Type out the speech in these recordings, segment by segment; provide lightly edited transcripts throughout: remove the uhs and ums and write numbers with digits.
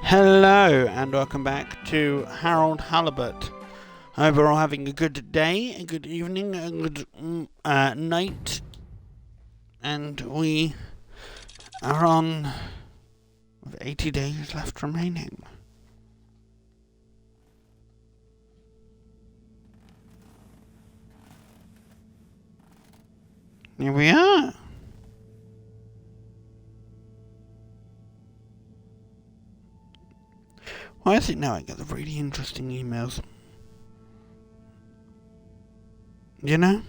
Hello and welcome back to Harold Halibut. I hope we're all having a good day, a good evening, a good night, and we are on with 80 days left remaining. Here we are. Why is it now I get the really interesting emails? You know?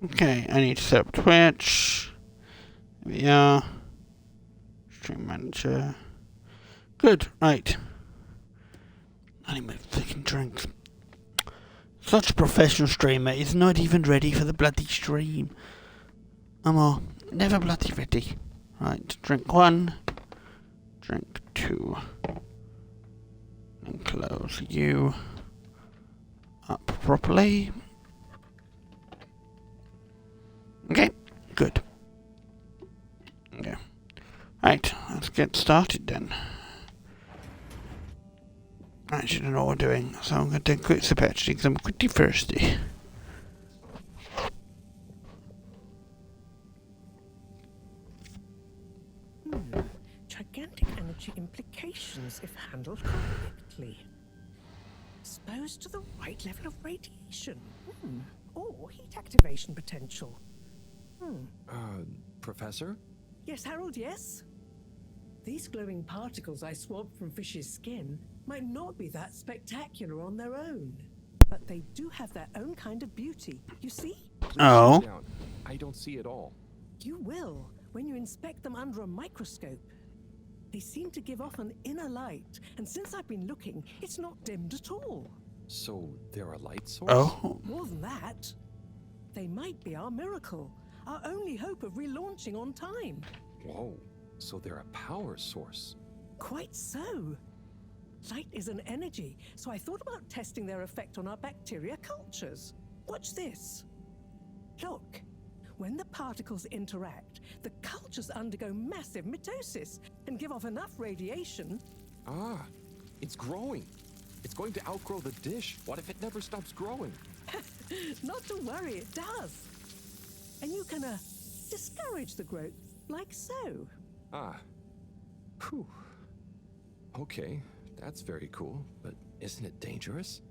Okay, I need to set up Twitch. Here we are. Stream manager. Good, right. I need my freaking drinks. Such a professional streamer is not even ready for the bloody stream. I'm all never bloody ready. Right, drink one. Drink two. And close you up properly. Okay, good. Okay. Right, let's get started then. I actually don't know what we're doing, so I'm going to take a quick sip actually because I'm pretty thirsty. Gigantic energy implications if handled correctly. Exposed to the right level of radiation. Or heat activation potential. Professor? Yes, Harold, yes? These glowing particles I swabbed from fish's skin might not be that spectacular on their own. But they do have their own kind of beauty, you see? Please Oh. sit down. I don't see it all. You will when you inspect them under a microscope. They seem to give off an inner light, and since I've been looking, it's not dimmed at all. So they're a light source? Oh. More than that, they might be our miracle, our only hope of relaunching on time. Whoa. So they're a power source. Quite so. Light is an energy, so I thought about testing their effect on our bacteria cultures. Watch this. Look, when the particles interact, the cultures undergo massive mitosis and give off enough radiation. Ah, it's growing. It's going to outgrow the dish. What if it never stops growing? Not to worry, it does. And you can discourage the growth, like so. Ah. Whew. Okay, that's very cool, but isn't it dangerous?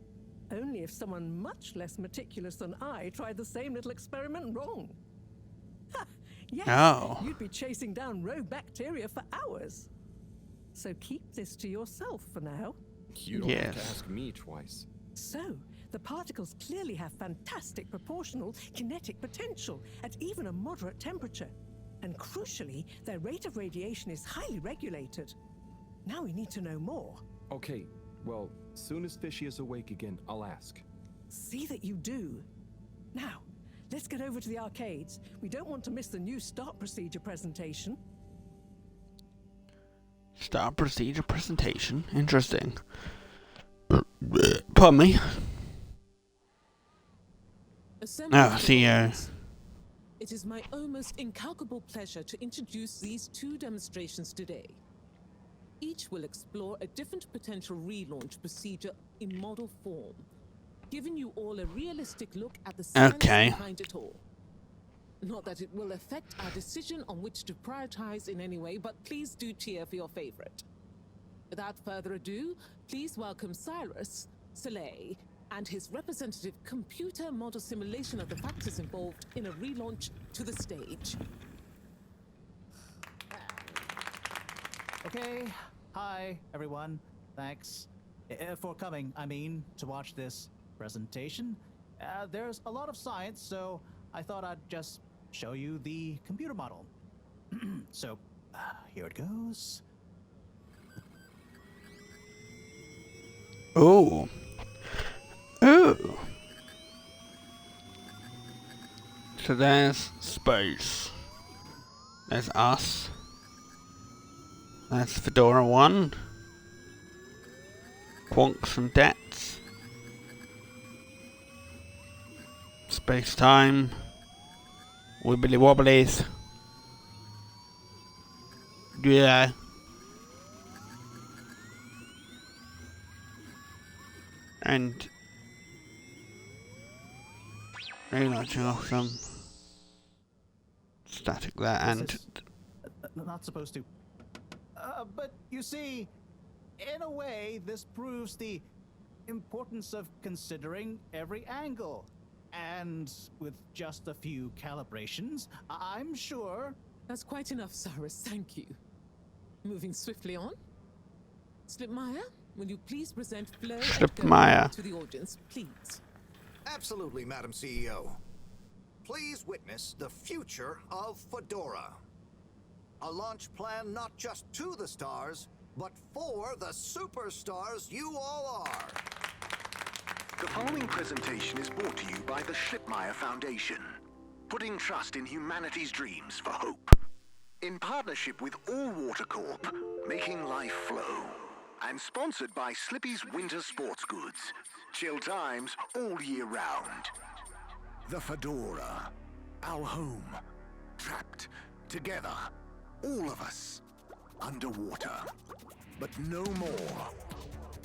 Only if someone much less meticulous than I tried the same little experiment wrong. Ha! Yes, Oh. you'd be chasing down rogue bacteria for hours. So keep this to yourself for now. You don't have to Yes. ask me twice. So, the particles clearly have fantastic proportional kinetic potential at even a moderate temperature. And crucially, their rate of radiation is highly regulated. Now we need to know more. Okay, well, soon as Fishy is awake again, I'll ask. See that you do. Now, let's get over to the arcades. We don't want to miss the new start procedure presentation. Start procedure presentation. Interesting. Pardon me. Assembled CEO. audience, it is my almost incalculable pleasure to introduce these two demonstrations today. Each will explore a different potential relaunch procedure in model form, giving you all a realistic look at the science behind it all. Not that it will affect our decision on which to prioritize in any way, but please do cheer for your favorite. Without further ado, please welcome Cyrus, Soleil, and his representative computer model simulation of the factors involved in a relaunch to the stage. Okay, hi everyone. Thanks for coming, to watch this presentation. There's a lot of science, so I thought I'd just show you the computer model. So, here it goes. Oh. Oh. So there's space. There's us. There's Fedora 1. Quonks and Debts. Space time. Wibbly wobblies. Yeah. And relaunching off some static there, and This is not supposed to. But you see, in a way, this proves the importance of considering every angle. And with just a few calibrations, I'm sure. That's quite enough, Cyrus. Thank you. Moving swiftly on. Slipmire, will you please present Flo and Slipmire. Go to the audience, please? Absolutely, Madam CEO. Please witness the future of Fedora. A launch plan not just to the stars, but for the superstars you all are. The following presentation is brought to you by the Slipmire Foundation, putting trust in humanity's dreams for hope. In partnership with All Water Corp, making life flow. And sponsored by Slippy's Winter Sports Goods. Chill times all year round. The Fedora, our home, trapped together, all of us, underwater. But no more.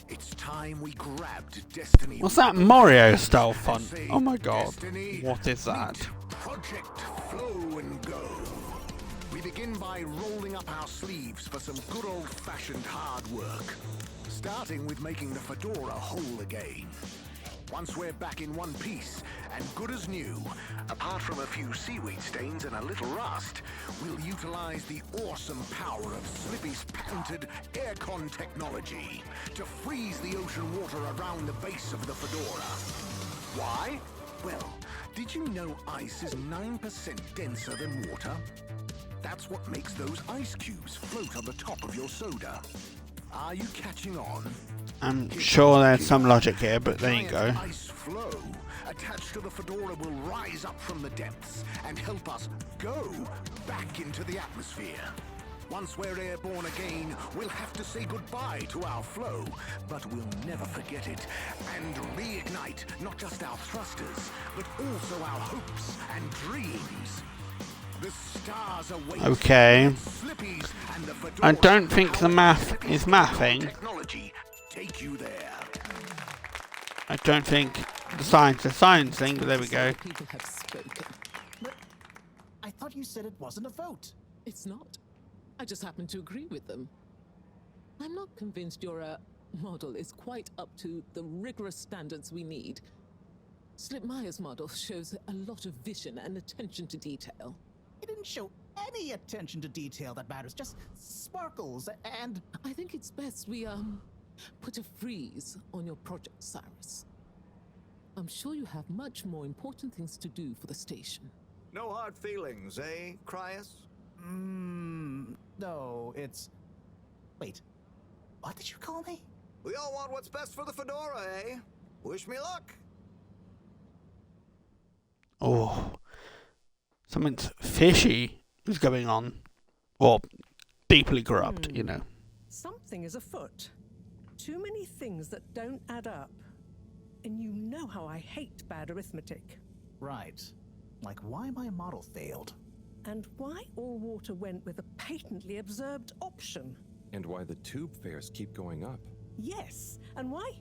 It's time we grabbed destiny. what's that Mario style fun? Say, Oh my god. Destiny, What is that? meet Project Flow and Go. We begin by rolling up our sleeves for some good old-fashioned hard work. Starting with making the Fedora whole again. Once we're back in one piece and good as new, apart from a few seaweed stains and a little rust, we'll utilize the awesome power of Slippy's patented aircon technology to freeze the ocean water around the base of the Fedora. Why? Well, did you know ice is 9% denser than water? That's what makes those ice cubes float on the top of your soda. Are you catching on? I'm sure there's some logic here, but there you go. Giant ice flow attached to the Fedora will rise up from the depths and help us go back into the atmosphere. Once we're airborne again, we'll have to say goodbye to our flow, but we'll never forget it and reignite not just our thrusters, but also our hopes and dreams. The stars await. Okay. Slippy's and the Fedora I don't think the math Slippy's is mathing. technology take you there. I don't think the science is sciencing, but there we go. People have spoken. But I thought you said it wasn't a vote. It's not. I just happen to agree with them. I'm not convinced your model is quite up to the rigorous standards we need. Slipmire's model shows a lot of vision and attention to detail. It didn't show any attention to detail that matters, just sparkles and. I think it's best we, put a freeze on your project, Cyrus. I'm sure you have much more important things to do for the station. No hard feelings, eh, Cryus? No, it's. Wait, what did you call me? We all want what's best for the Fedora, eh? Wish me luck. Oh, something fishy is going on. Or deeply corrupt, you know. Something is afoot. Too many things that don't add up. And you know how I hate bad arithmetic. Right. Like why my model failed. And why all water went with a patently absurd option. And why the tube fares keep going up. Yes, and why?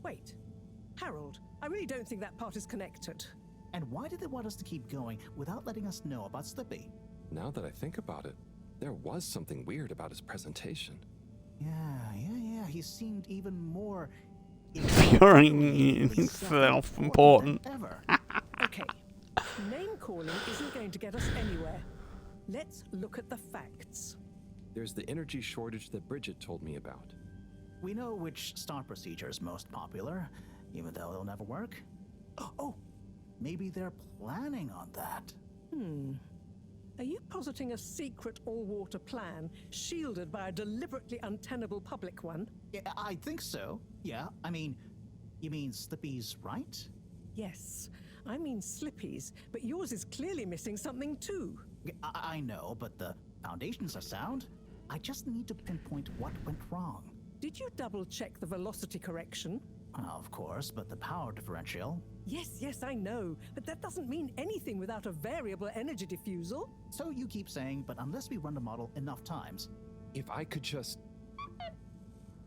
Wait, Harold, I really don't think that part is connected. And why did they want us to keep going without letting us know about Slippy? Now that I think about it, there was something weird about his presentation. Yeah. He seemed even more Fearing self-important. than ever. Okay, name calling isn't going to get us anywhere. Let's look at the facts. There's the energy shortage that Bridget told me about. We know which start procedure is most popular, even though it'll never work. Oh, maybe they're planning on that. Are you positing a secret all-water plan, shielded by a deliberately untenable public one? Yeah, I think so. Yeah, I mean, you mean Slippy's right? Yes, I mean Slippy's, but yours is clearly missing something too. I know, but the foundations are sound. I just need to pinpoint what went wrong. Did you double-check the velocity correction? Of course, but the power differential. Yes, I know, but that doesn't mean anything without a variable energy diffusal. So you keep saying, but unless we run the model enough times. If I could just...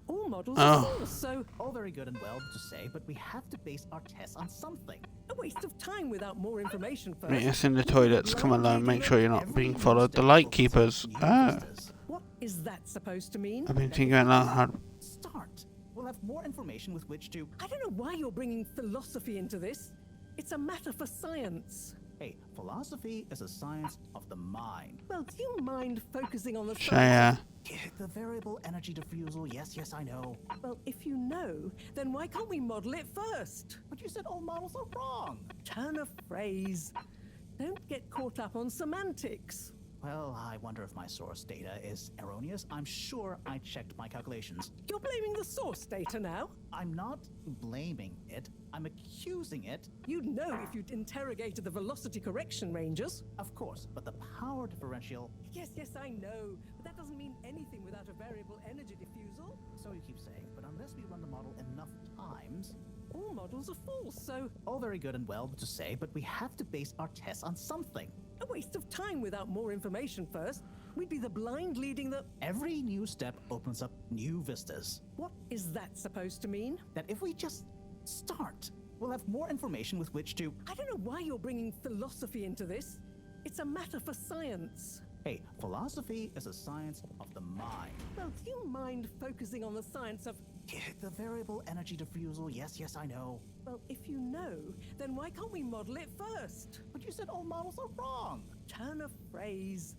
All models Oh. are false, so All very good and well to say, but we have to base our tests on something. a waste of time without more information first. Meet us in the toilets. Come alone. Make sure you're not being followed. The light keepers. Oh. What is that supposed to mean? I've been thinking about how. Start. We'll have more information with which to... I don't know why you're bringing philosophy into this. It's a matter for science. Hey, philosophy is a science of the mind. Well, do you mind focusing on the Shaya. The variable energy diffusal, yes, I know. Well, if you know, then why can't we model it first? But you said all models are wrong. Turn of phrase. Don't get caught up on semantics. Well, I wonder if my source data is erroneous. I'm sure I checked my calculations. You're blaming the source data now? I'm not blaming it. I'm accusing it. You'd know if you'd interrogated the velocity correction ranges. Of course, but the power differential... Yes, I know, but that doesn't mean anything without a variable energy diffusal. So you keep saying, but unless we run the model enough times... All models are false, so All very good and well to say, but we have to base our tests on something. a waste of time without more information first. We'd be the blind leading the... Every new step opens up new vistas. What is that supposed to mean? That if we just start, we'll have more information with which to... I don't know why you're bringing philosophy into this. It's a matter for science. Hey, philosophy is a science of the mind. Well, do you mind focusing on the science of... The variable energy diffusal, yes, I know. Well, if you know, then why can't we model it first? But you said all models are wrong. Turn of phrase.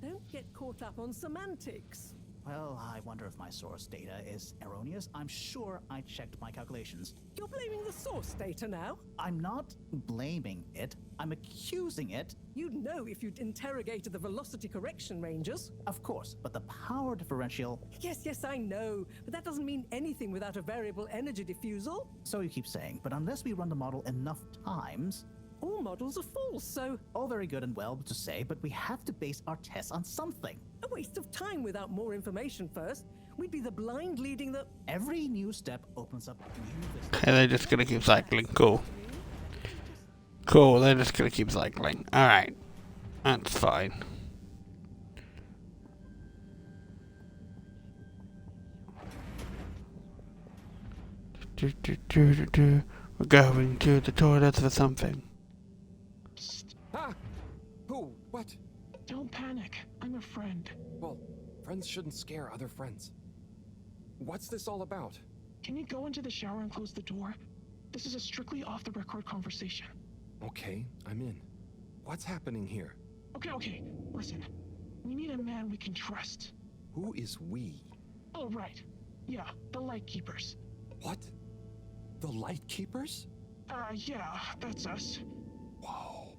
Don't get caught up on semantics. Well, I wonder if my source data is erroneous. I'm sure I checked my calculations. You're blaming the source data now? I'm not blaming it. I'm accusing it. You'd know if you'd interrogated the velocity correction ranges. Of course, but the power differential... Yes, I know, but that doesn't mean anything without a variable energy diffusal. So you keep saying, but unless we run the model enough times... All models are false, so All very good and well to say, but we have to base our tests on something. a waste of time without more information first. We'd be the blind leading the... Every new step opens up new vistas. Okay, they're just gonna keep cycling. Cool. Cool, they're just gonna keep cycling. Alright. That's fine. We're going to the toilet for something. Ah! Who? What? Don't panic. I'm a friend. Well, friends shouldn't scare other friends. What's this all about? Can you go into the shower and close the door? This is a strictly off-the-record conversation. Okay, I'm in. What's happening here? Okay. Listen. We need a man we can trust. Who is we? Oh, right. Yeah, the Lightkeepers. What? The Lightkeepers? Yeah, that's us. Whoa.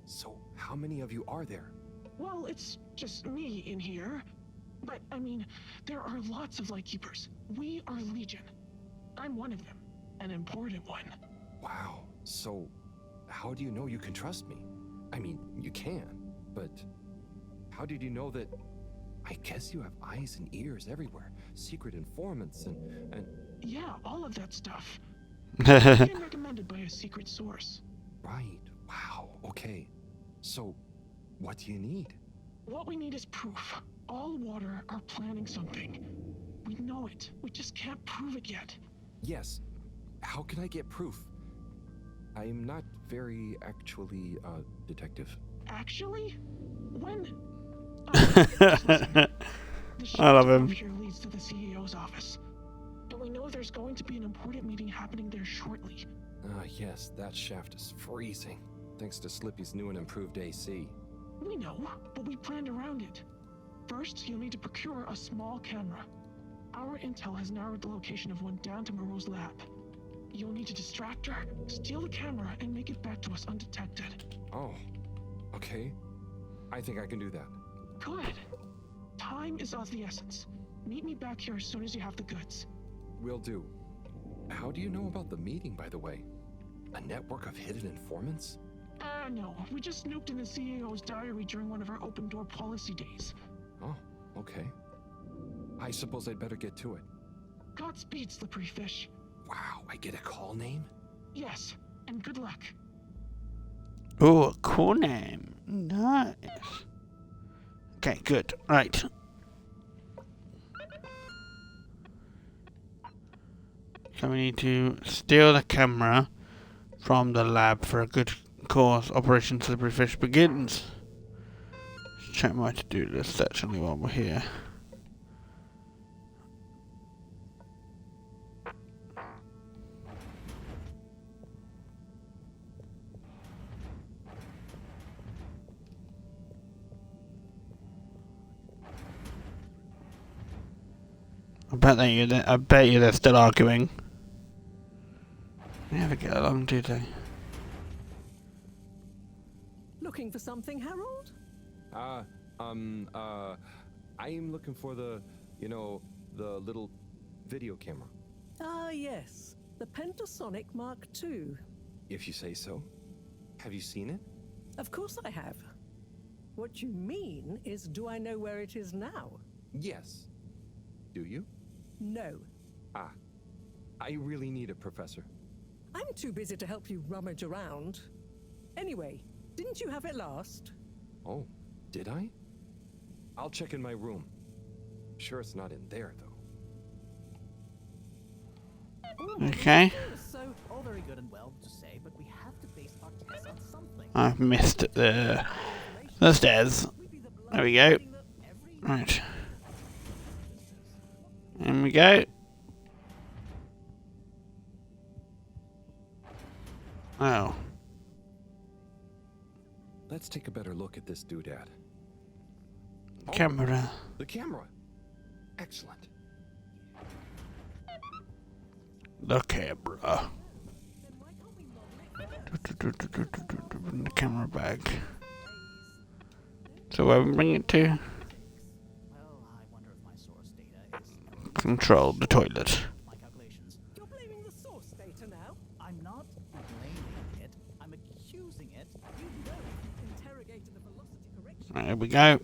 So, how many of you are there? Well, it's just me in here. But, I mean, there are lots of Lightkeepers. We are Legion. I'm one of them. An important one. Wow. So, how do you know you can trust me? I mean, you can, but how did you know that? I guess you have eyes and ears everywhere, secret informants and... Yeah, all of that stuff. Been recommended by a secret source. Right. Wow. Okay. So, what do you need? What we need is proof. All water are planning something. We know it. We just can't prove it yet. Yes. How can I get proof? I'm not very actually detective. Actually, when the I love him. Here leads to the CEO's office, and we know there's going to be an important meeting happening there shortly. Yes, that shaft is freezing, thanks to Slippy's new and improved AC. We know, but we planned around it. First, you'll need to procure a small camera. Our intel has narrowed the location of one down to Moreau's lab. You'll need to distract her, steal the camera, and make it back to us undetected. Oh, okay. I think I can do that. Good. Time is of the essence. Meet me back here as soon as you have the goods. Will do. How do you know about the meeting, by the way? A network of hidden informants? No. We just snooped in the CEO's diary during one of our open door policy days. Oh, okay. I suppose I'd better get to it. Godspeed, slippery fish. Wow, I get a call name? Yes, and good luck. Oh, a cool name. Nice. Okay, good. Right. So we need to steal the camera from the lab for a good cause. Operation Slippery Fish begins. Let's check my to-do list actually while we're here. I bet you they're still arguing. They never get along, do they? Looking for something, Harold? I'm looking for the little video camera. Ah, yes. The Pentasonic Mark II. If you say so. Have you seen it? Of course I have. What you mean is, do I know where it is now? Yes. Do you? No. Ah. I really need it, Professor. I'm too busy to help you rummage around. Anyway, didn't you have it last? Oh, did I? I'll check in my room. Sure it's not in there, though. Okay. So, all very good and well to say, but we have to base our tests on something. I've missed it there. The stairs. There we go. Right. In we go. Oh. Let's take a better look at this doodad. Camera. The camera. Excellent. The camera. The camera bag. So where we bring it to? Well, I wonder if my source data is Control the toilet. my calculations. You're blaming the source data now? I'm not blaming it. I'm accusing it. You know you've interrogated the velocity correction. There we go.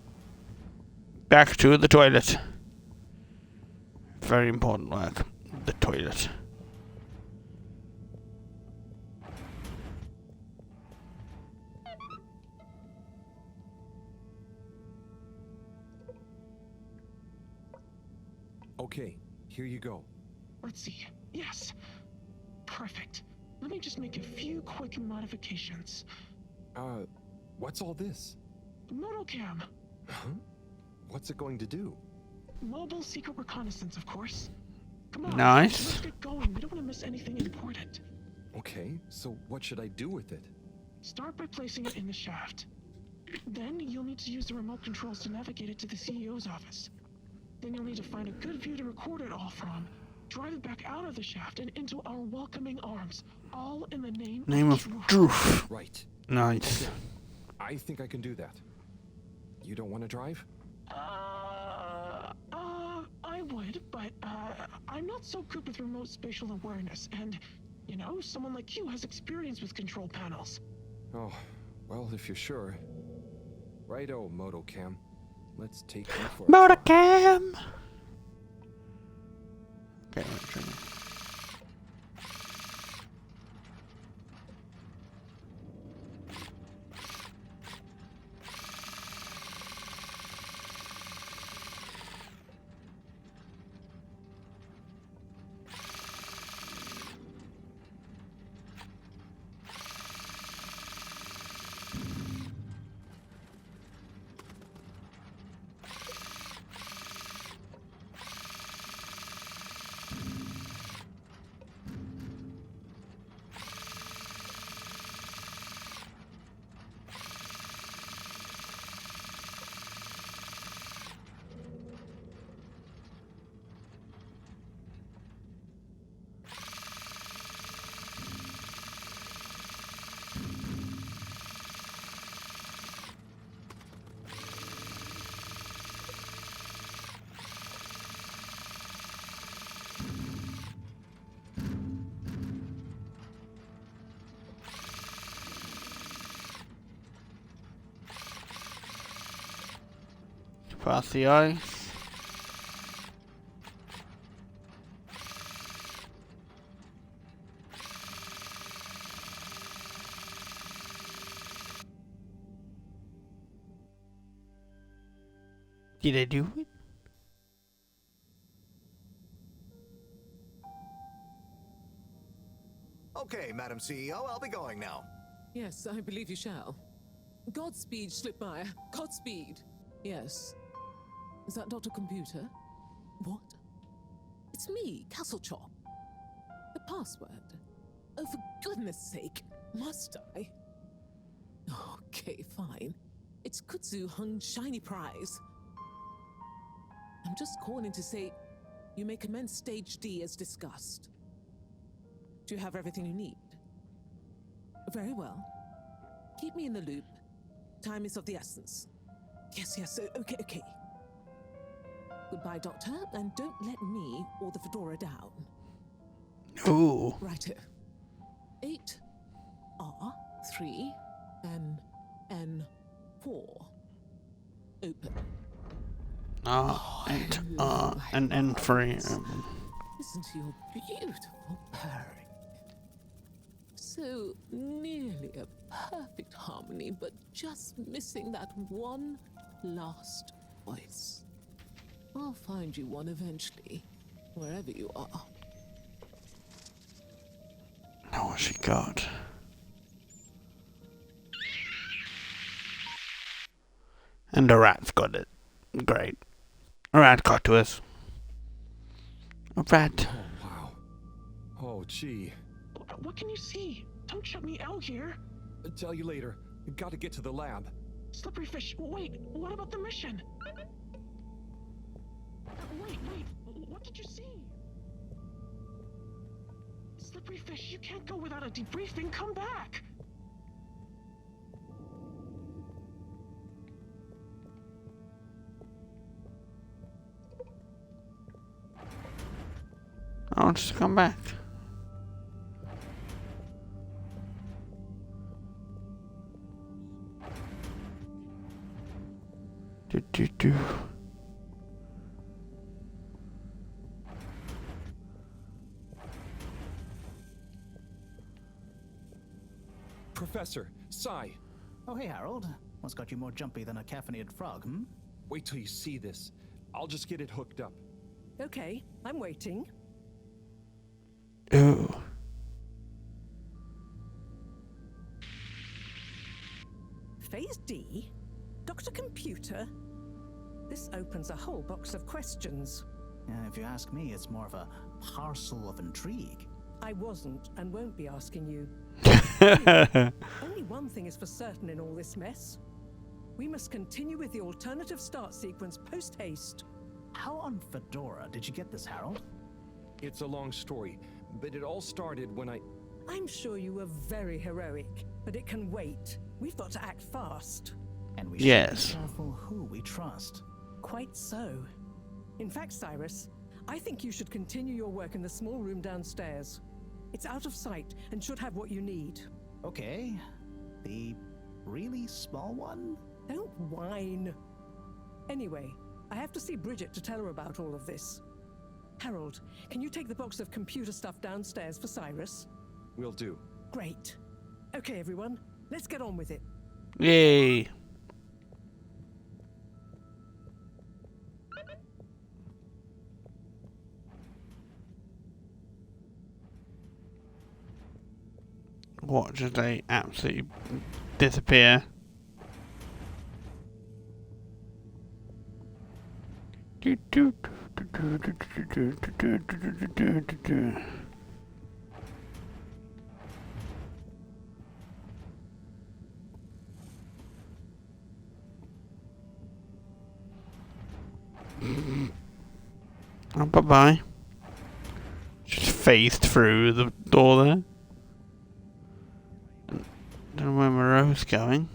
Back to the toilet. Very important work. The toilet. Okay, here you go. Let's see. Yes. Perfect. Let me just make a few quick modifications. What's all this? Motocam. Huh? What's it going to do? Mobile secret reconnaissance, of course. Come on. Nice. Let's get going. We don't want to miss anything important. Okay, so what should I do with it? Start by placing it in the shaft. Then you'll need to use the remote controls to navigate it to the CEO's office. Then you'll need to find a good view to record it all from. Drive it back out of the shaft and into our welcoming arms. All in the name of Droof. Right. Nice. I think I can do that. You don't want to drive? I would, but, I'm not so good with remote spatial awareness, and, you know, someone like you has experience with control panels. Oh, well, if you're sure. Righto, Motocam. Let's take you for a Motocam! Okay, right. past the ice. Did I do it? Okay, Madam CEO, I'll be going now. Yes, I believe you shall. Godspeed, Schlipmeyer. Godspeed. Yes. Is that Dr. Computer? What? It's me, Castlechop. The password. Oh, for goodness sake. Must I? Okay, fine. It's Kutsu Hung Shiny Prize. I'm just calling to say you may commence Stage D as discussed. Do you have everything you need? Very well. Keep me in the loop. Time is of the essence. Yes, okay. Goodbye, Doctor, and don't let me or the Fedora down. Ooh. Righto. 8R3 N4. Open. R8R and N3. Listen to your beautiful purring. So nearly a perfect harmony, but just missing that one last voice. I'll find you one eventually, wherever you are. Now what's she got? And the rat's got it. Great. A rat got to us. A rat. Oh, wow. Oh, gee. What can you see? Don't shut me out here. Tell you later. Gotta get to the lab. Slippery fish, wait, what about the mission? Wait, what did you see? Slippery fish, you can't go without a debriefing. Come back. I want you to come back. Do. Professor, Sai. Oh, hey, Harold. What's got you more jumpy than a caffeinated frog, hmm? Wait till you see this. I'll just get it hooked up. Okay, I'm waiting. Ooh. Phase D? Dr. Computer? This opens a whole box of questions. If you ask me, it's more of a parcel of intrigue. I wasn't and won't be asking you. Only one thing is for certain in all this mess. We must continue with the alternative start sequence post-haste. How on Fedora did you get this, Harold? It's a long story, but it all started when I'm sure you were very heroic, but it can wait. We've got to act fast. And we should Yes. be careful who we trust. Quite so. In fact, Cyrus, I think you should continue your work in the small room downstairs. It's out of sight and should have what you need. Okay. The really small one? Don't whine. Anyway, I have to see Bridget to tell her about all of this. Harold, can you take the box of computer stuff downstairs for Cyrus? will do. Great. Okay, everyone, let's get on with it. Yay. Watch as they absolutely disappear. Oh, bye-bye. Just phased through the door there. Don't know where Moreau's going.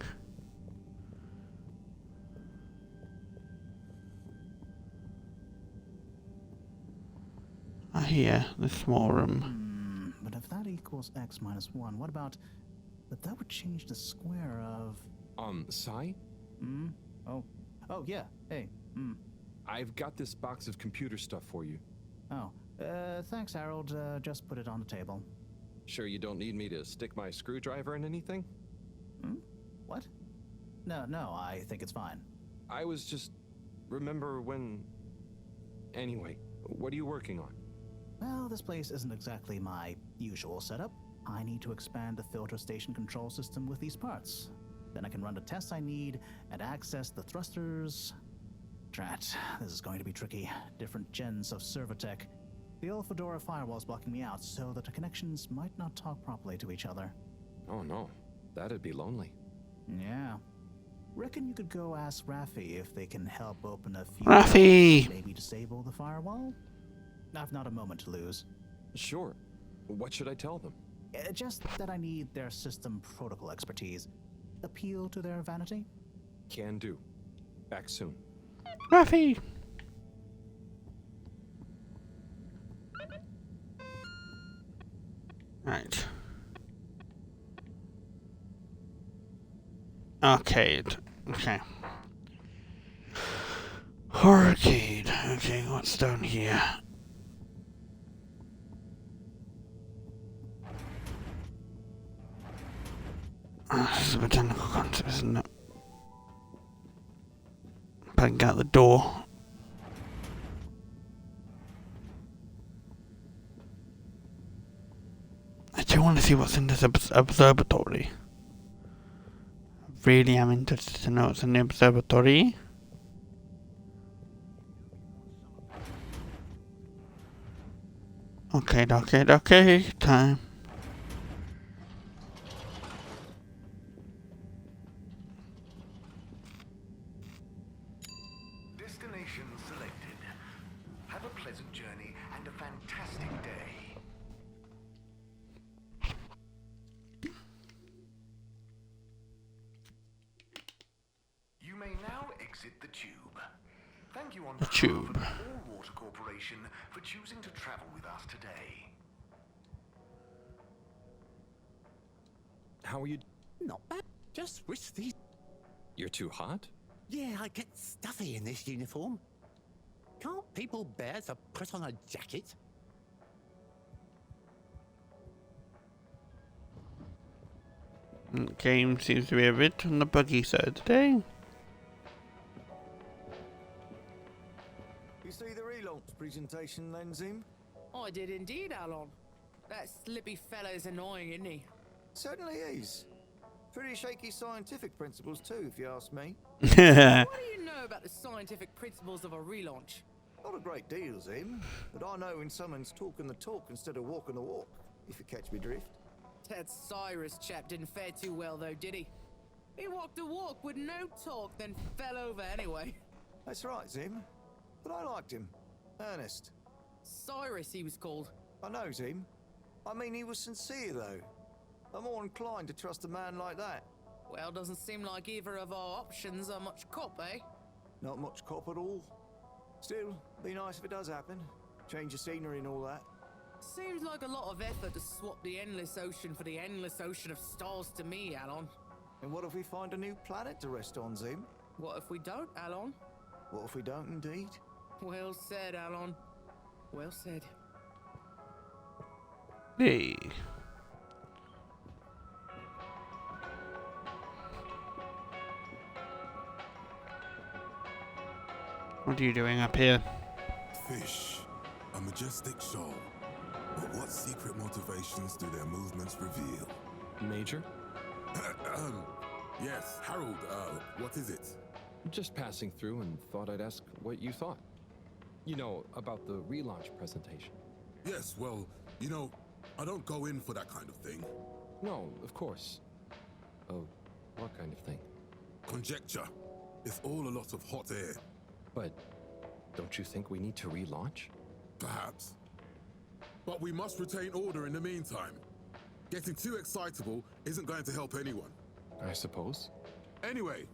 I hear the small room. But if that equals x minus 1, what about... But that would change the square of... Sai? Oh, yeah. Hey. I've got this box of computer stuff for you. Oh, thanks, Harold. Just put it on the table. Sure you don't need me to stick my screwdriver in anything? What? No, I think it's fine. I was just... Remember when... Anyway, what are you working on? Well, this place isn't exactly my usual setup. I need to expand the filter station control system with these parts. Then I can run the tests I need and access the thrusters. Drat, this is going to be tricky. Different gens of server tech. The old Fedora firewall's blocking me out so that the connections might not talk properly to each other. Oh no, that'd be lonely. Yeah. Reckon you could go ask Raffi if they can help open a few... Raffi! Maybe disable the firewall? I've not a moment to lose. Sure. What should I tell them? Just that I need their system protocol expertise. Appeal to their vanity? Can do. Back soon. Raffi! Right. Arcade. Okay. Arcade. Okay, what's down here? This is a botanical concept, isn't it? Bang out the door. I do want to see what's in this observatory. Really am interested to know what's in the observatory. Okay, time. Destination selected. Have a pleasant journey and a fantastic day. You may now exit the tube. Thank you on The behalf tube. of the All Water Corporation for choosing to travel with us today. How are you... Not bad. Just wish these... You're too hot? Yeah, I get stuffy in this uniform. Can't people bear to put on a jacket? Game seems to be a bit on the buggy side today. You see the relaunch presentation then, Zim? I did indeed, Alon. That slippy fellow's annoying, isn't he? Certainly is. Pretty shaky scientific principles too, if you ask me. What do you know about the scientific principles of a relaunch? Not a great deal, Zim, but I know when someone's talking the talk instead of walking the walk, if you catch me drift. That Cyrus chap didn't fare too well, though, did he? He walked the walk with no talk, then fell over anyway. That's right, Zim. But I liked him. Ernest. Cyrus, he was called. I know, Zim. I mean, he was sincere, though. I'm more inclined to trust a man like that. Well, doesn't seem like either of our options are much cop, eh? Not much cop at all. Still, be nice if it does happen. Change of scenery and all that. Seems like a lot of effort to swap the endless ocean for the endless ocean of stars to me, Alon. And what if we find a new planet to rest on, Zim? What if we don't, Alon? What if we don't indeed? Well said, Alon. Well said. Hey. What are you doing up here? Fish, a majestic shoal. But what secret motivations do their movements reveal? Major? Yes, Harold, what is it? Just passing through and thought I'd ask what you thought. You know, about the relaunch presentation. Yes, well, you know, I don't go in for that kind of thing. No, of course. Oh, what kind of thing? Conjecture. It's all a lot of hot air. But don't you think we need to relaunch? Perhaps. But we must retain order in the meantime. Getting too excitable isn't going to help anyone. I suppose. Anyway,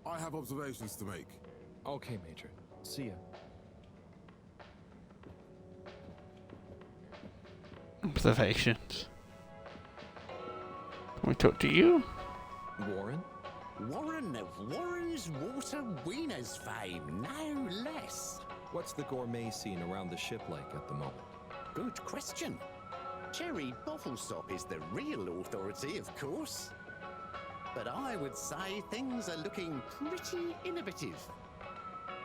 I have observations to make. Okay, Major. See ya. Observations. Can we talk to you? Warren? Warren of Warren's Water Wieners fame, no less. What's the gourmet scene around the ship like at the moment? Good question. Cherry Bottlestop is the real authority, of course. But I would say things are looking pretty innovative.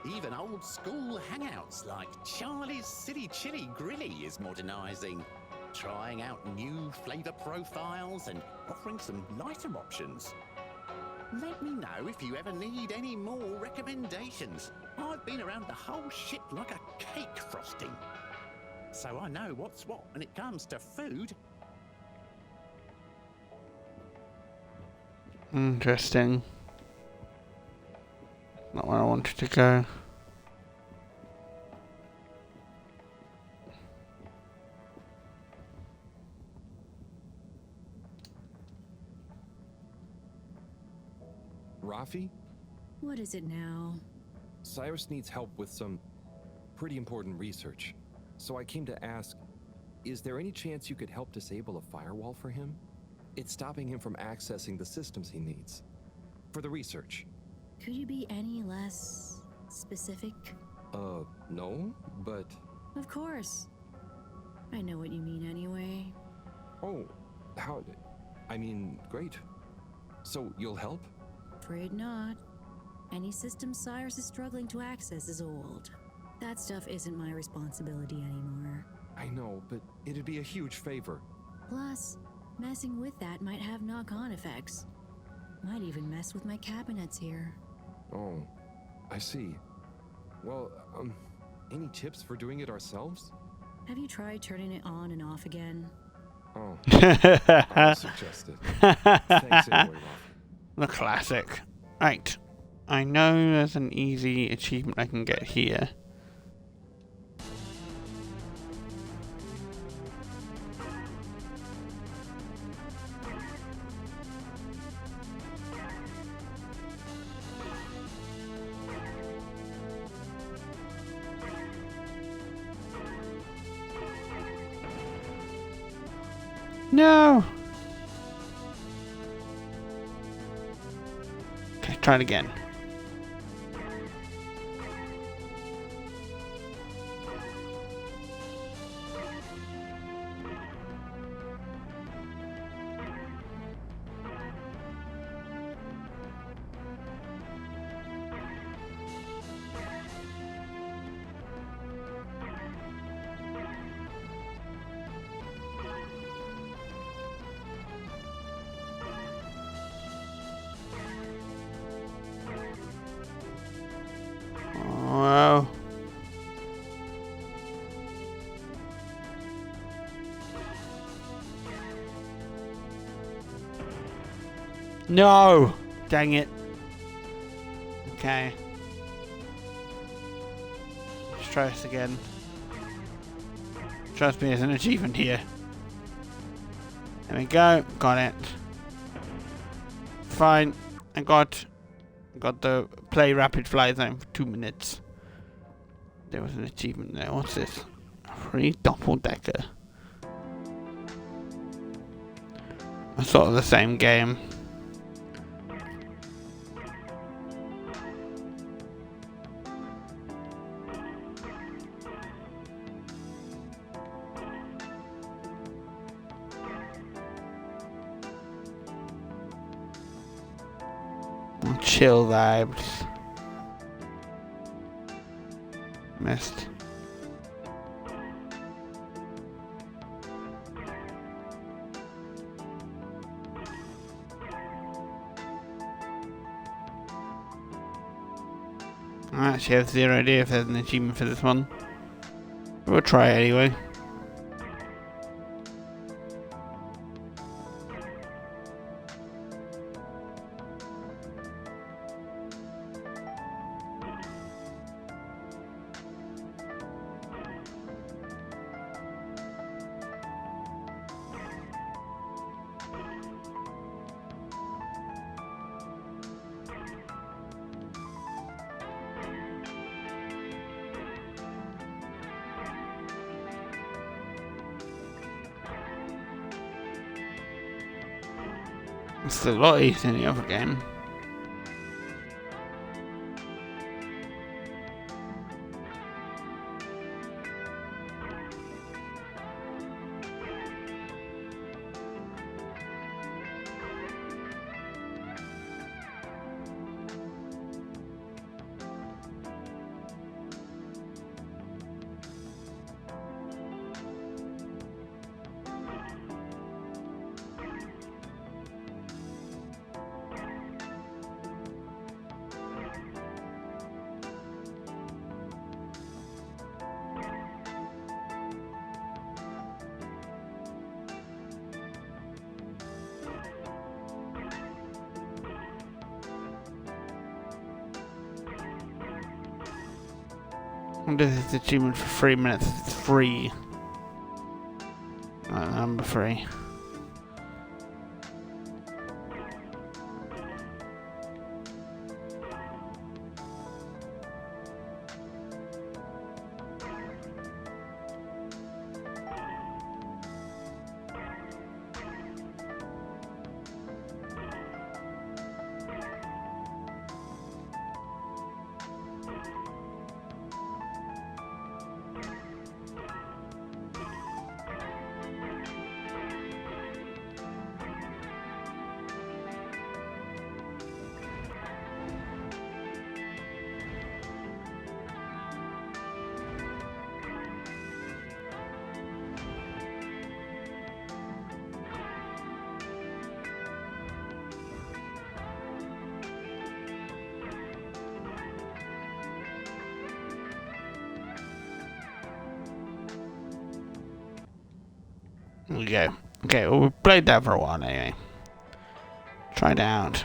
Even old school hangouts like Charlie's Silly Chili Grilly is modernising, trying out new flavour profiles and offering some lighter options. Let me know if you ever need any more recommendations. I've been around the whole ship like a cake frosting, so I know what's what when it comes to food. Interesting. Not where I wanted to go. Rafi? What is it now? Cyrus needs help with some pretty important research. So I came to ask, is there any chance you could help disable a firewall for him? It's stopping him from accessing the systems he needs. For the research. Could you be any less specific? No, but... Of course. I know what you mean anyway. Oh, how... I mean, great. So, you'll help? Afraid not. Any system Cyrus is struggling to access is old. That stuff isn't my responsibility anymore. I know, but it'd be a huge favor. Plus, messing with that might have knock-on effects. Might even mess with my cabinets here. Oh, I see. Well, any tips for doing it ourselves? Have you tried turning it on and off again? Oh, I'll suggest it. Thanks anyway, Rafi. The classic. Right. I know there's an easy achievement I can get here. No! Okay, try it again. Wow. No! Dang it. Okay. Let's try this again. Trust me, there's an achievement here. There we go. Got it. Fine. I got the play rapid fly zone for 2 minutes. There was an achievement there. What's this? Free doppeldecker. It's sort of the same game. Chill vibes. Missed. I actually have zero idea if there's an achievement for this one. We'll try it anyway. It's a lot easier than the other game. This is the achievement for 3 minutes. It's free. Number 3. There we go. Okay, well, we played that for a while anyway. Try it out.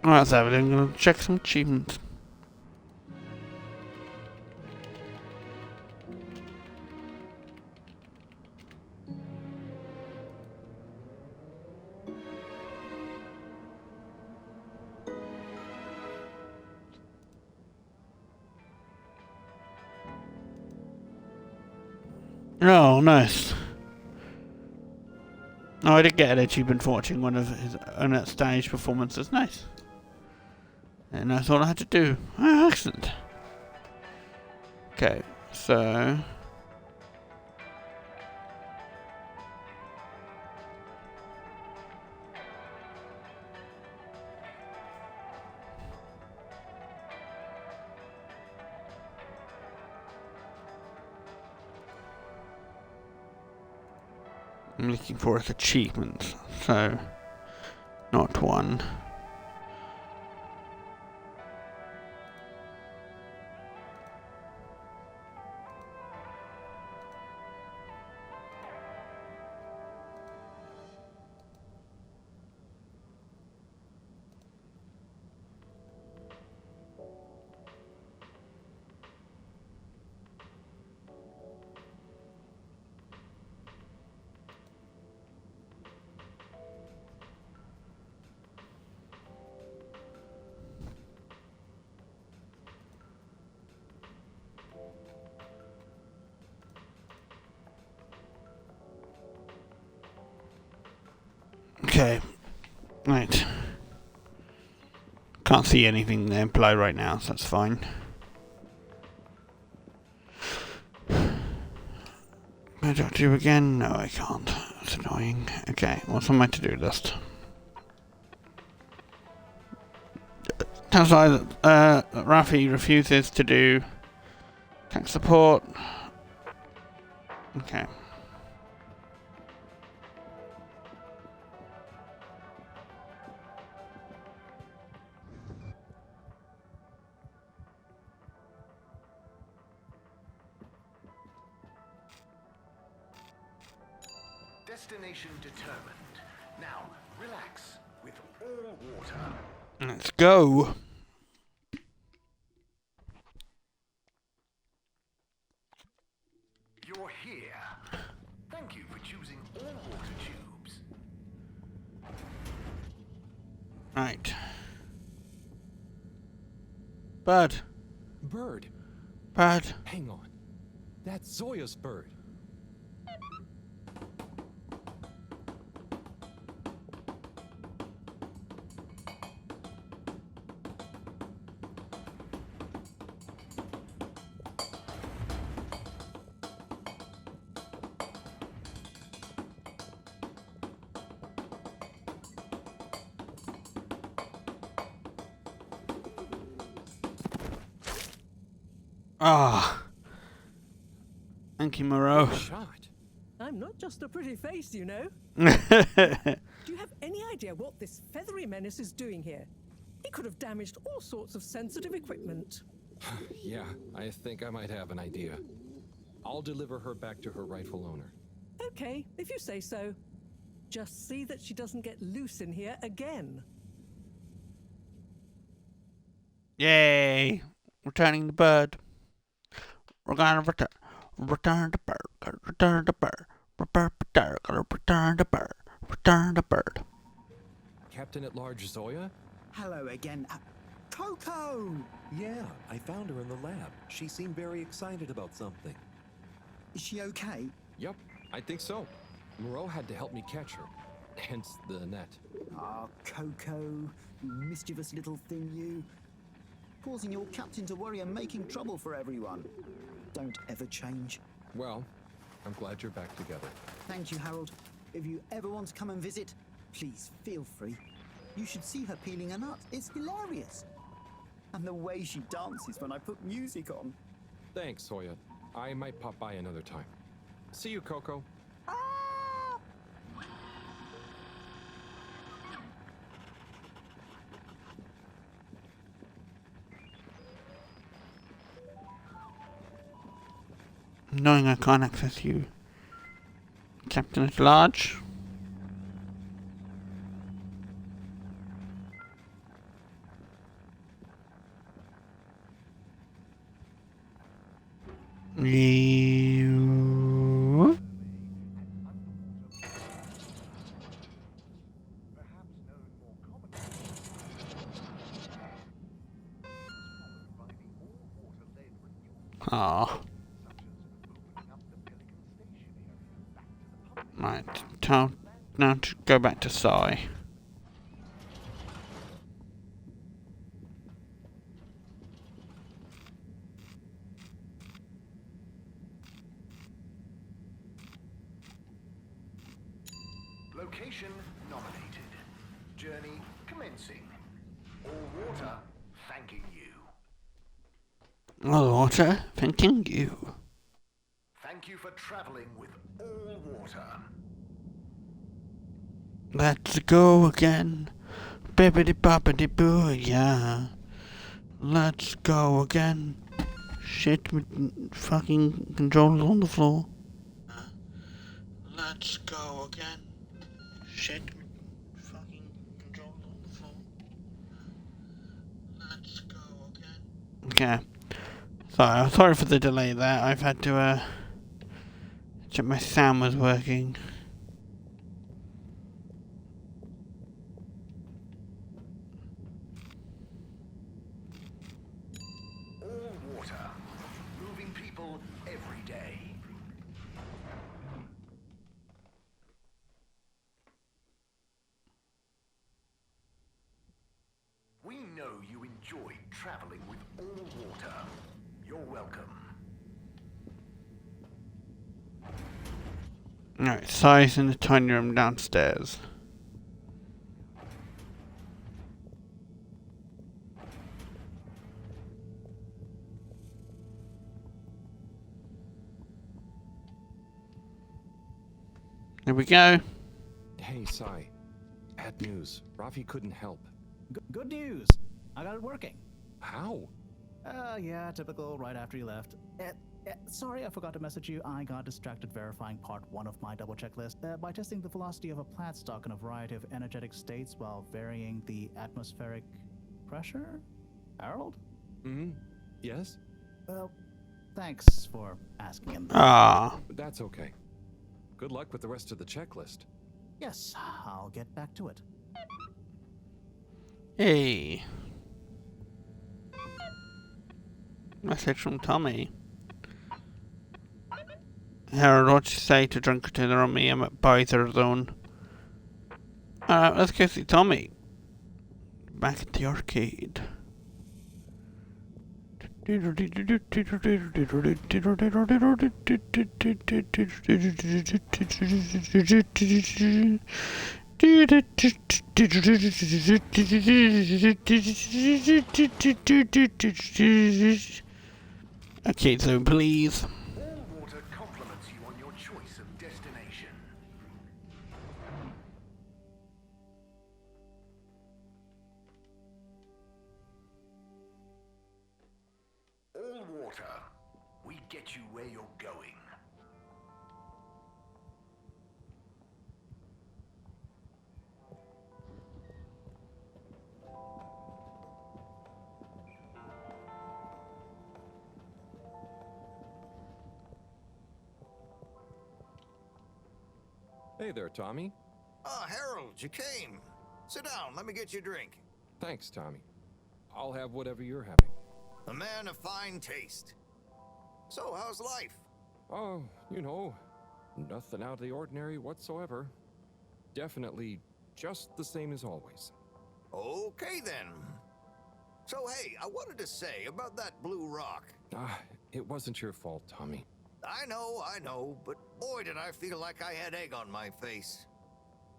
Alright, so I'm going to check some achievements. Oh, nice. Oh, I did get an achievement for watching one of his own stage performances. Nice. And that's all I had to do. Oh, excellent. Okay, so... I'm looking for his achievements, so... Not one. Okay, right. Can't see anything there below right now, so that's fine. Can I talk to you again? No, I can't. That's annoying. Okay, what's on my to-do list? Turns out Rafi refuses to do tech support. Okay. Destination determined. Now, relax with all water. Let's go. You're here. Thank you for choosing all water tubes. Right. Bird. Bird. Bird. Hang on. That's Zoya's bird. Ah. Thank you, Moreau. Good shot. I'm not just a pretty face, you know. Yeah. Do you have any idea what this feathery menace is doing here? He could have damaged all sorts of sensitive equipment. Yeah, I think I might have an idea. I'll deliver her back to her rightful owner. Okay, if you say so. Just see that she doesn't get loose in here again. Yay! Returning the bird. We're gonna return the bird. Gotta return the bird. Return the bird. Return the bird. Captain at Large Zoya? Hello again. Coco! Yeah, I found her in the lab. She seemed very excited about something. Is she okay? Yep, I think so. Moreau had to help me catch her. Hence the net. Ah, Coco, you mischievous little thing, you. Causing your captain to worry and making trouble for everyone. Don't ever change. Well, I'm glad you're back together. Thank you, Harold. If you ever want to come and visit, please feel free. You should see her peeling a nut. It's hilarious. And the way she dances when I put music on. Thanks, Zoya. I might pop by another time. See you, Coco. Knowing I can't access you, Captain at Large. You. Ah. Right, now to go back to Sai. Location nominated. Journey commencing. All water thanking you. All water, thanking you. Thank you for traveling with all water. Let's go again. Bibbidi bobbidi boo, yeah. Let's go again. Shit with fucking controls on the floor. Let's go again. Shit with fucking controls on the floor. Let's go again. Okay. Sorry for the delay there. I've had to check my sound was working. All water. Moving people every day. We know you enjoy traveling with all water. You're welcome. Alright, Sai's in the tiny room downstairs. Here we go. Hey, Sai. Bad news. Rafi couldn't help. Good news. I got it working. How? Yeah, typical right after you left. Sorry, I forgot to message you. I got distracted verifying part 1 of my double checklist by testing the velocity of a plant stock in a variety of energetic states while varying the atmospheric pressure? Harold? Yes? Well, thanks for asking him. Ah. That's okay. Good luck with the rest of the checklist. Yes, I'll get back to it. Hey. Message from Tommy. Harold, what you say to drunk dinner on me? I'm at Byther Zone. Alright, let's go see Tommy. Back at the arcade. Okay, so please. All water compliments you on your choice of destination. All water, we get you where you're going. Hey there, Tommy. Ah, Harold, you came. Sit down, let me get you a drink. Thanks, Tommy. I'll have whatever you're having. A man of fine taste. So, how's life? Oh, you know, nothing out of the ordinary whatsoever. Definitely just the same as always. Okay, then. So, hey, I wanted to say about that blue rock. It wasn't your fault, Tommy. I know, but boy did I feel like I had egg on my face.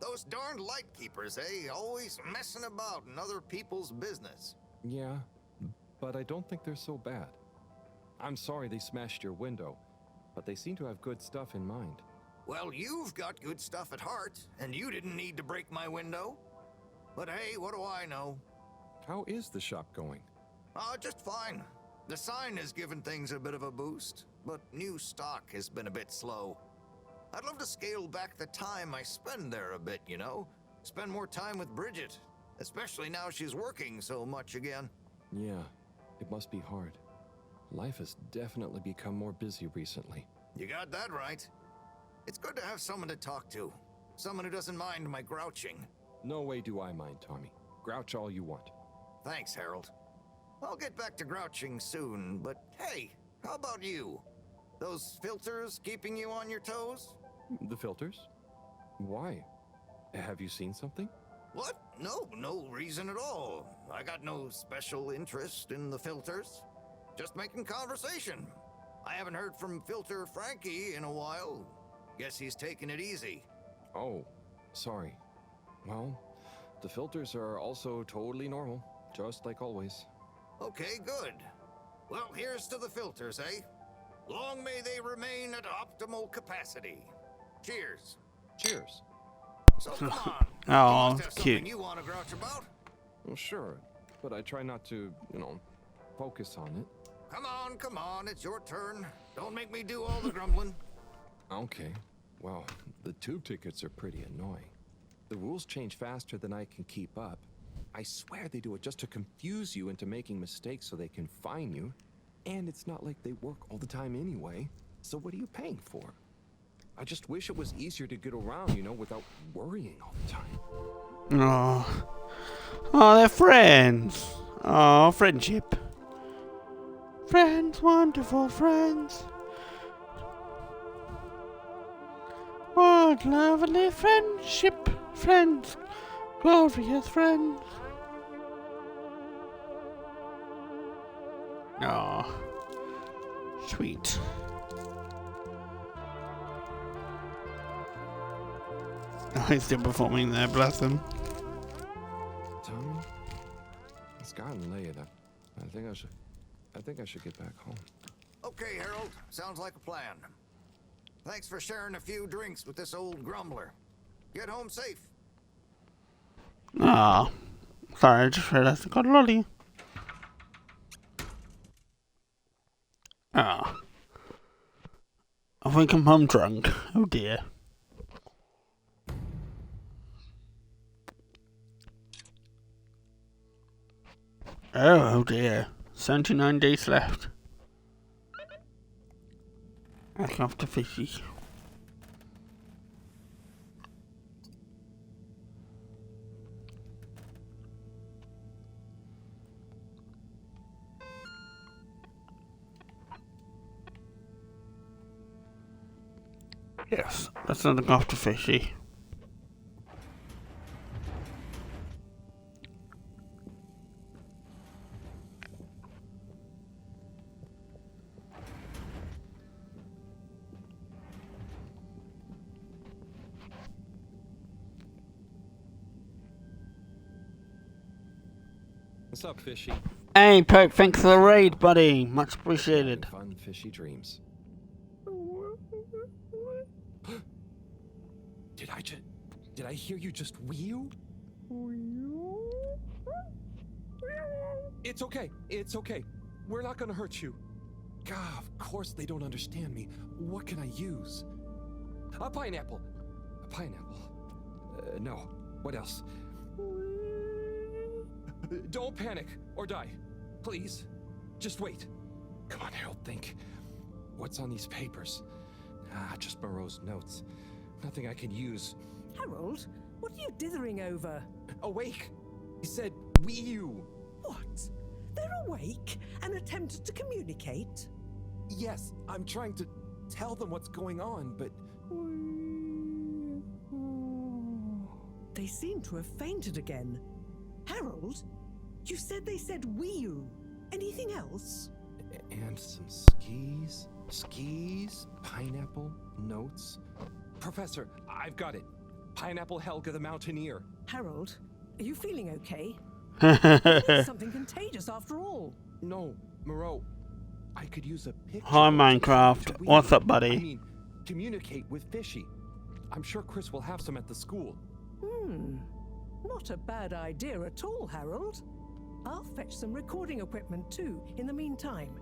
Those darned lightkeepers, eh? Always messing about in other people's business. Yeah, but I don't think they're so bad. I'm sorry they smashed your window, but they seem to have good stuff in mind. Well, you've got good stuff at heart, and you didn't need to break my window. But hey, what do I know? How is the shop going? Just fine. The sign has given things a bit of a boost, but new stock has been a bit slow. I'd love to scale back the time I spend there a bit, you know? Spend more time with Bridget, especially now she's working so much again. Yeah, it must be hard. Life has definitely become more busy recently. You got that right. It's good to have someone to talk to. Someone who doesn't mind my grouching. No way do I mind, Tommy. Grouch all you want. Thanks, Harold. I'll get back to grouching soon, but hey, how about you? Those filters keeping you on your toes? The filters? Why? Have you seen something? What? No reason at all. I got no special interest in the filters. Just making conversation. I haven't heard from Filter Frankie in a while. Guess he's taking it easy. Oh, sorry. Well, the filters are also totally normal, just like always. Okay, good. Well, here's to the filters, eh? Long may they remain at optimal capacity. Cheers. Cheers. So come on. Oh, you must have cute. something you want to grouch about? Well, sure, but I try not to, focus on it. Come on, it's your turn. Don't make me do all the grumbling. Okay. Well, the tube tickets are pretty annoying. The rules change faster than I can keep up. I swear they do it just to confuse you into making mistakes so they can fine you. And it's not like they work all the time anyway. So what are you paying for? I just wish it was easier to get around, without worrying all the time. Oh, they're friends. Oh, friendship. Friends, wonderful friends. What lovely friendship, friends, glorious friends. Oh, sweet. Oh, he's still performing there, bless him. Tommy, it's gotten late. I think I should get back home. Okay, Harold. Sounds like a plan. Thanks for sharing a few drinks with this old grumbler. Get home safe. Ah, sorry, I just realized I got a lolly. Ah. I think I'm home drunk. Oh dear. Oh dear. 79 days left. I love the fishy. Yes, let's not look after fishy. What's up, Fishy? Hey, Pope, thanks for the raid, buddy. Much appreciated. Fun, fishy dreams. Did I hear you just wheel? It's okay. It's okay. We're not gonna hurt you. God, of course they don't understand me. What can I use? A pineapple. A pineapple. No. What else? Don't panic or die. Please. Just wait. Come on, Harold, think. What's on these papers? Just Moreau's notes. Nothing I can use. Harold, what are you dithering over? Awake. He said, "We you." What? They're awake and attempted to communicate? Yes, I'm trying to tell them what's going on, but... They seem to have fainted again. Harold, you said they said "wee-oo." Anything else? And some skis, pineapple, notes. Professor, I've got it. Pineapple Helga the Mountaineer. Harold, are you feeling okay? It's something contagious after all. No, Moreau, I could use a picture. Hi, Minecraft. What's up, buddy? I mean, communicate with Fishy. I'm sure Chris will have some at the school. Not a bad idea at all, Harold. I'll fetch some recording equipment too, in the meantime.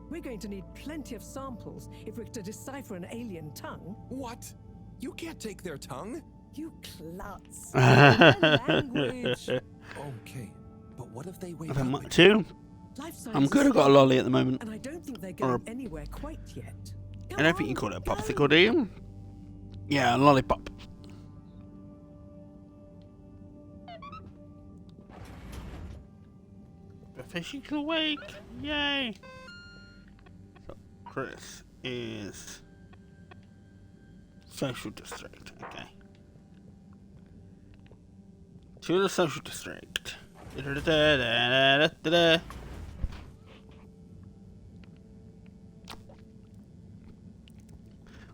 We're going to need plenty of samples if we're to decipher an alien tongue. What? You can't take their tongue? You klutz. Their language. Okay, but what if they wake I'm up? too. Life I'm sciences good. I've got a lolly at the moment. and I don't think they're going anywhere quite yet. I don't think you call it a popsicle, do you? Yeah, a lollipop. The fishy's awake. Yay. So, Chris is social district. Okay. To the social district. Da-da-da-da-da-da-da.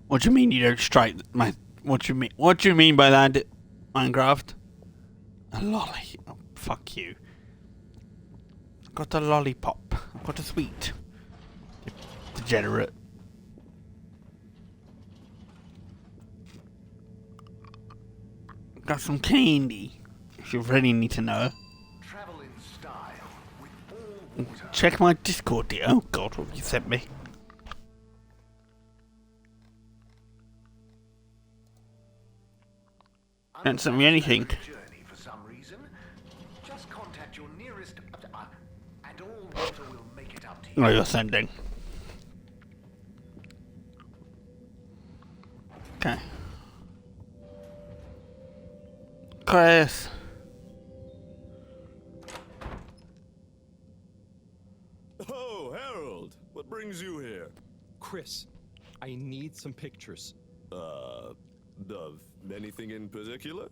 What do you mean you don't strike my... What do you mean? What do you mean by that, Minecraft? A lolly. Oh, fuck you. I've got a lollipop. I've got a sweet. Degenerate. Got some candy. If you really need to know. Travel in style with all water. Check my Discord, dear. Oh god, what have you sent me? Don't send me anything. Journey for some reason. Just contact your nearest and all water will make it up to you. Oh, you're sending. Okay. Chris. Oh, Harold, what brings you here? Chris, I need some pictures. Of anything in particular?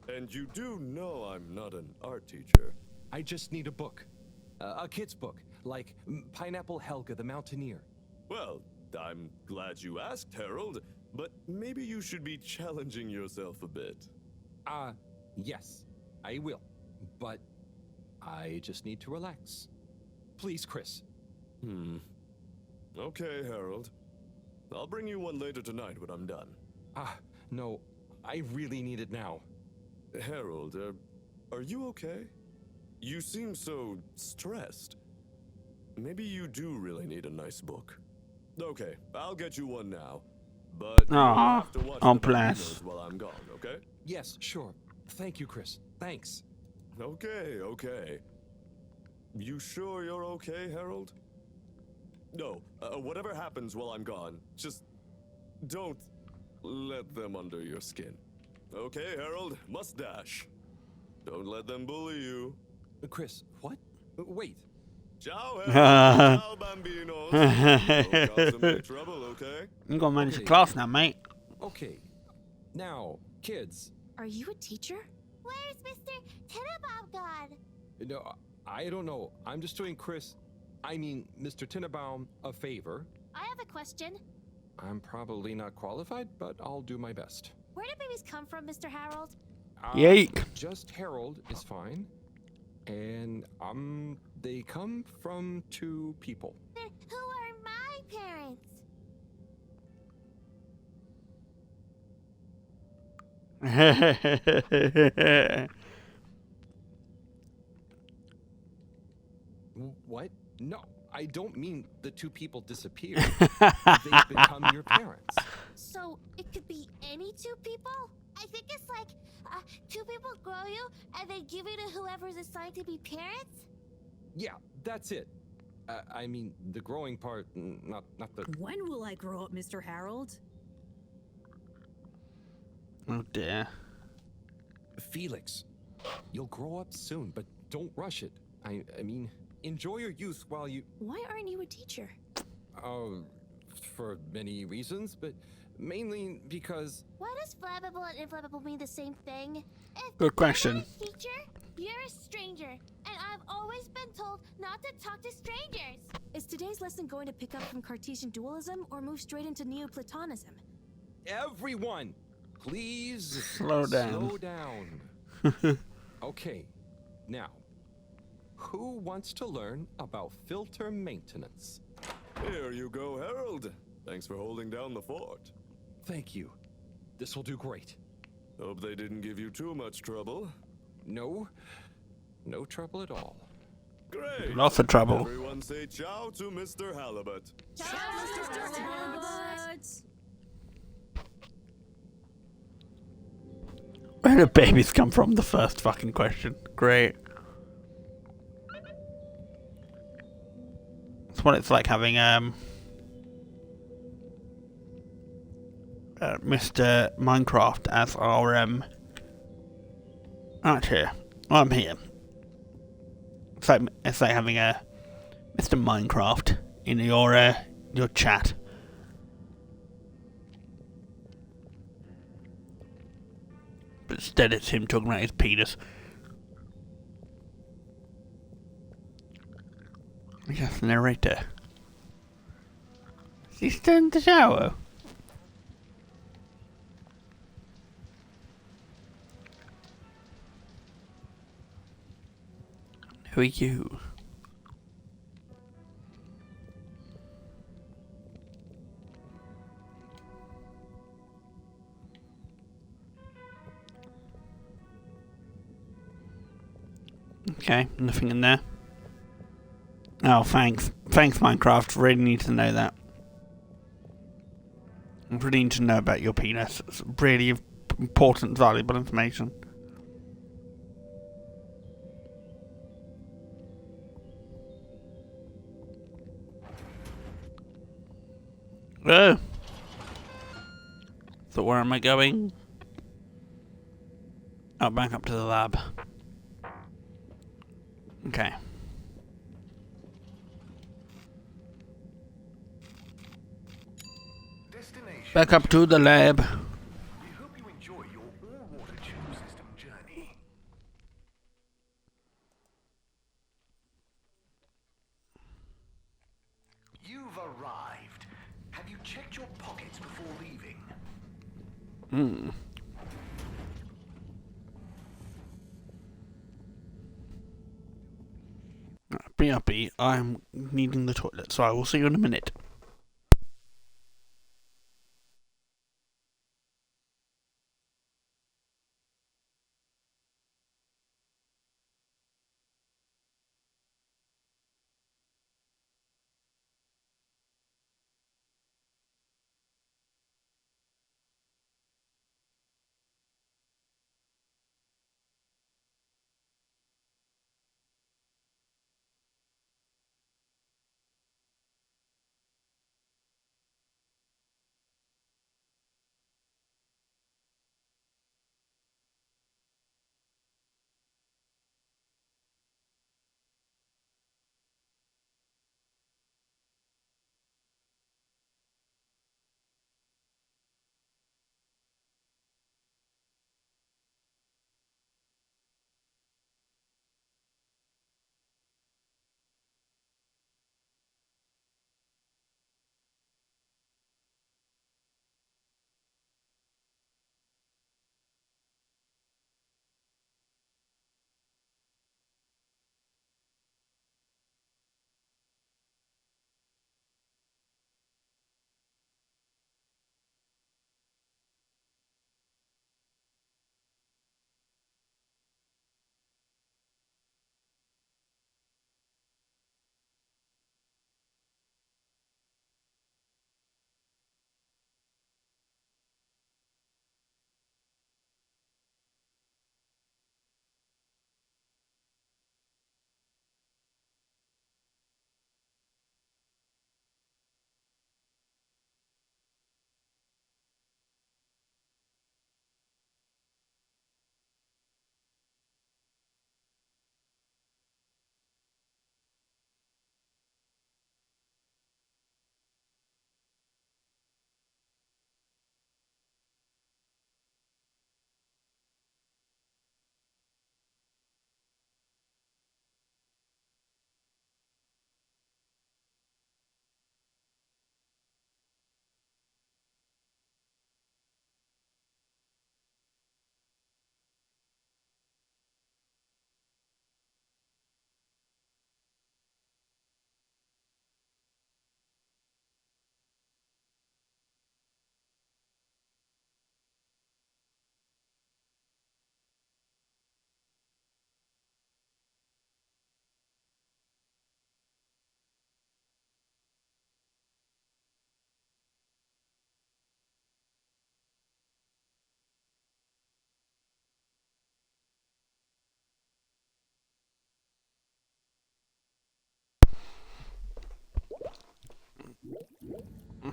And you do know I'm not an art teacher. I just need a book. A kid's book, like Pineapple Helga the Mountaineer. Well, I'm glad you asked, Harold, but maybe you should be challenging yourself a bit. Yes, I will. But I just need to relax. Please, Chris. Okay, Harold. I'll bring you one later tonight when I'm done. No, I really need it now. Harold, are you okay? You seem so stressed. Maybe you do really need a nice book. Okay, I'll get you one now. But you'll have to watch the videos while I'm gone, okay? Yes, sure. Thank you, Chris. Thanks. Okay. You sure you're okay, Harold? No, whatever happens while I'm gone, just don't let them under your skin. Okay, Harold? Mustache. Don't let them bully you. Chris, what? Wait. Ciao, Harold. Ciao, bambinos. Don't cause them any trouble, okay? You gotta manage the class now, mate. Okay. Now, kids. Are you a teacher? Where's Mr. Tinnabaum gone? No, I don't know. I'm just doing Mr. Tinnabaum a favor. I have a question. I'm probably not qualified, but I'll do my best. Where do babies come from, Mr. Harold? Yeek. Just Harold is fine. And they come from two people. Who are my parents? What? No, I don't mean the two people disappeared. They become your parents. So it could be any two people? I think it's like two people grow you and they give you to whoever's assigned to be parents? Yeah, that's it. I mean, the growing part, not the... When will I grow up, Mr. Harold? Oh dear. Felix, you'll grow up soon, but don't rush it. I mean, enjoy your youth while you... Why aren't you a teacher? For many reasons, but mainly because... Why does flammable and inflammable mean the same thing? Good question. If you're a teacher, you're a stranger, and I've always been told not to talk to strangers. Is today's lesson going to pick up from Cartesian dualism or move straight into Neoplatonism? Everyone, please... Slow down. Slow down. Okay, now, who wants to learn about filter maintenance? Here you go, Harold. Thanks for holding down the fort. Thank you. This will do great. Hope they didn't give you too much trouble. No trouble at all. Great. Lots of trouble. Everyone say ciao to Mr. Halibut. Ciao, Mr. Halibut! Where do babies come from? The first fucking question. Great. That's what it's like having Mr. Minecraft as our right here. I'm here. It's like having a Mr. Minecraft in your chat. But instead it's him talking about his penis. Yes, narrator. Is he still in the shower? Who are you? Okay, nothing in there. Oh, thanks. Thanks, Minecraft. Really need to know that. I really need to know about your penis. It's really important, valuable information. Oh. So where am I going? Oh, back up to the lab. Okay. Back up to the lab. We hope you enjoy your all-water tube system journey. You've arrived. Have you checked your pockets before leaving? BRB, I'm needing the toilet, so I will see you in a minute.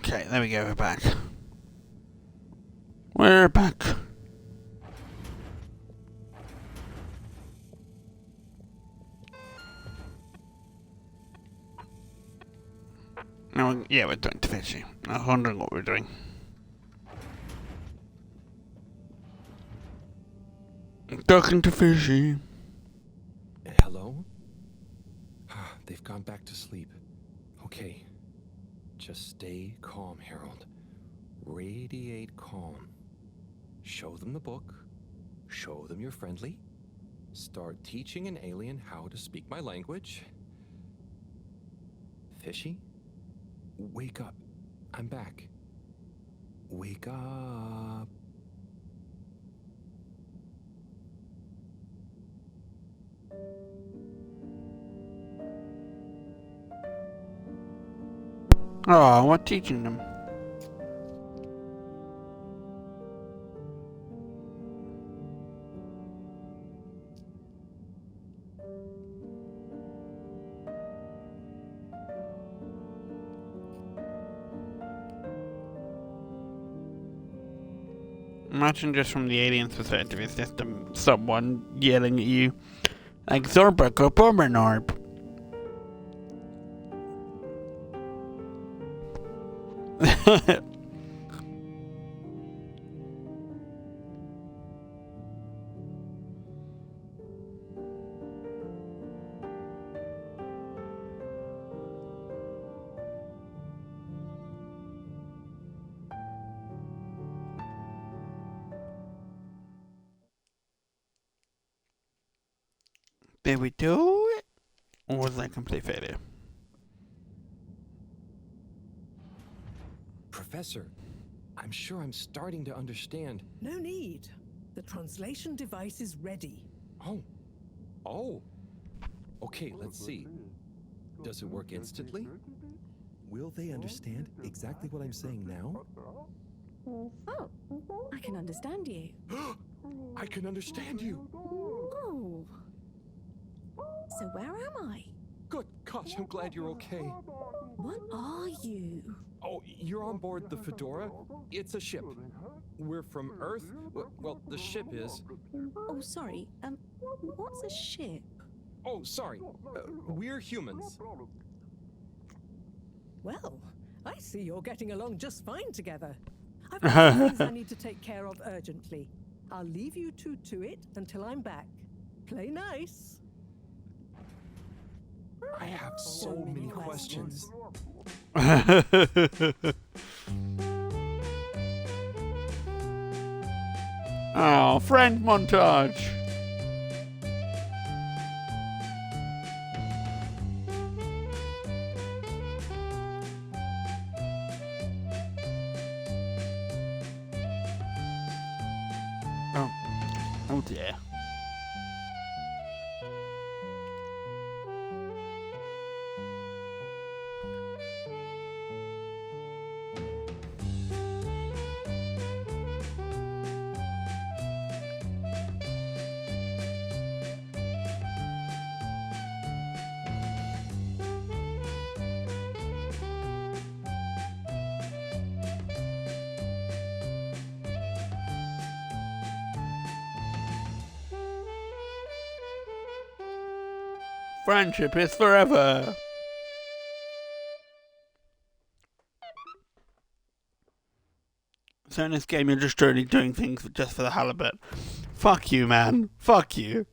Okay, there we go, we're back. We're back. No, yeah, we're doing to fishing. I was wondering what we're doing. Talking to fishy. Hello? They've gone back to sleep. Okay. Just stay calm, Harold. Radiate calm. Show them the book. Show them you're friendly. Start teaching an alien how to speak my language. Fishy? Wake up. I'm back. Wake up. Oh, what teaching them? Imagine just from the alien's perspective, it's just someone yelling at you, like Zorba, Bernard. Did we do it? Or was that a complete failure? Professor, I'm sure I'm starting to understand. No need. The translation device is ready. Oh. Oh. Okay, let's see. Does it work instantly? Will they understand exactly what I'm saying now? Oh, I can understand you. I can understand you. Oh. So where am I? Good gosh, I'm glad you're okay. What are you? Oh, you're on board the Fedora? It's a ship. We're from Earth. Well, the ship is. Oh, sorry. What's a ship? Oh, sorry. We're humans. Well, I see you're getting along just fine together. I've got some things I need to take care of urgently. I'll leave you two to it until I'm back. Play nice. I have so many questions. Oh, friend montage. Oh dear. Friendship is forever. So in this game, you're just truly doing things just for the halibut. Fuck you, man. Fuck you.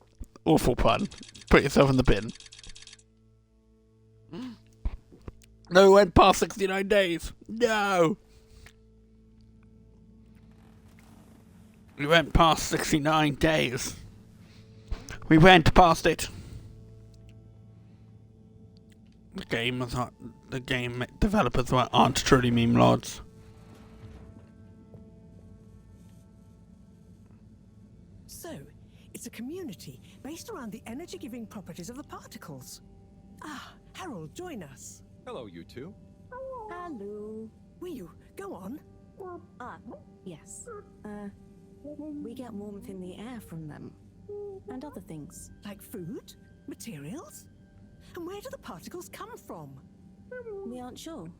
Awful pun. Put yourself in the bin. No, we went past 69 days. No. We went past 69 days. We went past it. The game developers aren't truly meme lords. So, it's a community based around the energy-giving properties of the particles. Ah, Harold, join us. Hello, you two. Hello. Will you? Go on. Yes. We get warmth in the air from them. And other things. Like food? Materials? And where do the particles come from? We aren't sure.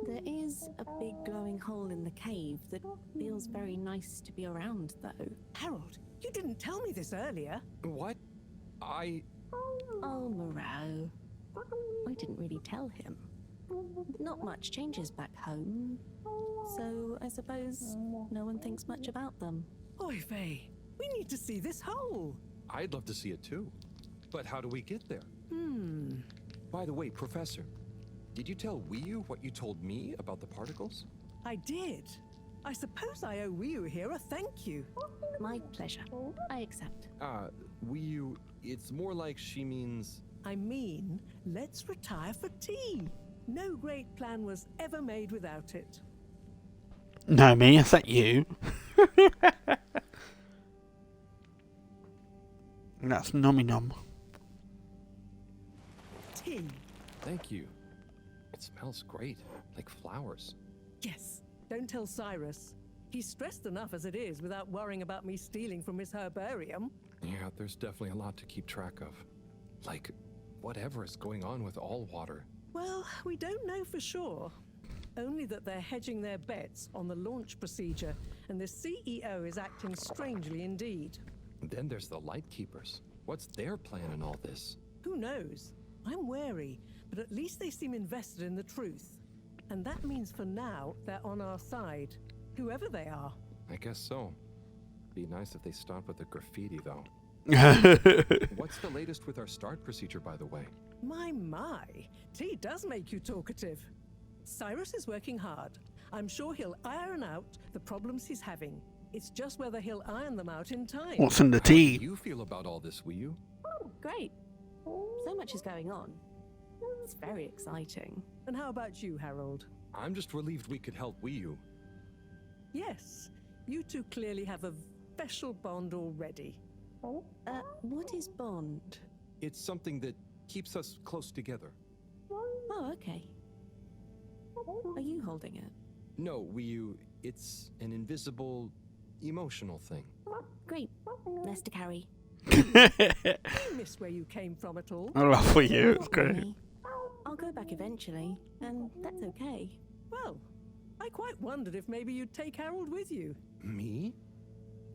There is a big glowing hole in the cave that feels very nice to be around, though. Harold, you didn't tell me this earlier. What? Oh, Moreau. I didn't really tell him. Not much changes back home, so I suppose no one thinks much about them. Oy vey, we need to see this hole. I'd love to see it too. But how do we get there? Hmm. By the way, Professor, did you tell Wiyu what you told me about the particles? I did. I suppose I owe Wiyu here a thank you. My pleasure. I accept. Wiyu, it's more like she means... I mean, let's retire for tea. No great plan was ever made without it. No, me, is that you? That's nummy num. Tea. Thank you. It smells great, like flowers. Yes, don't tell Cyrus. He's stressed enough as it is without worrying about me stealing from his herbarium. Yeah, there's definitely a lot to keep track of. Like, whatever is going on with all water. Well, we don't know for sure. Only that they're hedging their bets on the launch procedure, and the CEO is acting strangely indeed. Then there's the Lightkeepers. What's their plan in all this? Who knows? I'm wary, but at least they seem invested in the truth. And that means for now, they're on our side. Whoever they are. I guess so. Be nice if they stopped with the graffiti, though. What's the latest with our start procedure, by the way? My. Tea does make you talkative. Cyrus is working hard. I'm sure he'll iron out the problems he's having. It's just whether he'll iron them out in time. What's in the tea? How do you feel about all this, Wiyu? Great. So much is going on. It's very exciting. And how about you, Harold? I'm just relieved we could help Wiyu. Yes, you two clearly have a special bond already. What is bond? It's something that keeps us close together. Oh, okay. Are you holding it? No, Wiyu, it's an invisible, emotional thing. Great. Less to carry. I miss where you came from at all. I love for you, it's Not great. really. I'll go back eventually, and that's okay. Well, I quite wondered if maybe you'd take Harold with you. Me?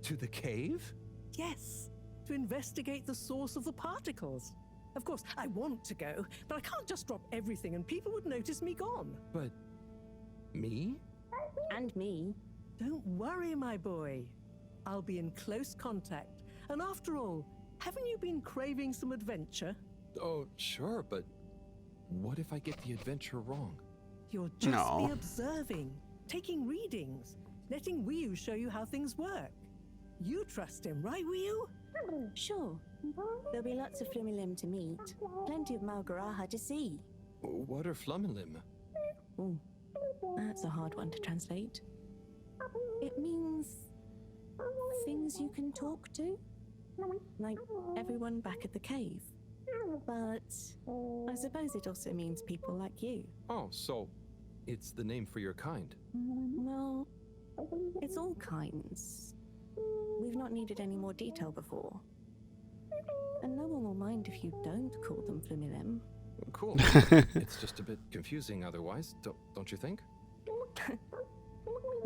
To the cave? Yes, to investigate the source of the particles. Of course, I want to go, but I can't just drop everything and people would notice me gone. But... me? And me. Don't worry, my boy. I'll be in close contact. And after all, haven't you been craving some adventure? Oh, sure, but what if I get the adventure wrong? You'll just No. be observing, taking readings, letting Wiyu show you how things work. You trust him, right, Wiyu? Sure. There'll be lots of Flumilim to meet. Plenty of Malgaraha to see. What are Flummilim? Ooh, that's a hard one to translate. It means things you can talk to, like everyone back at the cave. But I suppose it also means people like you. Oh, so it's the name for your kind. Well, it's all kinds. We've not needed any more detail before. And no one will mind if you don't call them Flumilim. Cool. It's just a bit confusing otherwise, don't you think?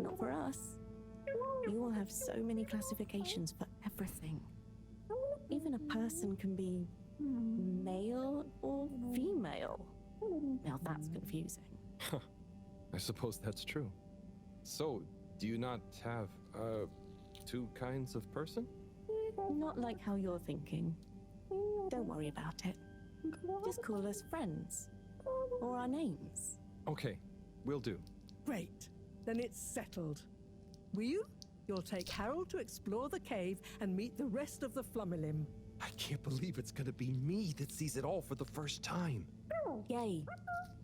Not for us. You all have so many classifications for everything. Even a person can be male or female. Now that's confusing. I suppose that's true. So, do you not have, two kinds of person? Not like how you're thinking. Don't worry about it. Just call us friends. Or our names. Okay, will do. Great. Then it's settled. Wiyu, you'll take Harold to explore the cave and meet the rest of the Flummilim. I can't believe it's gonna be me that sees it all for the first time. Yay.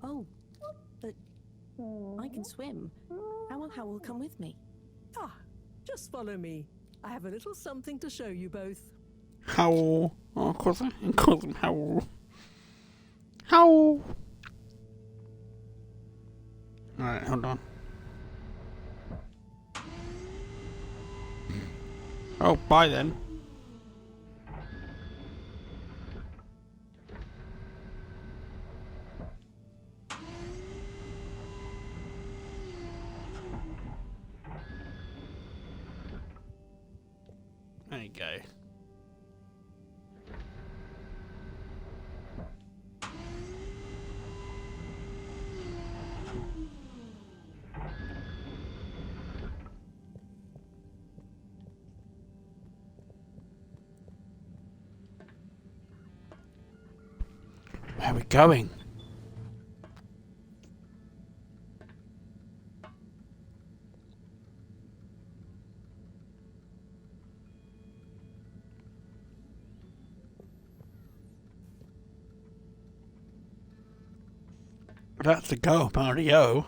Oh, but I can swim. How will come with me? Ah, just follow me. I have a little something to show you both. Howl. Oh, of course I call them Howl. Howl. Alright, hold on. Oh, bye then. There you go. Where are we going? That's the go, Mario.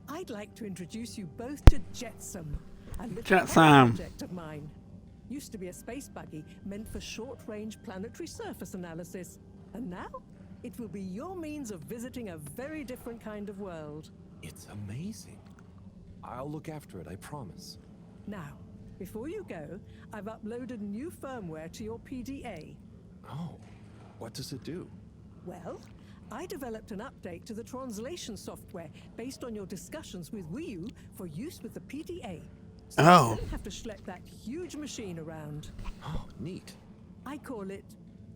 I'd like to introduce you both to Jetsam, a little Jetsam. project of mine. Used to be a space buggy meant for short-range planetary surface analysis, and now it will be your means of visiting a very different kind of world. It's amazing. I'll look after it, I promise. Now, before you go, I've uploaded new firmware to your PDA. Oh, what does it do? Well, I developed an update to the translation software based on your discussions with Wii U for use with the PDA. So you don't have to schlep that huge machine around. Oh, neat. I call it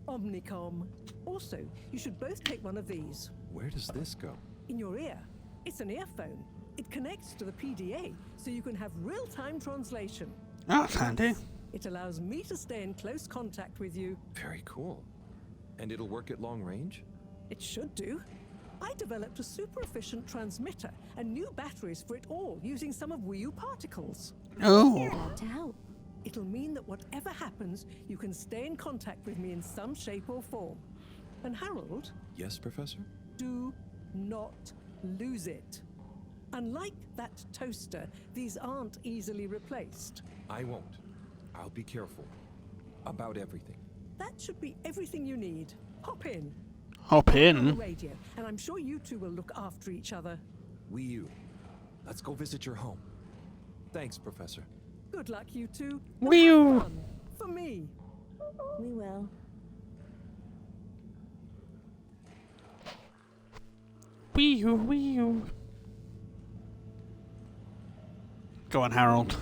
Omnicom. Also, you should both take one of these. Where does this go? In your ear. It's an earphone. It connects to the PDA, so you can have real-time translation. That's handy. It allows me to stay in close contact with you. Very cool. And it'll work at long range? It should do. I developed a super efficient transmitter and new batteries for it all using some of Wii U particles. Oh. Glad to help. It'll mean that whatever happens, you can stay in contact with me in some shape or form. And Harold? Yes, Professor? Do not lose it. Unlike that toaster, these aren't easily replaced. I won't. I'll be careful. About everything. That should be everything you need. Hop in. Hop On the in. radio, and I'm sure you two will look after each other. Wii U. Let's go visit your home. Thanks, Professor. Good luck, you two. Wii U. Fun. For me. We will. Wii U, Wii U. Go on, Harold.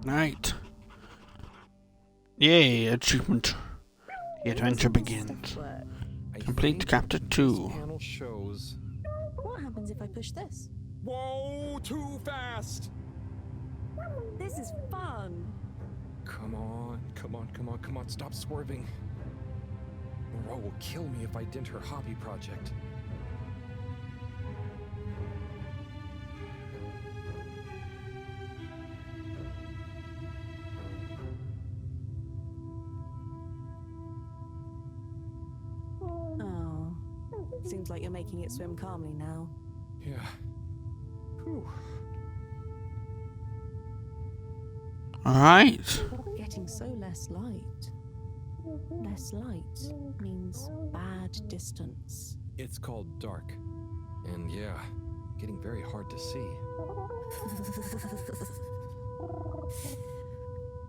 Right. Yay, achievement. The adventure begins. Complete chapter 2. Panel shows. What happens if I push this? Whoa, too fast! This is fun. Come on, come on, come on, come on, stop swerving. Ro will kill me if I dent her hobby project. Oh. Seems like you're making it swim calmly now. Yeah. Whew. Alright. Getting so less light. Less light means bad distance. It's called dark. And yeah, getting very hard to see.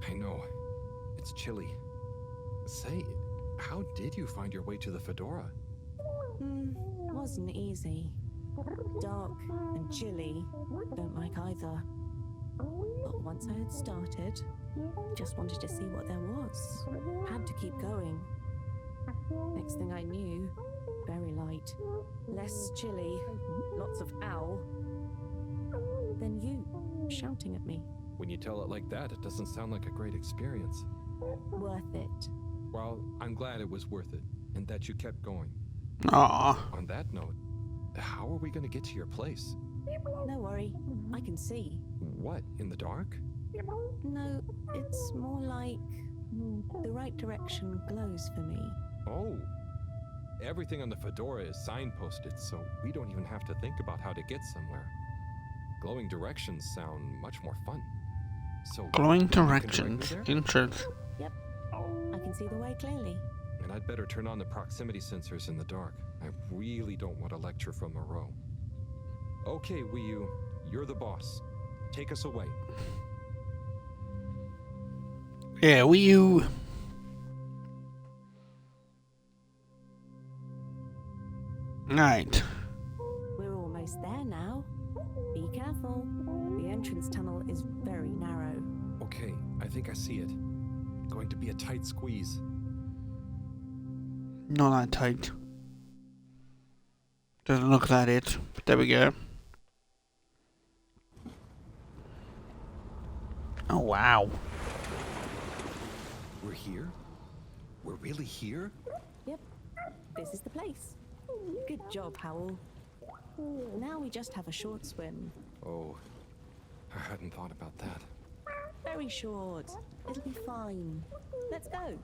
I know. It's chilly. Say, how did you find your way to the Fedora? Wasn't easy. Dark and chilly. Don't like either. But once I had started, just wanted to see what there was. Had to keep going. Next thing I knew, very light. Less chilly. Lots of ow. Then you, shouting at me. When you tell it like that, it doesn't sound like a great experience. Worth it. Well, I'm glad it was worth it, and that you kept going. Aww. On that note, how are we going to get to your place? No worry, I can see. What, in the dark? No, it's more like the right direction glows for me. Oh. Everything on the fedora is signposted, so we don't even have to think about how to get somewhere. Glowing directions sound much more fun. So Glowing you can direct me directions. there? Interest. Yep. I can see the way clearly. And I'd better turn on the proximity sensors in the dark. I really don't want a lecture from Moreau. Okay, Wii U, you're the boss. Take us away. Yeah, Wii U. Right. We're almost there now. Be careful. The entrance tunnel is very narrow. Okay, I think I see it. Going to be a tight squeeze. Not that tight. Doesn't look that it. But there we go. Oh, wow. We're here? We're really here? Yep. This is the place. Good job, Howell. Now we just have a short swim. Oh, I hadn't thought about that. Very short. It'll be fine. Let's go.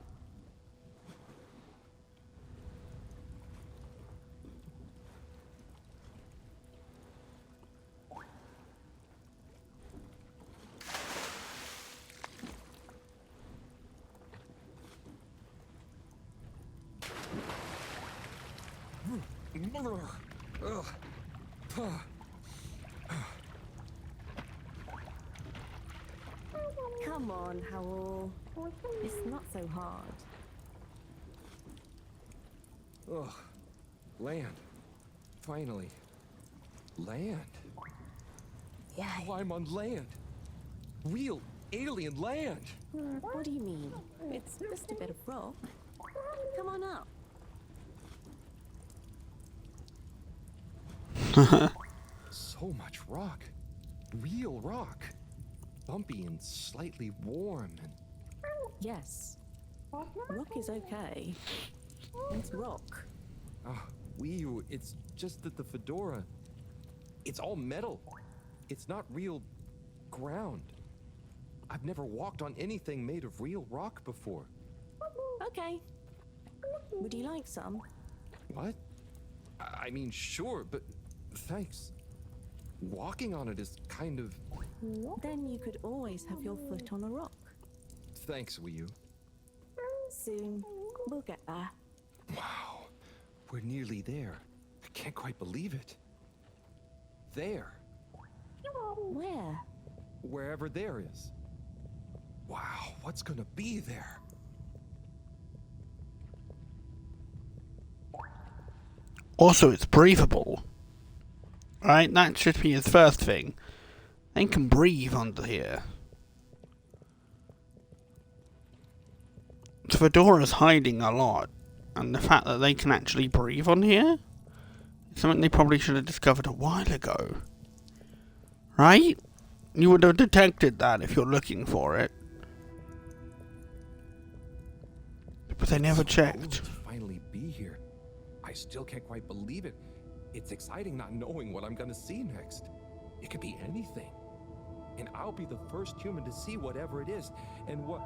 Come on, Howell. It's not so hard. Ugh. Land. Finally. Land. Wow, I'm on land. Real alien land. What do you mean? It's just a bit of rock. Come on up. So much rock. Real rock. Bumpy and slightly warm and... Yes. Rock is okay. It's rock. Ah, Wii U, it's just that the fedora... It's all metal. It's not real ground. I've never walked on anything made of real rock before. Okay. Would you like some? What? I mean, sure, but thanks. Walking on it is kind of... Then you could always have your foot on a rock. Thanks, Wii U. Soon. We'll get there. Wow. We're nearly there. I can't quite believe it. There. Where? Wherever there is. Wow, what's gonna be there? Also, it's breathable. Right? That should be his first thing. They can breathe under here. The fedora's hiding a lot. And the fact that they can actually breathe on here is something they probably should have discovered a while ago. Right? You would have detected that if you're looking for it. But they never checked. To finally be here. I still can't quite believe it. It's exciting not knowing what I'm gonna see next. It could be anything. And I'll be the first human to see whatever it is. And what...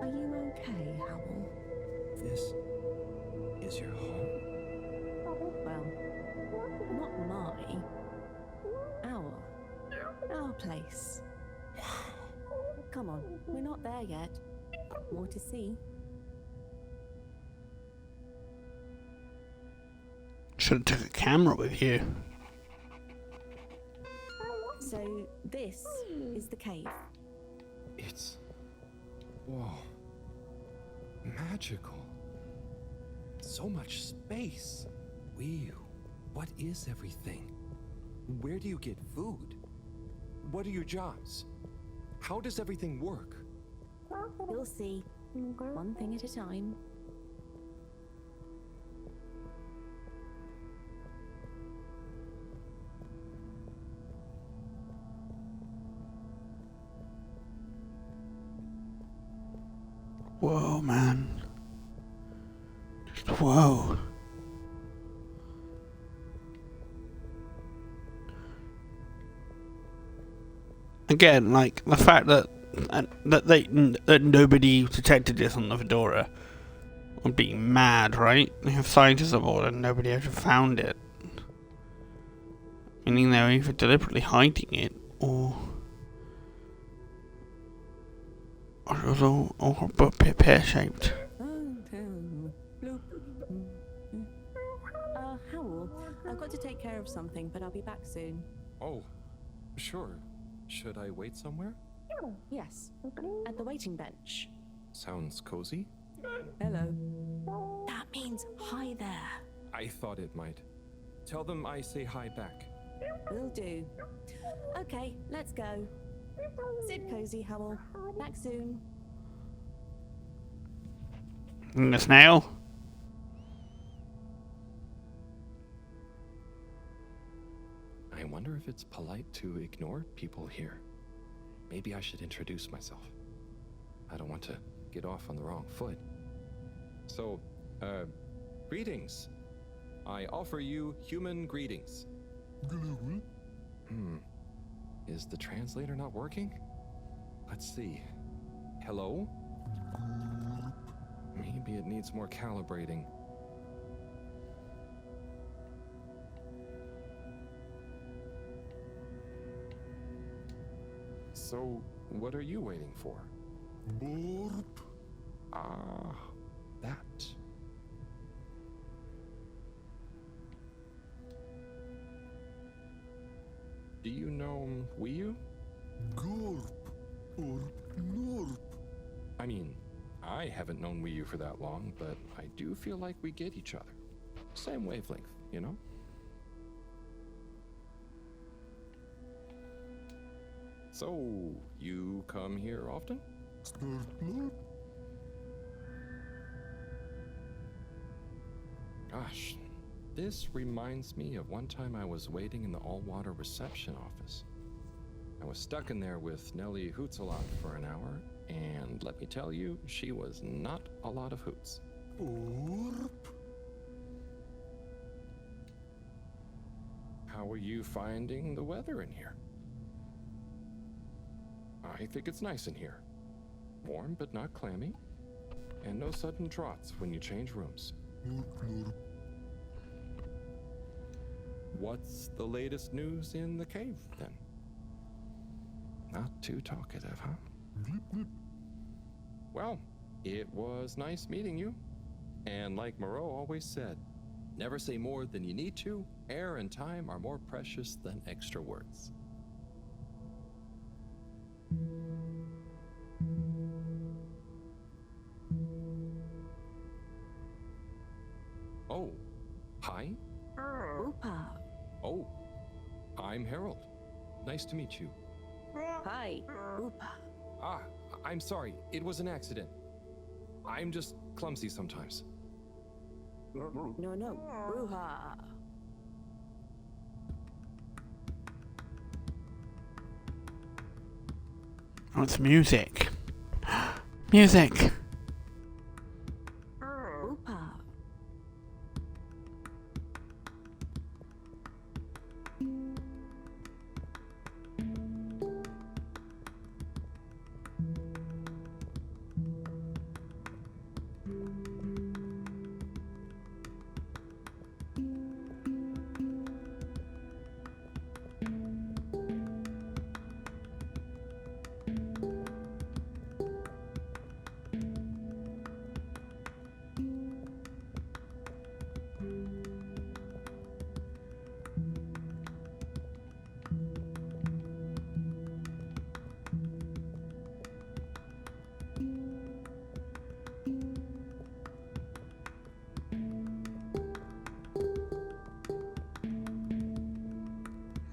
Are you okay, Howell? This is your home? Well, not my. Our place. Come on, we're not there yet. More to see. Should have took a camera with you. So, this is the cave. It's... Whoa. Magical. So much space. Wii U, what is everything? Where do you get food? What are your jobs? How does everything work? You'll see. One thing at a time. Whoa, man. Just whoa. Again, like the fact that nobody detected this on the fedora would be mad, right? They have scientists aboard and nobody ever found it. Meaning they're either deliberately hiding it or it was all a bit pear-shaped. Howell, I've got to take care of something, but I'll be back soon. Oh, sure. Should I wait somewhere? Yes, at the waiting bench. Sounds cozy. Hello. That means hi there. I thought it might. Tell them I say hi back. Will do. Okay, let's go. Sit cozy, Howell. Back soon. The snail? I wonder if it's polite to ignore people here. Maybe I should introduce myself. I don't want to get off on the wrong foot. So, greetings. I offer you human greetings. Is the translator not working? Let's see. Hello? Maybe it needs more calibrating. So, what are you waiting for? Ah, that. Do you know Wii I mean, I haven't known Wii U for that long, but I do feel like we get each other. Same wavelength, you know? So, you come here often? Gosh, this reminds me of one time I was waiting in the all-water reception office. I was stuck in there with Nellie Hootsalot for an hour, and let me tell you, she was not a lot of hoots. How are you finding the weather in here? I think it's nice in here. Warm but not clammy, and no sudden draughts when you change rooms. What's the latest news in the cave, then? Not too talkative, huh? Well, it was nice meeting you. And like Moreau always said, never say more than you need to. Air and time are more precious than extra words. Oh, hi? Oopa. Oh, I'm Harold. Nice to meet you. Hi, Oopa. Ah, I'm sorry. It was an accident. I'm just clumsy sometimes. No, Ruha. Oh, it's music. Music! Oopa.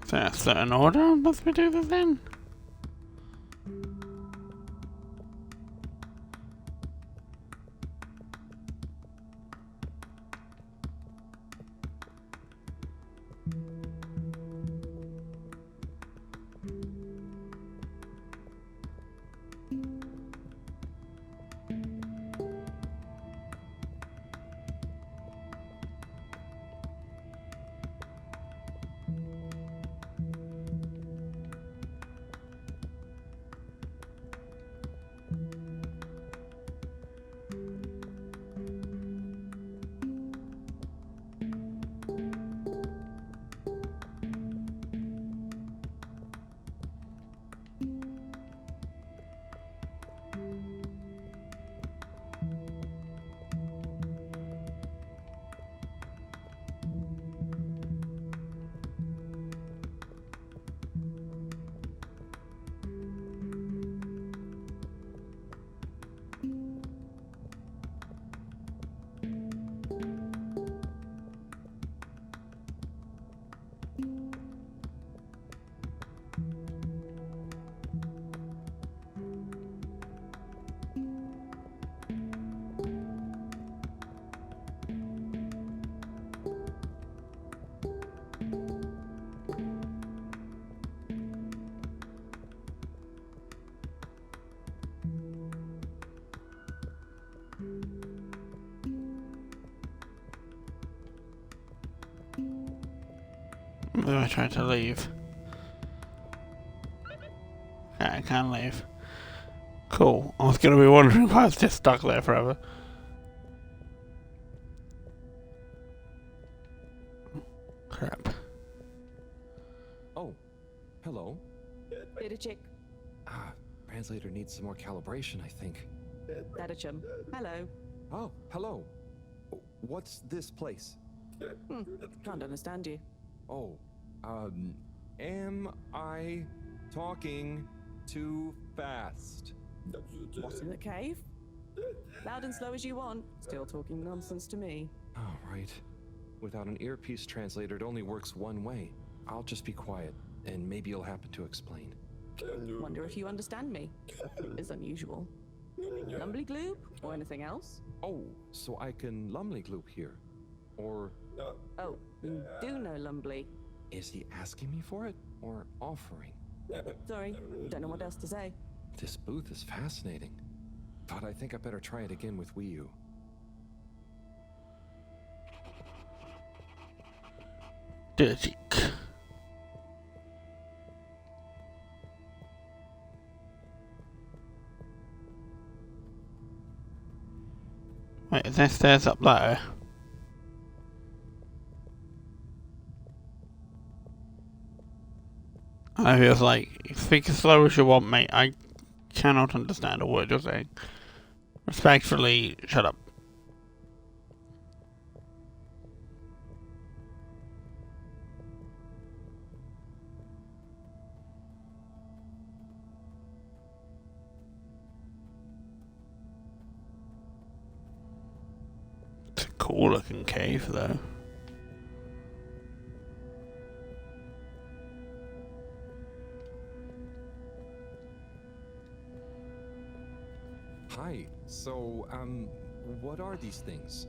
Is there a certain order must we do this in? I tried to leave. Okay, I can't leave. Cool. I was gonna be wondering why I was just stuck there forever. Crap. Oh, hello. Data check. Translator needs some more calibration, I think. Data chum. Hello. Oh, hello. What's this place? Can't understand you. Oh, am I talking too fast? What's in the cave? Loud and slow as you want. Still talking nonsense to me. Oh, right. Without an earpiece translator, it only works one way. I'll just be quiet, and maybe you'll happen to explain. Wonder if you understand me. It's unusual. Lumbly gloop or anything else? Oh, so I can Lumley Gloop here. Or... Oh, you do know Lumbly. Is he asking me for it, or offering? Sorry, don't know what else to say. This booth is fascinating, but I think I better try it again with Wii U. Dirty. Wait, is there stairs up there? I feel like, speak as slow as you want, mate. I cannot understand a word you're saying. Respectfully, shut up. It's a cool looking cave, though. Hi, so, what are these things?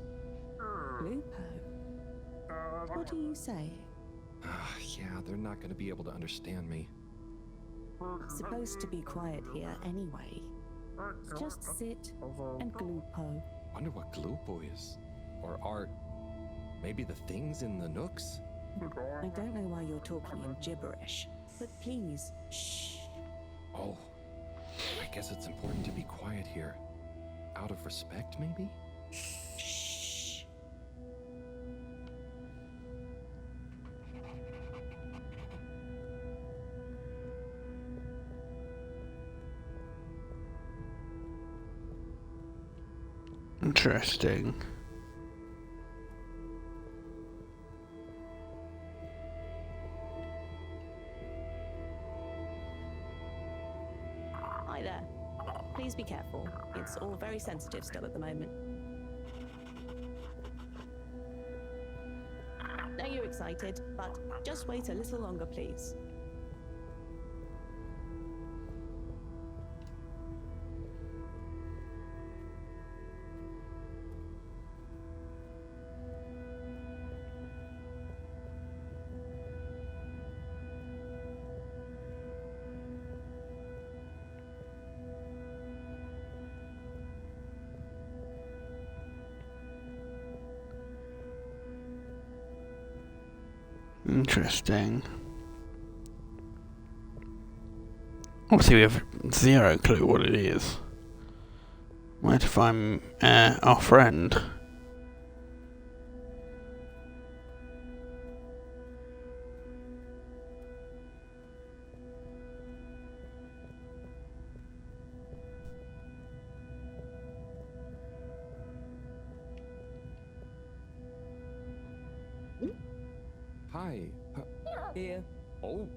Lupo. What do you say? Yeah, they're not gonna be able to understand me. Supposed to be quiet here anyway. Just sit and glupo. Wonder what Glupo is. Or are... maybe the things in the nooks? I don't know why you're talking in gibberish, but please, shh. Oh, I guess it's important to be quiet here. Out of respect, maybe? Shh. Interesting. Hi there. Please be careful. It's all very sensitive still at the moment. Know you're excited, but just wait a little longer, please. Interesting. Obviously we have zero clue what it is. Where to find our friend? Hi. Here. Oh.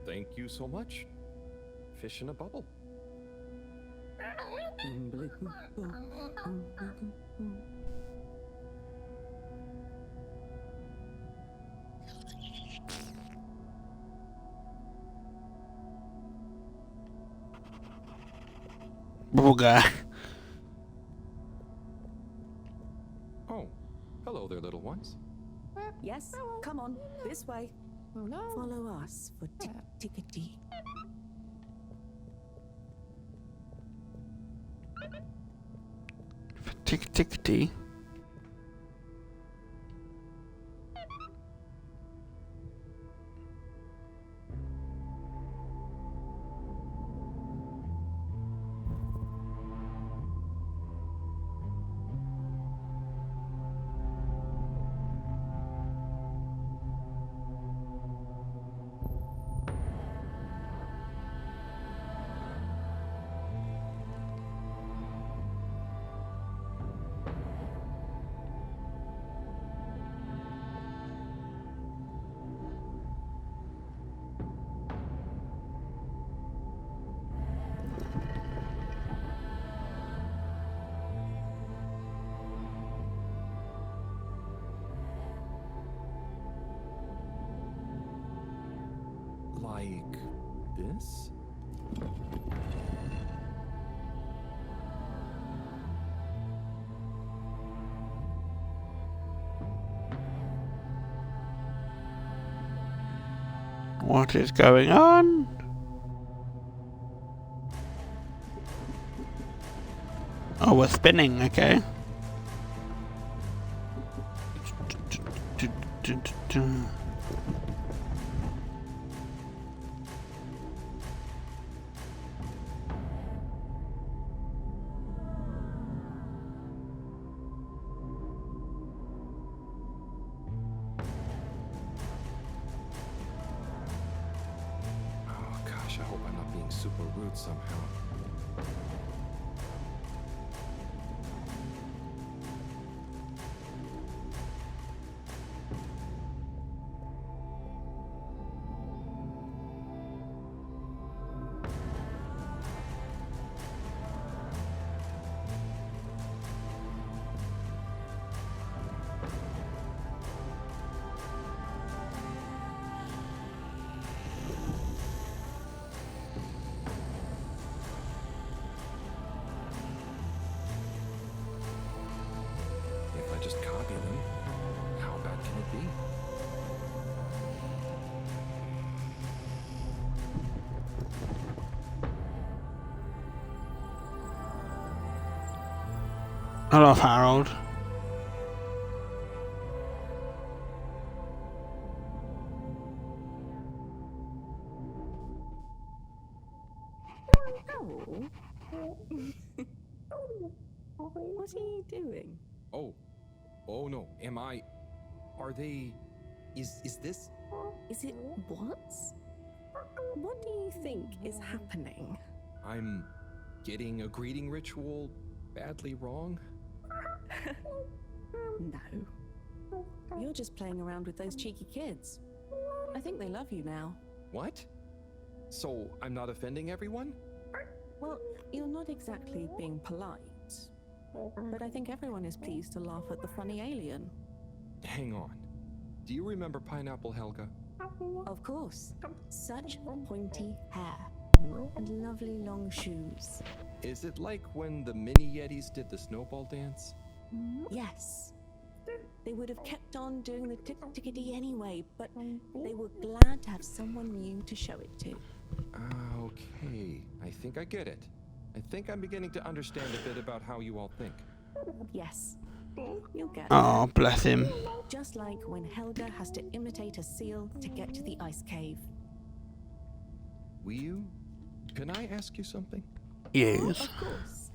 Thank you so much. Fish in a bubble. Bubble guy. Oh, hello there, little ones. Yes, come on, this way. Follow us for tickety. Tickety. Like this? What is going on? Oh, we're spinning, okay. Oh gosh, I hope I'm not being super rude somehow. If I just copy them, how bad can it be? Hello, Harold. What are you doing? Oh. Oh no, am I... Are they... Is this... Is it what? What do you think is happening? I'm getting a greeting ritual badly wrong? No. You're just playing around with those cheeky kids. I think they love you now. What? So I'm not offending everyone? Well, you're not exactly being polite. But I think everyone is pleased to laugh at the funny alien. Hang on. Do you remember Pineapple Helga? Of course. Such pointy hair. And lovely long shoes. Is it like when the mini Yetis did the snowball dance? Yes. They would have kept on doing the tickety anyway, but they were glad to have someone new to show it to. Okay. I think I get it. I think I'm beginning to understand a bit about how you all think. Yes. You'll get Oh, bless him. Just like when Helga has to imitate a seal to get to the ice cave. Will can I ask you something? Yes. Of course.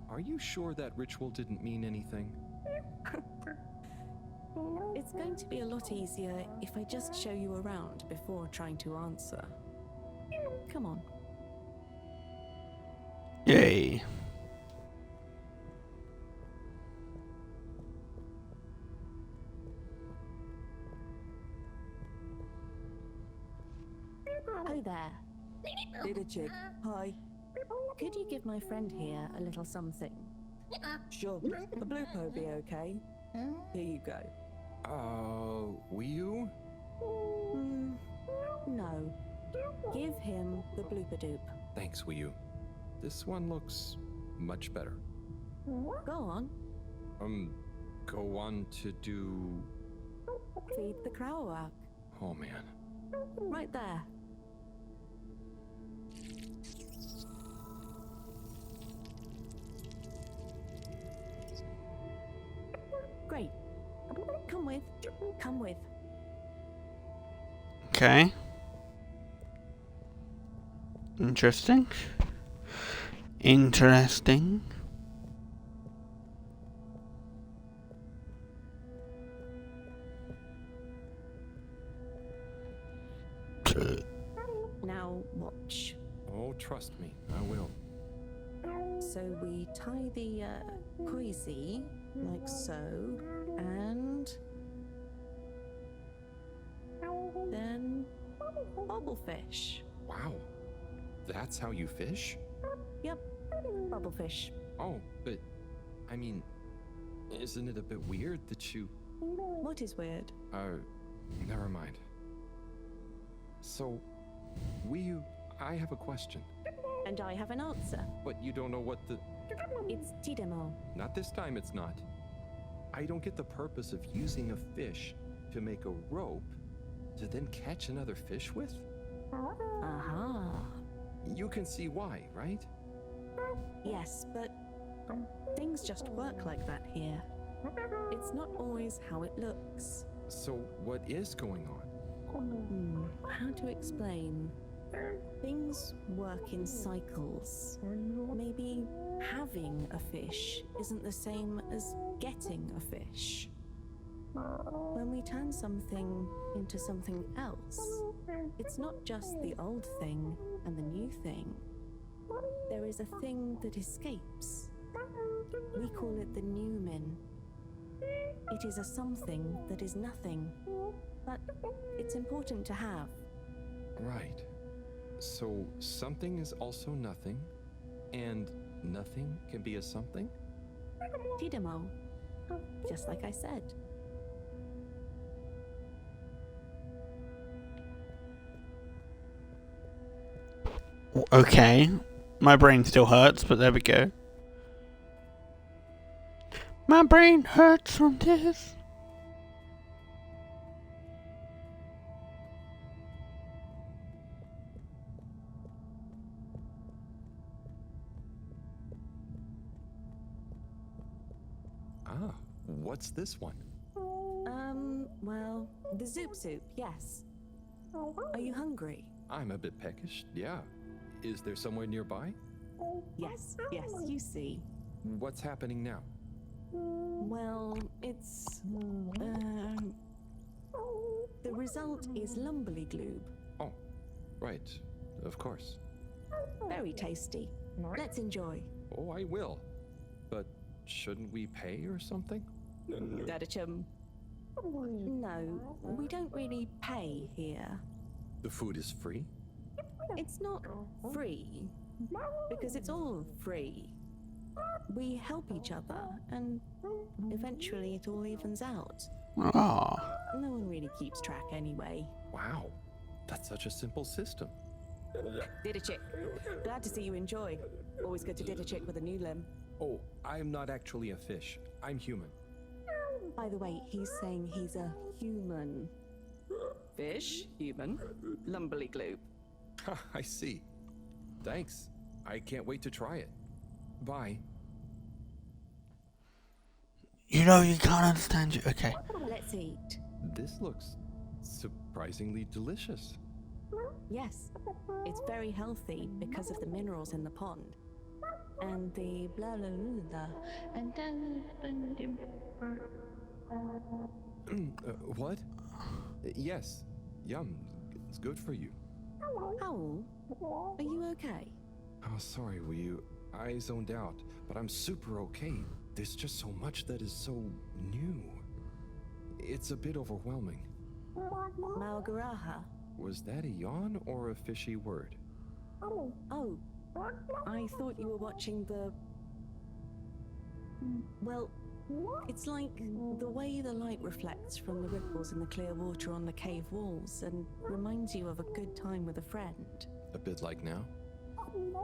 Are you sure that ritual didn't mean anything? It's going to be a lot easier if I just show you around before trying to answer. Come on. Yay. Oh there. Little chick. Hi. Could you give my friend here a little something? Sure. A blue po be okay. Here you go. Will you? No. Give him the blooper doop. Thanks, Wiyu. This one looks much better. Go on. Go on to do... Feed the crowak. Oh, man. Right there. Great. Come with. Come with. Okay. Interesting. Interesting. Now watch. Oh, trust me, I will. So we tie the koizi like so, and then bubblefish. Wow. That's how you fish? Yep, bubblefish. Oh, but, I mean, isn't it a bit weird that you... What is weird? Never mind. So, Wiyu, I have a question. And I have an answer. But you don't know what the... It's tidemo. Not this time, it's not. I don't get the purpose of using a fish to make a rope to then catch another fish with? Aha. You can see why, right? Yes, but things just work like that here. It's not always how it looks. So, what is going on? How to explain? Things work in cycles. Maybe having a fish isn't the same as getting a fish. When we turn something into something else, it's not just the old thing and the new thing. There is a thing that escapes. We call it the Newman. It is a something that is nothing, but it's important to have. Right. So, something is also nothing, and nothing can be a something? Tidemo. Just like I said. Okay. My brain still hurts, but there we go. My brain hurts from this. Ah, what's this one? Well, the Zoop Soup, yes. Are you hungry? I'm a bit peckish, yeah. Is there somewhere nearby? Yes, you see. What's happening now? Well, it's... the result is Lumberly Gloob. Oh, right. Of course. Very tasty. Let's enjoy. Oh, I will. But shouldn't we pay or something? Dadachum. No, we don't really pay here. The food is free? It's not free, because it's all free. We help each other, and eventually it all evens out. Ah. No one really keeps track anyway. Wow, that's such a simple system. Didachik, glad to see you enjoy. Always good to Didachik with a new limb. Oh, I'm not actually a fish. I'm human. By the way, he's saying he's a human. Fish, human, Lumberly Gloob. I see. Thanks. I can't wait to try it. Bye. You know you can't understand you. Okay. Let's eat. This looks surprisingly delicious. Yes, it's very healthy because of the minerals in the pond. And the blah blah blah. And then... What? Yes. Yum. It's good for you. Owl, are you okay? Oh, sorry, Wiyu. I zoned out, but I'm super okay. There's just so much that is so new. It's a bit overwhelming. Malgaraha. Was that a yawn or a fishy word? Oh, I thought you were watching the... Well, It's like the way the light reflects from the ripples in the clear water on the cave walls and reminds you of a good time with a friend. A bit like now?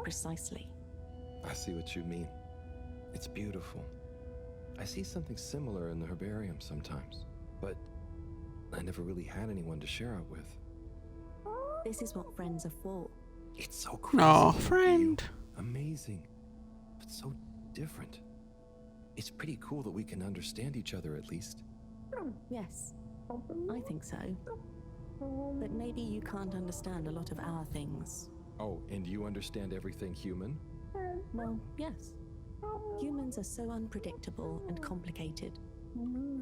Precisely. I see what you mean. It's beautiful. I see something similar in the herbarium sometimes, but I never really had anyone to share it with. This is what friends are for. It's so crazy. Aw, friend. Amazing, but so different. It's pretty cool that we can understand each other at least. Yes, I think so. But maybe you can't understand a lot of our things. Oh, and you understand everything human? Well, yes. Humans are so unpredictable and complicated.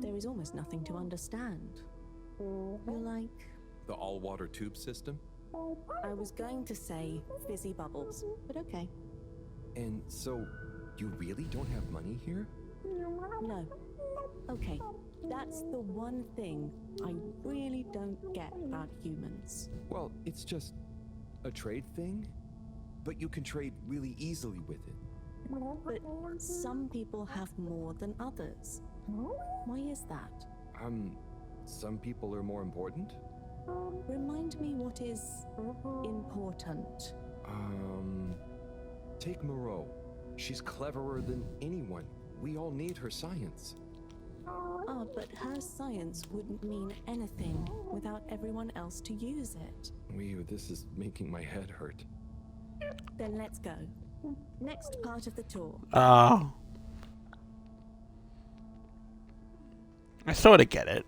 There is almost nothing to understand. You're like... The all-water tube system? I was going to say fizzy bubbles, but okay. And so, you really don't have money here? No. Okay, that's the one thing I really don't get about humans. Well, it's just a trade thing, but you can trade really easily with it. But some people have more than others. Why is that? Some people are more important? Remind me what is important. Take Moreau. She's cleverer than anyone. We all need her science. Ah, but her science wouldn't mean anything without everyone else to use it. This is making my head hurt. Then let's go. Next part of the tour. I sort of get it,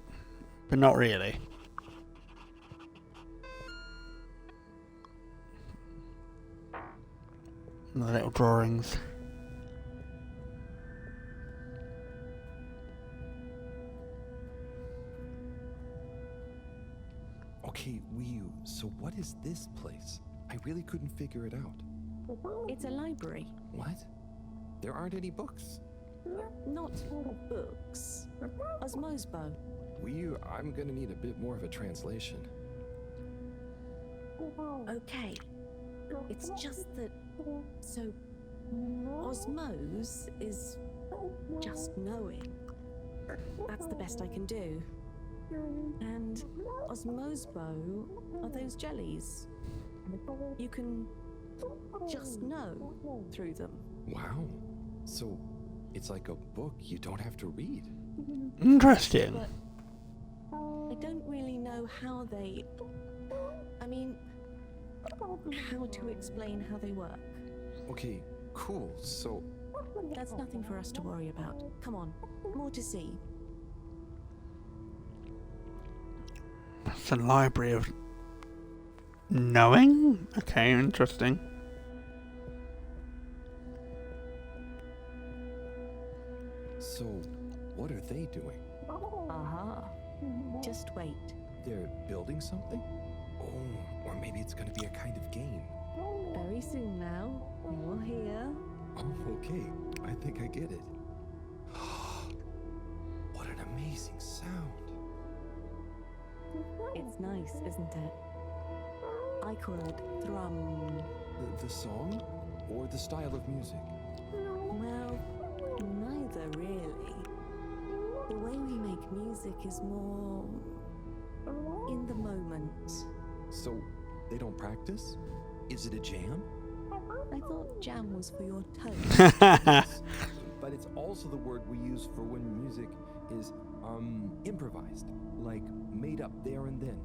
but not really. The little drawings. Okay, Wiyu, so what is this place? I really couldn't figure it out. It's a library. What? There aren't any books. Not books. Osmosbo. Wiyu, I'm gonna need a bit more of a translation. Okay. It's just that... So... Osmose is... just knowing. That's the best I can do. And Osmosbo are those jellies. You can just know through them. Wow. So, it's like a book you don't have to read. Interesting. But I don't really know how they... I mean, how to explain how they work. Okay, cool. So... That's nothing for us to worry about. Come on, more to see. It's a library of knowing? Okay, interesting. So, what are they doing? Aha. Just wait. They're building something? Oh, or maybe it's gonna be a kind of game. Very soon now. You're here. Oh, okay. I think I get it. What an amazing sound. It's nice, isn't it? I call it thrum. The song? Or the style of music? Well, neither really. The way we make music is more... in the moment. So, they don't practice? Is it a jam? I thought jam was for your toes. Yes, but it's also the word we use for when music is, improvised. Like, made up there and then.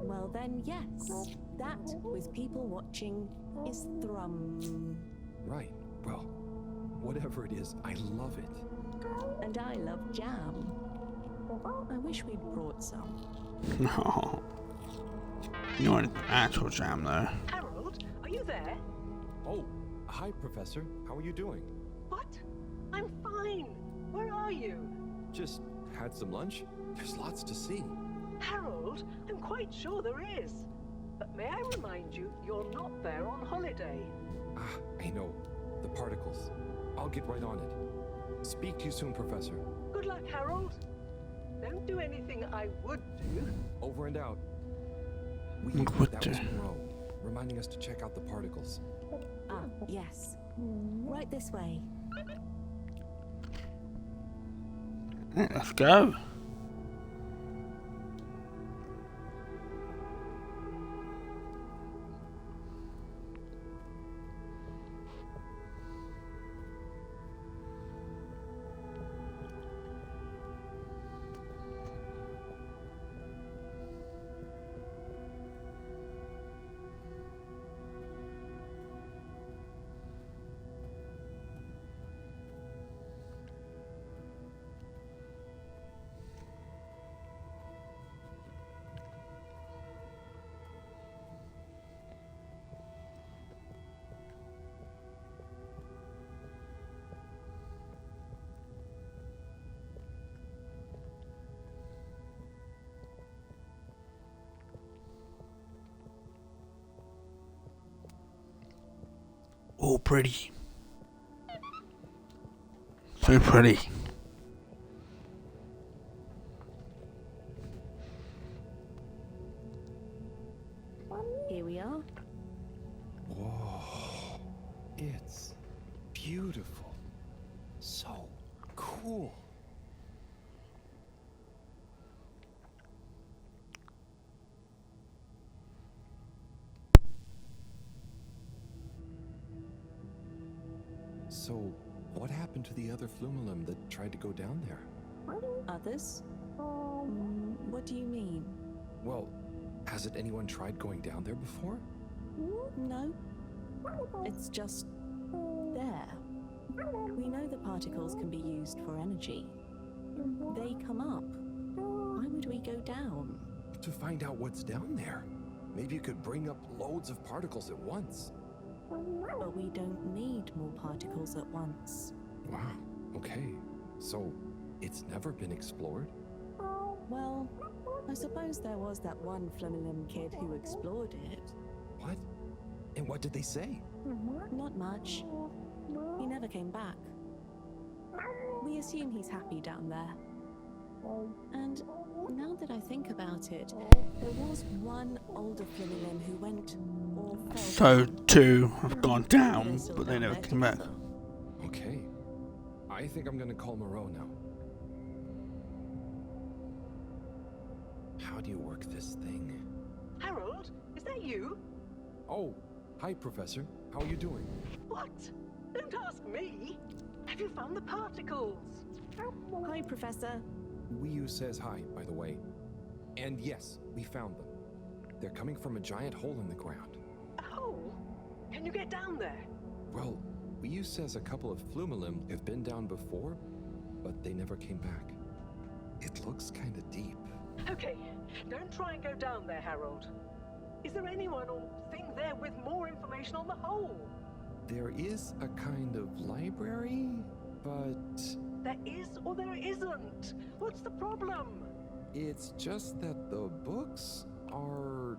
Well then, yes. That, with people watching, is thrum. Right. Well, whatever it is, I love it. And I love jam. I wish we'd brought some. No. You want actual jam, though. Harold, are you there? Oh, hi, Professor. How are you doing? What? I'm fine. Where are you? Just had some lunch. There's lots to see. Harold, I'm quite sure there is. But may I remind you, you're not there on holiday. I know. The particles. I'll get right on it. Speak to you soon, Professor. Good luck, Harold. Don't do anything I would do. Over and out. What That was Moreau, reminding us to check out the particles. Ah, yes. Right this way. Let's go. Oh, pretty. So pretty. Here we are. Whoa. It's beautiful. So cool. So, what happened to the other Flumelum that tried to go down there? Others? What do you mean? Well, hasn't anyone tried going down there before? No. It's just there. We know the particles can be used for energy. They come up. Why would we go down? To find out what's down there. Maybe you could bring up loads of particles at once. But we don't need more particles at once. Wow, okay. So, it's never been explored? Well, I suppose there was that one Flumelum kid who explored it. What? And what did they say? Not much. He never came back. We assume he's happy down there. And now that I think about it, there was one older Flumelum who went or fell. So two have gone down, but they never came back. Okay. I think I'm gonna call Moreau now. How do you work this thing? Harold, is that you? Oh, hi, Professor. How are you doing? What? Don't ask me. Have you found the particles? Hi, Professor. Wiyu says hi, by the way. And yes, we found them. They're coming from a giant hole in the ground. A hole? Can you get down there? Well, Wiyu says a couple of Flumelum have been down before, but they never came back. It looks kinda deep. Okay, don't try and go down there, Harold. Is there anyone or thing there with more information on the hole? There is a kind of library, but There is or there isn't. What's the problem? it's just that the books are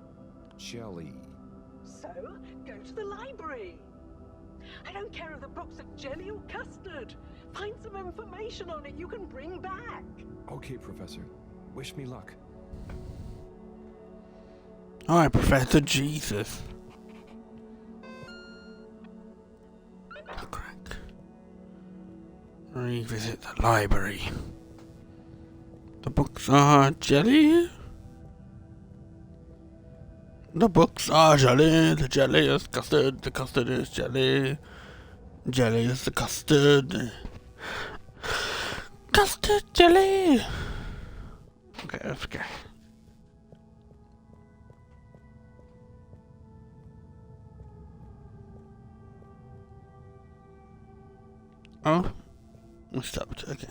jelly. So, go to the library. I don't care if the books are jelly or custard. Find some information on it you can bring back. Okay, Professor. Wish me luck. Alright, Professor Jesus. Crack. Revisit the library. The books are jelly. The books are jelly. The jelly is custard. The custard is jelly. Jelly is the custard. Custard jelly. Okay, let's go. Oh, we stopped. Okay.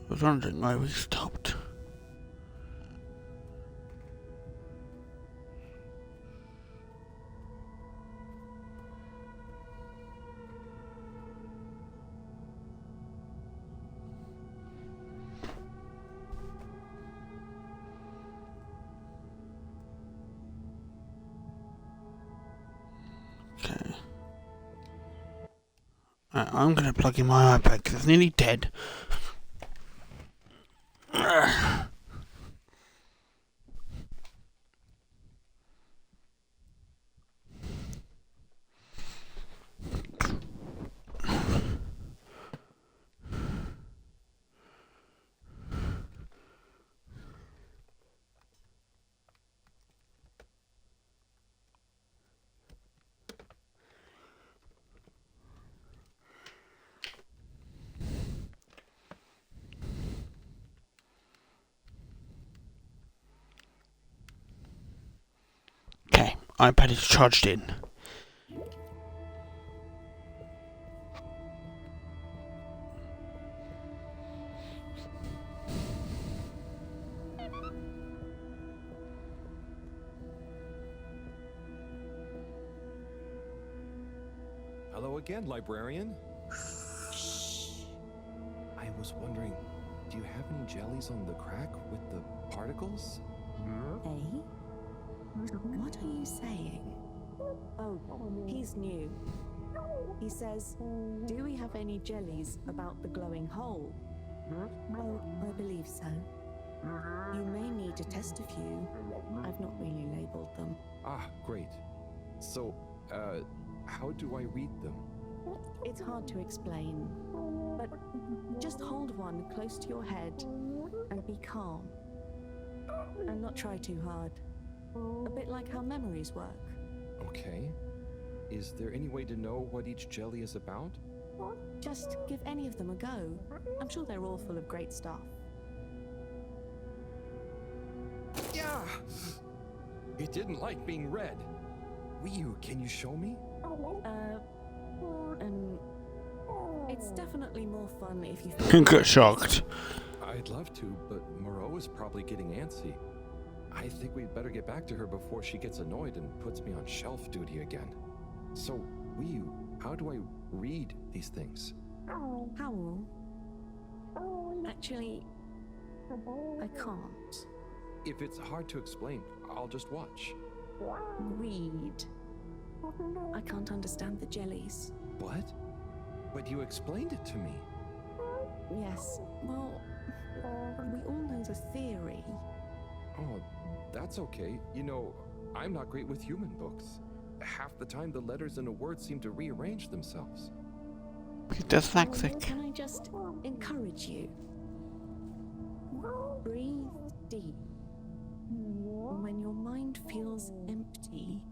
I was wondering why we stopped. Okay. I'm gonna plug in my iPad because it's nearly dead. I bet it's charged in. Hello again, librarian. Shh. I was wondering, do you have any jellies on the crack with the particles? Eh? What are you saying? Oh, he's new. He says, do we have any jellies about the glowing hole? Oh, I believe so. You may need to test a few. I've not really labeled them. Ah, great. So, how do I read them? It's hard to explain, but just hold one close to your head and be calm. And not try too hard. A bit like how memories work. Okay. Is there any way to know what each jelly is about? Just give any of them a go. I'm sure they're all full of great stuff. Yeah! It didn't like being read. Wii, can you show me? It's definitely more fun if you Got shocked. I'd love to, but Moreau is probably getting antsy. I think we'd better get back to her before she gets annoyed and puts me on shelf duty again. So, Wii, how do I read these things? Howl. Actually, I can't. If it's hard to explain, I'll just watch. Read. I can't understand the jellies. What? But you explained it to me. Yes, well, we all know the theory. Oh, that's okay. You know, I'm not great with human books. Half the time the letters in a word seem to rearrange themselves. He's dyslexic. Can I just encourage you? Breathe deep. When your mind feels empty,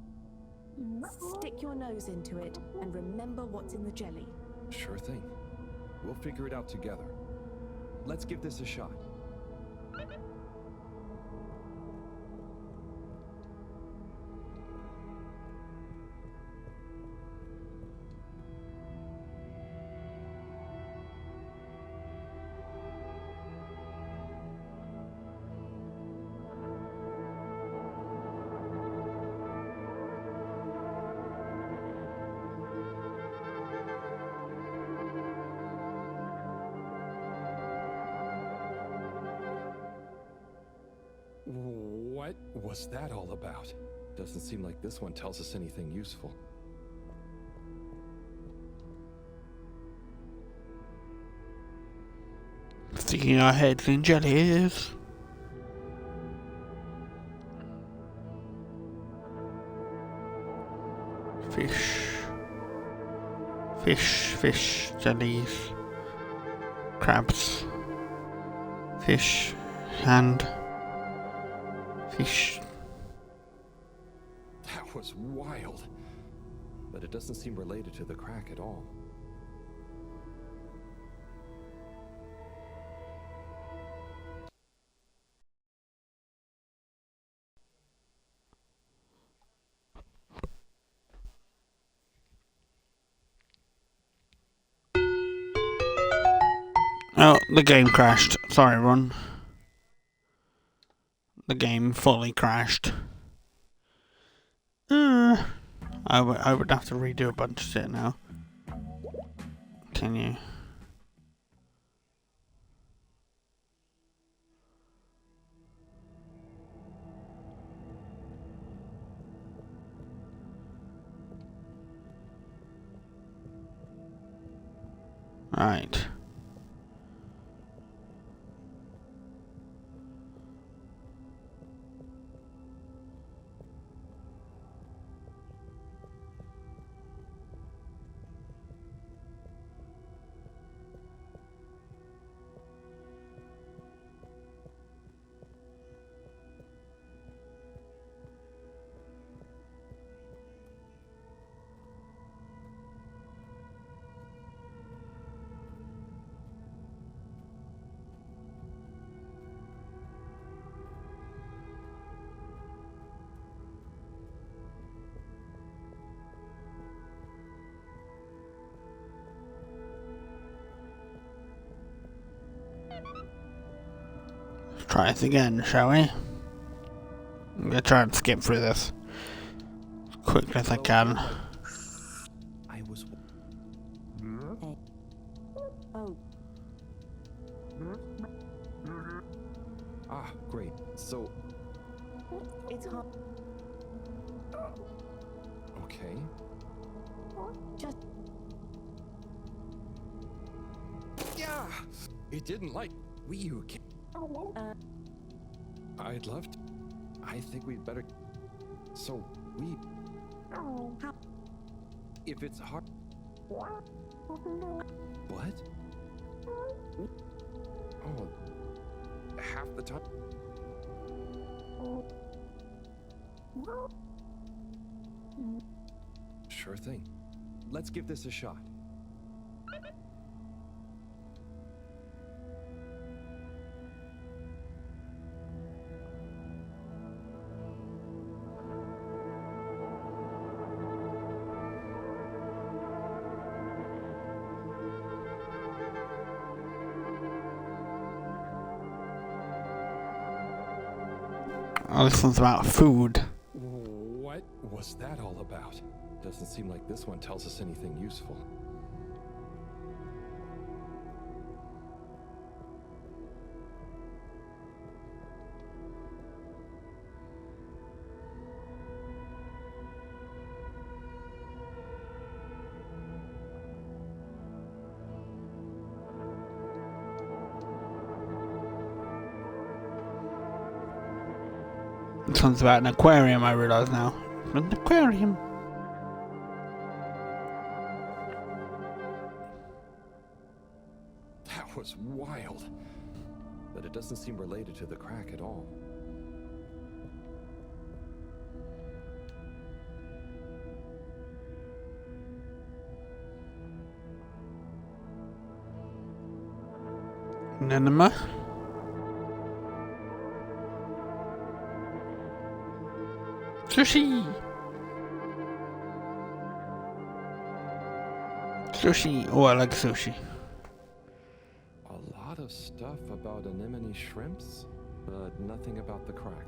stick your nose into it and remember what's in the jelly. Sure thing. We'll figure it out together. Let's give this a shot. What was that all about? Doesn't seem like this one tells us anything useful. Sticking our heads in jellies. Fish, jellies, crabs, fish, hand, fish. That was wild. But it doesn't seem related to the crack at all. Oh, the game crashed. Sorry, everyone. The game fully crashed. I would have to redo a bunch of shit now. Continue. Right. Let's try this again, shall we? I'm gonna try and skip through this as quickly as I can. I was. Oh. Ah, great. So, It's hard. okay. Just. Yeah! It didn't like. You can. I'd love to. I think we'd better. So, we. If it's hard. What? Oh. Half the time. Sure thing. Let's give this a shot. Oh, this one's about food. What was that all about? Doesn't seem like this one tells us anything useful. This one's about an aquarium, I realise now. An aquarium. That was wild. But it doesn't seem related to the crack at all. An enema. Sushi! Sushi. Oh, I like sushi. A lot of stuff about anemone shrimps, but nothing about the crack.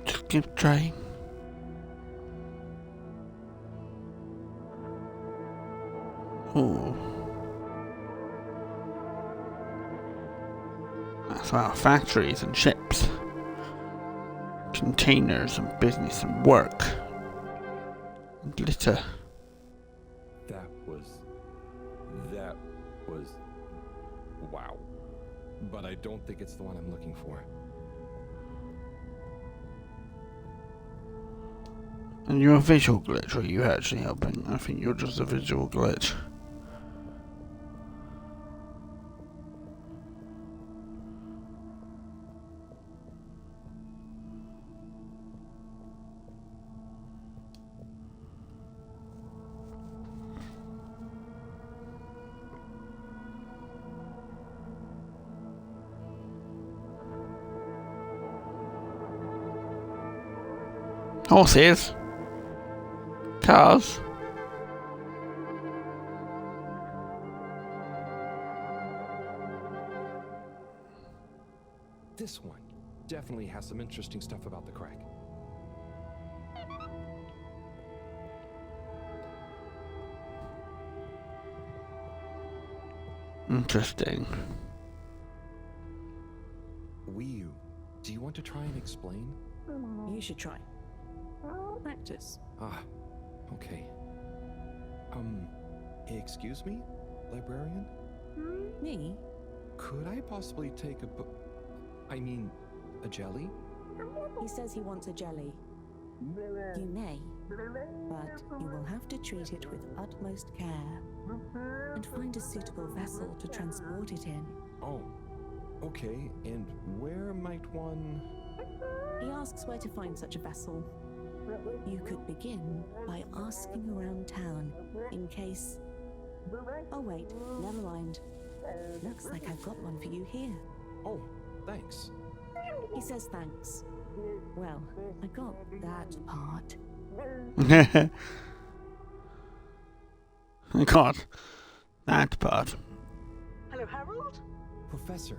Just keep trying. Oh. That's about factories and ships. Containers and business and work. And glitter. That was wow. But I don't think it's the one I'm looking for. And you're a visual glitch, or are you actually helping? I think you're just a visual glitch. Horses. Cars. This one definitely has some interesting stuff about the crack. Interesting. Wii, do you want to try and explain? You should try. Practice. Ah, okay. Excuse me, librarian? Me? Could I possibly take a jelly? He says he wants a jelly. You may, but you will have to treat it with utmost care and find a suitable vessel to transport it in. Oh, okay. And where might one... He asks where to find such a vessel. You could begin by asking around town in case... Oh wait, never mind. Looks like I've got one for you here. Oh, thanks. He says thanks. Well, I got that part. I got that part. Hello, Harold? Professor,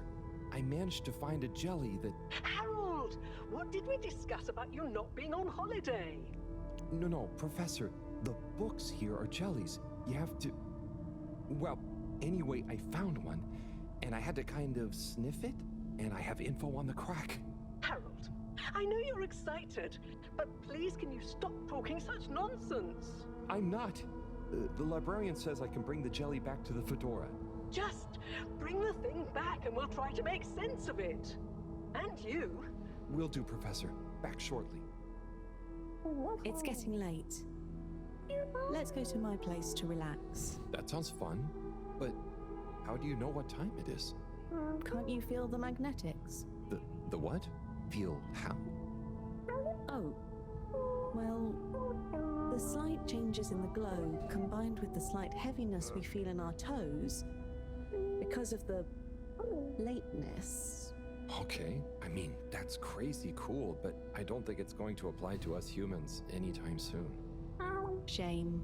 I managed to find a jelly that... Harold! What did we discuss about you not being on holiday? No, Professor. The books here are jellies. You have to... Well, anyway, I found one, and I had to kind of sniff it, and I have info on the crack. Harold, I know you're excited, but please can you stop talking such nonsense? I'm not. The librarian says I can bring the jelly back to the fedora. Just bring the thing back and we'll try to make sense of it. And you. Will do, Professor. Back shortly. It's getting late. Let's go to my place to relax. That sounds fun, but how do you know what time it is? Can't you feel the magnetics? The what? Feel how? Oh. Well, the slight changes in the glow combined with the slight heaviness we feel in our toes because of the lateness. Okay, I mean, that's crazy cool, but I don't think it's going to apply to us humans anytime soon. Shame.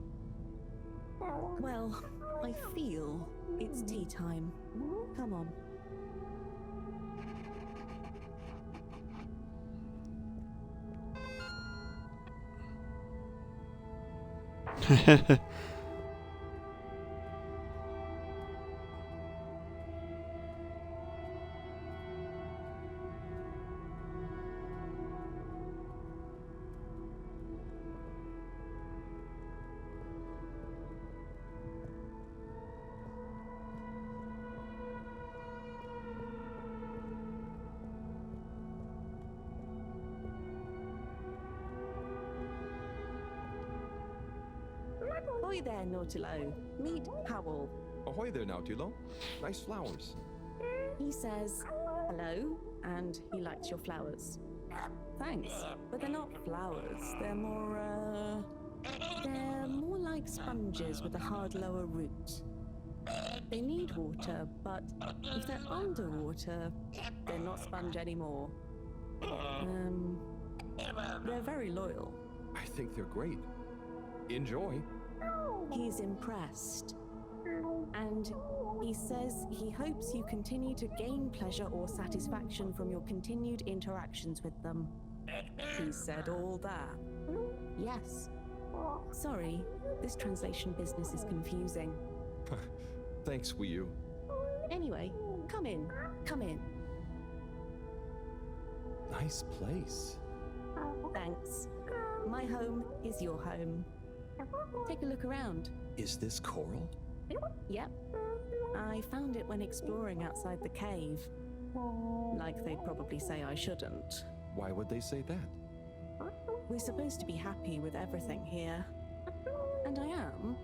Well, I feel it's tea time. Come on. Ahoy there, Nautilo. Meet Howell. Ahoy there, Nautilo. Nice flowers. He says hello, and he likes your flowers. Thanks, but they're not flowers. They're more like sponges with a hard lower root. They need water, but if they're underwater, they're not sponge anymore. They're very loyal. I think they're great. Enjoy. He's impressed. And he says he hopes you continue to gain pleasure or satisfaction from your continued interactions with them. He said all that. Yes. Sorry, this translation business is confusing. Thanks, Wii U. Anyway, come in. Come in. Nice place. Thanks. My home is your home. Take a look around. Is this coral? Yep. I found it when exploring outside the cave. Like they'd probably say I shouldn't. Why would they say that? We're supposed to be happy with everything here. And I am.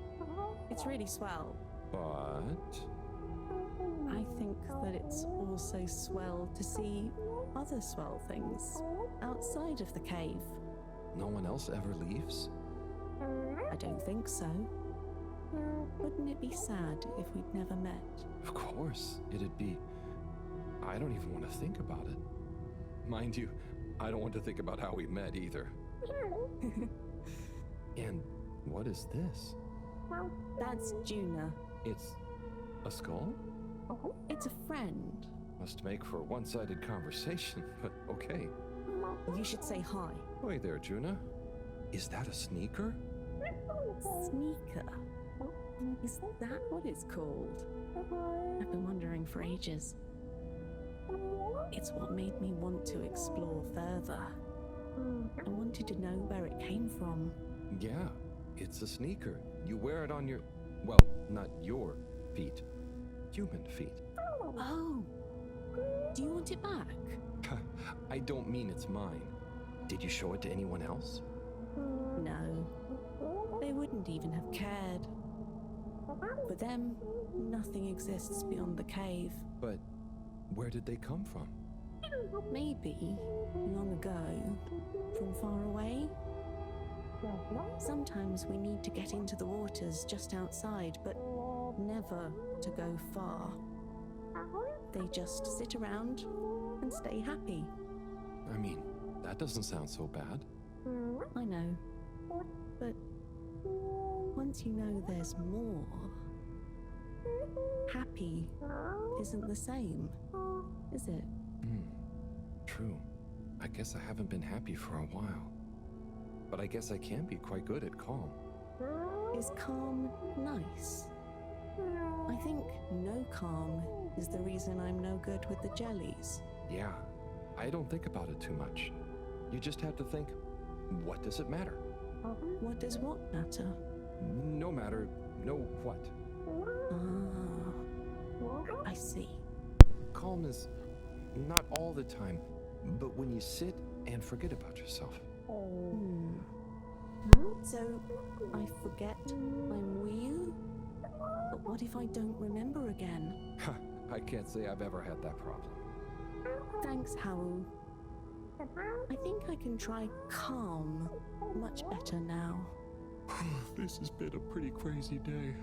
It's really swell. But... I think that it's also swell to see other swell things outside of the cave. No one else ever leaves? I don't think so. Wouldn't it be sad if we'd never met? Of course, it'd be... I don't even want to think about it. Mind you, I don't want to think about how we met either. And what is this? That's Juna. It's a skull? It's a friend. Must make for a one-sided conversation, but okay. You should say hi. Hey there, Juna. Is that a sneaker? Sneaker? Is that what it's called? I've been wondering for ages. It's what made me want to explore further. I wanted to know where it came from. Yeah, it's a sneaker. You wear it on your... Well, not your feet. human feet. Oh, do you want it back? I don't mean it's mine. Did you show it to anyone else? No, they wouldn't even have cared. For them, nothing exists beyond the cave. But where did they come from? Maybe, long ago, from far away. Sometimes we need to get into the waters just outside, but never to go far. They just sit around and stay happy. I mean, that doesn't sound so bad. I know, but once you know there's more, happy isn't the same, is it? True. I guess I haven't been happy for a while. But I guess I can be quite good at calm. Is calm nice? I think no calm is the reason I'm no good with the jellies. Yeah, I don't think about it too much. You just have to think, what does it matter? What does what matter? No matter, no what. Ah, I see. Calm is not all the time, but when you sit and forget about yourself. So, I forget I'm Wii? But what if I don't remember again? I can't say I've ever had that problem. Thanks, Howell. I think I can try calm much better now. This has been a pretty crazy day.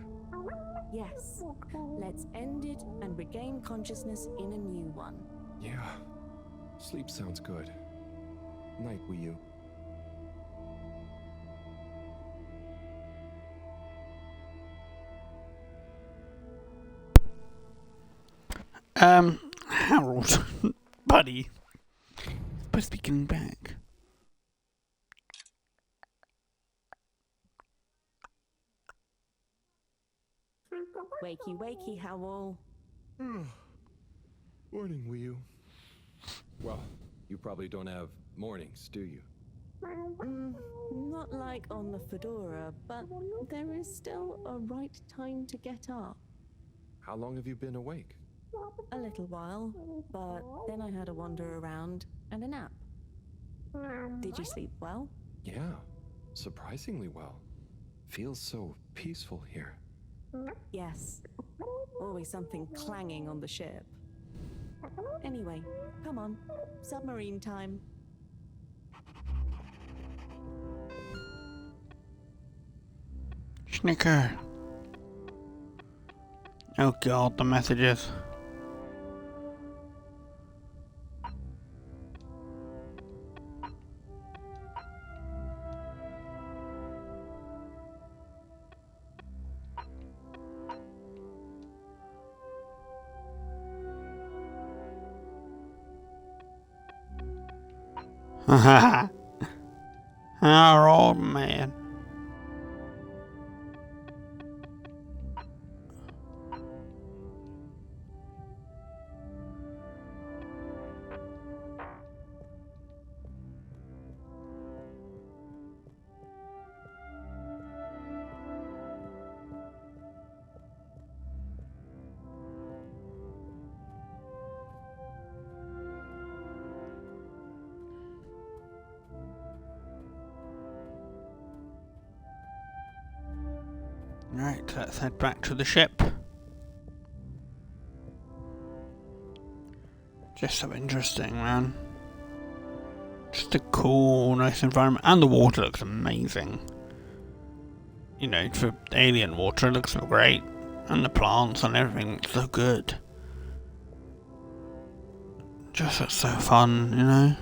Yes, let's end it and regain consciousness in a new one. Yeah, sleep sounds good. Night, Wii. Harold, buddy, supposed to be getting back. Wakey, wakey, Howell. Morning, Wii. Well, you probably don't have mornings, do you? Not like on the Fedora, but there is still a right time to get up. How long have you been awake? A little while, but then I had a wander around and a nap. Did you sleep well? Yeah, surprisingly well. Feels so peaceful here. Yes. Always something clanging on the ship. Anyway, come on. Submarine time. Snicker. Oh god, the messages. Our old man. Right, let's head back to the ship. Just so interesting, man. Just a cool, nice environment. And the water looks amazing. You know, for alien water, it looks great. And the plants and everything looks so good. Just looks so fun, you know?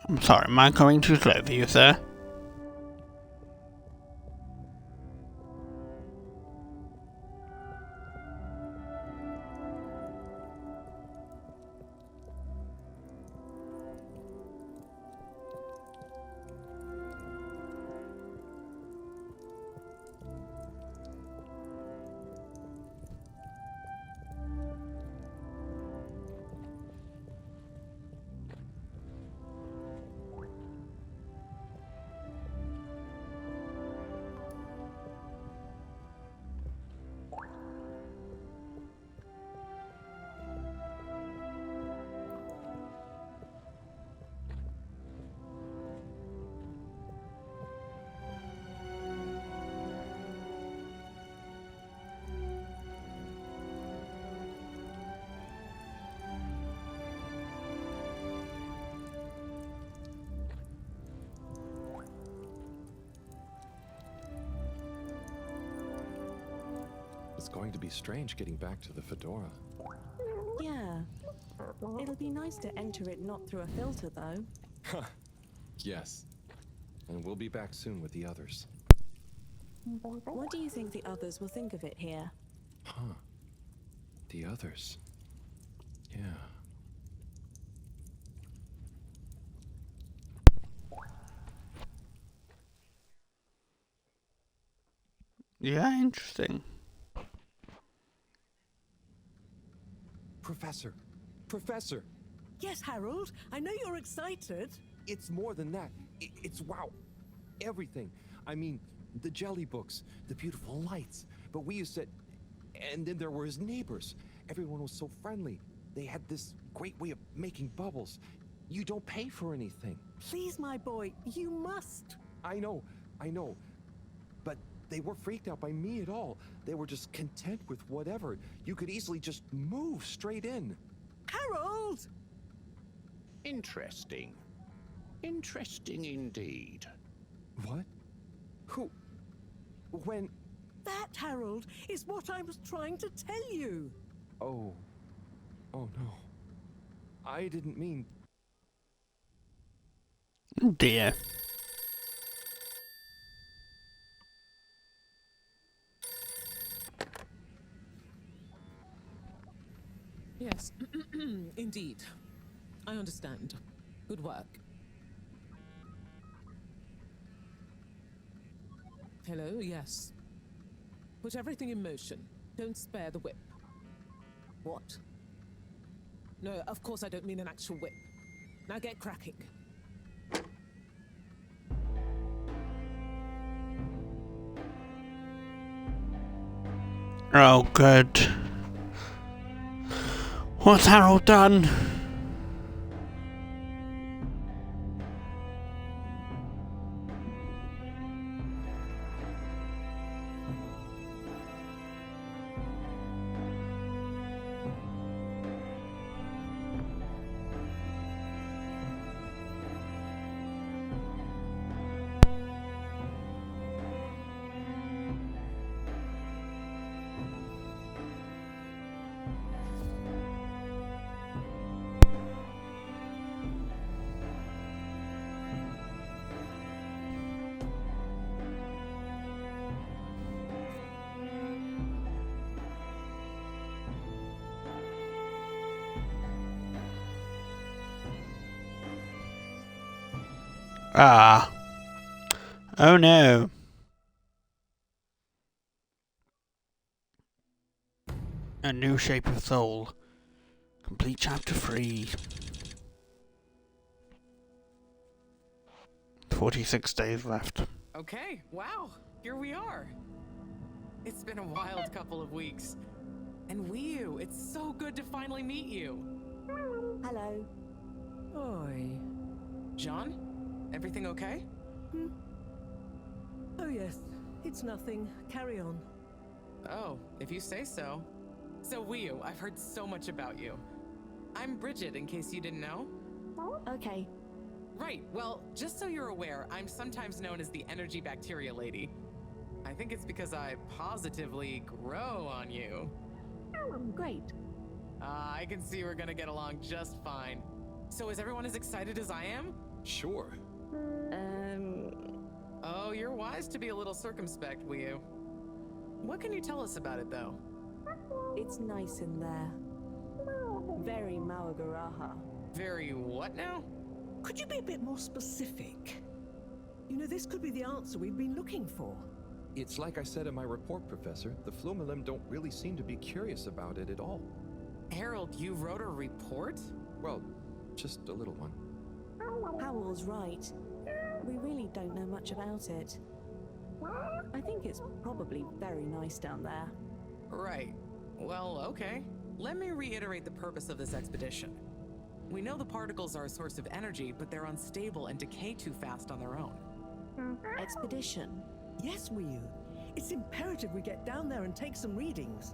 I'm sorry, am I going too slow for you, sir? It's going to be strange getting back to the Fedora. Yeah. It'll be nice to enter it not through a filter, though. Yes. And we'll be back soon with the others. What do you think the others will think of it here? Huh. The others. Yeah. Yeah, interesting. Professor! Professor! Yes, Harold, I know you're excited. It's more than that. It's wow. Everything. I mean, the jelly books, the beautiful lights. But we used to... And then there were his neighbors. Everyone was so friendly. They had this great way of making bubbles. You don't pay for anything. Please, my boy, you must. I know. But they weren't freaked out by me at all. They were just content with whatever. You could easily just move straight in. Harold! Interesting. Interesting indeed. What? Who? When? That, Harold, is what I was trying to tell you. Oh. Oh no. I didn't mean... Oh dear. Yes, indeed. I understand. Good work. Hello, yes. Put everything in motion. Don't spare the whip. What? No, of course I don't mean an actual whip. Now get cracking. Oh, good. What's Harold done? Ah. Oh no. A New Shape of Soul. Complete chapter 3. 46 days left. Okay, wow, here we are. It's been a wild couple of weeks. And Wii, it's so good to finally meet you. Hello. Oi. John, everything okay? Oh yes, it's nothing. Carry on. Oh, if you say so. So Wii, I've heard so much about you. I'm Bridget, in case you didn't know. Okay. Right, well, just so you're aware, I'm sometimes known as the Energy Bacteria Lady. I think it's because I positively grow on you. Great. I can see we're gonna get along just fine. So is everyone as excited as I am? Sure. Oh, you're wise to be a little circumspect, Wiu. What can you tell us about it, though? It's nice in there. Very Mawagaraha. Very what now? Could you be a bit more specific? You know, this could be the answer we've been looking for. It's like I said in my report, Professor. The Flumilim don't really seem to be curious about it at all. Harold, you wrote a report? Well, just a little one. Howell's right. We really don't know much about it. I think it's probably very nice down there. Right. Well, okay. Let me reiterate the purpose of this expedition. We know the particles are a source of energy, but they're unstable and decay too fast on their own. Expedition? Yes, Wiu. It's imperative we get down there and take some readings.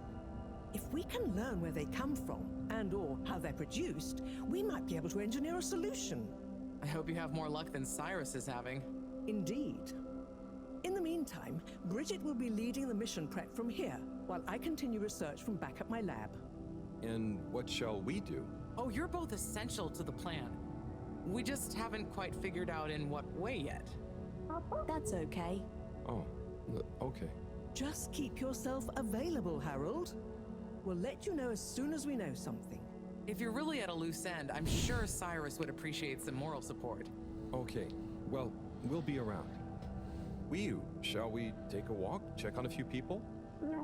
If we can learn where they come from, and/or how they're produced, we might be able to engineer a solution. I hope you have more luck than Cyrus is having. Indeed. In the meantime, Bridget will be leading the mission prep from here, while I continue research from back at my lab. And what shall we do? Oh, you're both essential to the plan. We just haven't quite figured out in what way yet. That's okay. Oh, okay. Just keep yourself available, Harold. We'll let you know as soon as we know something. If you're really at a loose end, I'm sure Cyrus would appreciate some moral support. Okay, well, we'll be around. Wiu, shall we take a walk, check on a few people?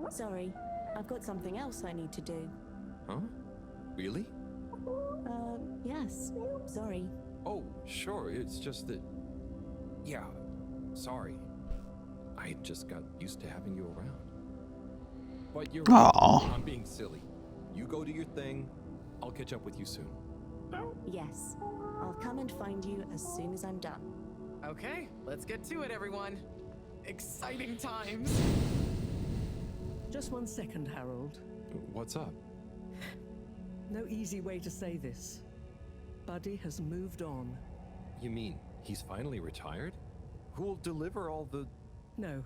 Sorry, I've got something else I need to do. Huh? Really? Yes. Sorry. Oh, sure, it's just that... Yeah, sorry. I just got used to having you around. But you're right. Aww. I'm being silly. You go do your thing. I'll catch up with you soon. Yes. I'll come and find you as soon as I'm done. Okay, let's get to it, everyone. Exciting times. Just 1 second, Harold. What's up? No easy way to say this. Buddy has moved on. You mean he's finally retired? Who'll deliver all the... No.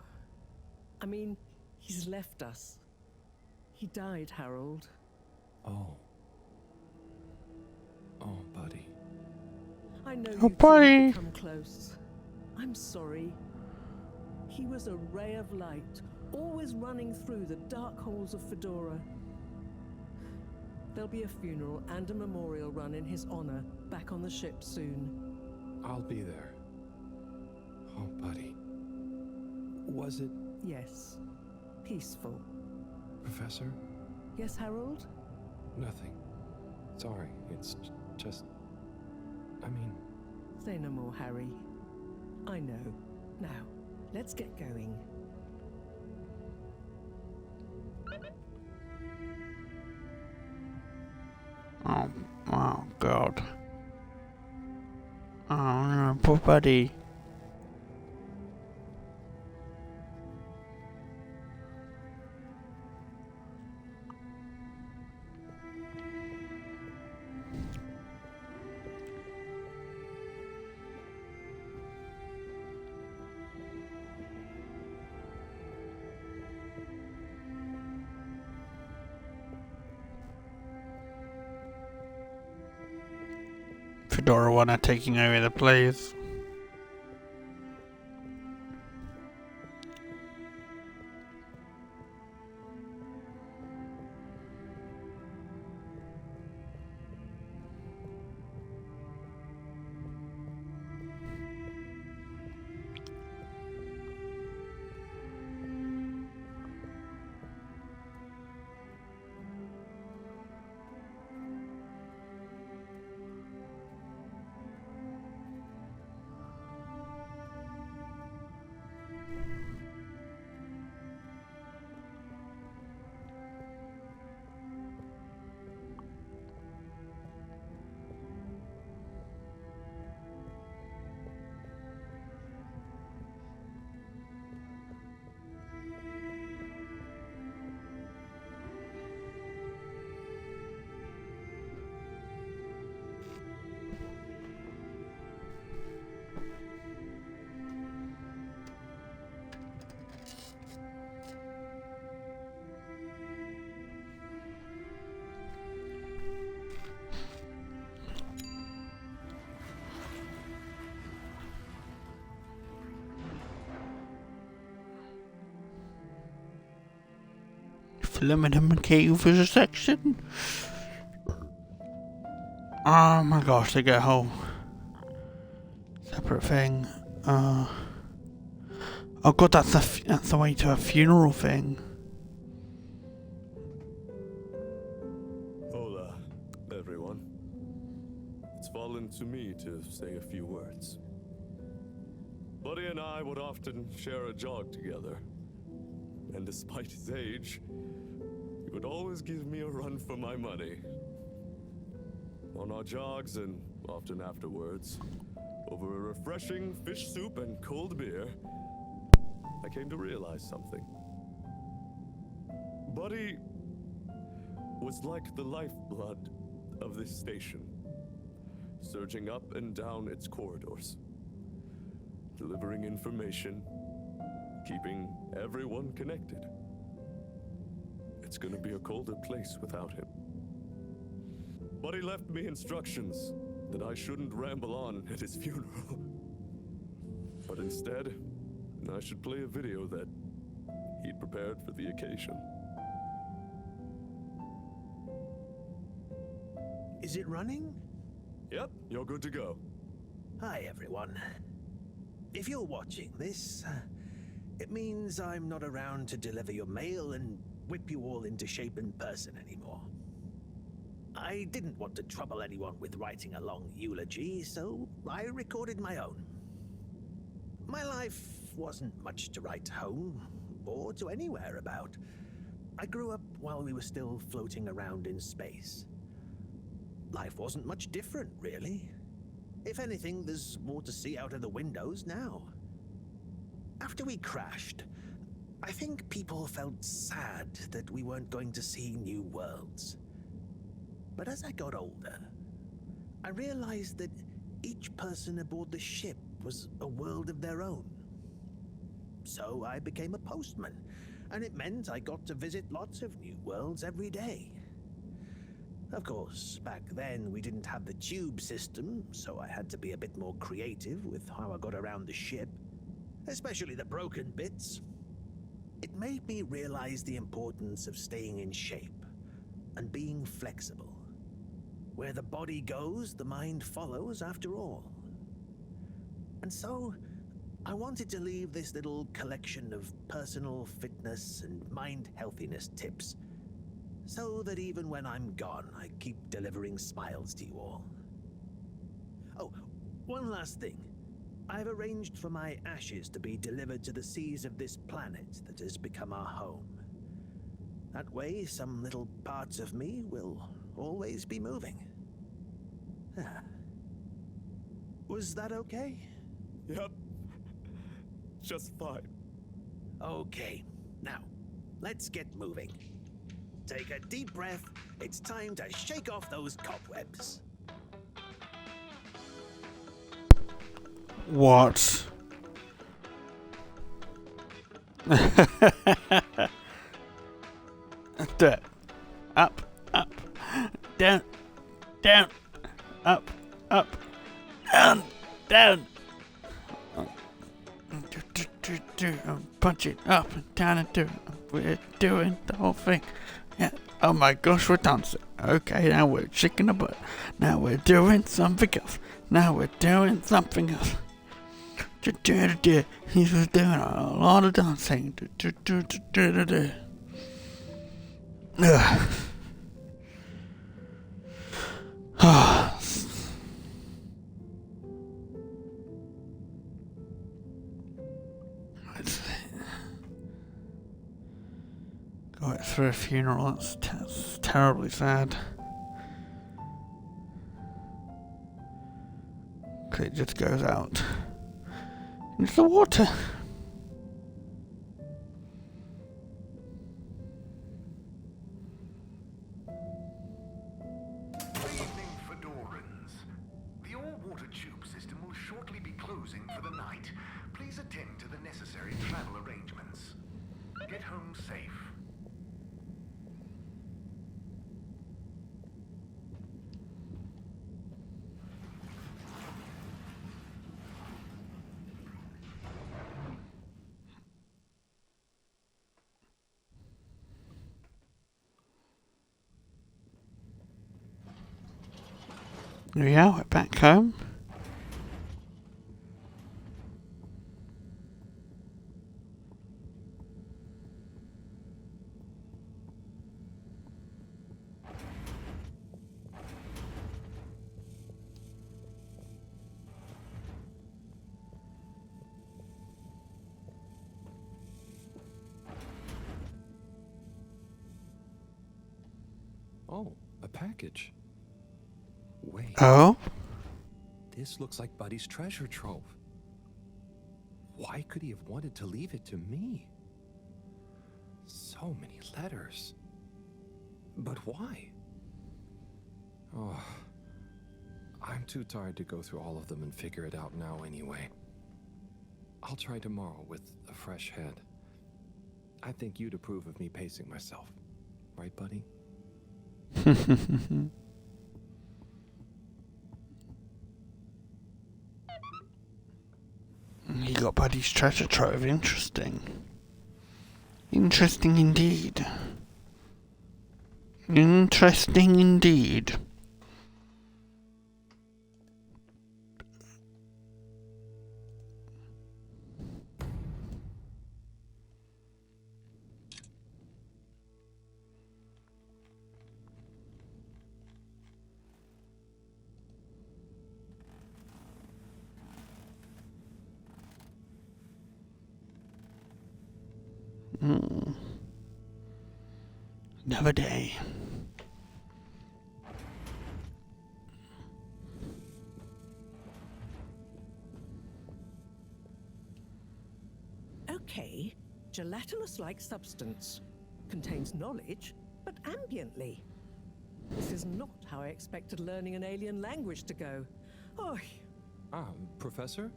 I mean, he's left us. He died, Harold. Oh. Oh, buddy. I know Oh, you buddy. come close. I'm sorry. He was a ray of light, always running through the dark halls of Fedora. There'll be a funeral and a memorial run in his honor back on the ship soon. I'll be there. Oh, buddy. Was it... Yes. Peaceful. Professor? Yes, Harold? Nothing. Sorry, it's just... I mean... Say no more, Harry. I know. Now, let's get going. Oh God. Oh no, poor buddy. Fedora 1 are taking over the place. aluminum cave as a section. Oh my gosh, they get a whole separate thing. Oh god, that's the way to a funeral thing. Hola, everyone. It's fallen to me to say a few words. Buddy and I would often share a jog together. And despite his age, he would always give me a run for my money. On our jogs and often afterwards, over a refreshing fish soup and cold beer, I came to realize something. Buddy was like the lifeblood of this station, surging up and down its corridors, delivering information, keeping everyone connected. It's gonna be a colder place without him. But he left me instructions that I shouldn't ramble on at his funeral. But instead, I should play a video that he'd prepared for the occasion. Is it running? Yep, you're good to go. Hi, everyone. If you're watching this, it means I'm not around to deliver your mail and whip you all into shape in person anymore. I didn't want to trouble anyone with writing a long eulogy, so I recorded my own. My life wasn't much to write home, or to anywhere about. I grew up while we were still floating around in space. Life wasn't much different, really. If anything, there's more to see out of the windows now. After we crashed, I think people felt sad that we weren't going to see new worlds. But as I got older, I realized that each person aboard the ship was a world of their own. So I became a postman, and it meant I got to visit lots of new worlds every day. Of course, back then we didn't have the tube system, so I had to be a bit more creative with how I got around the ship, especially the broken bits. It made me realize the importance of staying in shape and being flexible. Where the body goes, the mind follows after all. And so, I wanted to leave this little collection of personal fitness and mind healthiness tips, so that even when I'm gone, I keep delivering smiles to you all. Oh, one last thing. I've arranged for my ashes to be delivered to the seas of this planet that has become our home. That way, some little parts of me will always be moving. Was that okay? Yep. Just fine. Okay, now, let's get moving. Take a deep breath. It's time to shake off those cobwebs. What? Do it. Up, up, down, down, up, up, down, down. Punch it up and down and do. We're doing the whole thing. Yeah. Oh my gosh, we're dancing. Okay, now we're shaking the butt. Now we're doing something else. Now we're doing something else. He was doing a lot of dancing. Go through a funeral. That's terribly sad. Okay, it just goes out into the water. Good evening, Fedorans. The all-water tube system will shortly be closing for the night. Please attend to the necessary travel arrangements. Get home safe. There we are, we're back home. Oh, a package. Wait. Oh? This looks like Buddy's treasure trove. Why could he have wanted to leave it to me? So many letters. But why? Oh, I'm too tired to go through all of them and figure it out now anyway. I'll try tomorrow with a fresh head. I think you'd approve of me pacing myself. Right, Buddy? You got Buddy's treasure trove. Interesting. Interesting indeed. Interesting indeed. Another day. Okay, gelatinous-like substance. Contains knowledge, but ambiently. This is not how I expected learning an alien language to go. Oh, Professor?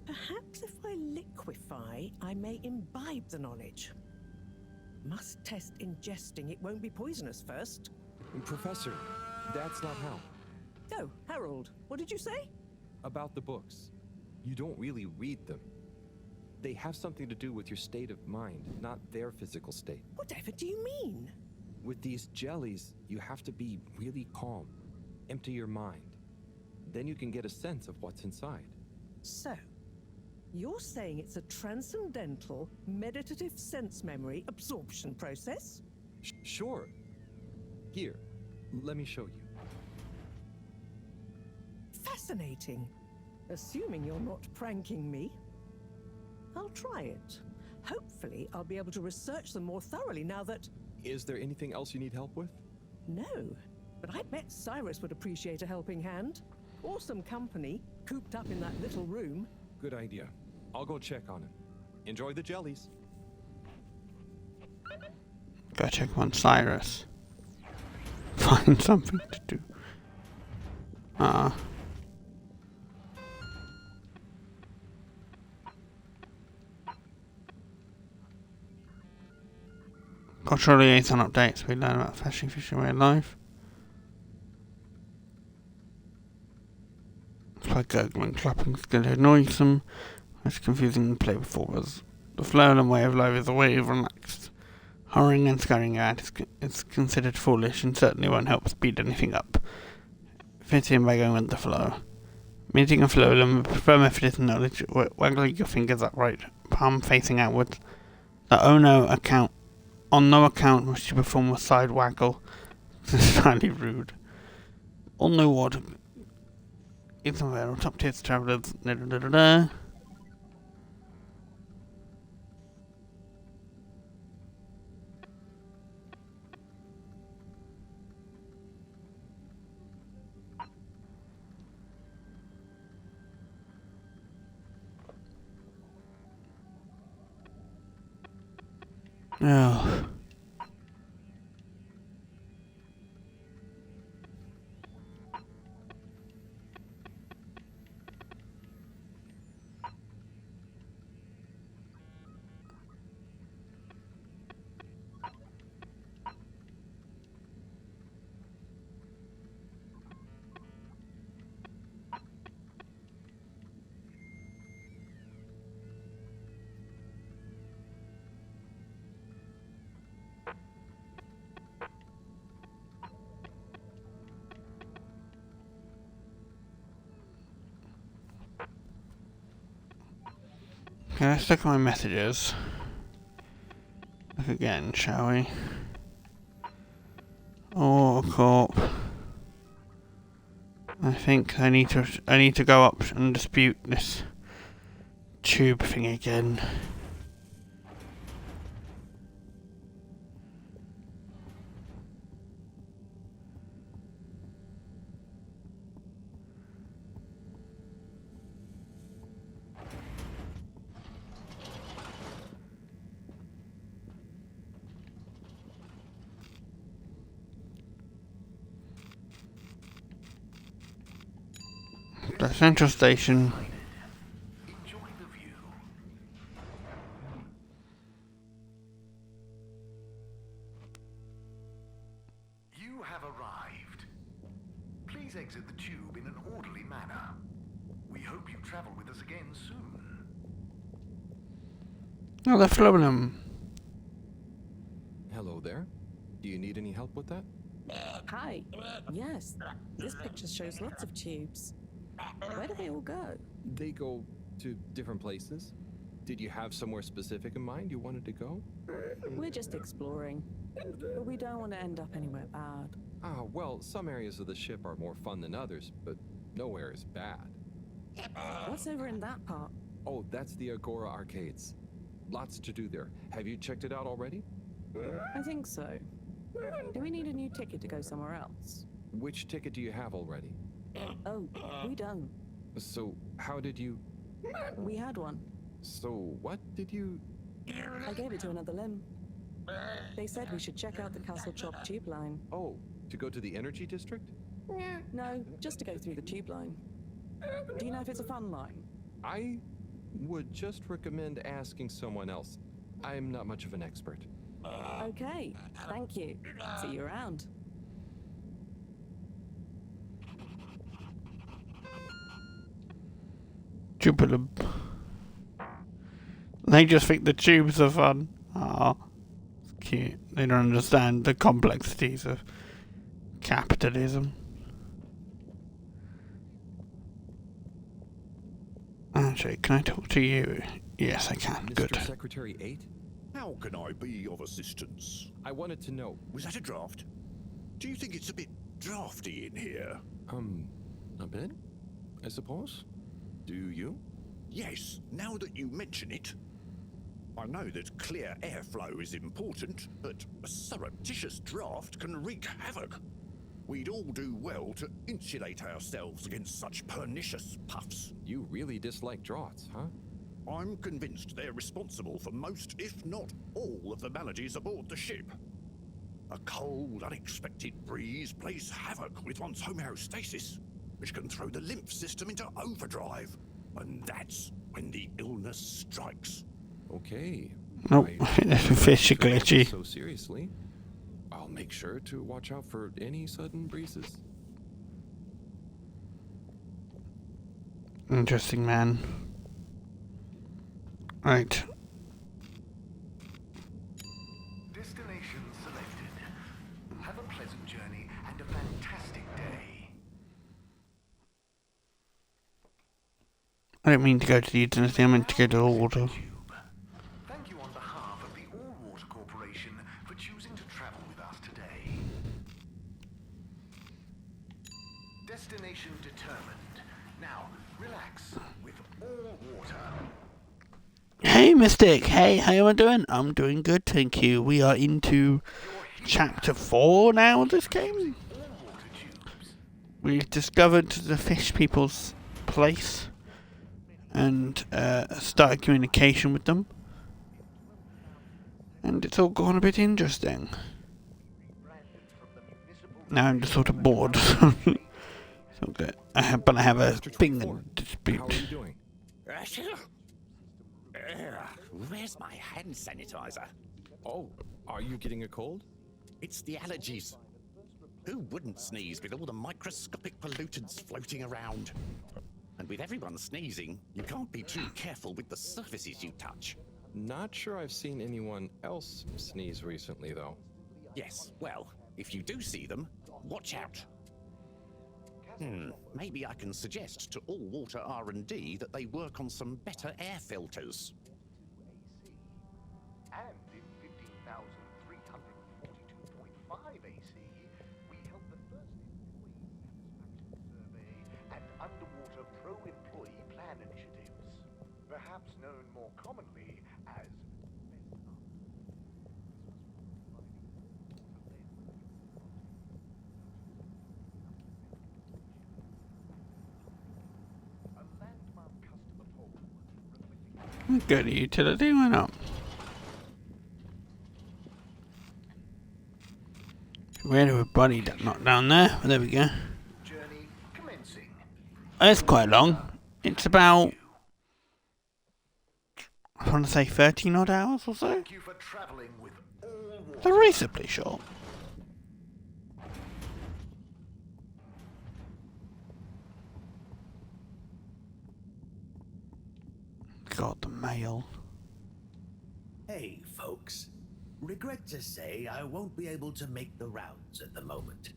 perhaps if I liquefy, I may imbibe the knowledge. Must test ingesting. It won't be poisonous first. Professor, that's not how. Oh, Harold, what did you say? About the books. You don't really read them. They have something to do with your state of mind, not their physical state. Whatever do you mean? With these jellies, you have to be really calm. Empty your mind. Then you can get a sense of what's inside. So, you're saying it's a transcendental, meditative sense memory absorption process? Sure. Here, let me show you. Fascinating. Assuming you're not pranking me. I'll try it. Hopefully, I'll be able to research them more thoroughly now that... Is there anything else you need help with? No, but I bet Cyrus would appreciate a helping hand. Or some company, cooped up in that little room. Good idea. I'll go check on him. Enjoy the jellies. Go check on Cyrus. Find something to do. Cultural liaison updates. We learn about fishing way of life. It's like gurgling, clapping, scared, noisome. It's confusing to play before was. The flow and way of life is a way of relaxed. Hurrying and scurrying out is considered foolish and certainly won't help speed anything up. Fit in by going with the flow. Meeting a flow, the preferred method is knowledge. Waggling your fingers upright, palm facing outwards. On no account must you perform a side waggle. This is highly rude. On no water. It's aware of top tier travellers. Oh. Okay, let's look at my messages. Look again, shall we? Oh, Corp. I think I need to go up and dispute this tube thing again. The central station. You have arrived. Please exit the tube in an orderly manner. We hope you travel with us again soon. Oh, they're flowing them. Hello there. Do you need any help with that? Hi. Yes, this picture shows lots of tubes. Where do they all go? They go to different places. Did you have somewhere specific in mind you wanted to go? We're just exploring. But we don't want to end up anywhere bad. Ah, well, some areas of the ship are more fun than others, but nowhere is bad. What's over in that part? Oh, that's the Agora Arcades. Lots to do there. Have you checked it out already? I think so. Do we need a new ticket to go somewhere else? Which ticket do you have already? Oh, we don't. So, how did you... We had one. So, what did you... I gave it to another limb. They said we should check out the Castle Chop tube line. Oh, to go to the energy district? No, just to go through the tube line. Do you know if it's a fun line? I would just recommend asking someone else. I'm not much of an expert. Okay, thank you. See you around. Jupiter. They just think the tubes are fun. Ah, cute. They don't understand the complexities of capitalism. Actually, can I talk to you? Yes, I can. Mr. Good. Secretary 8? How can I be of assistance? I wanted to know. Was that a draft? Do you think it's a bit drafty in here? A bit? I suppose? Do you? Yes, now that you mention it. I know that clear airflow is important, but a surreptitious draft can wreak havoc. We'd all do well to insulate ourselves against such pernicious puffs. You really dislike draughts, huh? I'm convinced they're responsible for most, if not all, of the maladies aboard the ship. A cold, unexpected breeze plays havoc with one's homeostasis, which can throw the lymph system into overdrive. And that's when the illness strikes. Okay. Nope, fish are glitchy. So seriously, I'll make sure to watch out for any sudden breezes. Interesting, man. Right. Destination selected. Have a pleasant journey and a fantastic day. I don't mean to go to the utility, I meant to go to the water. Thank you on behalf of the All Water Corporation for choosing to travel with us today. Destination determined. Now, relax with all water. Hey, Mystic! Hey, how am I doing? I'm doing good, thank you. We are into chapter 4 now of this game. We've discovered the fish people's place and started communication with them. And it's all gone a bit interesting. Now I'm just sort of bored. It's not good. But I have a thing to dispute. How are you doing? Where's my hand sanitizer? Oh, are you getting a cold? It's the allergies. Who wouldn't sneeze with all the microscopic pollutants floating around? And with everyone sneezing, you can't be too careful with the surfaces you touch. Not sure I've seen anyone else sneeze recently, though. Yes, well, if you do see them, watch out. Maybe I can suggest to All Water R&D that they work on some better air filters. Go to utility, why not? Where do we buddy that not down there? Well, there we go. It's quite long. It's about, I want to say 13 odd hours or so. They're reasonably short. God, the mail. Hey, folks. Regret to say I won't be able to make the rounds at the moment.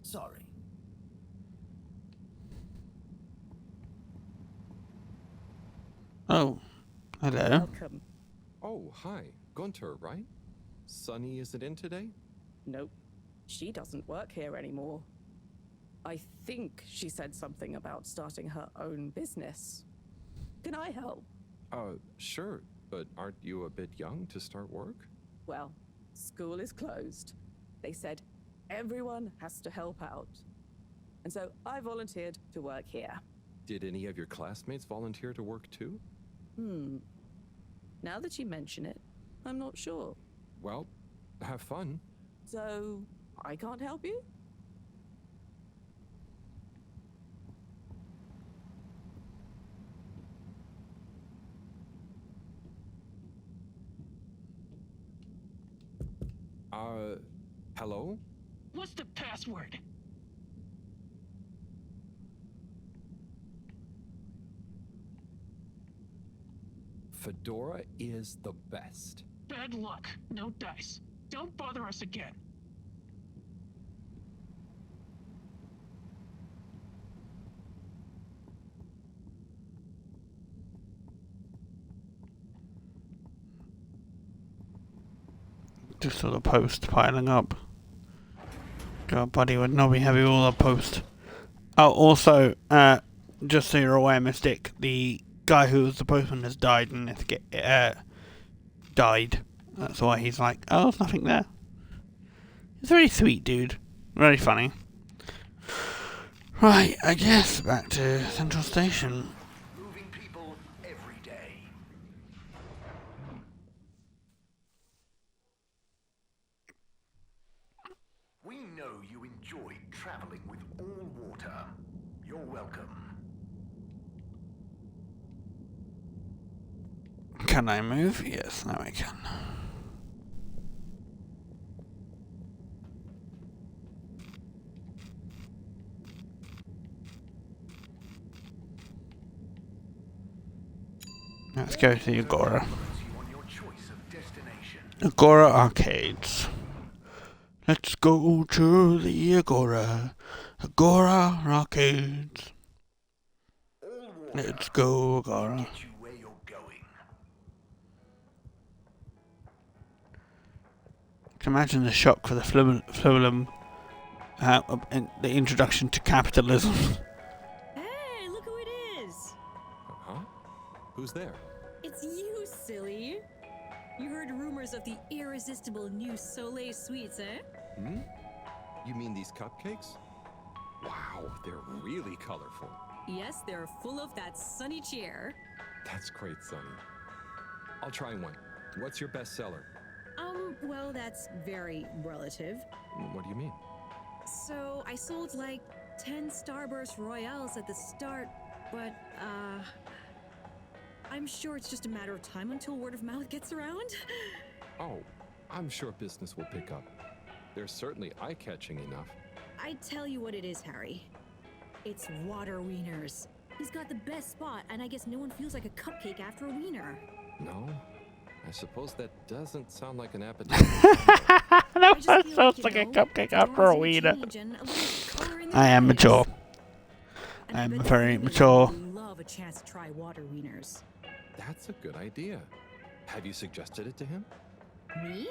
Sorry. Oh, hello. Welcome. Oh, hi. Gunter, right? Sunny isn't in today? Nope. She doesn't work here anymore. I think she said something about starting her own business. Can I help? Sure. But aren't you a bit young to start work? Well, school is closed. They said everyone has to help out. And so I volunteered to work here. Did any of your classmates volunteer to work too? Now that you mention it, I'm not sure. Well, have fun. So, I can't help you? Hello? What's the password? Fedora is the best. Bad luck. No dice. Don't bother us again. Just saw the post piling up. God, buddy would not be happy with all the post. Oh, also, just so you're aware, Mystic, the guy who was the postman has died and died. That's why he's like, oh, there's nothing there. He's a very sweet dude. Very funny. Right, I guess back to Central Station. Moving people every day. We know you enjoy traveling with all water. You're welcome. Can I move? Yes, now I can. Let's go to Agora. Agora Arcades. Let's go to the Agora. Agora Arcades. Let's go, Agora. Can imagine the shock for the Flulum the introduction to capitalism. Hey, look who it is! Huh? Who's there? It's you, silly! You heard rumors of the irresistible new Soleil sweets, eh? You mean these cupcakes? Wow, they're really colorful. Yes, they're full of that sunny cheer. That's great, Sunny. I'll try one. What's your best seller? Well, that's very relative. What do you mean? So, I sold like 10 Starburst Royales at the start, but, I'm sure it's just a matter of time until word of mouth gets around. Oh, I'm sure business will pick up. They're certainly eye-catching enough. I tell you what it is, Harry. It's water wieners. He's got the best spot, and I guess no one feels like a cupcake after a wiener. No? I suppose that doesn't sound like an appetite. That sounds like a cupcake after a wiener. I am mature. I am very mature. Love a chance to try water wieners. That's a good idea. Have you suggested it to him? Me?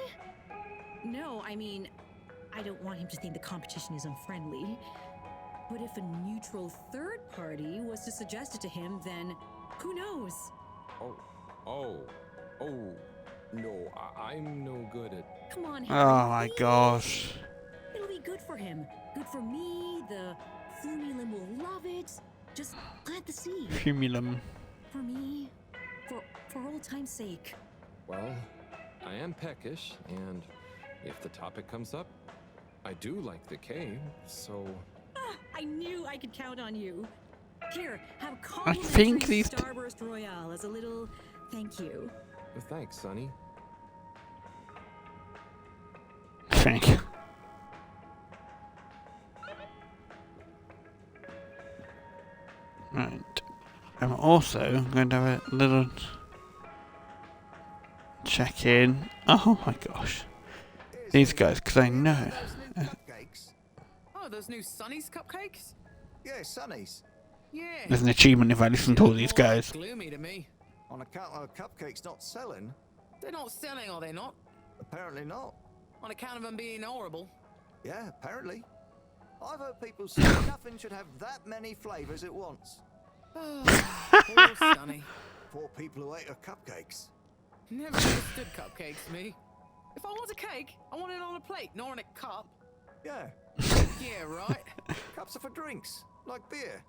No, I mean, I don't want him to think the competition is unfriendly. But if a neutral third party was to suggest it to him, then who knows? No, I'm no good at... Come on, Harry, Oh my please. gosh. It'll be good for him. Good for me. The Flumulum will love it. Just plant the seed. Cumulum. For me. for old time's sake. Well, I am peckish, and if the topic comes up, I do like the cave, so... Ah, I knew I could count on you. Here, have I think complimentary these Starburst Royale as a little thank you. Thanks, Sonny. Thank you. Right. I'm also going to have a little check in. Oh my gosh. These guys, because I know. Oh, those new Sonny's cupcakes? Yeah, Sonny's. Yeah. There's an achievement if I listen to all these guys. Gloomy to me. On account of cupcakes not selling? They're not selling, are they not? Apparently not. On account of them being horrible? Yeah, apparently. I've heard people say nothing should have that many flavours at once. Poor Sonny. Poor people who ate her cupcakes. Never understood cupcakes, me. If I want a cake, I want it on a plate, not in a cup. Yeah. Yeah, right. Cups are for drinks, like beer.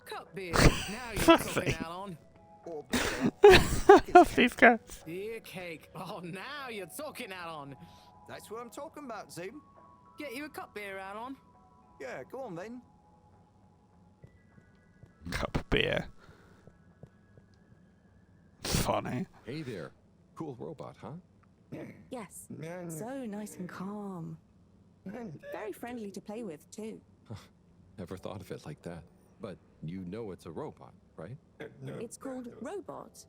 Cup beer. Now you're talking out on. Or These guys. Beer cake. Oh, now you're talking out on. That's what I'm talking about, Zoom. Get you a cup beer out on. Yeah, go on then. Cup beer. Funny. Hey there. Cool robot, huh? Yes, so nice and calm. Very friendly to play with, too. Never thought of it like that. But you know it's a robot, right? It's called Robot.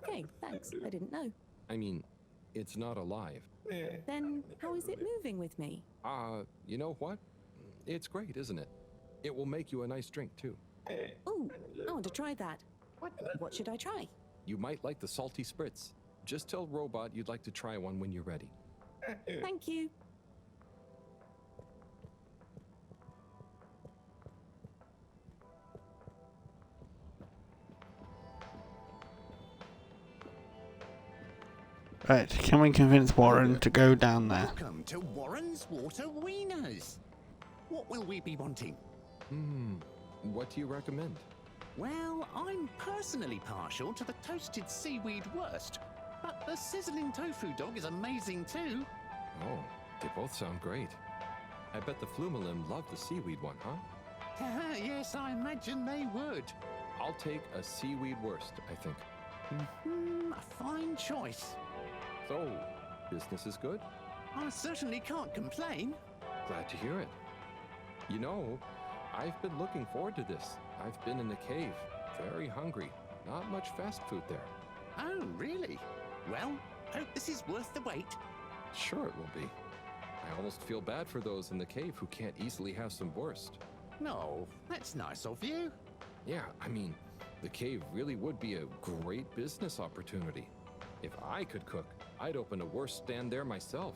Okay, thanks. I didn't know. I mean, it's not alive. Then how is it moving with me? You know what? It's great, isn't it? It will make you a nice drink, too. Ooh, I want to try that. What should I try? You might like the salty spritz. Just tell Robot you'd like to try one when you're ready. Thank you. Right, can we convince Warren to go down there? Welcome to Warren's Water Wieners. What will we be wanting? What do you recommend? Well, I'm personally partial to the toasted seaweed wurst, but the sizzling tofu dog is amazing too. Oh, they both sound great. I bet the Flumelim love the seaweed one, huh? Yes, I imagine they would. I'll take a seaweed wurst, I think. A fine choice. So, business is good? I certainly can't complain. Glad to hear it. You know, I've been looking forward to this. I've been in the cave, very hungry. Not much fast food there. Oh, really? Well, hope this is worth the wait. Sure it will be. I almost feel bad for those in the cave who can't easily have some wurst. No, that's nice of you. Yeah, I mean, the cave really would be a great business opportunity. If I could cook, I'd open a wurst stand there myself.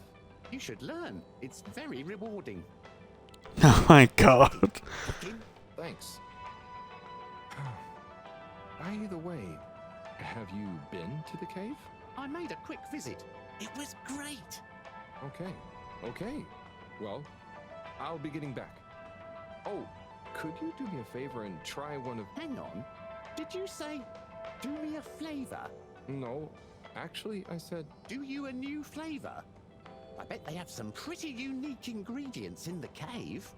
You should learn. It's very rewarding. Oh my god. Thanks. By the way, have you been to the cave? I made a quick visit. It was great. Okay. Well, I'll be getting back. Oh, could you do me a favor and try one of... Hang on. Did you say, do me a flavor? No, actually, I said... Do you a new flavor? I bet they have some pretty unique ingredients in the cave.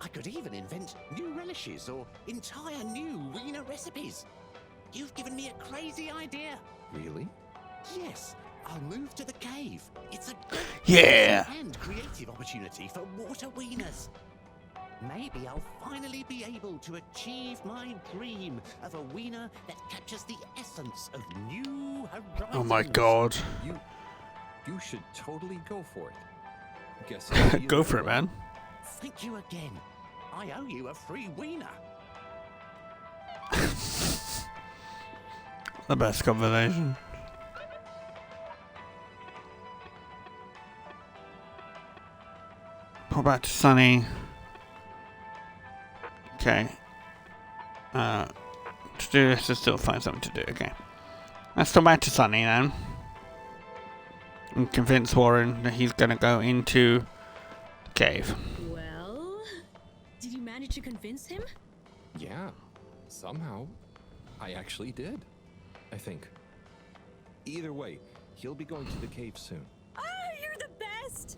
I could even invent new relishes or entire new wiener recipes. You've given me a crazy idea. Really? Yes, I'll move to the cave. It's a good and creative opportunity for water wieners. Maybe I'll finally be able to achieve my dream of a wiener that captures the essence of new horizons. Oh my god. You should totally go for it. Guess Go for it, man. Thank you again. I owe you a free wiener. The best conversation. Pull back to Sunny. Okay. To do this, to still find something to do. Okay. Let's go back to Sunny then. And convince Warren that he's gonna go into the cave. Well, did you manage to convince him? Yeah, somehow. I actually did, I think. Either way, he'll be going to the cave soon. Ah, you're the best!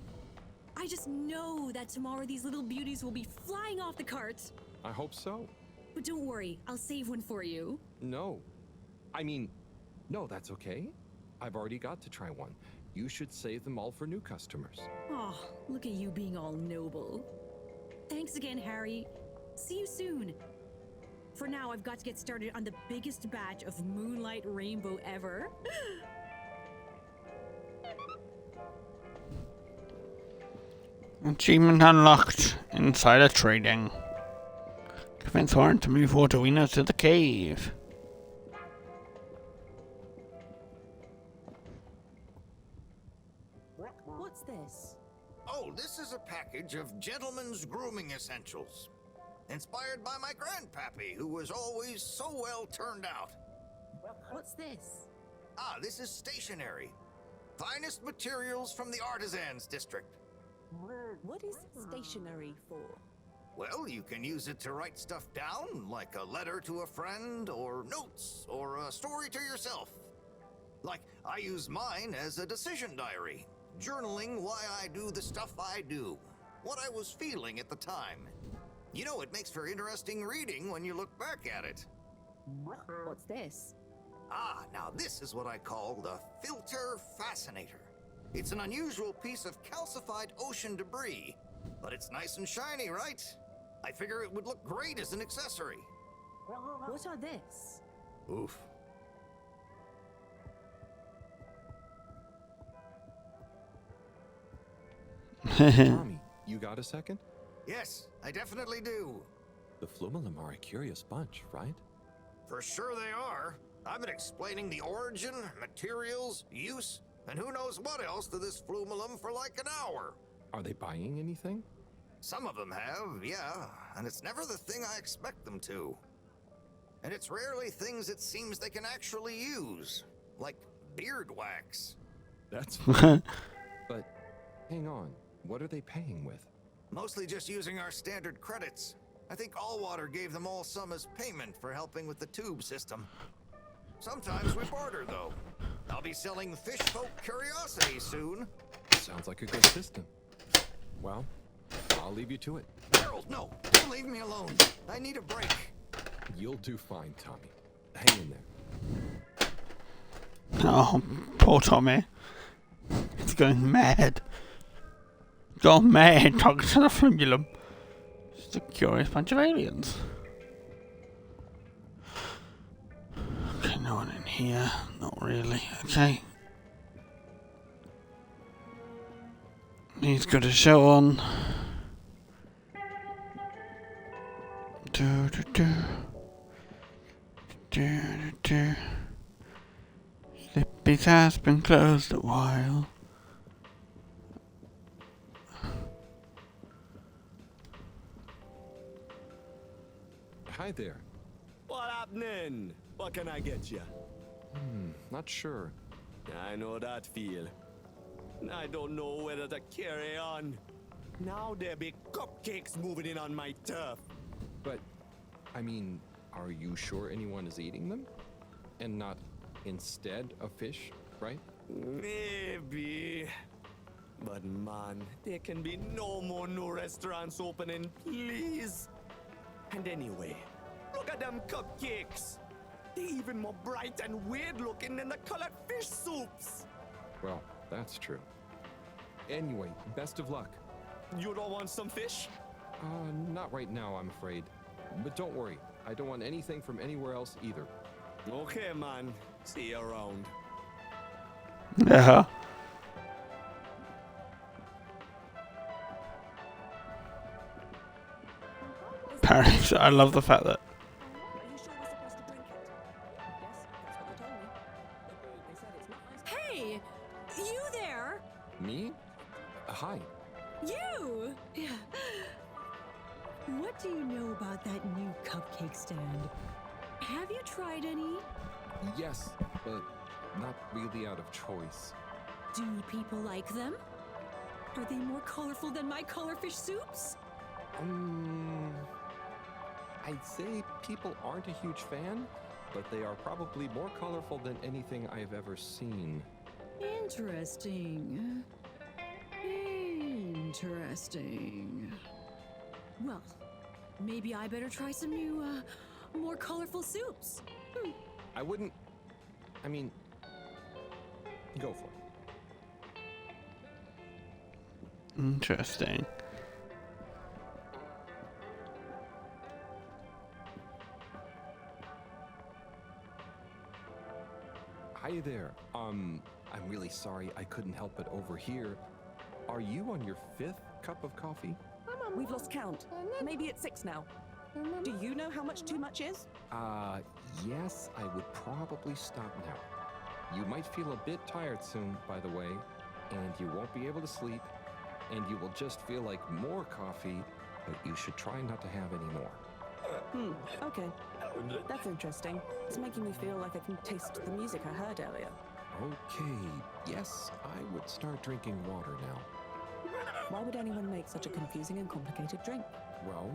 I just know that tomorrow these little beauties will be flying off the cart. I hope so. But don't worry, I'll save one for you. No. I mean, no, that's okay. I've already got to try one. You should save them all for new customers. Oh, look at you being all noble. Thanks again, Harry. See you soon. For now, I've got to get started on the biggest batch of Moonlight Rainbow ever. Achievement unlocked. Insider trading. Convince Warren to move Autoino to the cave. What's this? Oh, this is a package of gentlemen's grooming essentials. Inspired by my grandpappy, who was always so well turned out. What's this? Ah, this is stationery. Finest materials from the artisans district. What is stationery for? Well, you can use it to write stuff down, like a letter to a friend, or notes, or a story to yourself. Like, I use mine as a decision diary, journaling why I do the stuff I do, what I was feeling at the time. You know, it makes for interesting reading when you look back at it. What's this? Ah, now this is what I call the Filter Fascinator. It's an unusual piece of calcified ocean debris, but it's nice and shiny, right? I figure it would look great as an accessory. What are this? Oof. Tommy, you got a second? Yes, I definitely do. The Flumelum are a curious bunch, right? For sure they are. I've been explaining the origin, materials, use, and who knows what else to this Flumelum for like an hour. Are they buying anything? Some of them have, yeah, and it's never the thing I expect them to. And it's rarely things it seems they can actually use, like beard wax. That's fine. But hang on, what are they paying with? Mostly just using our standard credits. I think Allwater gave them all some as payment for helping with the tube system. Sometimes we barter, though. I'll be selling fish folk curiosities soon. Sounds like a good system. Well, I'll leave you to it. Harold, no! Don't leave me alone. I need a break. You'll do fine, Tommy. Hang in there. Oh, poor Tommy. He's going mad. Gone mad talking to the Flumelum. Just a curious bunch of aliens. Okay, no one in here. Not really. Okay. He's got a show on. Do do do. Do do do. Slippy's has been closed a while. Hi there. What happening? What can I get you? Not sure. I know that feel. I don't know whether to carry on. Now there be cupcakes moving in on my turf. But, I mean, are you sure anyone is eating them? And not instead of fish, right? Maybe. But man, there can be no more new restaurants opening, please. And anyway, look at them cupcakes. They're even more bright and weird looking than the colored fish soups. Well, that's true. Anyway, best of luck. You don't want some fish? Not right now, I'm afraid. But don't worry, I don't want anything from anywhere else either. Okay, man. See you around. Yeah. Parents, I love the fact that Hey! You there? Me? Hi. You! What do you know about that new cupcake stand? Have you tried any? Yes, but not really out of choice. Do people like them? Are they more colorful than my colorfish soups? I'd say people aren't a huge fan, but they are probably more colorful than anything I've ever seen. Interesting. Interesting. Well, maybe I better try some new, more colorful soups. I wouldn't... I mean... Go for it. Interesting. Hi there. I'm really sorry I couldn't help it over here. Are you on your 5th cup of coffee? We've lost count. Maybe it's 6 now. Do you know how much too much is? Yes, I would probably stop now. You might feel a bit tired soon, by the way, and you won't be able to sleep, and you will just feel like more coffee, but you should try not to have any more. Okay. That's interesting. It's making me feel like I can taste the music I heard earlier. Okay, yes, I would start drinking water now. Why would anyone make such a confusing and complicated drink? Well,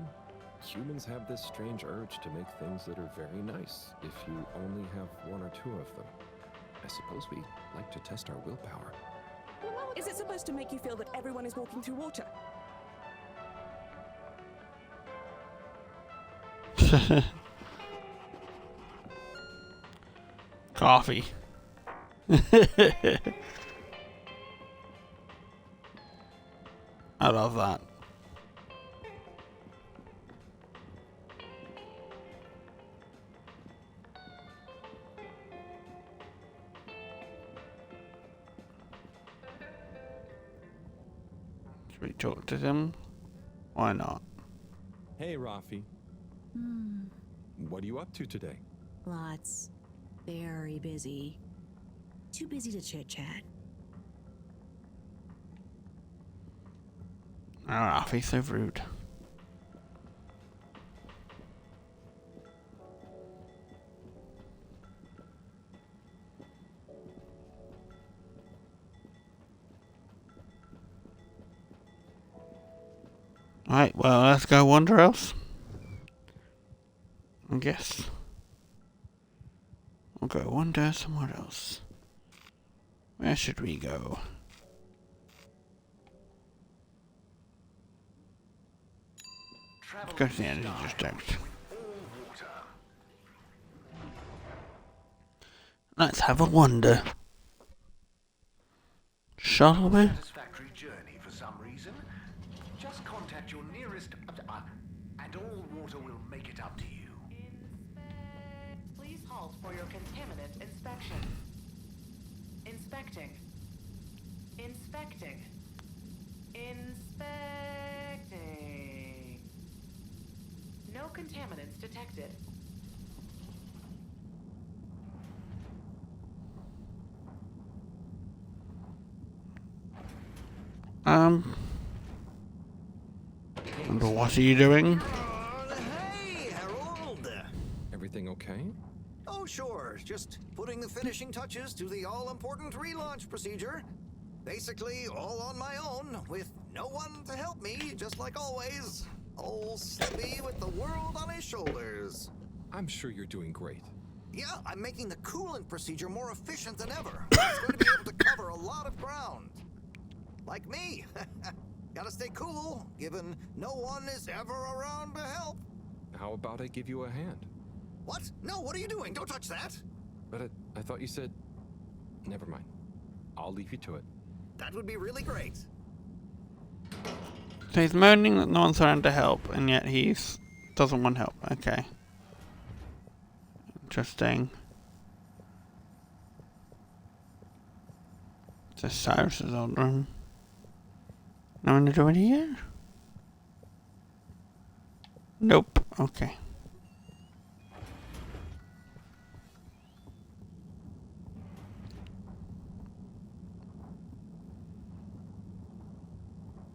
humans have this strange urge to make things that are very nice if you only have 1 or 2 of them. I suppose we like to test our willpower. Is it supposed to make you feel that everyone is walking through water? Coffee. I love that. Should we talk to them? Why not? Hey, Rafi. What are you up to today? Lots. Very busy. Too busy to chit-chat. Ah, he's so rude. Right, well, let's go wander else. I guess. We'll go wander somewhere else. Where should we go? Let's go to the energy district. Let's have a wander. Shall we? Satisfactory journey for some reason. Just contact your nearest and all water will make it up to you. Please halt for your contaminant inspection. Inspecting. Inspecting. Inspecting. No contaminants detected. What are you doing? Hey, Harold! Everything okay? Oh, sure. Just putting the finishing touches to the all-important relaunch procedure. Basically, all on my own, with no one to help me, just like always. Old Slippy with the world on his shoulders. I'm sure you're doing great. Yeah, I'm making the coolant procedure more efficient than ever. It's going to be able to cover a lot of ground. Like me. Gotta stay cool, given no one is ever around to help. How about I give you a hand? What? No, what are you doing? Don't touch that. But I thought you said... Never mind. I'll leave you to it. That would be really great. So he's moaning that no one's around to help, and yet doesn't want help. Okay. Interesting. It's a Cyrus's old room. No one to do it here? Nope. Okay.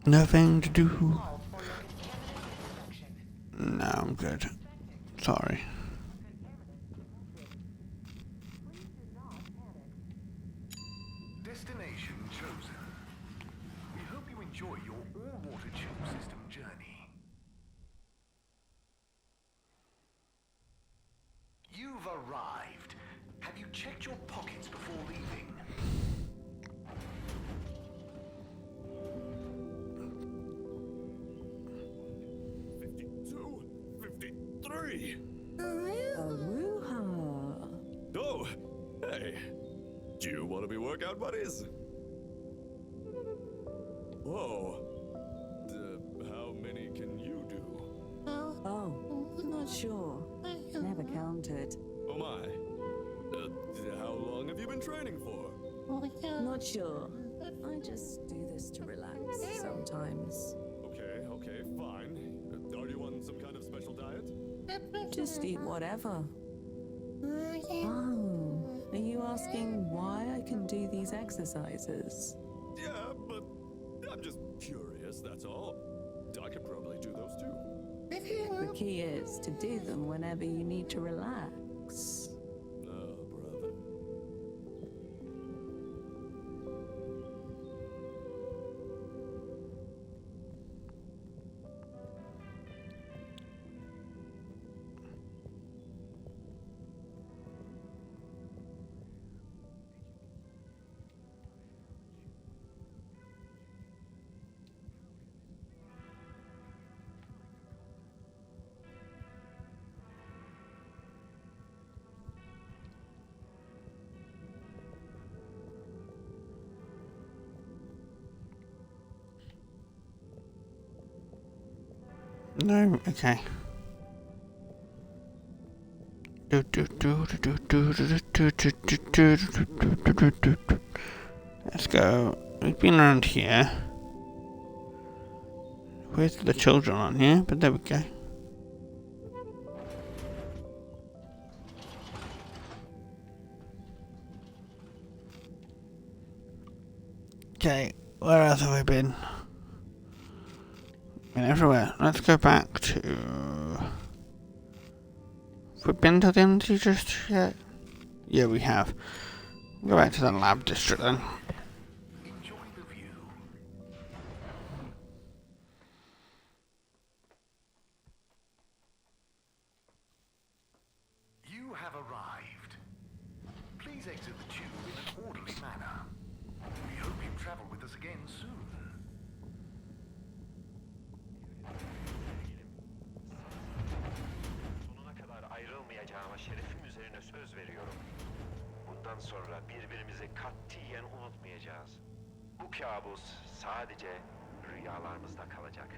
Nothing to do. No, I'm good. Sorry. Destination chosen. We hope you enjoy your all-water tube system journey. You've You've arrived. Have you checked your pockets before leaving? Aruha. Oh, hey. Do you want to be workout buddies? Whoa. How many can you do? Oh, not sure. Never counted. Oh my. How long have you been training for? Not sure. I just do this to relax sometimes. Okay, fine. Are you on some kind of special diet? Just eat whatever. Oh, are you asking why I can do these exercises? Yeah, but I'm just curious, that's all. I could probably do those too. The key is to do them whenever you need to relax. Oh, brother. No? Okay. Let's go. We've been around here. Where's the children on here? But there we go. Okay, where else have we been? Been everywhere. Let's go back to... Have we been to the energy district yet? Yeah, we have. Go back to the lab district then. Enjoy the view. You have arrived. Please exit the tube in an orderly manner. We hope you travel with us again soon. Sonuna kadar ayrılmayacağıma şerefim üzerine söz veriyorum. Bundan sonra birbirimizi katiyen unutmayacağız. Bu kabus sadece rüyalarımızda kalacak.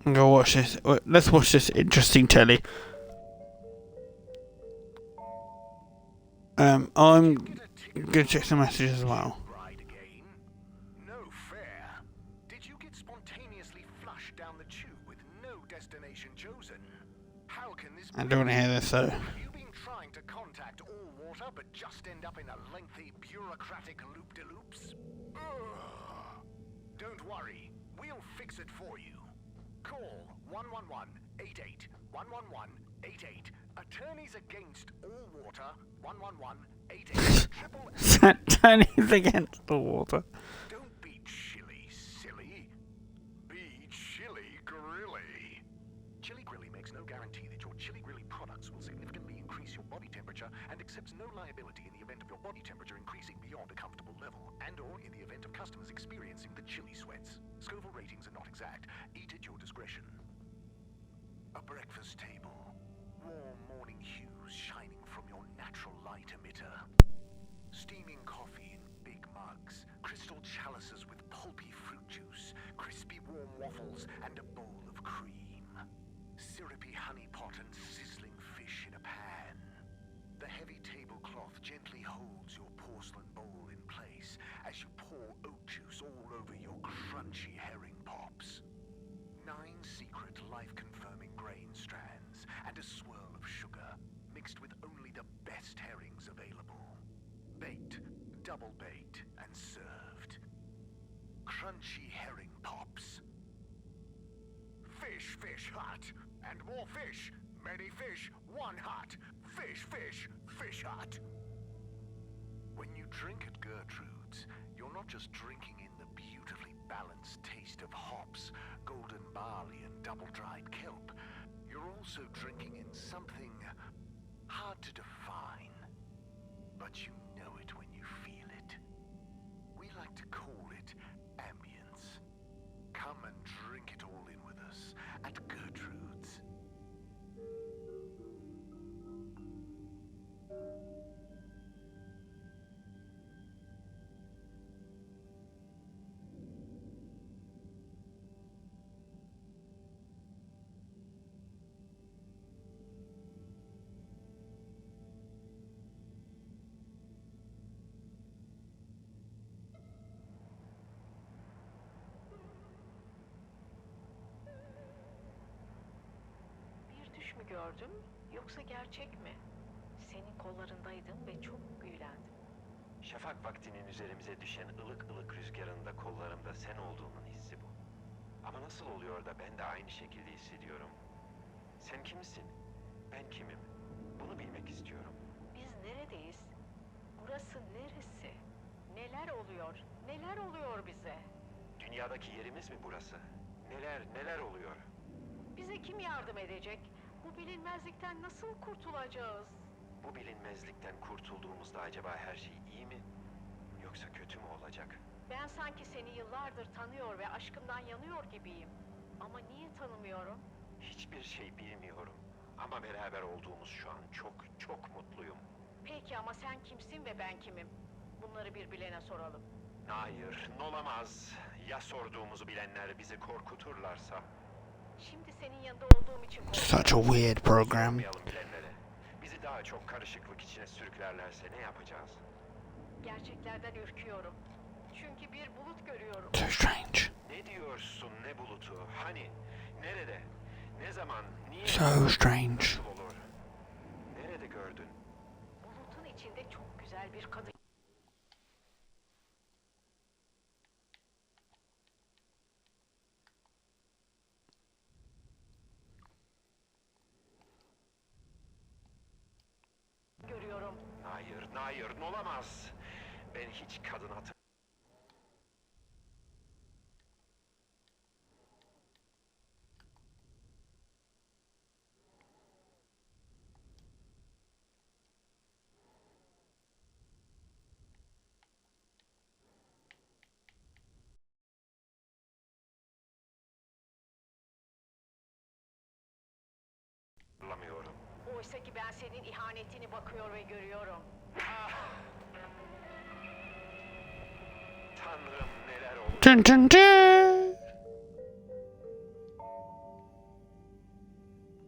Go watch this. Let's watch this interesting telly. I'm gonna check some messages as well. No fair. Did you get spontaneously flushed down the tube with no destination chosen? How can this I don't want to hear this though. Have you been trying to contact all water but just end up in a lengthy bureaucratic loop-de-loops? Don't worry. We'll fix it for you. Call 111-88. 111-88. Attorneys against all water. 111-88. Attorneys against the water. Don't be chilly, silly. Be chilly grilly. Chili Grilly makes no guarantee that your Chili Grilly products will significantly increase your body temperature and accepts no liability in the event of your body temperature increasing beyond a comfortable level and/or in the event of customers experiencing the chili sweats. Scoville ratings are not exact. Eat at your discretion. A breakfast table. Warm morning hues shining from your natural light emitter. Steaming coffee in big mugs. Crystal chalices with pulpy fruit juice. Crispy warm waffles and a bowl of cream. Syrupy honey pot and sizzling fish in a pan. The heavy tablecloth gently holds your porcelain bowl in place as you pour oat juice all over your crunchy herring pops. 9 secret life-confirming grain strands and a swirl of sugar mixed with only the best herrings available. Baked, double-baked, and served. Crunchy herring pops. Fish, fish hut. And more fish. Many fish, one hut. Fish, fish, fish hut. When you drink at Gertrude's, you're not just drinking in the beauty balanced taste of hops, golden barley, and double-dried kelp. You're also drinking in something hard to define, but you know it when you feel it. We like to call it ambience. Come and drink it all in with us at Gertrude's. Bir düş mü gördüm, yoksa gerçek mi? Senin kollarındaydım ve çok büyülendim. Şafak vaktinin üzerimize düşen ılık ılık rüzgarında kollarımda sen olduğunun hissi bu. Ama nasıl oluyor da ben de aynı şekilde hissediyorum? Sen kimsin? Ben kimim? Bunu bilmek istiyorum. Biz neredeyiz? Burası neresi? Neler oluyor? Neler oluyor bize? Dünyadaki yerimiz mi burası? Neler oluyor? Bize kim yardım edecek? Bu bilinmezlikten nasıl kurtulacağız? Bu bilinmezlikten kurtulduğumuzda acaba her şey iyi mi? Yoksa kötü mü olacak? Ben sanki seni yıllardır tanıyor ve aşkından yanıyor gibiyim. Ama niye tanımıyorum? Hiçbir şey bilmiyorum. Ama beraber olduğumuz şu an çok mutluyum. Peki ama sen kimsin ve ben kimim? Bunları bir bilene soralım. Hayır, olamaz. Ya sorduğumuzu bilenler bizi korkuturlarsa? Şimdi senin yanında olduğum için Such a weird program. Sormayalım bilenlere. Bizi daha çok karışıklık içine sürüklerlerse ne yapacağız? Gerçeklerden ürküyorum. Çünkü bir bulut görüyorum. So strange. Ne diyorsun, ne bulutu? Hani? Nerede? Ne zaman? Niye? So strange. Nasıl olur? Nerede gördün? Bulutun içinde çok güzel bir kadın. Görüyorum. Hayır, olamaz. Ben hiç kadın hatırlamıyorum. Oysa ki ben senin ihanetini bakıyor ve görüyorum. Tanrım neler oldu? Dun dun dun.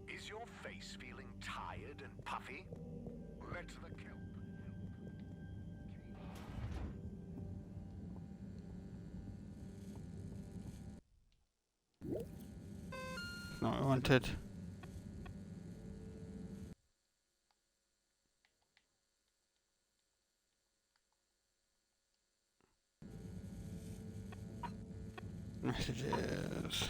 Is your face feeling tired and puffy? Let the kelp. Not what I wanted. Messages.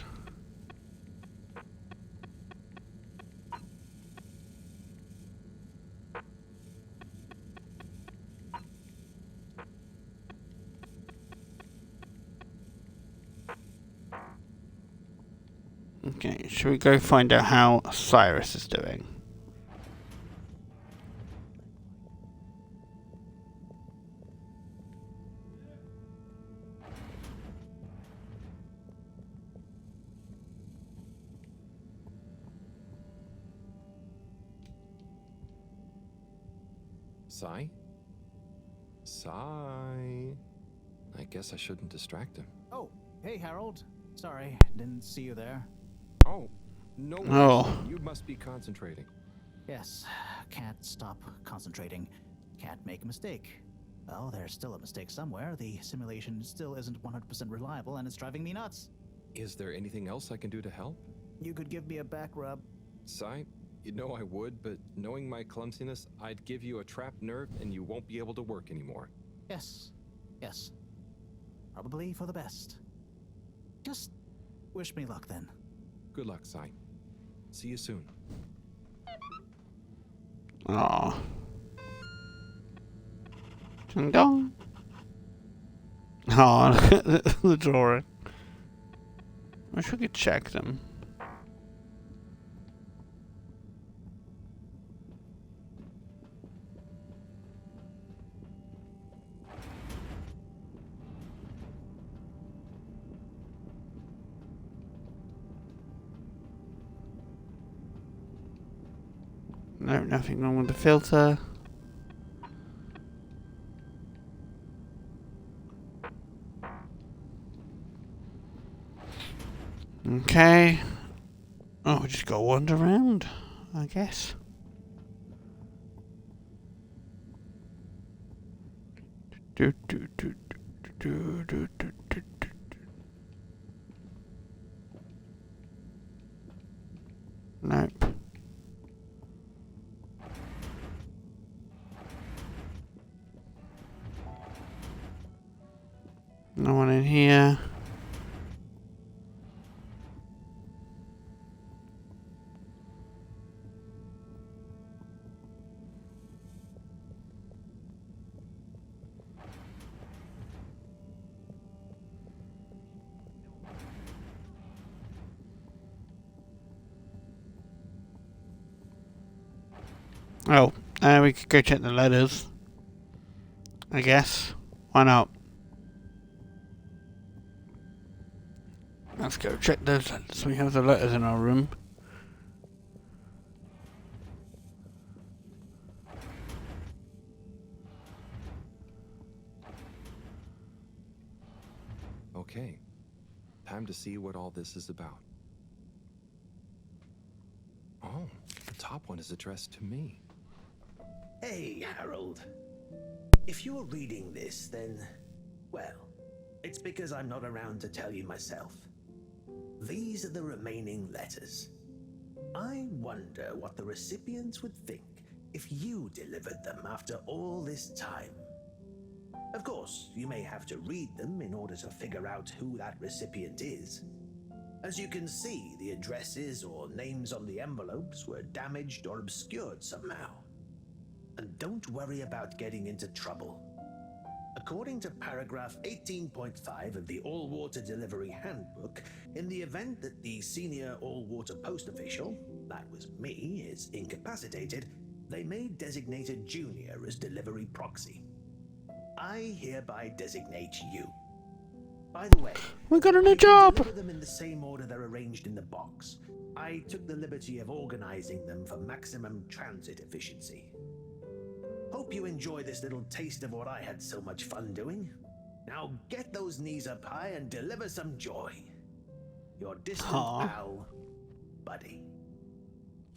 Okay, should we go find out how Cyrus is doing? Sai? Sai? I guess I shouldn't distract him. Oh, hey, Harold. Sorry, didn't see you there. Oh, no worries. Oh. You must be concentrating. Yes, can't stop concentrating. Can't make a mistake. Well, there's still a mistake somewhere. The simulation still isn't 100% reliable and it's driving me nuts. Is there anything else I can do to help? You could give me a back rub. Sai, you know I would, but knowing my clumsiness, I'd give you a trapped nerve and you won't be able to work anymore. Yes, yes. Probably for the best. Just wish me luck then. Good luck, Sai. See you soon. Aww. Ding dong. Oh, look at the drawing. Wish we could check them. No, nothing wrong with the filter. Okay. Oh, we just gotta wander around, I guess. Nope. No one in here. Oh, we could go check the letters. I guess. Why not? Let's go check those letters. We have the letters in our room. Okay. Time to see what all this is about. Oh, the top one is addressed to me. Hey, Harold. If you're reading this, then, well, it's because I'm not around to tell you myself. These are the remaining letters. I wonder what the recipients would think if you delivered them after all this time. Of course, you may have to read them in order to figure out who that recipient is. As you can see, the addresses or names on the envelopes were damaged or obscured somehow. And don't worry about getting into trouble. According to paragraph 18.5 of the All-Water Delivery Handbook, in the event that the senior all-water post official, that was me, is incapacitated, they may designate a junior as delivery proxy. I hereby designate you. By the way, we got a new job! Deliver them in the same order they're arranged in the box. I took the liberty of organizing them for maximum transit efficiency. Hope you enjoy this little taste of what I had so much fun doing. Now get those knees up high and deliver some joy. Your distant pal, Buddy.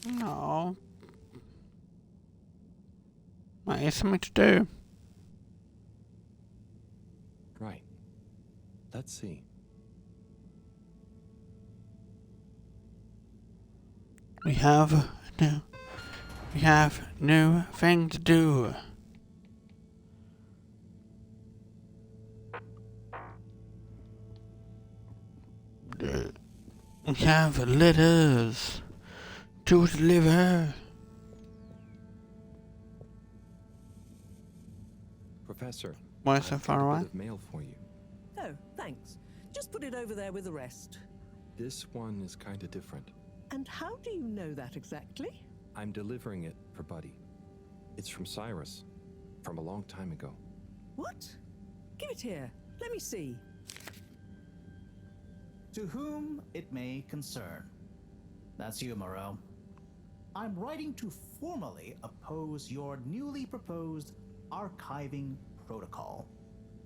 No. Might have something to do. Right. Let's see. We have new thing to do. We have letters to deliver. Professor, why so far away? a bit of mail for you. Oh, thanks. Just put it over there with the rest. This one is kind of different. And how do you know that exactly? I'm delivering it for Buddy. It's from Cyrus, from a long time ago. What? Give it here. Let me see. To whom it may concern. That's you, Moreau. I'm writing to formally oppose your newly proposed archiving protocol.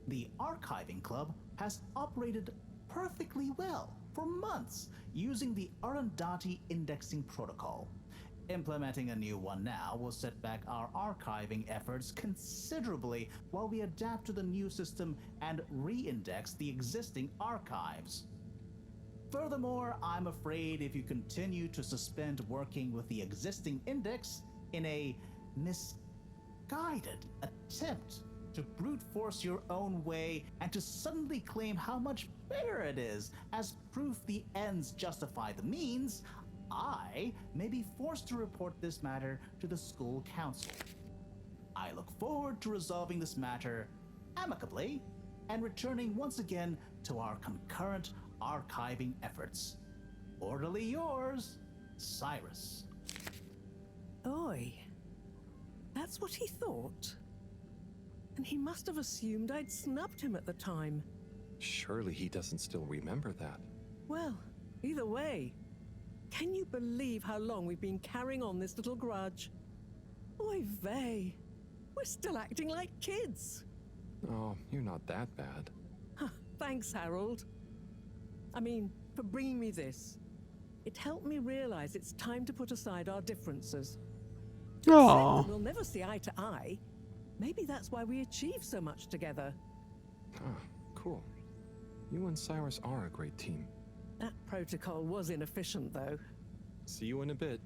The Archiving Club has operated perfectly well for months using the Arundhati indexing protocol. Implementing a new one now will set back our archiving efforts considerably while we adapt to the new system and re-index the existing archives. Furthermore, I'm afraid if you continue to suspend working with the existing index in a misguided attempt to brute force your own way and to suddenly claim how much better it is as proof the ends justify the means, I may be forced to report this matter to the school council. I look forward to resolving this matter amicably and returning once again to our concurrent archiving efforts. Orderly yours, Cyrus. Oi. That's what he thought. And he must have assumed I'd snubbed him at the time. Surely he doesn't still remember that. Well, either way, can you believe how long we've been carrying on this little grudge? Oy vey. We're still acting like kids. Oh, you're not that bad. Thanks, Harold. I mean, for bringing me this. It helped me realize it's time to put aside our differences. Aww. We'll never see eye to eye. Maybe that's why we achieve so much together. Ah, cool. You and Cyrus are a great team. That protocol was inefficient, though. See you in a bit.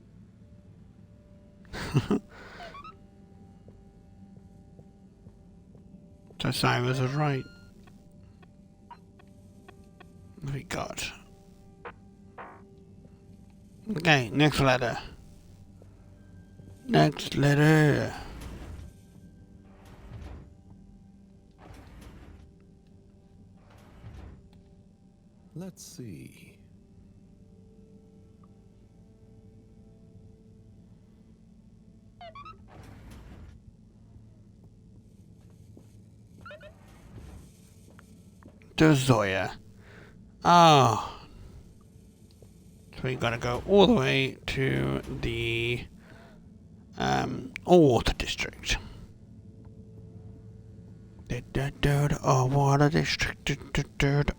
So Cyrus was right. What have we got? Okay, next letter. Next letter. Let's see. To Zoya. Ah. So we gotta go all the way to the water district. Oh, water district.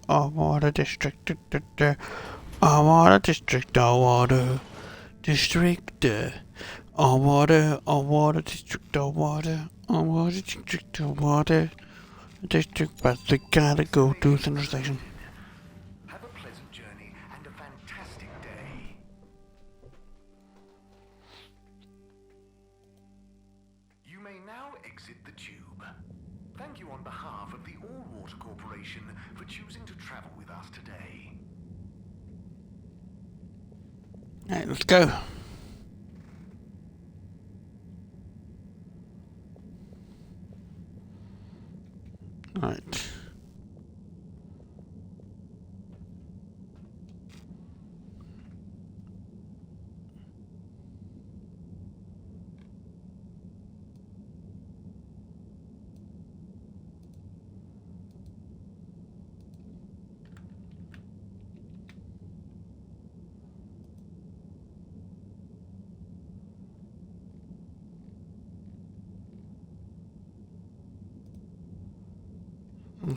Oh, water district. Oh, water district. Oh, water district. Oh, water. Oh, water district. Oh, water. Oh, water district. Oh, water district. But we gotta go to the station. Have a pleasant journey and a fantastic day. You may now exit the tube. Thank you on behalf of the All Water Corporation for choosing to travel with us today. Alright, let's go. Alright.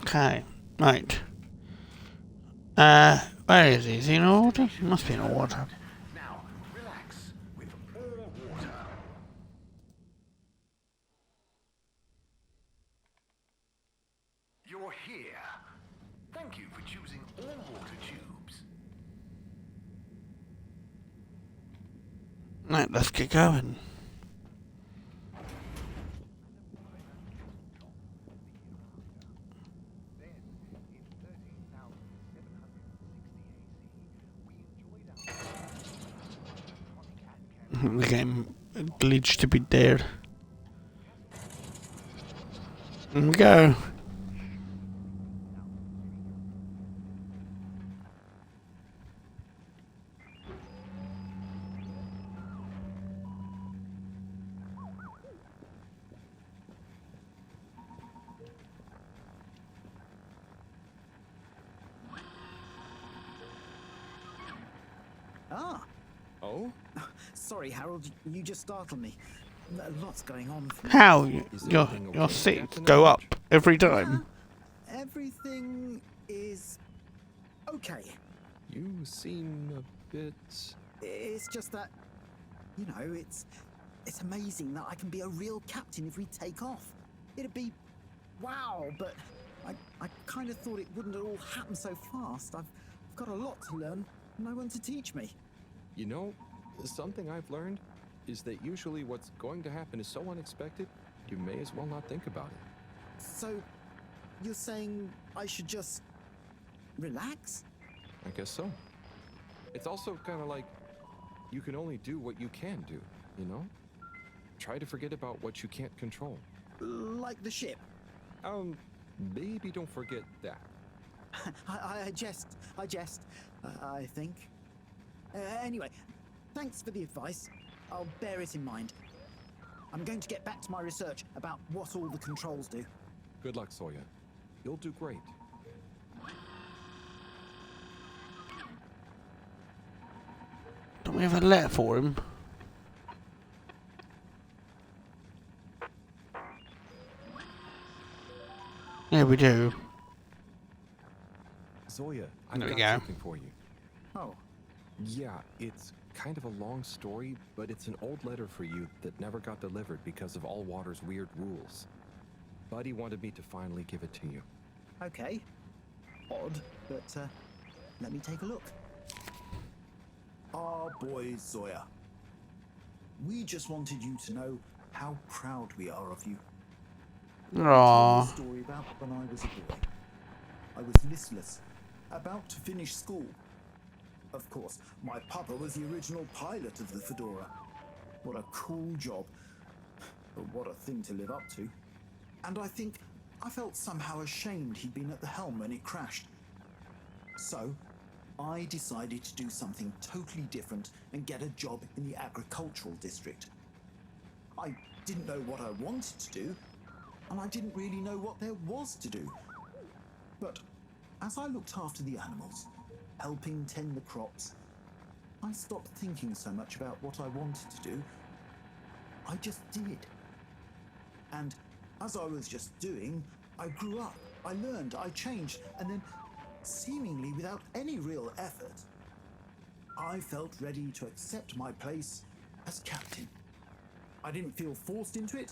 Okay, right. Where is he? Is he in water? He must be in water. Now, relax with all water. You're here. Thank you for choosing all water tubes. Right, let's get going. The game glitched to be there. Here we go. Ah. Oh? Sorry, Harold, you just startled me. Lots going on. How? Your seats go up every time. Everything is okay. You seem a bit... It's just that, you know, it's amazing that I can be a real captain if we take off. It'd be wow, but I kind of thought it wouldn't all happen so fast. I've got a lot to learn, and no one to teach me. You know, something I've learned is that usually what's going to happen is so unexpected, you may as well not think about it. So, you're saying I should just relax? I guess so. It's also kind of like you can only do what you can do, you know? Try to forget about what you can't control. Like the ship? Maybe don't forget that. I jest, I think. Anyway, thanks for the advice. I'll bear it in mind. I'm going to get back to my research about what all the controls do. Good luck, Sawyer. You'll do great. Don't we have a letter for him? Yeah, we do. Zoya, I've There we got go. something for you. Oh. Yeah, it's kind of a long story, but it's an old letter for you that never got delivered because of Allwater's weird rules. Buddy wanted me to finally give it to you. Okay. Odd, but let me take a look. Our boy Zoya. We just wanted you to know how proud we are of you. Aww. I'll tell you a story about when I was a boy. I was listless, about to finish school. Of course, my papa was the original pilot of the Fedora. What a cool job. But what a thing to live up to. And I think I felt somehow ashamed he'd been at the helm when it crashed. So, I decided to do something totally different and get a job in the agricultural district. I didn't know what I wanted to do, and I didn't really know what there was to do. But as I looked after the animals, helping tend the crops, I stopped thinking so much about what I wanted to do. I just did. And as I was just doing, I grew up, I learned, I changed, and then, seemingly without any real effort, I felt ready to accept my place as captain. I didn't feel forced into it,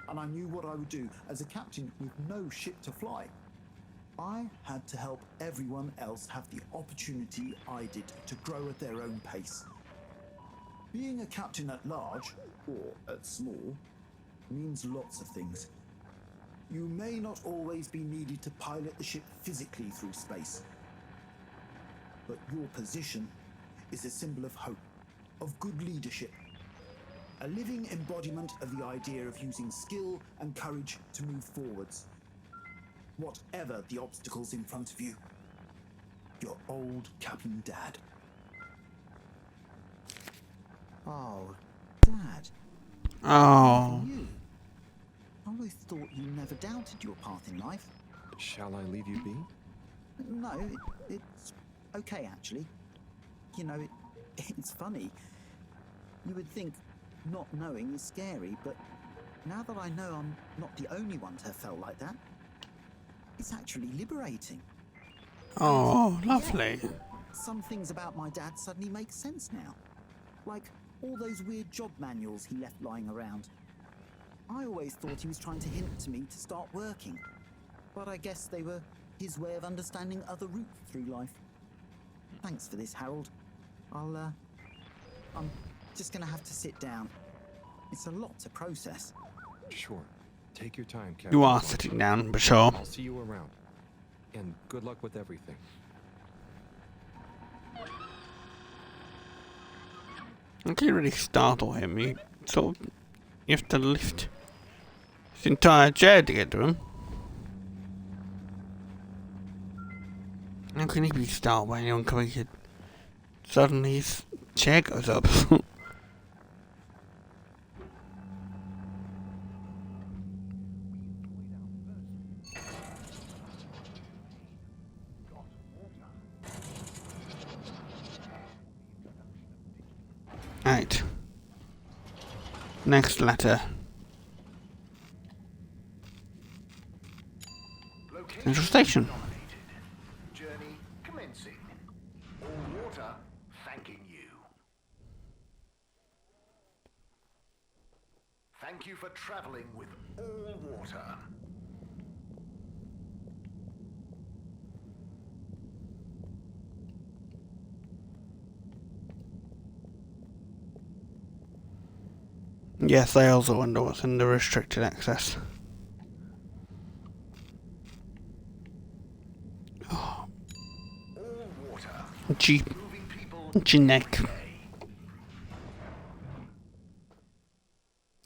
and I knew what I would do as a captain with no ship to fly. I had to help everyone else have the opportunity I did to grow at their own pace. Being a captain at large, or at small, means lots of things. You may not always be needed to pilot the ship physically through space. But your position is a symbol of hope, of good leadership, a living embodiment of the idea of using skill and courage to move forwards. Whatever the obstacles in front of you, your old Captain Dad. Oh, Dad. Oh. You. I always thought you never doubted your path in life. Shall I leave you be? No, it's okay, actually. You know, it's funny. You would think not knowing is scary, but now that I know I'm not the only one to have felt like that, it's actually liberating. Oh, lovely. Yeah, some things about my dad suddenly make sense now. Like all those weird job manuals he left lying around. I always thought he was trying to hint to me to start working, but I guess they were his way of understanding other routes through life. Thanks for this, Harold. I'm just gonna have to sit down. It's a lot to process. Sure. Take your time, Captain. You are sitting down, but sure. I'll see you around. And good luck with everything. I can't really startle him. You have to lift his entire chair to get to him. How can he be startled by anyone coming in? Suddenly his chair goes up. Right. Next letter. Central Station. Journey commencing. All water thanking you. Thank you for traveling with all water. Yes, I also wonder what's in the restricted access. Oh. Neck.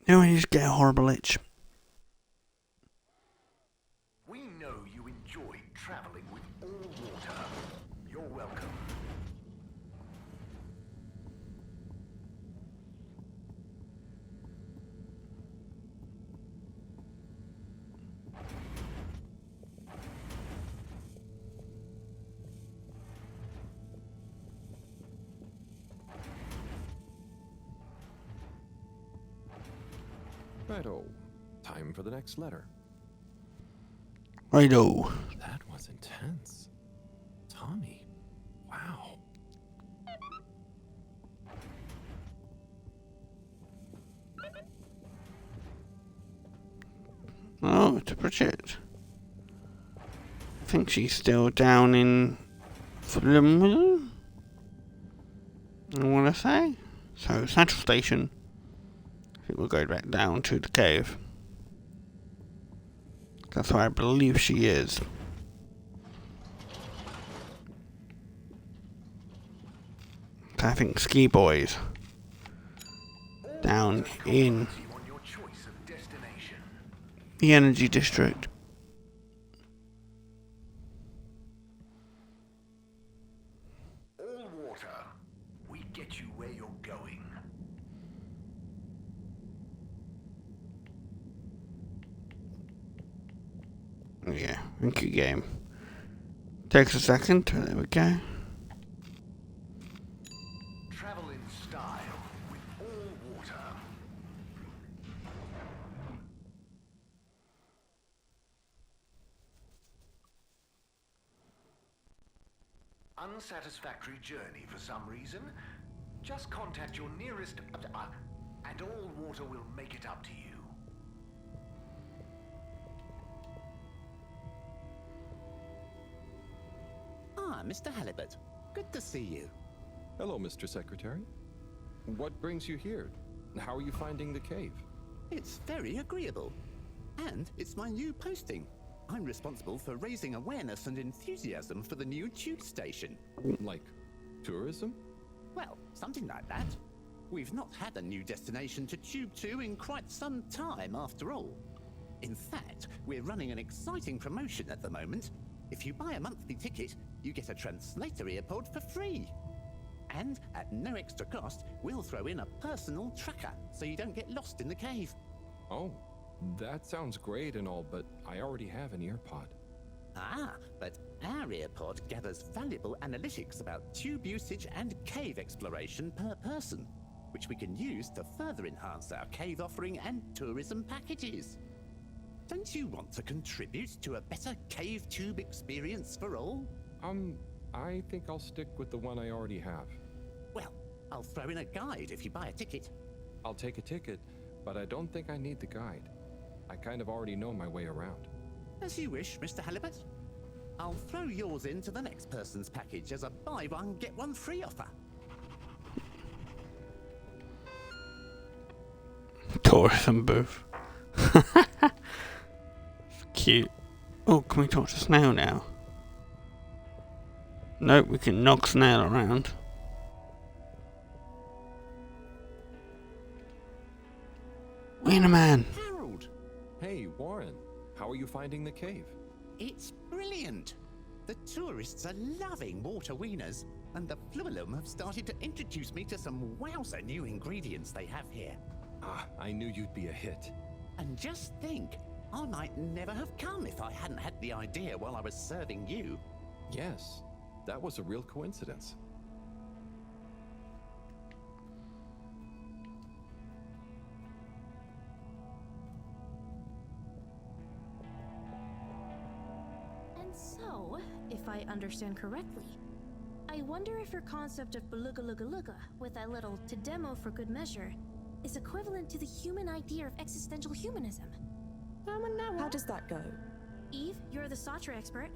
No, I just get a horrible itch. We know you enjoyed traveling with all Righto. Time for the next letter. Righto. That was intense. Tommy. Wow. Oh, it's a Bridget. I think she's still down in Fulham, I want to say. So, Central Station. I think we'll go back down to the cave. That's where I believe she is. I think Ski Boys down in the Energy District. All water. We get you where you're going. Yeah, thank you, game. Takes a second. There we go. Travel in style with all water. Unsatisfactory journey for some reason? Just contact your nearest and all water will make it up to you. Ah, Mr. Halibut. Good to see you. Hello, Mr. Secretary. What brings you here? How are you finding the cave? It's very agreeable. And it's my new posting. I'm responsible for raising awareness and enthusiasm for the new tube station. Like tourism? Well, something like that. We've not had a new destination to tube to in quite some time, after all. In fact, we're running an exciting promotion at the moment. If you buy a monthly ticket, you get a translator earpod for free. And at no extra cost, we'll throw in a personal tracker so you don't get lost in the cave. Oh, that sounds great and all, but I already have an earpod. Ah, but our earpod gathers valuable analytics about tube usage and cave exploration per person, which we can use to further enhance our cave offering and tourism packages. Don't you want to contribute to a better cave tube experience for all? I think I'll stick with the one I already have. Well, I'll throw in a guide if you buy a ticket. I'll take a ticket, but I don't think I need the guide. I kind of already know my way around. As you wish, Mr. Halibut. I'll throw yours into the next person's package as a buy one, get one free offer. Tourism booth. Cute. Oh, can we talk to Snail now? Nope, we can knock Snail around. Wienerman! Harold! Hey, Warren. How are you finding the cave? It's brilliant! The tourists are loving water wieners, and the Fluilum have started to introduce me to some wowzer new ingredients they have here. Ah, I knew you'd be a hit. And just think, I might never have come if I hadn't had the idea while I was serving you. Yes, that was a real coincidence. And so, if I understand correctly, I wonder if your concept of beluga with a little to demo for good measure is equivalent to the human idea of existential humanism. How does that go? Eve, you're the Satra expert.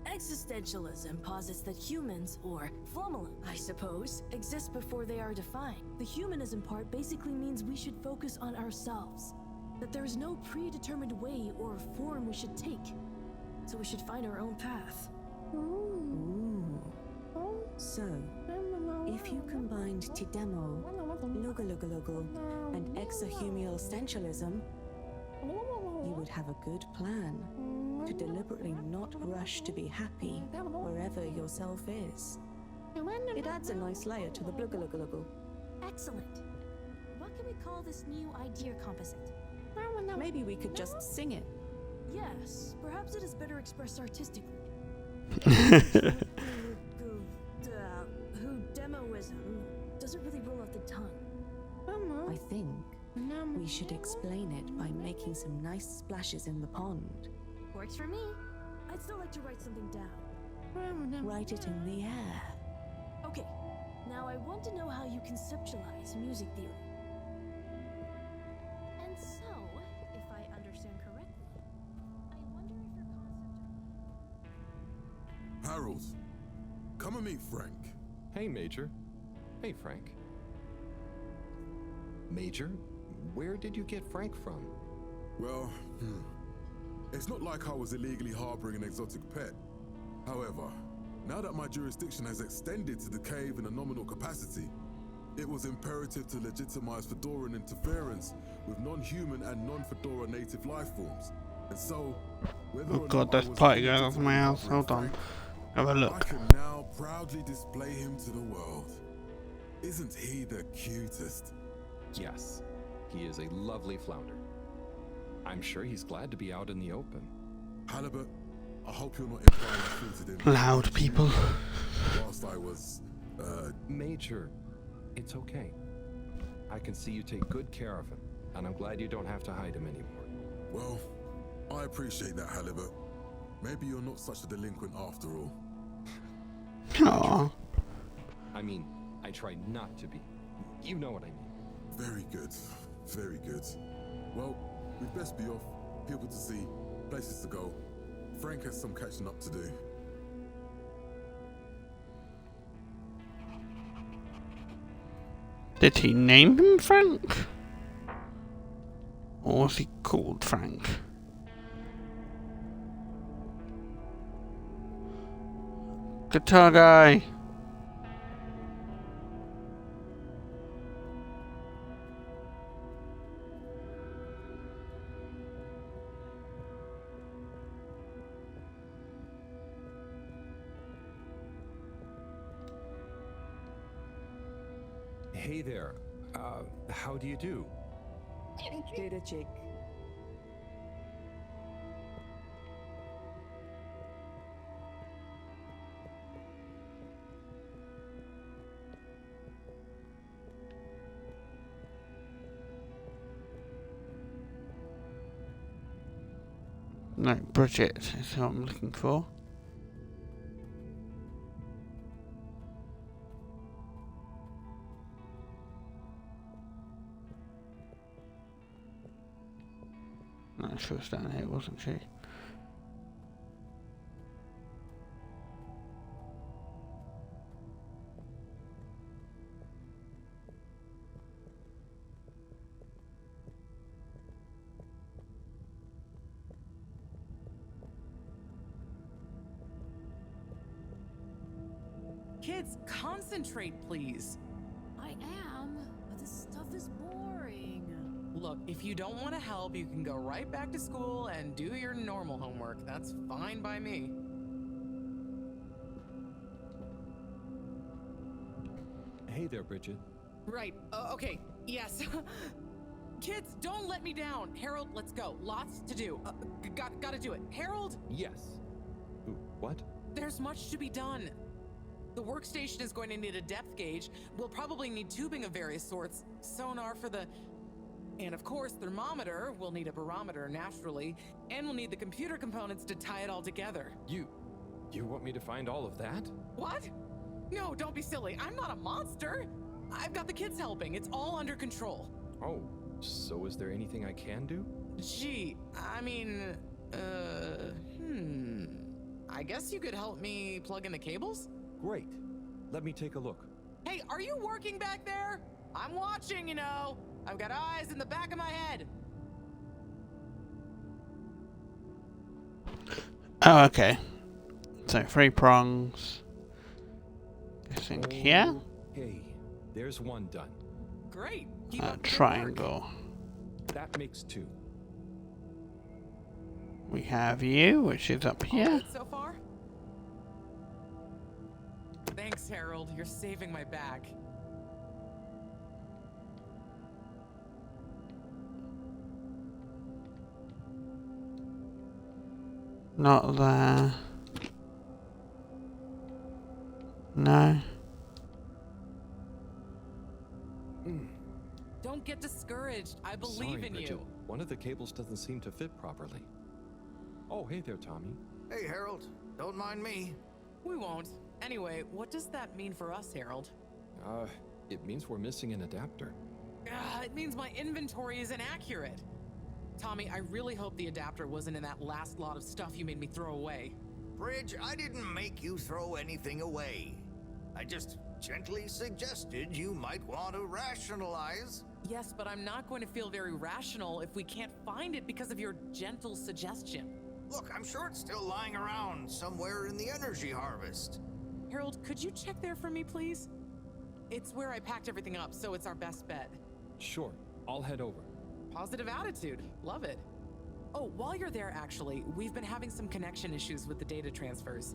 Existentialism posits that humans, or formula, I suppose, exist before they are defined. The humanism part basically means we should focus on ourselves. That there is no predetermined way or form we should take. So we should find our own path. Ooh. So, if you combined Tidemo, Lugalugalugal, and exahumial essentialism, you would have a good plan to deliberately not rush to be happy wherever yourself is. It adds a nice layer to the Blugalugalugal. Excellent. What can we call this new idea composite? Maybe we could just sing it. Yes, perhaps it is better expressed artistically. Who demoism doesn't really roll off the tongue. I think We should explain it by making some nice splashes in the pond. Works for me. I'd still like to write something down. Write it in the air. Okay, now I want to know how you conceptualize music theory. And so, if I understand correctly, I wonder if your concept Harold, come and meet Frank. Hey, Major. Hey, Frank. Major, where did you get Frank from? Well, it's not like I was illegally harboring an exotic pet. However, now that my jurisdiction has extended to the cave in a nominal capacity, it was imperative to legitimize Fedoran interference with non-human and non-Fedora native life forms. And so, whether Oh or god, not there's I was party going permitted on to in my be house. harboring Hold on. Frank, Have a I look. can now proudly display him to the world. Isn't he the cutest? Yes, he is a lovely flounder. I'm sure he's glad to be out in the open. Halibut, I hope you're not implying I treated him Loud people. whilst I was, Major, it's okay. I can see you take good care of him, and I'm glad you don't have to hide him anymore. Well, I appreciate that, Halibut. Maybe you're not such a delinquent after all. Aww. I mean, I try not to be. You know what I mean. Very good. Very good. Well, we'd best be off. People to see, places to go. Frank has some catching up to do. Did he name him Frank? Or was he called Frank? Guitar guy. Hey there. How do you do? Data check. No, Bridget is who I'm looking for. No, she was down here, wasn't she? Kids, concentrate, please. I am, but this stuff is boring. Look, if you don't want to help, you can go right back to school and do your normal homework. That's fine by me. Hey there, Bridget. Right, okay, yes. Kids, don't let me down. Harold, let's go. Lots to do. Gotta do it. Harold? Yes. Ooh, what? There's much to be done. The workstation is going to need a depth gauge. We'll probably need tubing of various sorts. Sonar for the... And of course, thermometer. We'll need a barometer, naturally. And we'll need the computer components to tie it all together. You want me to find all of that? What? No, don't be silly. I'm not a monster. I've got the kids helping. It's all under control. Oh, so is there anything I can do? Gee, I mean, I guess you could help me plug in the cables? Great. Let me take a look. Hey, are you working back there? I'm watching, you know. I've got eyes in the back of my head. Oh, okay. So 3 prongs. Guessing here. Hey, there's one done. Great. Triangle. That makes 2. We have you, which is up here. Good so far? Thanks, Harold. You're saving my back. Not there. No. Don't get discouraged. I believe Sorry, in Bridget. you. One of the cables doesn't seem to fit properly. Oh, hey there, Tommy. Hey, Harold. Don't mind me. We won't. Anyway, what does that mean for us, Harold? It means we're missing an adapter. It means my inventory is inaccurate. Tommy, I really hope the adapter wasn't in that last lot of stuff you made me throw away. Bridge, I didn't make you throw anything away. I just gently suggested you might want to rationalize. Yes, but I'm not going to feel very rational if we can't find it because of your gentle suggestion. Look, I'm sure it's still lying around somewhere in the energy harvest. Harold, could you check there for me, please? It's where I packed everything up, so it's our best bet. Sure, I'll head over. Positive attitude. Love it. Oh, while you're there, actually, we've been having some connection issues with the data transfers.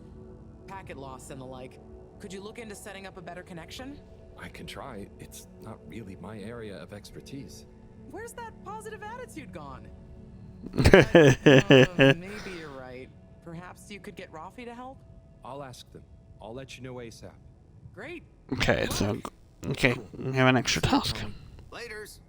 Packet loss and the like. Could you look into setting up a better connection? I can try. It's not really my area of expertise. Where's that positive attitude gone? Maybe you're right. Perhaps you could get Rafi to help? I'll ask them. I'll let you know ASAP. Great. Okay, so... Okay, we have an extra task. Laters.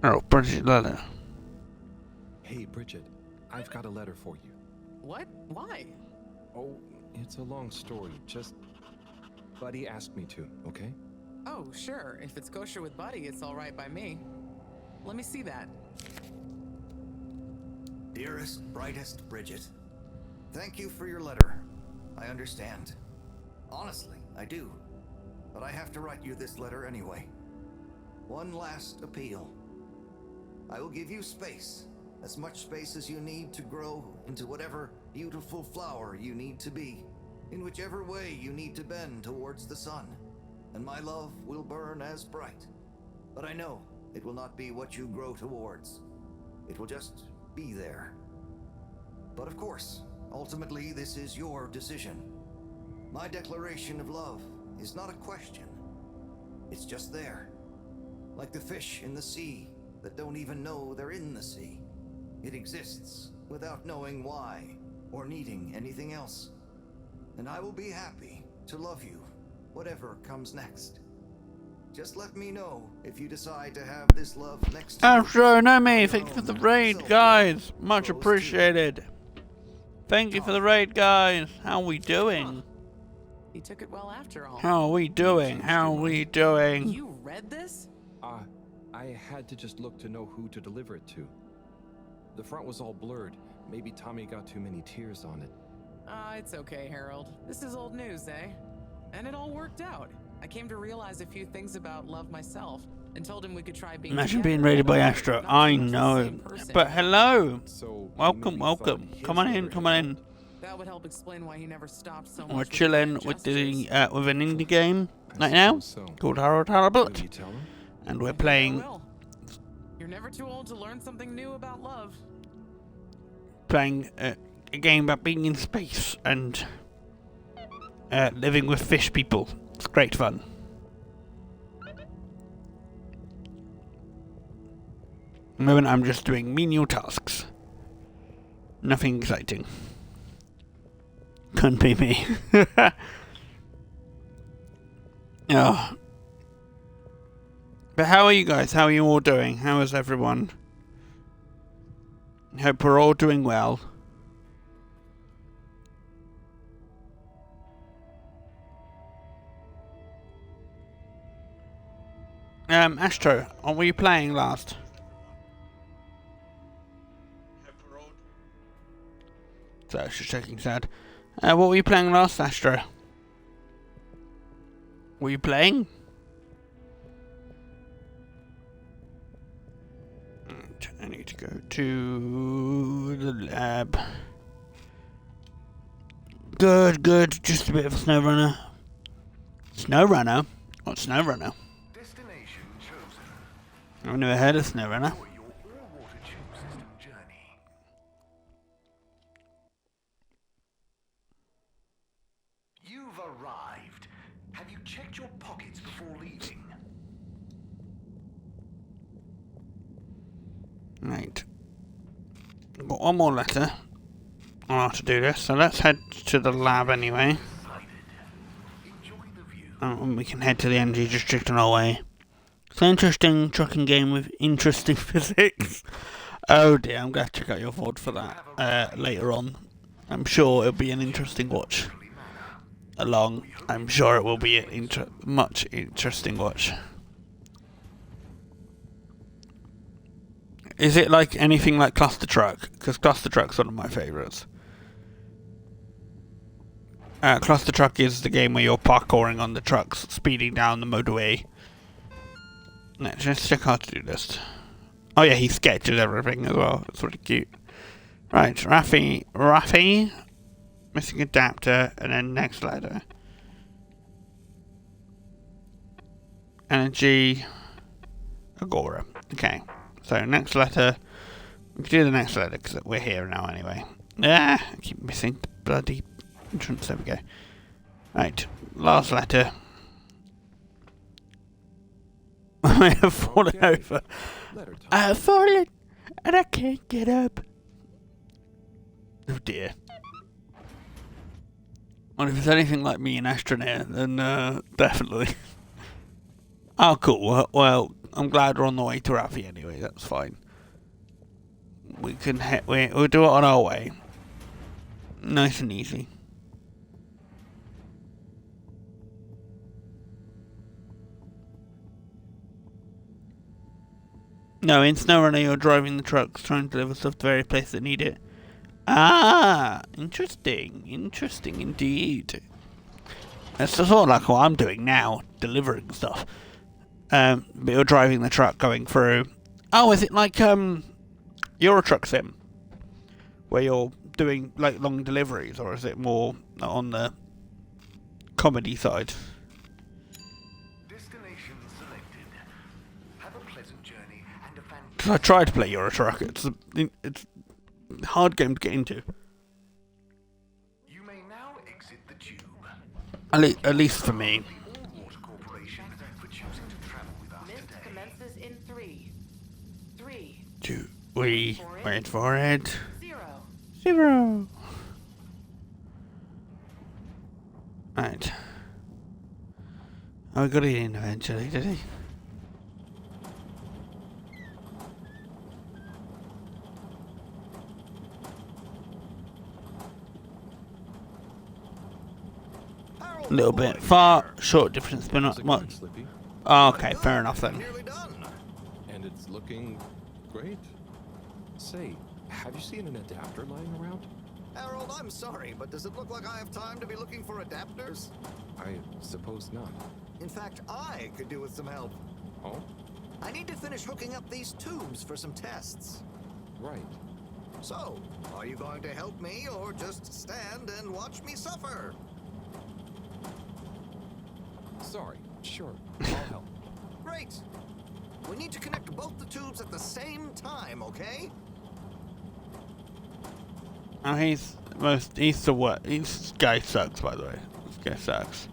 Oh, Bridget letter. Hey, Bridget. I've got a letter for you. What? Why? Oh, it's a long story. Just... Buddy asked me to, okay? Oh, sure. If it's kosher with Buddy, it's all right by me. Let me see that. Dearest, brightest Bridget, thank you for your letter. I understand. Honestly, I do. But I have to write you this letter anyway. One last appeal. I will give you space. As much space as you need to grow into whatever beautiful flower you need to be. In whichever way you need to bend towards the sun. And my love will burn as bright. But I know it will not be what you grow towards. It will just be there. But of course, ultimately this is your decision. My declaration of love is not a question. It's just there. Like the fish in the sea that don't even know they're in the sea. It exists without knowing why or needing anything else. And I will be happy to love you, whatever comes next. Just let me know if you decide to have this love next to you. Astro, no me, thank you for the raid, guys. Much appreciated. Thank you for the raid, guys. How are we doing? You took it well after all. How are we doing? How are we doing? You read this? I had to just look to know who to deliver it to. The front was all blurred. Maybe Tommy got too many tears on it. It's okay, Harold. This is old news, eh? And it all worked out. I came to realize a few things about love myself and told him we could try being Imagine together, being raided by but Astro. not I so much the know. same person. But hello. So Welcome, welcome. Come on in, come on in. That would help explain why he never stopped so much. We're with chilling the with the with an indie game right now called Harold Halibut, and we're playing You're never too old to learn something new about love. a game about being in space and living with fish people. It's great fun. At the moment I'm just doing menial tasks. Nothing exciting. Couldn't be me. Oh. But how are you guys? How are you all doing? How is everyone? Hope we're all doing well. Astro, what were you playing last? So I was just checking sad. What were you playing last, Astro? Were you playing? I need to go to the lab. Good, good. Just a bit of a snow runner. Snow runner? What snow runner? Destination chosen. I've never heard of snow runner. Your all-water tube system journey. You've arrived. Have you checked your pockets before leaving? Right. I've got one more letter. I'll have to do this, so let's head to the lab anyway. And we can head to the energy district on our way. It's an interesting trucking game with interesting physics. Oh dear, I'm going to check out your VOD for that later on. I'm sure it'll be an interesting watch. I'm sure it will be a much interesting watch. Is it like anything like Cluster Truck? Because Cluster Truck's one of my favourites. Cluster Truck is the game where you're parkouring on the trucks, speeding down the motorway. Let's just check our to-do list. Oh yeah, he sketches everything as well. It's really cute. Right, Raffy, missing adapter, and then next letter. Energy, Agora. Okay, so next letter. We can do the next letter because we're here now anyway. I keep missing the bloody entrance. There we go. Right, last letter. I have fallen over. I have fallen and I can't get up. Oh dear. Well, if it's anything like me in Astronair, then definitely. Oh, cool. Well, I'm glad we're on the way to Rafi anyway. That's fine. We can we'll do it on our way. Nice and easy. No, in SnowRunner you're driving the trucks, trying to deliver stuff to various places that need it. Ah, interesting. Interesting indeed. That's sort of like what I'm doing now, delivering stuff. But you're driving the truck going through. Oh, is it like Euro Truck Sim? Where you're doing like long deliveries, or is it more on the comedy side? Because I tried to play Euro Truck, it's a hard game to get into. You may now exit the tube. At least for me. Mist commences in 3, 2, 3, wait for it. 0. 0. Right. Oh, we got it in eventually, did he? A little bit far, short difference, but not much. Oh, okay, fair enough then. And it's looking great. Say, have you seen an adapter lying around? Harold, I'm sorry, but does it look like I have time to be looking for adapters? I suppose not. In fact, I could do with some help. Oh? I need to finish hooking up these tubes for some tests. Right. So, are you going to help me or just stand and watch me suffer? Sorry, sure, I'll help. Great. We need to connect both the tubes at the same time, okay? Oh, he's the what? This guy sucks, by the way. This guy sucks.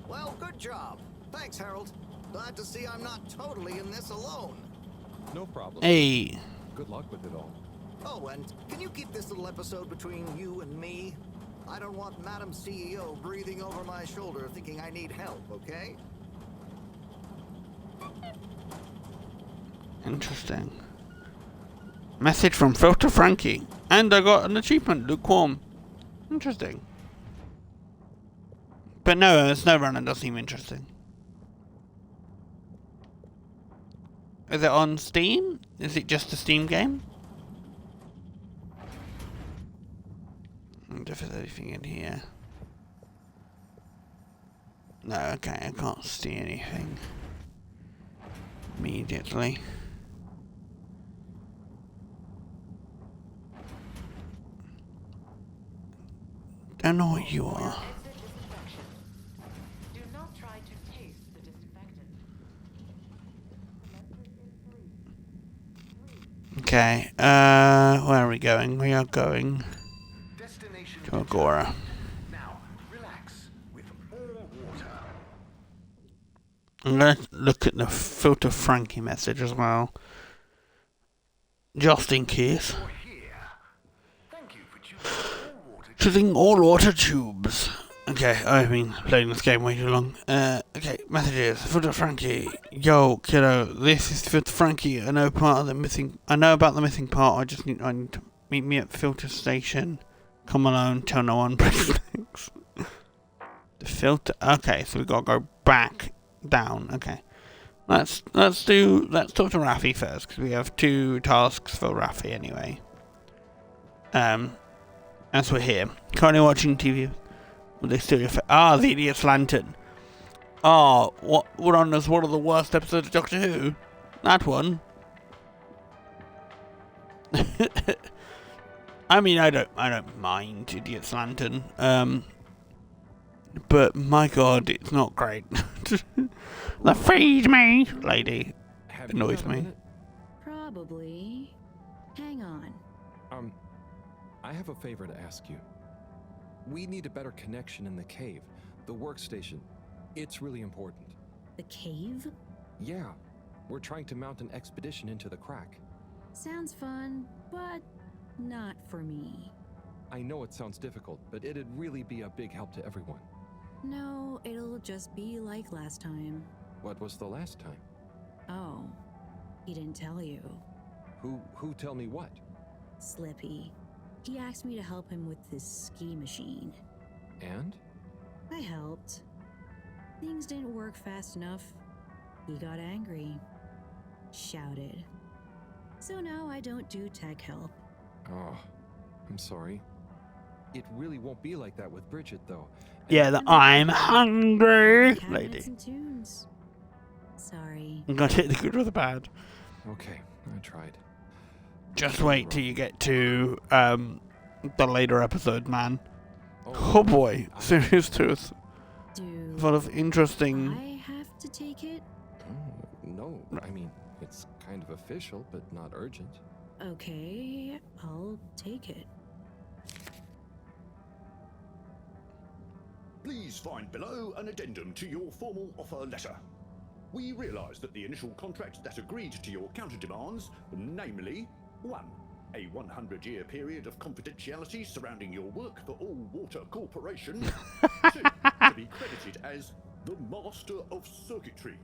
Well, good job. Thanks, Harold. Glad to see I'm not totally in this alone. No problem. Hey. Good luck with it all. Oh, and can you keep this little episode between you and me? I don't want Madam CEO breathing over my shoulder thinking I need help, okay? Interesting. Message from Filter Frankie. And I got an achievement, lukewarm. Interesting. But no, SnowRunner does seem interesting. Is it on Steam? Is it just a Steam game? I wonder if there's anything in here. No, okay, I can't see anything immediately. Don't know what you are. Do not try to taste the disinfectant. Okay, where are we going? We are going to Agora. Now, relax with all water. I'm going to look at the Filter Frankie message as well. Just in case. Choosing all water tubes. Okay, I've been playing this game way too long. Okay, messages. Filter Frankie. Yo, kiddo, this is Filter Frankie. I know about the missing part. I need to meet me at filter station. Come alone, tell no one. Thanks. The filter. Okay, so we gotta go back down. Okay, let's talk to Raffi first because we have 2 tasks for Raffi anyway. As we're here, currently watching TV. Will they steal your the Idiot's Lantern. What on us? One of the worst episodes of Doctor Who? That one. I mean, I don't mind Idiot's Lantern. But my God, it's not great. The feed me lady annoys me. Probably. Hang on. I have a favor to ask you. We need a better connection in the cave. The workstation. It's really important. The cave? Yeah. We're trying to mount an expedition into the crack. Sounds fun, but not for me. I know it sounds difficult, but it'd really be a big help to everyone. No, it'll just be like last time. What was the last time? Oh, he didn't tell you. Who tell me what? Slippy. He asked me to help him with this ski machine. And? I helped. Things didn't work fast enough. He got angry. Shouted. So now I don't do tech help. Oh, I'm sorry. It really won't be like that with Bridget, though. Yeah, the I'm hungry lady. And tunes. Sorry. I'm gonna take the good or the bad. Okay, I tried. Just wait till you get to the later episode, man. Oh boy, serious truth. Full of interesting. I have to take it? No, I mean, it's kind of official, but not urgent. Okay, I'll take it. Please find below an addendum to your formal offer letter. We realise that the initial contract that agreed to your counter-demands, namely 1. A 100-year period of confidentiality surrounding your work for All Water Corporation. 2. To be credited as the Master of Circuitry.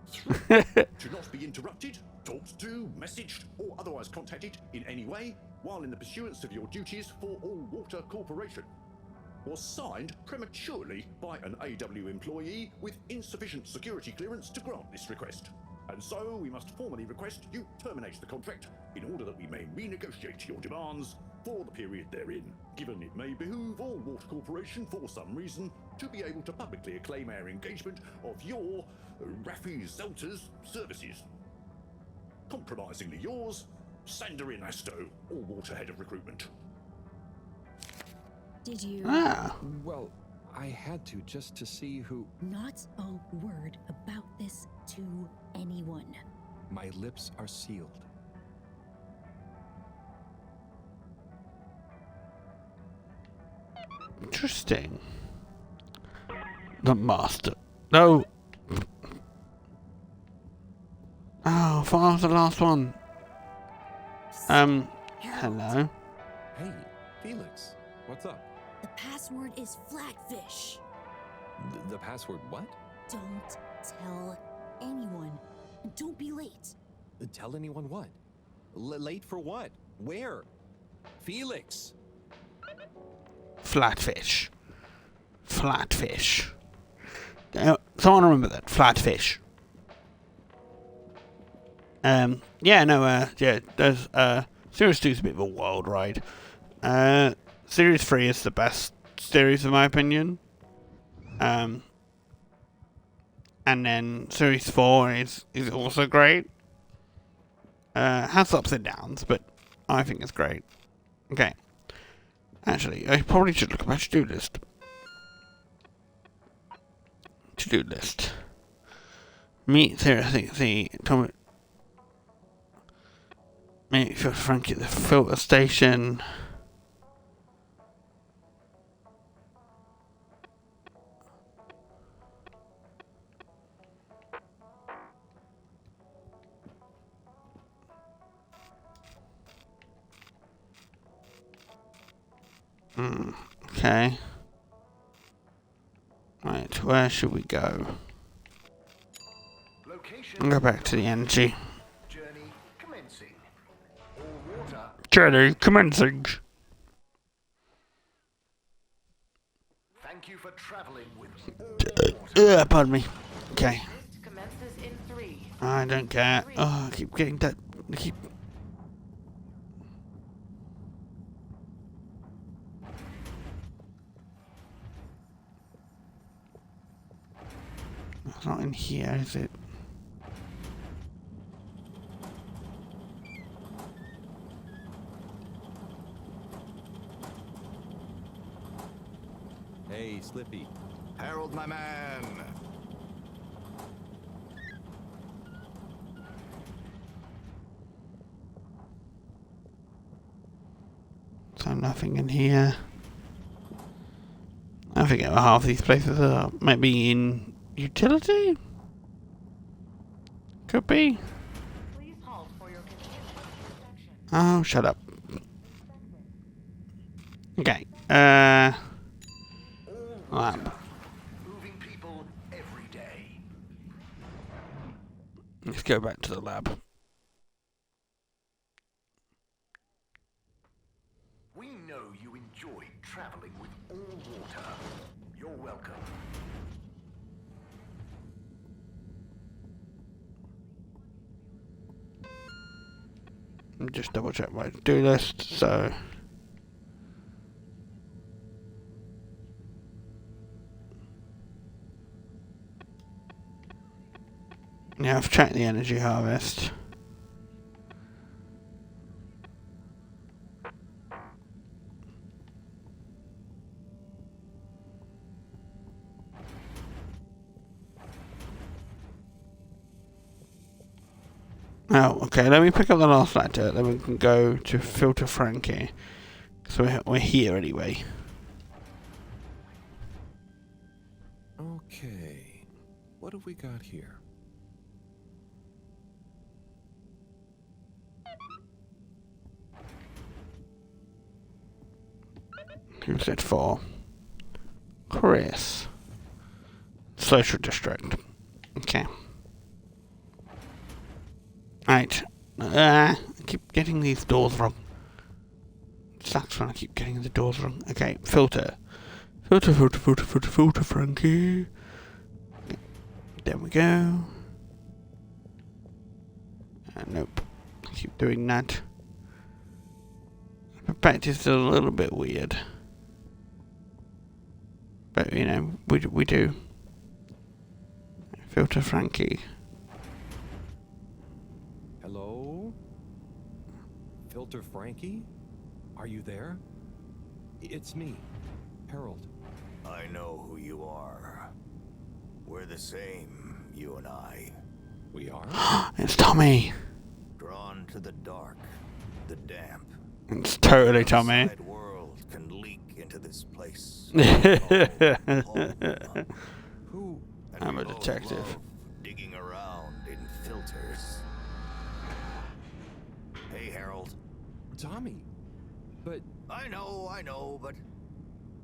3. To not be interrupted, talked to, messaged, or otherwise contacted in any way while in the pursuance of your duties for All Water Corporation. Was signed prematurely by an AW employee with insufficient security clearance to grant this request. And so we must formally request you terminate the contract in order that we may renegotiate your demands for the period therein, given it may behoove All Water Corporation for some reason to be able to publicly acclaim our engagement of your Raffi Zelter's services. Compromisingly yours, Sander Inasto, All Water Head of Recruitment. Did you? Well, I had to just to see who. Not a word about this to anyone. My lips are sealed. Interesting. The master. No. Oh, I thought I was the last one. Hello. Hey, Felix, what's up? The password is Flatfish. The password what? Don't tell anyone. And don't be late. Tell anyone what? Late for what? Where? Felix! Flatfish. Flatfish. Someone remember that. Flatfish. There's Series 2 is a bit of a wild ride. Series 3 is the best series in my opinion. And then Series 4 is also great. Has ups and downs, but I think it's great. Okay. Actually, I probably should look at my to-do list. To-do list. Meet seriously, Tommy. Meet Frankie at the filter station. Okay. Right, where should we go? I'll go back to the energy. Journey commencing. All water. Journey commencing. Thank you for traveling with all water. Pardon me. Okay. Commences in 3. I don't care. Oh, I keep getting that. I keep. It's not in here, is it? Hey, Slippy. Harold, my man. So nothing in here. I forget what half these places are. Maybe in utility? Could be. Please halt for your continuous inspection. Oh, shut up. Okay. Lab. Moving people every day. Let's go back to the lab. We know you enjoy traveling with all water. You're welcome. Just double check my to-do list, so. Yeah, I've checked the energy harvest. Oh, okay, let me pick up the last letter, then we can go to Filter Frankie. So we're here anyway. Okay. What have we got here? Who's it for? Chris. Social district. Okay. Right. I keep getting these doors wrong. Sucks when I keep getting the doors wrong. Okay, filter. Filter, Frankie. There we go. Nope. I keep doing that. The practice is a little bit weird. But, you know, we do. Filter Frankie. Hello? Filter Frankie? Are you there? It's me, Harold. I know who you are. We're the same, you and I. We are? It's Tommy. Drawn to the dark, the damp. It's totally Tommy. The outside world can leak into this place. Who? I'm a detective. Digging around in filters. Hey, Harold. Tommy. But I know, but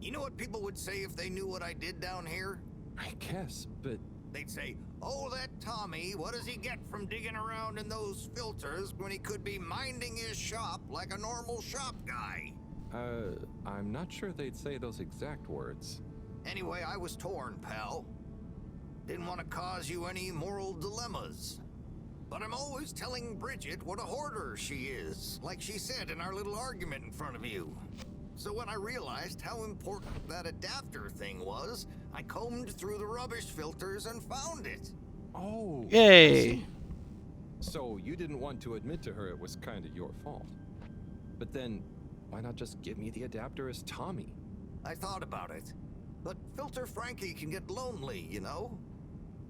you know what people would say if they knew what I did down here? I guess, but they'd say, "Oh, that Tommy, what does he get from digging around in those filters when he could be minding his shop like a normal shop guy?" I'm not sure they'd say those exact words. Anyway, I was torn, pal. Didn't want to cause you any moral dilemmas. But I'm always telling Bridget what a hoarder she is, like she said in our little argument in front of you. So when I realized how important that adapter thing was, I combed through the rubbish filters and found it. Oh. Yay. So you didn't want to admit to her it was kind of your fault. But then, why not just give me the adapter as Tommy? I thought about it. But Filter Frankie can get lonely, you know?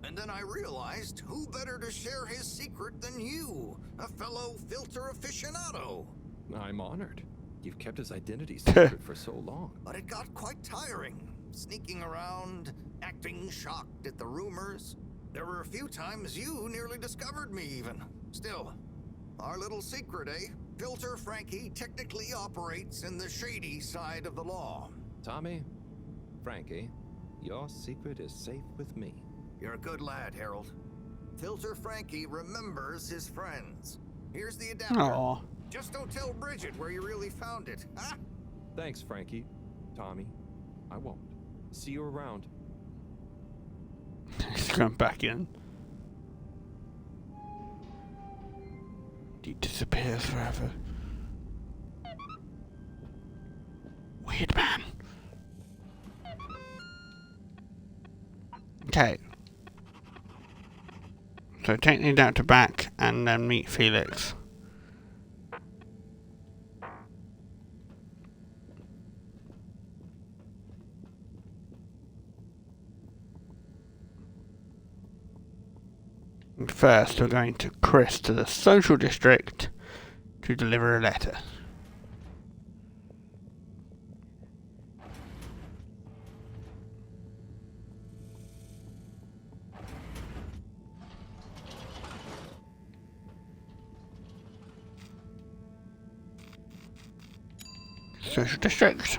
And then I realized who better to share his secret than you, a fellow filter aficionado. I'm honored. You've kept his identity secret for so long. But it got quite tiring, sneaking around, acting shocked at the rumors. There were a few times you nearly discovered me even. Still, our little secret, eh? Filter Frankie technically operates in the shady side of the law. Tommy, Frankie, your secret is safe with me. You're a good lad, Harold. Filter Frankie remembers his friends. Here's the adapter. Aw. Just don't tell Bridget where you really found it, huh? Thanks, Frankie. Tommy, I won't. See you around. He's going back in. He disappears forever. Weird man. Okay. So take the adapter back and then meet Felix. First, we're going to Chris to the social district to deliver a letter. Social district.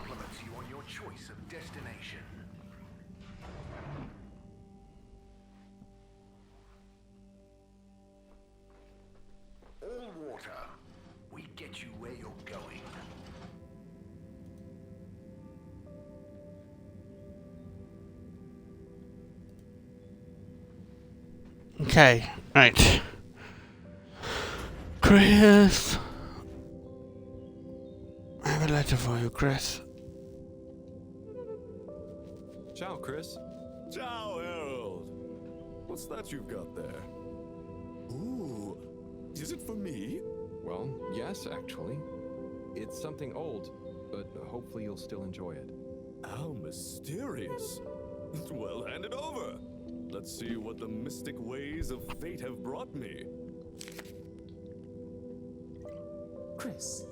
We get you where you're going. Okay, right. Chris. I have a letter for you, Chris. Ciao, Chris. Ciao, Harold. What's that you've got there? Ooh, is it for me? Well, yes, actually. It's something old, but hopefully you'll still enjoy it. How mysterious. Well, hand it over. Let's see what the mystic ways of fate have brought me. Chris,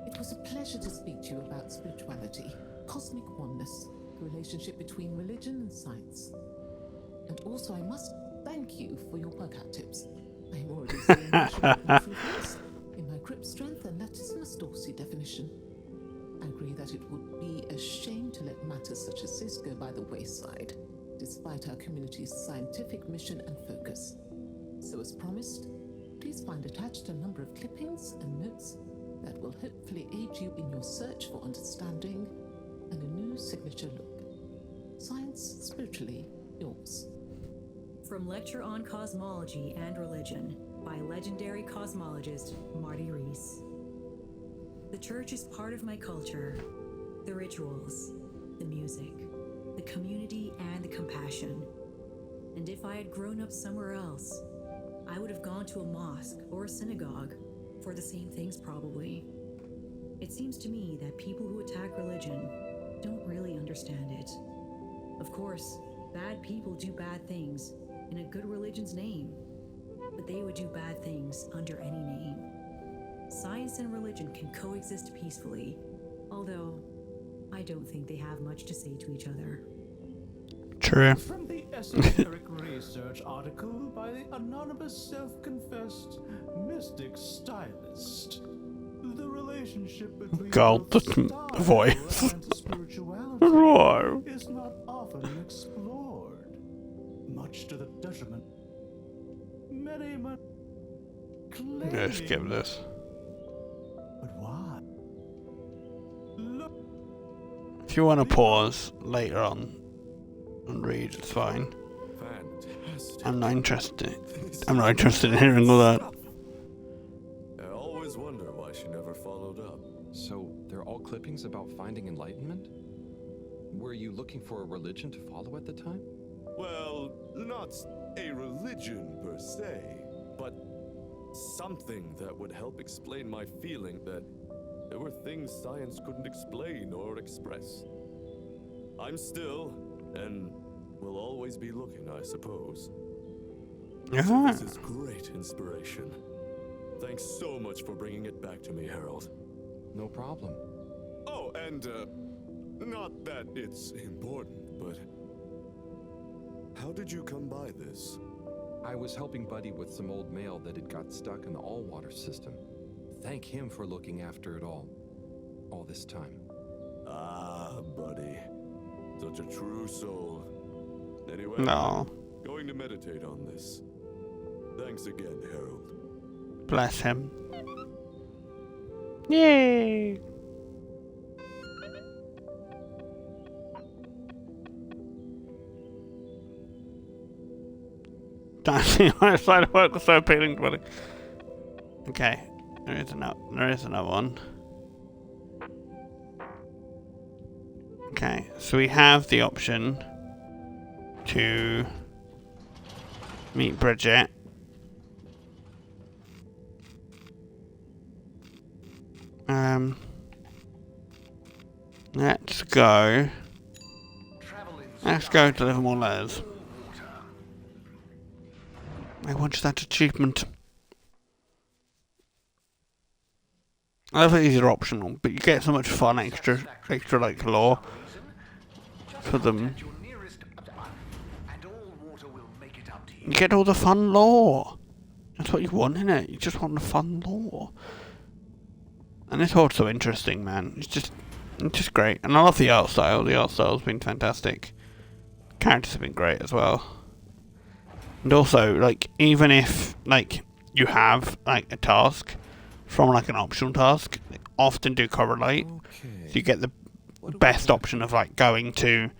it was a pleasure to speak to you about spirituality, cosmic oneness, the relationship between religion and science. And also, I must thank you for your workout tips. I'm already seeing improvements in my grip strength and latissimus dorsi definition. I agree that it would be a shame to let matters such as this go by the wayside, despite our community's scientific mission and focus. So as promised, please find attached a number of clippings and notes that will hopefully aid you in your search for understanding and a new signature look. Science spiritually yours. From Lecture on Cosmology and Religion by legendary cosmologist Marty Rees. The church is part of my culture, the rituals, the music, the community, and the compassion. And if I had grown up somewhere else, I would have gone to a mosque or a synagogue for the same things probably. It seems to me that people who attack religion don't really understand it. Of course, bad people do bad things in a good religion's name, but they would do bad things under any name. Science and religion can coexist peacefully, although I don't think they have much to say to each other. True. From the esoteric research article by the anonymous self-confessed mystic stylist, the relationship between God, the voice. and spirituality Wow. is not often explored, much to the detriment. Many claim. Yeah, skip this. But why? If you want to pause later on and read, it's fine. Fantastic. I'm not interested in hearing all that. I always wonder why she never followed up. So, they're all clippings about finding enlightenment? Were you looking for a religion to follow at the time? Well, not a religion per se, but something that would help explain my feeling that there were things science couldn't explain or express. I'm still, and will always be looking, I suppose. So this is great inspiration. Thanks so much for bringing it back to me, Harold. No problem. Oh, and, not that it's important, but how did you come by this? I was helping Buddy with some old mail that had got stuck in the all-water system. thank him for looking after it all this time. Ah, buddy. Such a true soul. Anyway, No. going to meditate on this. Thanks again, Harold. Bless him. Yay! Dancing on the side of work was so appealing to me. Okay, there is another one. Okay, so we have the option to meet Bridget. Let's go. Let's go deliver more letters. I want that achievement. I love that these are optional, but you get so much fun extra like lore for them. You get all the fun lore. That's what you want, innit? You just want the fun lore. And this world's so interesting, man. It's just great. And I love the art style. The art style's been fantastic. Characters have been great as well. And also, like, even if, like, you have, like, a task from, like, an optional task, they often do correlate. So you get the best option of, like, going to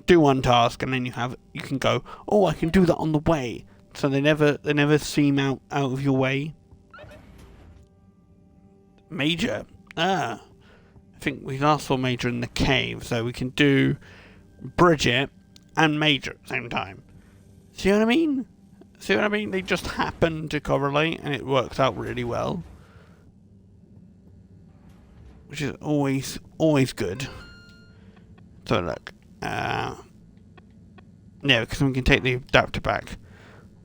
do one task, and then you can go, oh, I can do that on the way. So they never seem out of your way. Major. I think we last saw Major in the cave, so we can do Bridget and Major at the same time. See what I mean? See what I mean? They just happen to correlate, and it works out really well. Which is always good. So look, yeah, because we can take the adapter back.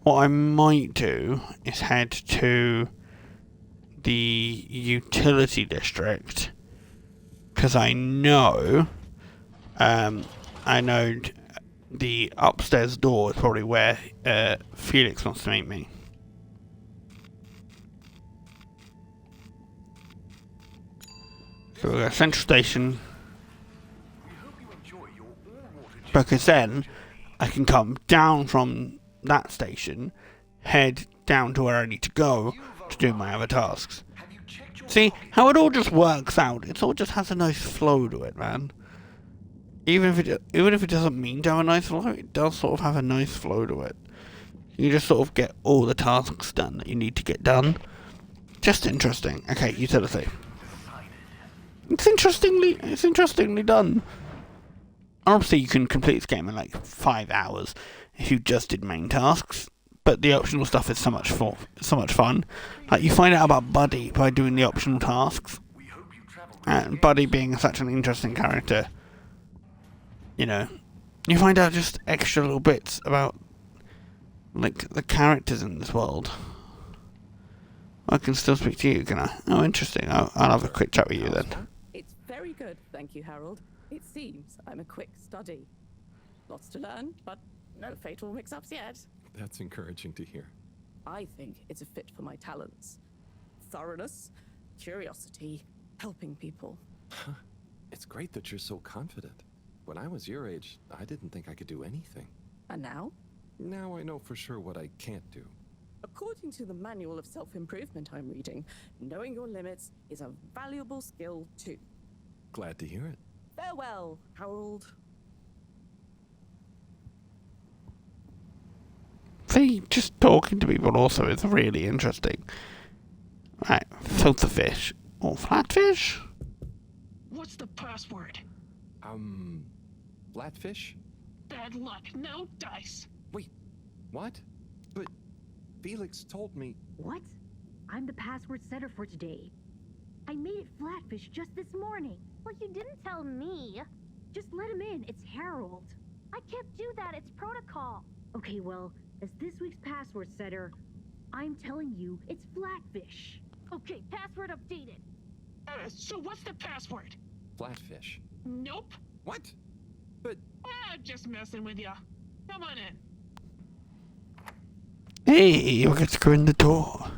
What I might do is head to the utility district, because I know the upstairs door is probably where Felix wants to meet me. So we'll go to Central Station, because then I can come down from that station, head down to where I need to go to do my other tasks. See how it all just works out? It all just has a nice flow to it, man. Even if it doesn't mean to have a nice flow, it does sort of have a nice flow to it. You just sort of get all the tasks done that you need to get done. Just interesting. Okay, utility. It's interestingly done. Obviously, you can complete this game in like 5 hours if you just did main tasks. But the optional stuff is so much fun. Like, you find out about Buddy by doing the optional tasks. And Buddy being such an interesting character. You know, you find out just extra little bits about, like, the characters in this world. I can still speak to you, can I? Oh, interesting. I'll have a quick chat with you then. It's very good, thank you, Harold. It seems I'm a quick study. Lots to learn, but no fatal mix-ups yet. That's encouraging to hear. I think it's a fit for my talents. Thoroughness, curiosity, helping people. It's great that you're so confident. When I was your age, I didn't think I could do anything. And now? Now I know for sure what I can't do. According to the manual of self-improvement I'm reading, knowing your limits is a valuable skill too. Glad to hear it. Farewell, Harold. See, just talking to people also is really interesting. Right, filter fish. Or flatfish? What's the password? Flatfish? Bad luck, no dice. Wait, what? But Felix told me... What? I'm the password setter for today. I made it flatfish just this morning. Well, you didn't tell me. Just let him in, it's Harold. I can't do that, it's protocol. Okay, well, as this week's password setter, I'm telling you it's flatfish. Okay, password updated. So what's the password? Flatfish. Nope. What? But... just messing with ya. Come on in. Hey, we're going to go in the door.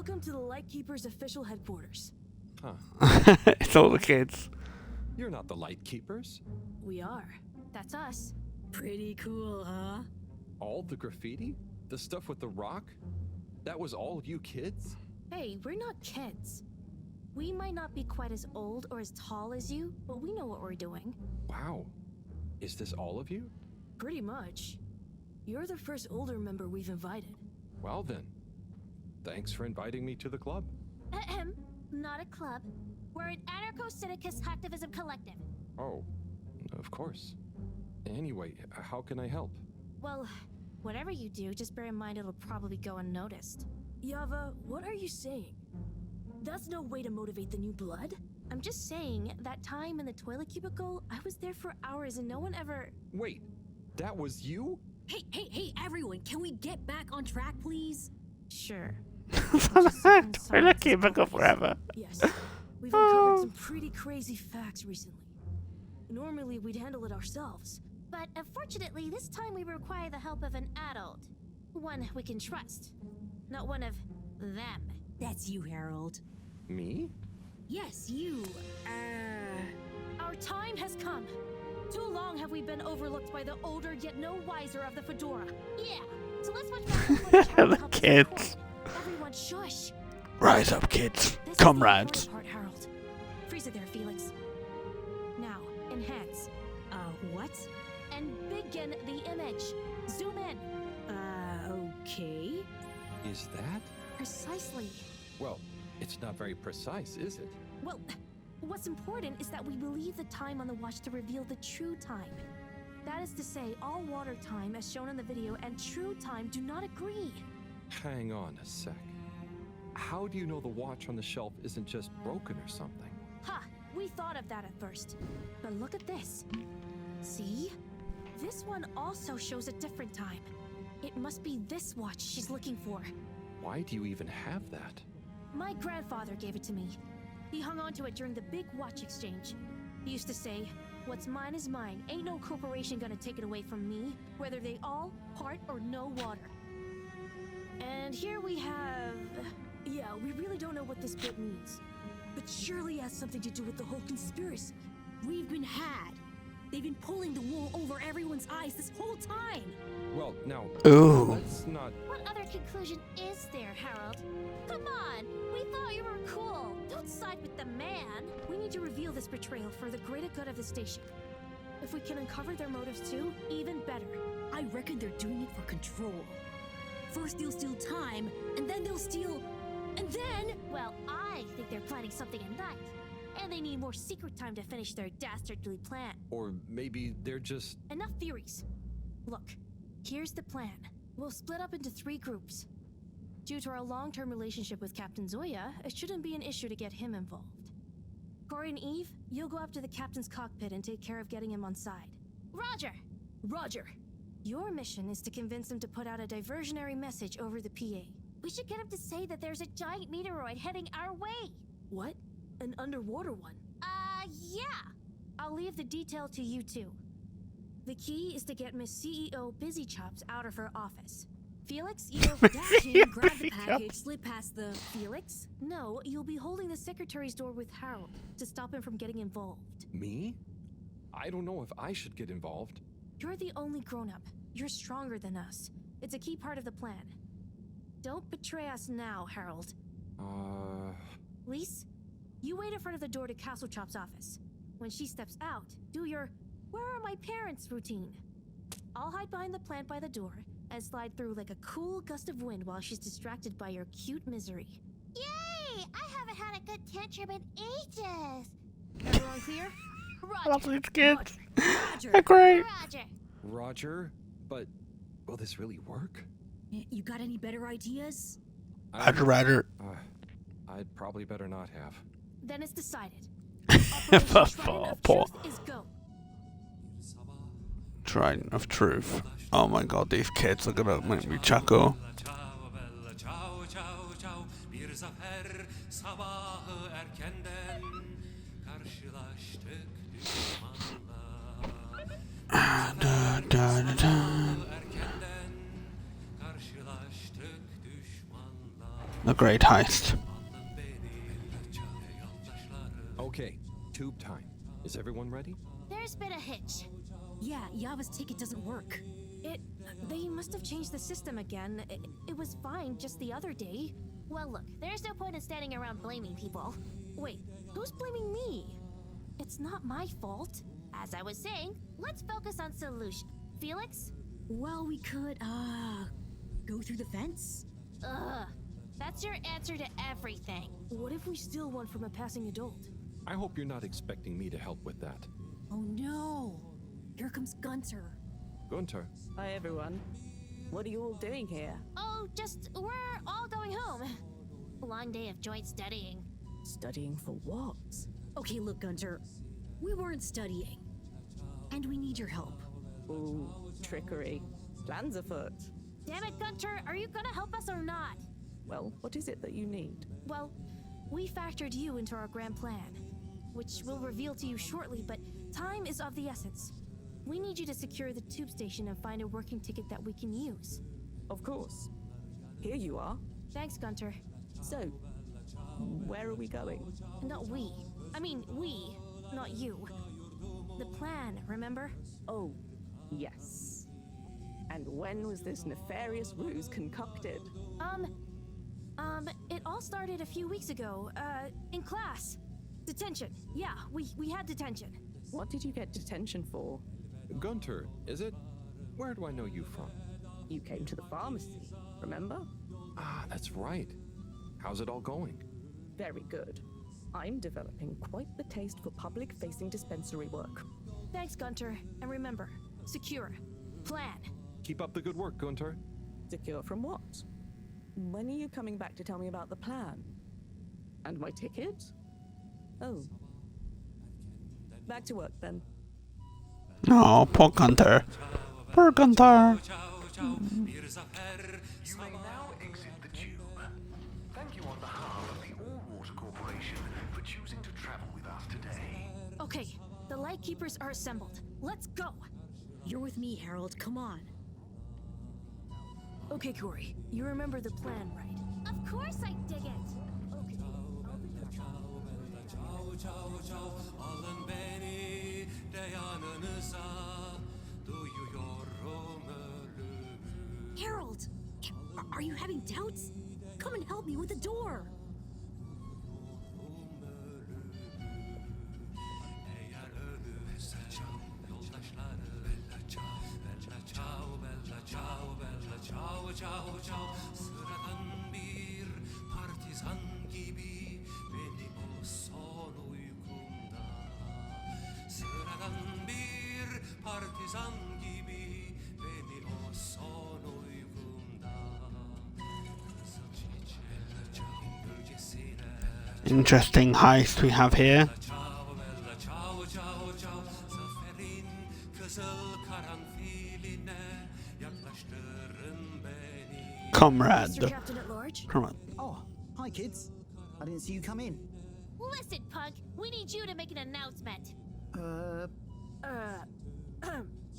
Welcome to the Lightkeepers' official headquarters. Huh. It's all the kids. You're not the Lightkeepers. We are. That's us. Pretty cool, huh? All the graffiti? The stuff with the rock? That was all you kids? Hey, we're not kids. We might not be quite as old or as tall as you, but we know what we're doing. Wow. Is this all of you? Pretty much. You're the first older member we've invited. Well then. Thanks for inviting me to the club. Ahem. Not a club. We're an anarcho-syndicalist activism collective. Oh, of course. Anyway, how can I help? Well, whatever you do, just bear in mind it'll probably go unnoticed. Yava, what are you saying? That's no way to motivate the new blood. I'm just saying, that time in the toilet cubicle, I was there for hours and no one ever... Wait, that was you? Hey, everyone, can we get back on track, please? Sure. Toilet cubicle forever. Yes, we've uncovered some pretty crazy facts recently. Normally, we'd handle it ourselves. But unfortunately, this time we require the help of an adult. One we can trust. Not one of them. That's you, Harold. Me? Yes, you. Our time has come. Too long have we been overlooked by the older yet no wiser of the Fedora. Yeah, so let's watch back The kids. Everyone, shush. Rise up, kids. This Comrades. is the important part, Harold. Freeze it there, Felix. Now, enhance. What? And begin the image. Zoom in. Okay. Is that? Precisely. Well, it's not very precise, is it? Well, what's important is that we believe the time on the watch to reveal the true time. That is to say, all water time, as shown in the video, and true time do not agree. Hang on a sec. How do you know the watch on the shelf isn't just broken or something? Ha! We thought of that at first. But look at this. See? This one also shows a different time. It must be this watch she's looking for. Why do you even have that? My grandfather gave it to me. He hung on to it during the big watch exchange. He used to say, "What's mine is mine. Ain't no corporation gonna take it away from me, whether they all, part, or no water." And here we have... Yeah, we really don't know what this bit means. But surely it has something to do with the whole conspiracy. We've been had. They've been pulling the wool over everyone's eyes this whole time. Well, now, Ooh. let's not... What other conclusion is there, Harold? Come on, we thought you were cool. Don't side with the man. We need to reveal this betrayal for the greater good of the station. If we can uncover their motives too, even better. I reckon they're doing it for control. First they'll steal time, and then they'll steal... And then... Well, I think they're planning something at night. And they need more secret time to finish their dastardly plan. Or maybe they're just... Enough theories. Look, here's the plan. We'll split up into 3 groups. Due to our long-term relationship with Captain Zoya, it shouldn't be an issue to get him involved. Corey and Eve, you'll go up to the captain's cockpit and take care of getting him on side. Roger! Roger! Your mission is to convince him to put out a diversionary message over the PA. We should get him to say that there's a giant meteoroid heading our way. What? An underwater one? Yeah. I'll leave the detail to you two. The key is to get Miss CEO Busy Chops out of her office. Felix, you'll dash in, grab the package, slip past the... Felix? No, you'll be holding the secretary's door with Harold to stop him from getting involved. Me? I don't know if I should get involved. You're the only grown-up. You're stronger than us. It's a key part of the plan. Don't betray us now, Harold. Lise, you wait in front of the door to Castle Chop's office. When she steps out, do your "where are my parents" routine. I'll hide behind the plant by the door and slide through like a cool gust of wind while she's distracted by your cute misery. Yay! I haven't had a good tantrum in ages. Everyone clear? I love these kids. Roger. They're great. Roger. Roger? But will this really work? You got any better ideas? Roger. I'd probably better not have. Then it's decided. Poor. Is go. Trident of Truth. Oh my god, these kids are gonna make me chuckle. the great heist. Okay, tube time. Is everyone ready? There's been a hitch. Yeah, Yava's ticket doesn't work. They must have changed the system again. It was fine just the other day. Well, look, there's no point in standing around blaming people. Wait, who's blaming me? It's not my fault. As I was saying, let's focus on solution. Felix? Well, we could, go through the fence? Ugh. That's your answer to everything. What if we steal one from a passing adult? I hope you're not expecting me to help with that. Oh no! Here comes Gunter. Gunter. Hi, everyone. What are you all doing here? Oh, we're all going home. Long day of joint studying. Studying for what? Okay, look, Gunter. We weren't studying. And we need your help. Ooh, trickery. Plans afoot. Damn it, Gunter, are you gonna help us or not? Well, what is it that you need? Well, we factored you into our grand plan, which we'll reveal to you shortly, but time is of the essence. We need you to secure the tube station and find a working ticket that we can use. Of course. Here you are. Thanks, Gunter. So, where are we going? Not we. I mean, we, not you. The plan, remember? Oh, yes. And when was this nefarious ruse concocted? It all started a few weeks ago, in class. Detention. Yeah, we had detention. What did you get detention for? Gunter, is it? Where do I know you from? You came to the pharmacy, remember? Ah, that's right. How's it all going? Very good. I'm developing quite the taste for public-facing dispensary work. Thanks, Gunter. And remember, secure. Plan. Keep up the good work, Gunter. Secure from what? When are you coming back to tell me about the plan? And my ticket? Oh. Back to work, then. Oh, poor Gunter. Poor Gunter. You may now exit the tube. Thank you on behalf of the All-Water Corporation for choosing to travel with us today. Okay, the Lightkeepers are assembled. Let's go! You're with me, Harold. Come on. Okay, Corey. You remember the plan, right? Of course I dig it! Okay. Harold! Are you having doubts? Come and help me with the door! Interesting heist we have here. Comrade. Mr. Captain at Large? Come on. Oh, hi kids. I didn't see you come in. Listen, punk, we need you to make an announcement.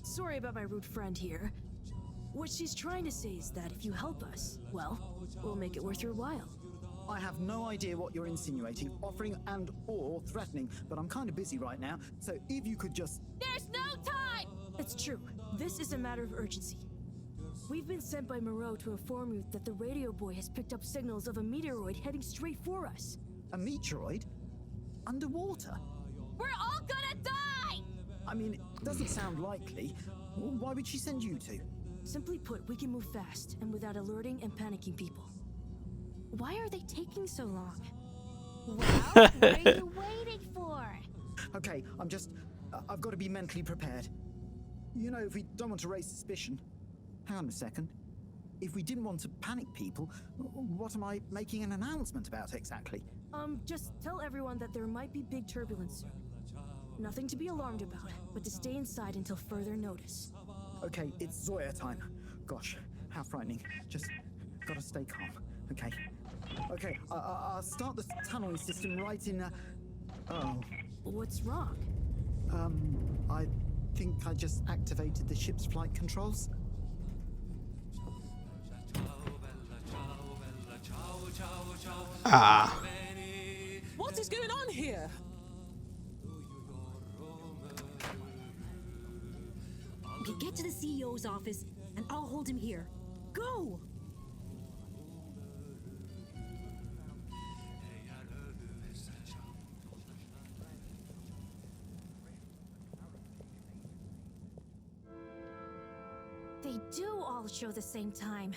Sorry about my rude friend here. What she's trying to say is that if you help us, well, we'll make it worth your while. I have no idea what you're insinuating, offering and or threatening, but I'm kind of busy right now, so if you could just... There's no time! It's true. This is a matter of urgency. We've been sent by Moreau to inform you that the radio boy has picked up signals of a meteoroid heading straight for us. A meteoroid? Underwater? We're all gonna die! I mean, it doesn't sound likely. Why would she send you two? Simply put, we can move fast and without alerting and panicking people. Why are they taking so long? Well, what are you waiting for? Okay, I've got to be mentally prepared. You know, if we don't want to raise suspicion... Hang on a second. If we didn't want to panic people, what am I making an announcement about exactly? Just tell everyone that there might be big turbulence soon. Nothing to be alarmed about, but to stay inside until further notice. Okay, it's Zoya time. Gosh, how frightening. Just gotta stay calm. Okay. Okay, I'll start the tunneling system right in... Oh. What's wrong? I think I just activated the ship's flight controls. Ciao, bella, ciao, Ah. What is going on here? Okay, get to the CEO's office, and I'll hold him here. Go! They do all show the same time.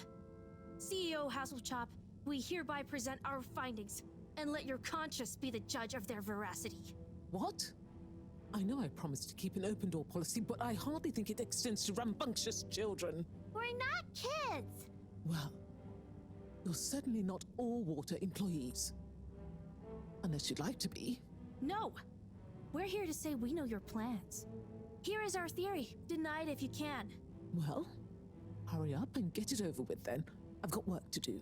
CEO Hasselchop, we hereby present our findings, and let your conscience be the judge of their veracity. What? I know I promised to keep an open door policy, but I hardly think it extends to rambunctious children. We're not kids! Well, you're certainly not all water employees. Unless you'd like to be. No! We're here to say we know your plans. Here is our theory. Deny it if you can. Well, hurry up and get it over with then. I've got work to do.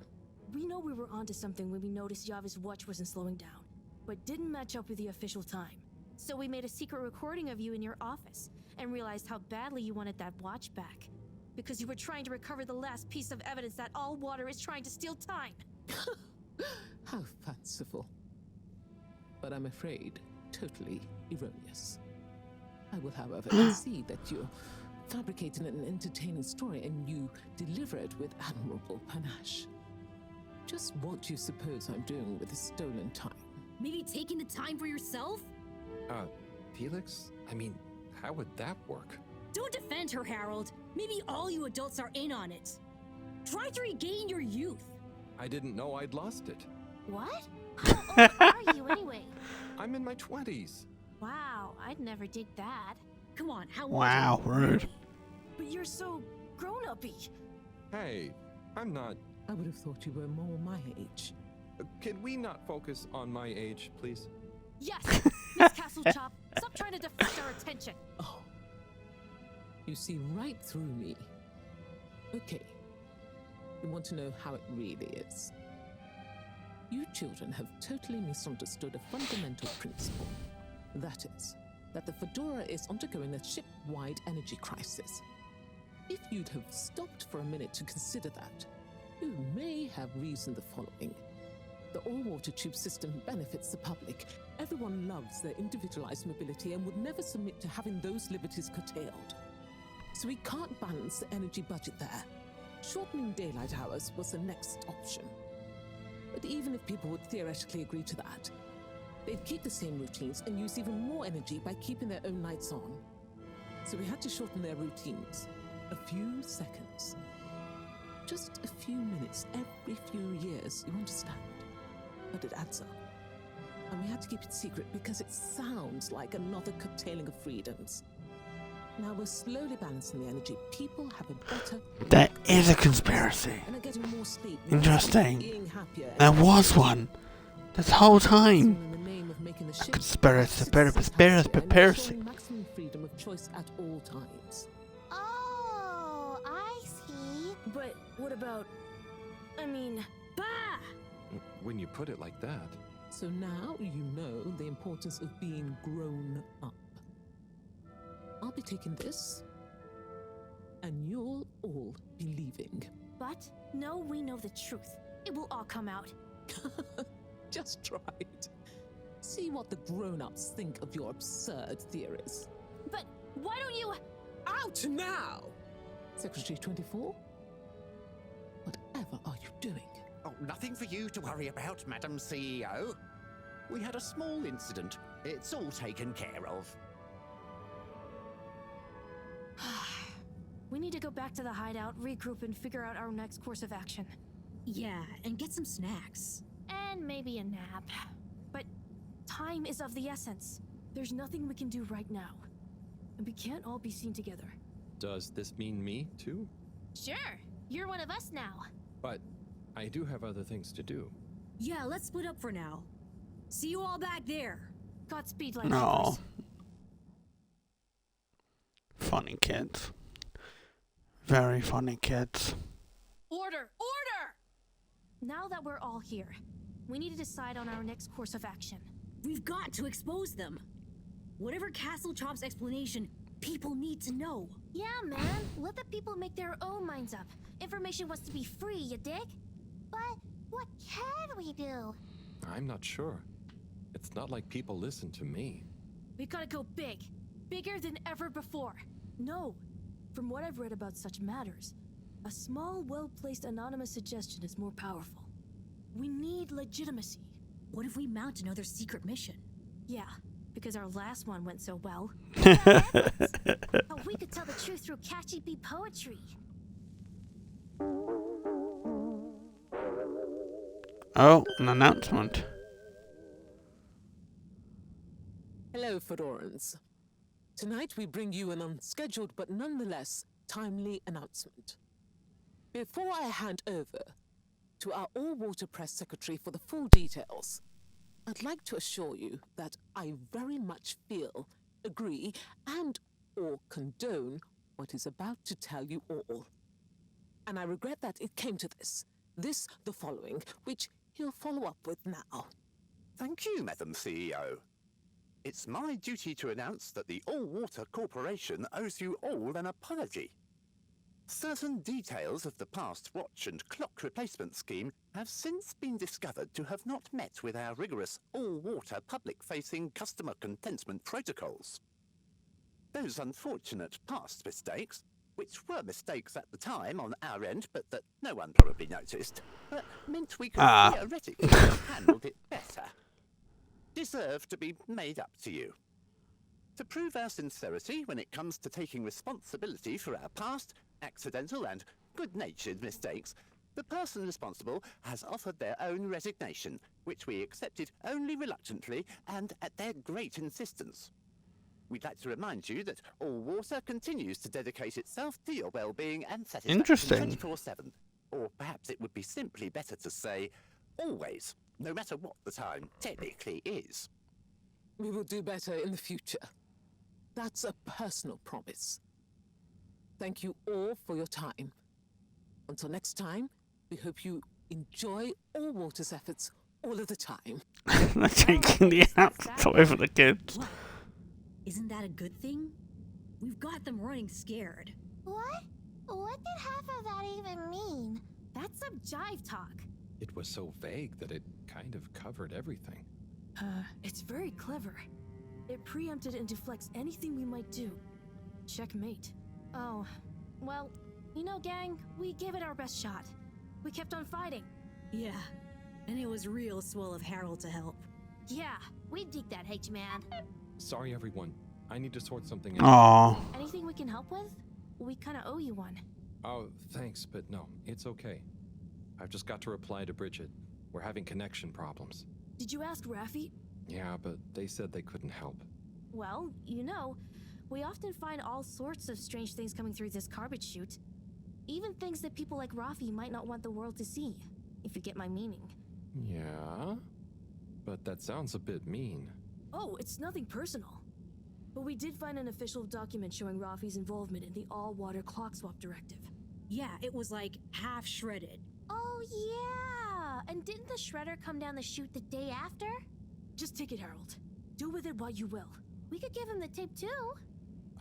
We know we were onto something when we noticed Yavi's watch wasn't slowing down, but didn't match up with the official time. So we made a secret recording of you in your office, and realized how badly you wanted that watch back. Because you were trying to recover the last piece of evidence that all water is trying to steal time. How fanciful. But I'm afraid, totally erroneous. I will, however, concede that you fabricated an entertaining story and you deliver it with admirable panache. Just what do you suppose I'm doing with the stolen time? Maybe taking the time for yourself? Felix? I mean, how would that work? Don't defend her, Harold. Maybe all you adults are in on it. Try to regain your youth. I didn't know I'd lost it. What? How old are you anyway? I'm in my 20s. Wow, I'd never dig that. Come on, how old Wow, are you? rude. But you're so grown-uppy. Hey, I'm not... I would have thought you were more my age. Could we not focus on my age, please? Yes, Miss Castlechop, stop trying to deflect our attention. Oh. You see right through me. Okay. You want to know how it really is. You children have totally misunderstood a fundamental principle. That is, that the Fedora is undergoing a ship-wide energy crisis. If you'd have stopped for a minute to consider that, you may have reasoned the following. The all-water tube system benefits the public. Everyone loves their individualized mobility and would never submit to having those liberties curtailed. So we can't balance the energy budget there. Shortening daylight hours was the next option. But even if people would theoretically agree to that, they'd keep the same routines and use even more energy by keeping their own lights on. So we had to shorten their routines. A few seconds. Just a few minutes every few years, you understand? But it adds up. And we had to keep it secret because it sounds like another curtailing of freedoms. Now we're slowly balancing the energy. People have a better... That is a conspiracy. And are getting more sleep. Interesting. Being happier. There was one. This whole time. In the name of making the A ship conspiracy. maximum freedom of choice at all times. Oh, I see. But what about... I mean... Bah! When you put it like that. So now you know the importance of being grown up. I'll be taking this, and you'll all be leaving. But no, we know the truth. It will all come out. Just try it. See what the grown-ups think of your absurd theories. But why don't you... Out now! Secretary 24? Whatever are you doing? Oh, nothing for you to worry about, Madam CEO. We had a small incident. It's all taken care of. We need to go back to the hideout, regroup, and figure out our next course of action. Yeah, and get some snacks. And maybe a nap. But time is of the essence. There's nothing we can do right now. And we can't all be seen together. Does this mean me, too? Sure, you're one of us now. But I do have other things to do. Yeah, let's split up for now. See you all back there. Godspeed, like No. Funny kids. Very funny kids. Order! Order! Now that we're all here, we need to decide on our next course of action. We've got to expose them. Whatever Castlechop's explanation, people need to know. Yeah, man. Let the people make their own minds up. Information wants to be free, you dig? But What can we do? I'm not sure. It's not like people listen to me. We gotta go big. Bigger than ever before. No. From what I've read about such matters, a small, well-placed anonymous suggestion is more powerful. We need legitimacy. What if we mount another secret mission? Yeah, because our last one went so well. Oh, we could tell the truth through catchy bee poetry. Oh, an announcement. Hello, Fedorans. Tonight we bring you an unscheduled but nonetheless timely announcement. Before I hand over to our all-water press secretary for the full details, I'd like to assure you that I very much feel, agree, and or condone what is about to tell you all. And I regret that it came to this, the following, which he'll follow up with now. Thank you, Madam CEO. It's my duty to announce that the All-Water Corporation owes you all an apology. Certain details of the past watch and clock replacement scheme have since been discovered to have not met with our rigorous all-water public-facing customer contentment protocols. Those unfortunate past mistakes, which were mistakes at the time on our end but that no one probably noticed, meant we could theoretically have handled it better, deserve to be made up to you. To prove our sincerity when it comes to taking responsibility for our past, accidental and good-natured mistakes, the person responsible has offered their own resignation, which we accepted only reluctantly and at their great insistence. We'd like to remind you that All Water continues to dedicate itself to your well-being and satisfaction Interesting. 24/7. Or perhaps it would be simply better to say, always, no matter what the time technically is. We will do better in the future. That's a personal promise. Thank you all for your time. Until next time, we hope you enjoy All Water's efforts all of the time. They're taking the apps away from the kids. What? Isn't that a good thing? We've got them running scared. What? What did half of that even mean? That's some jive talk. It was so vague that it kind of covered everything. It's very clever. It preempted and deflects anything we might do. Checkmate. Oh, well, you know, gang, we gave it our best shot. We kept on fighting. Yeah, and it was real swell of Harold to help. Yeah, we dig that, H-Man. Sorry, everyone. I need to sort something out. Aww. Anything we can help with? We kind of owe you one. Oh, thanks, but no, it's okay. I've just got to reply to Bridget. We're having connection problems. Did you ask Raffi? Yeah, but they said they couldn't help. Well, you know, we often find all sorts of strange things coming through this garbage chute. Even things that people like Raffi might not want the world to see, if you get my meaning. Yeah? But that sounds a bit mean. Oh, it's nothing personal. But we did find an official document showing Raffi's involvement in the all-water clock swap directive. Yeah, it was like half shredded. Oh, yeah! And didn't the shredder come down the chute the day after? Just take it, Harold. Do with it what you will. We could give him the tape, too.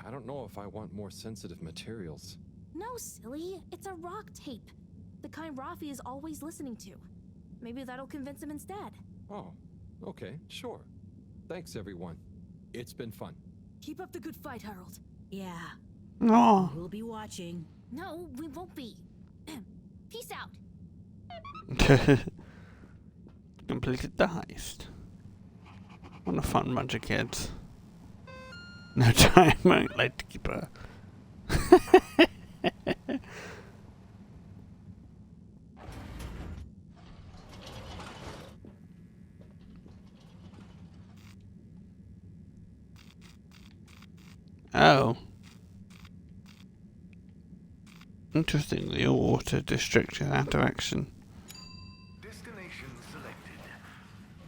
I don't know if I want more sensitive materials. No, silly. It's a rock tape. The kind Raffi is always listening to. Maybe that'll convince him instead. Oh, okay, sure. Thanks, everyone. It's been fun. Keep up the good fight, Harold. Yeah. No. We'll be watching. No, we won't be. Peace out. Completed the heist. What a fun bunch of kids. No time, lightkeeper. Oh. Interesting, the All-Water District is out of action. Destination selected.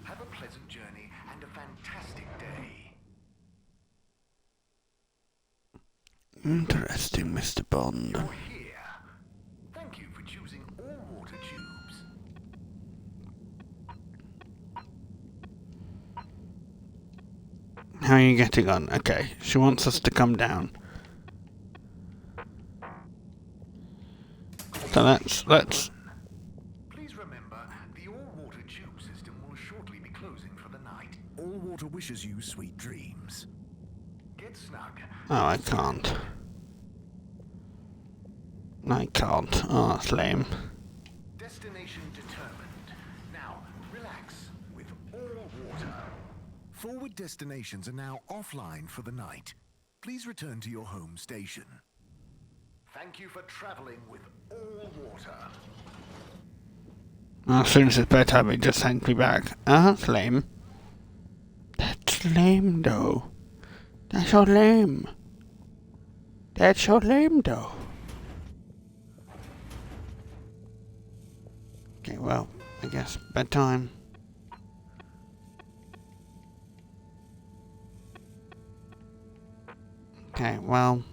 Have a pleasant journey and a fantastic day. Interesting, Mr. Bond. You're here. Thank you for choosing All Water Tubes. How are you getting on? Okay, she wants us to come down. So let's Please remember, the daughter wishes you sweet dreams. Get snug. Oh, I can't. I can't. Oh, that's lame. Destination determined. Now, relax with all water. Forward destinations are now offline for the night. Please return to your home station. Thank you for traveling with all water. As soon as it's bedtime, it just sends me back. Oh, that's lame. That's lame, though. That's so lame. That's so lame, though. Okay, well, I guess bedtime. Okay, well,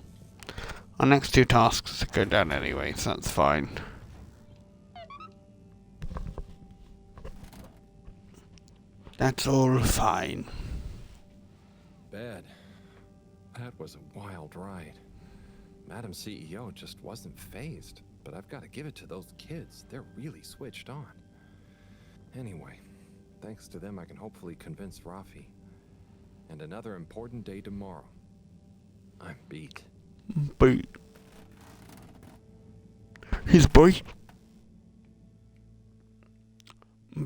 our next two tasks go down anyway, so that's fine. That's all fine. Bad. That was a wild ride. Madam CEO just wasn't phased, but I've got to give it to those kids. They're really switched on. Anyway, thanks to them I can hopefully convince Rafi. And another important day tomorrow. I'm beat. Beat. He's beat.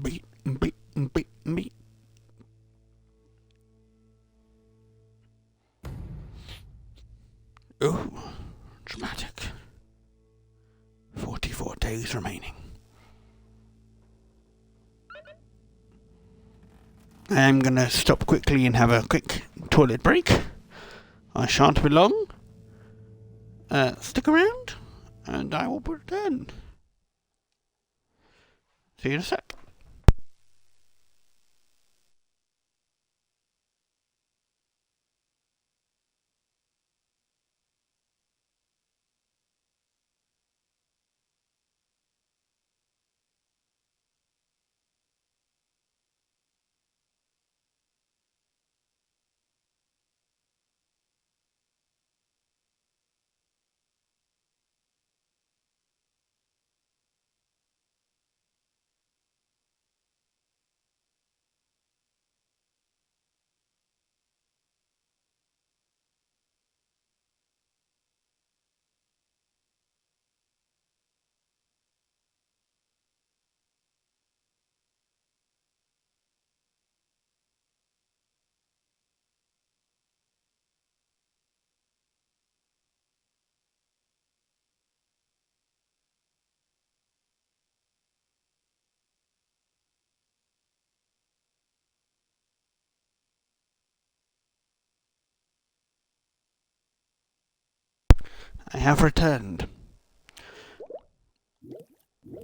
Beat, beat, beat, beat. Ooh, dramatic. 44 days remaining. I am gonna stop quickly and have a quick toilet break. I shan't be long. Stick around, and I will return. See you in a sec. I have returned.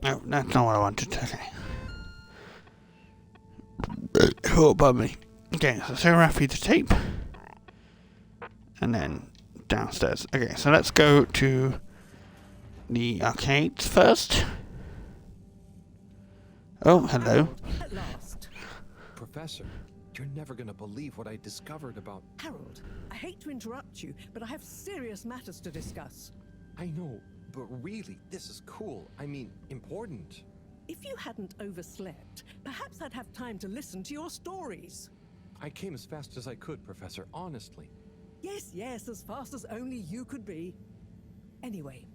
No, that's not what I wanted. Okay. Oh, pardon me. Okay, so Rafi the tape. And then downstairs. Okay, so let's go to the arcades first. Oh, hello. At last. Professor, you're never gonna believe what I discovered about... Harold, I hate to interrupt you, but I have serious matters to discuss. I know, but really, this is cool. I mean, important. If you hadn't overslept, perhaps I'd have time to listen to your stories. I came as fast as I could, Professor, honestly. Yes, as fast as only you could be. Anyway,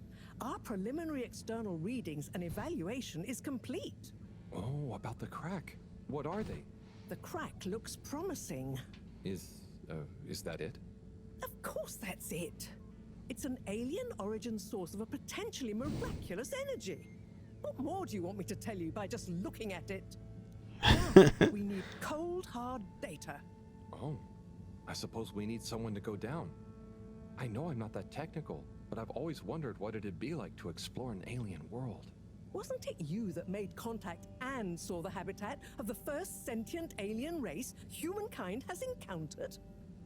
our preliminary external readings and evaluation is complete. Oh, about the crack. What are they? The crack looks promising. Is that it? Of course that's it. It's an alien origin source of a potentially miraculous energy. What more do you want me to tell you by just looking at it? Now, we need cold, hard data. Oh, I suppose we need someone to go down. I know I'm not that technical, but I've always wondered what it'd be like to explore an alien world. Wasn't it you that made contact and saw the habitat of the first sentient alien race humankind has encountered?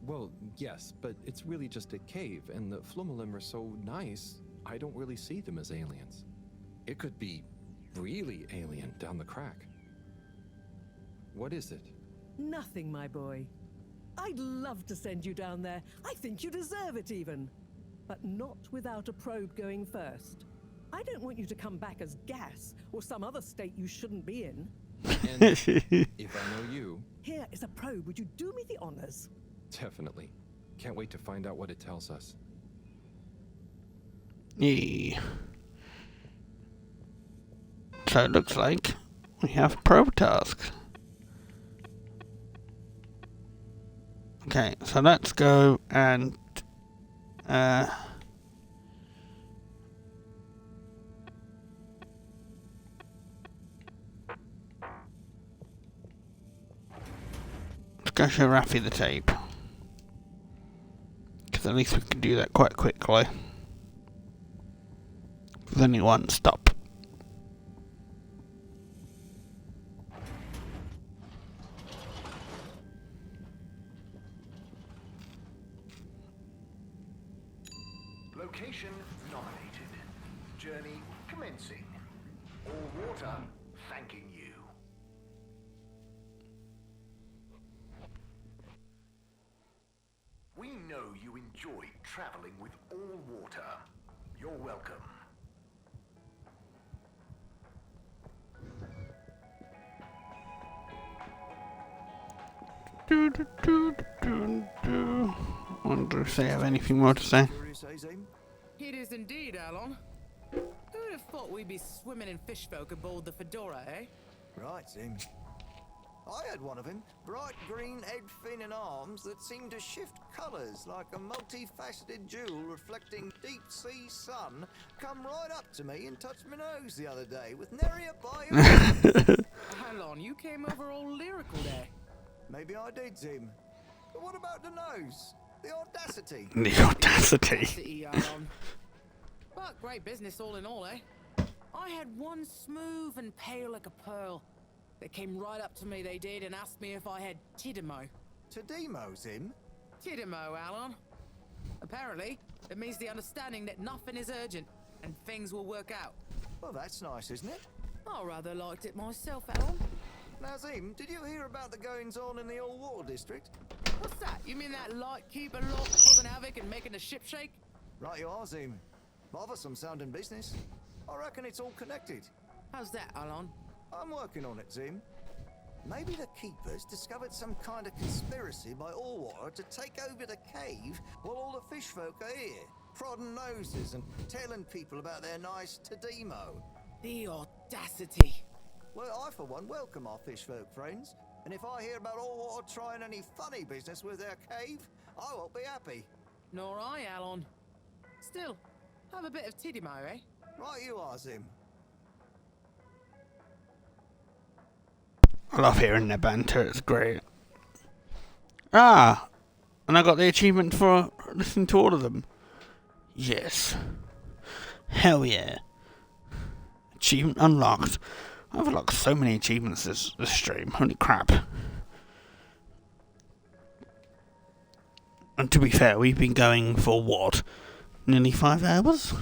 Well, yes, but it's really just a cave, and the Flumalim are so nice, I don't really see them as aliens. It could be really alien down the crack. What is it? Nothing, my boy. I'd love to send you down there. I think you deserve it even. But not without a probe going first. I don't want you to come back as gas or some other state you shouldn't be in. And if I know you... Here is a probe. Would you do me the honors? Definitely. Can't wait to find out what it tells us. Yeah. So it looks like we have a probe task. Okay, so let's go and let's go show Raffi the tape. Because at least we can do that quite quickly. With only one stop. Location nominated. Journey commencing. All water thanking you. We know you enjoyed traveling with all water. You're welcome. Wonder if they have anything more to say. It is indeed, Alon. Who'd have thought we'd be swimming in fish folk aboard the Fedora, eh? Right, Zim. I had one of him. Bright green head, fin and arms that seemed to shift colours like a multifaceted jewel reflecting deep sea sun come right up to me and touched my nose the other day with nary a bite. Alon, you came over all lyrical there. Maybe I did, Zim. But what about the nose? The audacity. The audacity. Audacity, Alon. But great business all in all, eh? I had one smooth and pale like a pearl. They came right up to me, they did, and asked me if I had Tidimo. Tidimo, Zim? Tidimo, Alon. Apparently, it means the understanding that nothing is urgent, and things will work out. Well, that's nice, isn't it? I rather liked it myself, Alon. Now, Zim, did you hear about the goings-on in the Old Water District? What's that? You mean that lightkeeper lot causing havoc and making the ship shake? Right you are, Zim. Bothersome sounding business. I reckon it's all connected. How's that, Alon? I'm working on it, Zim. Maybe the keepers discovered some kind of conspiracy by Allwater to take over the cave while all the fish folk are here, prodding noses and telling people about their nice Tidimo. The audacity. Well, I for one welcome our fish folk friends, and if I hear about Allwater trying any funny business with their cave, I won't be happy. Nor I, Alon. Still, have a bit of Tidimo, eh? Right you are, Zim. I love hearing their banter, it's great. Ah! And I got the achievement for listening to all of them. Yes. Hell yeah. Achievement unlocked. I've unlocked so many achievements this stream, holy crap. And to be fair, we've been going for what? Nearly 5 hours?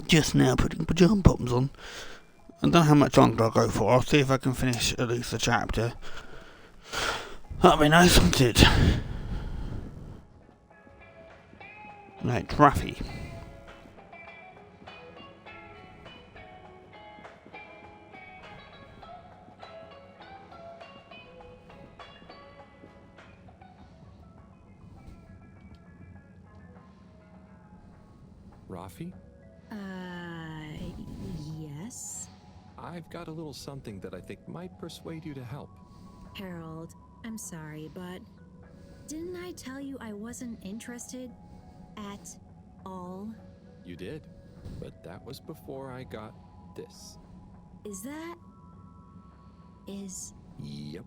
Just now putting pajama bottoms on. I don't know how much longer I'll go for. I'll see if I can finish at least a chapter. That'll be nice, won't it? Right, Raffi. Raffi? Yes? I've got a little something that I think might persuade you to help. Harold, I'm sorry, but didn't I tell you I wasn't interested at all? You did, but that was before I got this. Is... Yep.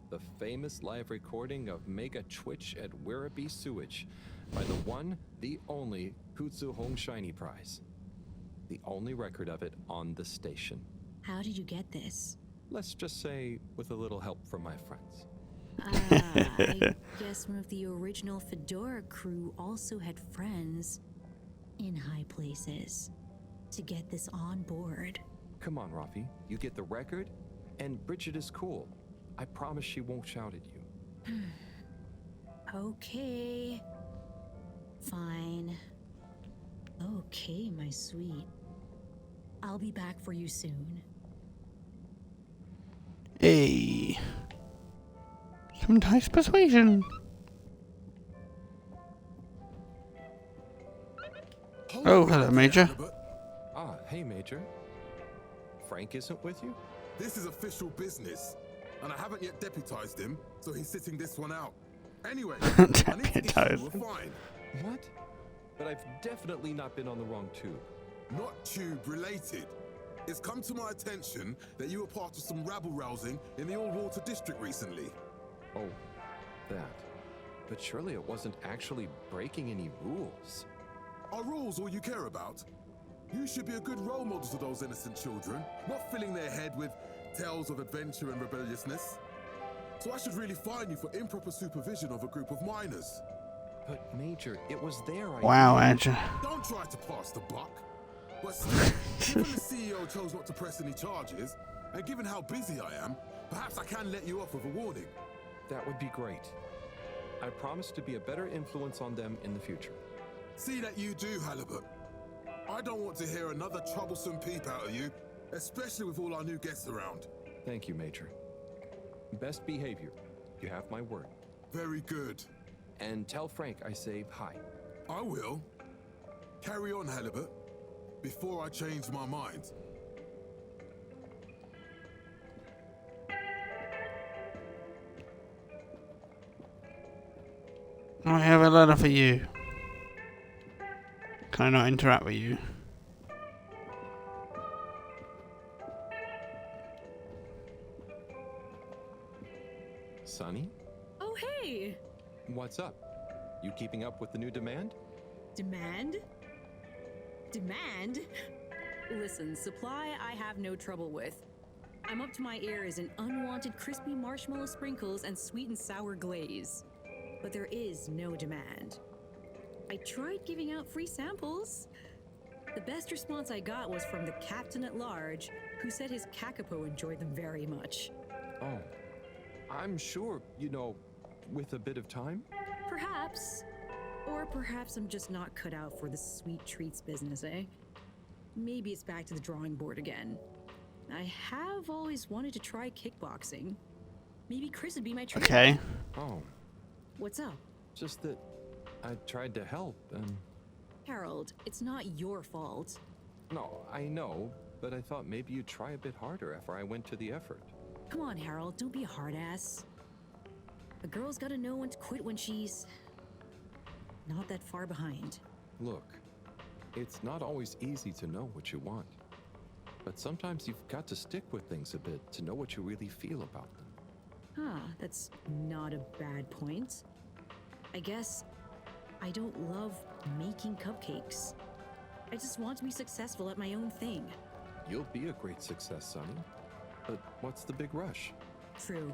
The famous live recording of Mega Twitch at Werribee Sewage by the one, the only Kutsu Home Shiny Prize. The only record of it on the station. How did you get this? Let's just say with a little help from my friends. I guess one of the original Fedora crew also had friends in high places to get this on board. Come on, Raffi. You get the record, and Bridget is cool. I promise she won't shout at you. Okay. Fine. Okay, my sweet. I'll be back for you soon. Yay! Some dice persuasion. Oh, hello, Major. Ah, hey, Major. Frank isn't with you? This is official business, and I haven't yet deputized him, so he's sitting this one out. Anyway, I need to issue a fine. What? But I've definitely not been on the wrong tube. Not tube related. It's come to my attention that you were part of some rabble-rousing in the All-Water District recently. Oh, that. But surely it wasn't actually breaking any rules. Are rules all you care about? You should be a good role model to those innocent children, not filling their head with tales of adventure and rebelliousness. So I should really fine you for improper supervision of a group of minors. But Major, it was their idea. Wow, Angel. Don't try to pass the buck. But still, given the CEO chose not to press any charges, and given how busy I am, perhaps I can let you off with a warning. That would be great. I promise to be a better influence on them in the future. See that you do, Halibut. I don't want to hear another troublesome peep out of you, especially with all our new guests around. Thank you, Major. Best behavior. You have my word. Very good. And tell Frank I say hi. I will. Carry on, Halibut, before I change my mind. I have a letter for you. Can I not interact with you? Sonny? Oh, hey! What's up? You keeping up with the new demand? Demand? Demand? Listen, supply I have no trouble with. I'm up to my ears in unwanted crispy marshmallow sprinkles and sweet and sour glaze. But there is no demand. I tried giving out free samples. The best response I got was from the captain at large, who said his kakapo enjoyed them very much. Oh, I'm sure, with a bit of time. Perhaps. Or perhaps I'm just not cut out for the sweet treats business, eh? Maybe it's back to the drawing board again. I have always wanted to try kickboxing. Maybe Chris would be my trainer. Okay. Oh. What's up? Just that I tried to help and... Harold, it's not your fault. No, I know, but I thought maybe you'd try a bit harder after I went to the effort. Come on, Harold, don't be a hard ass. A girl's gotta know when to quit when she's... not that far behind. Look, it's not always easy to know what you want. But sometimes you've got to stick with things a bit to know what you really feel about them. That's not a bad point. I guess I don't love making cupcakes. I just want to be successful at my own thing. You'll be a great success, Sonny. But what's the big rush? True.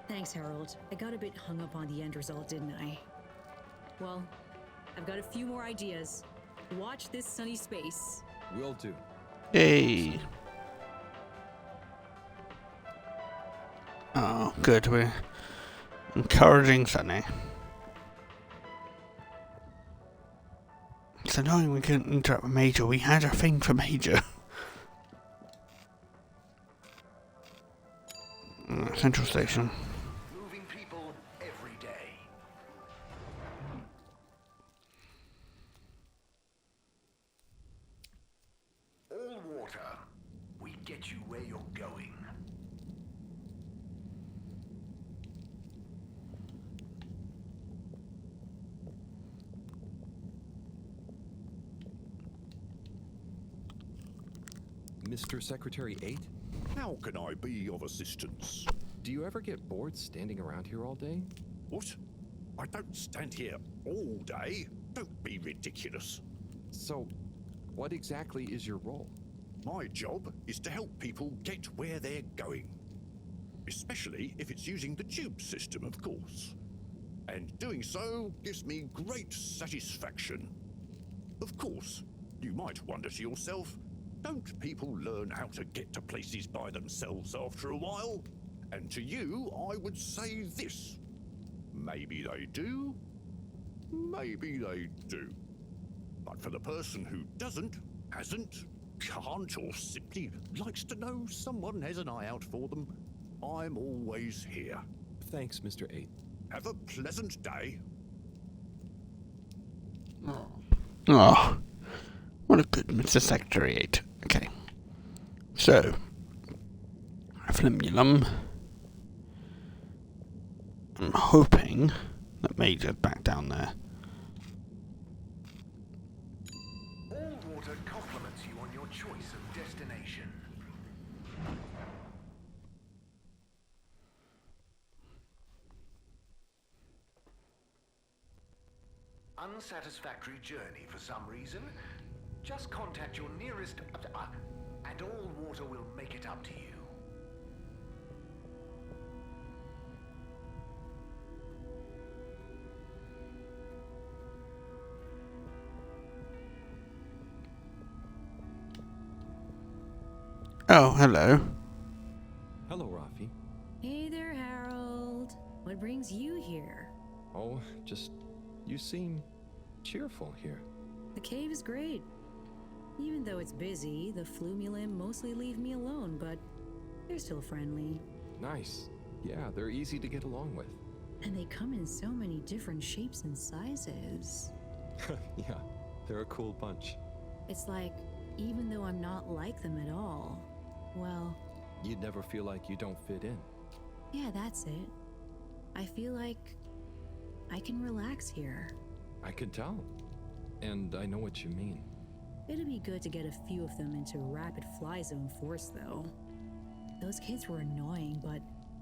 Thanks, Harold. I got a bit hung up on the end result, didn't I? Well, I've got a few more ideas. Watch this sunny space. Will do. Hey. Oh, good. We're encouraging Sunny. It's annoying we couldn't interact with Major. We had a thing for Major. Central Station. Moving people every day. All water. We get you where you're going. Mr. Secretary 8? How can I be of assistance? Do you ever get bored standing around here all day? What? I don't stand here all day. Don't be ridiculous. So, what exactly is your role? My job is to help people get where they're going. Especially if it's using the tube system, of course. And doing so gives me great satisfaction. Of course, you might wonder to yourself, don't people learn how to get to places by themselves after a while? And to you, I would say this. Maybe they do, maybe they do. But for the person who doesn't, hasn't, can't or simply likes to know someone has an eye out for them, I'm always here. Thanks, Mr. 8. Have a pleasant day. Oh, what a good Mr. Secretary 8. Okay. So, Flimulum. I'm hoping that Major's back down there. All water compliments you on your choice of destination. Unsatisfactory journey for some reason? Just contact your nearest and all water will make it up to you. Oh, hello. Hello, Rafi. Hey there, Harold. What brings you here? Oh, just... you seem cheerful here. The cave is great. Even though it's busy, the Flumilim mostly leave me alone, but they're still friendly. Nice. Yeah, they're easy to get along with. And they come in so many different shapes and sizes. Yeah, they're a cool bunch. It's like, even though I'm not like them at all, well... You'd never feel like you don't fit in. Yeah, that's it. I feel like I can relax here. I can tell. And I know what you mean. It'd be good to get a few of them into rapid fly zone force, though. Those kids were annoying, but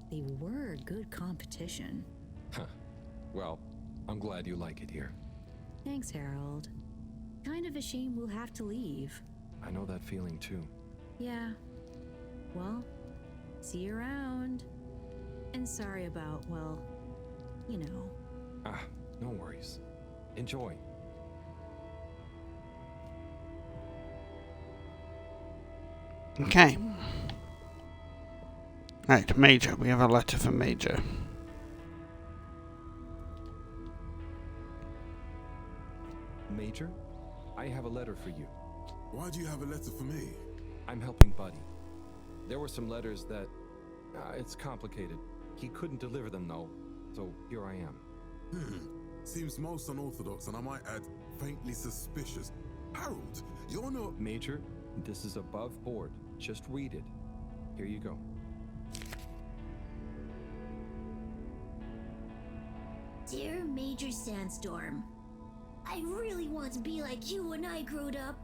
they were good competition. Huh. Well, I'm glad you like it here. Thanks, Harold. Kind of a shame we'll have to leave. I know that feeling too. Yeah. Well, see you around. And sorry about, well, you know. Ah, no worries. Enjoy. Okay. Right, Major. We have a letter from Major. Major, I have a letter for you. Why do you have a letter for me? I'm helping Buddy. There were some letters that... it's complicated. He couldn't deliver them, though, so here I am. Seems most unorthodox, and I might add, faintly suspicious. Harold, you're not... Major, this is above board. Just read it. Here you go. Dear Major Sandstorm, I really want to be like you when I growed up.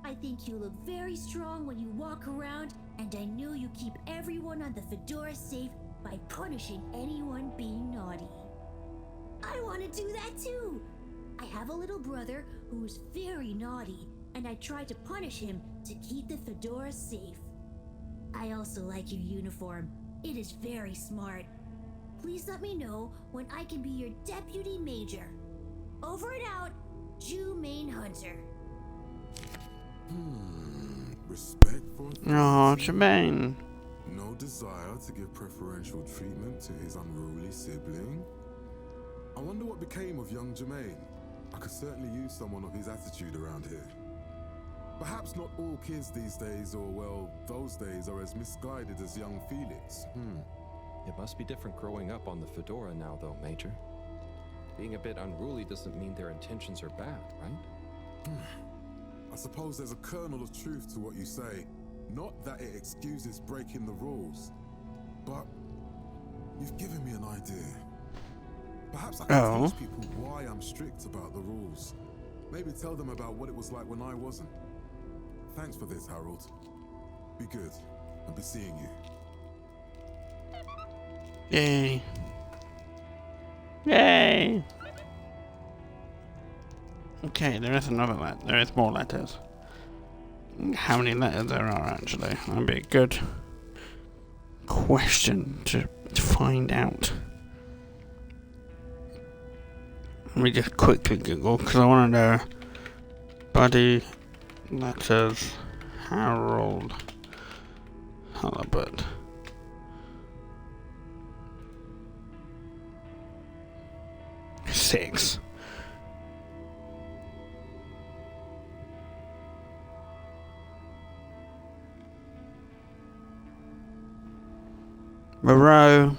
I think you look very strong when you walk around, and I know you keep everyone on the Fedora safe by punishing anyone being naughty. I want to do that too. I have a little brother who's very naughty, and I try to punish him to keep the Fedora safe. I also like your uniform. It is very smart. Please let me know when I can be your deputy major. Over and out, Jew Main Hunter. Respect for... Oh, Jermaine. No desire to give preferential treatment to his unruly sibling. I wonder what became of young Jermaine. I could certainly use someone of his attitude around here. Perhaps not all kids these days, or well, those days, are as misguided as young Felix. It must be different growing up on the Fedora now, though, Major. Being a bit unruly doesn't mean their intentions are bad, right? I suppose there's a kernel of truth to what you say. Not that it excuses breaking the rules, but you've given me an idea. Perhaps I can teach people why I'm strict about the rules. Maybe tell them about what it was like when I wasn't. Thanks for this, Harold. Be good. I'll be seeing you. Yay. Yay. Okay, there is another letter. There is more letters. How many letters there are, actually? That'd be a good question to find out. Let me just quickly Google, because I want to know. Buddy, letters, Harold, halibut. Six. Moreau,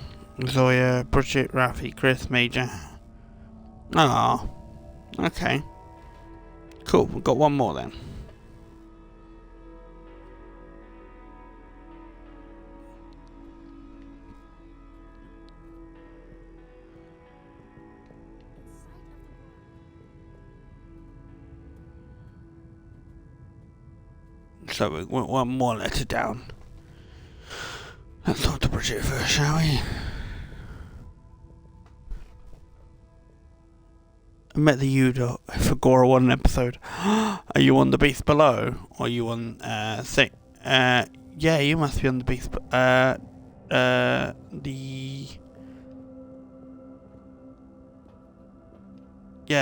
Zoya, Bridget, Rafi, Chris, Major. Ah, okay. Cool, we've got one more then. So we went one more letter down. Let's talk to Bridget first, shall we? I met the Yudo for Gora 1 episode. Are you on the Beast Below? Or are you on, yeah, you must be on the Beast, yeah,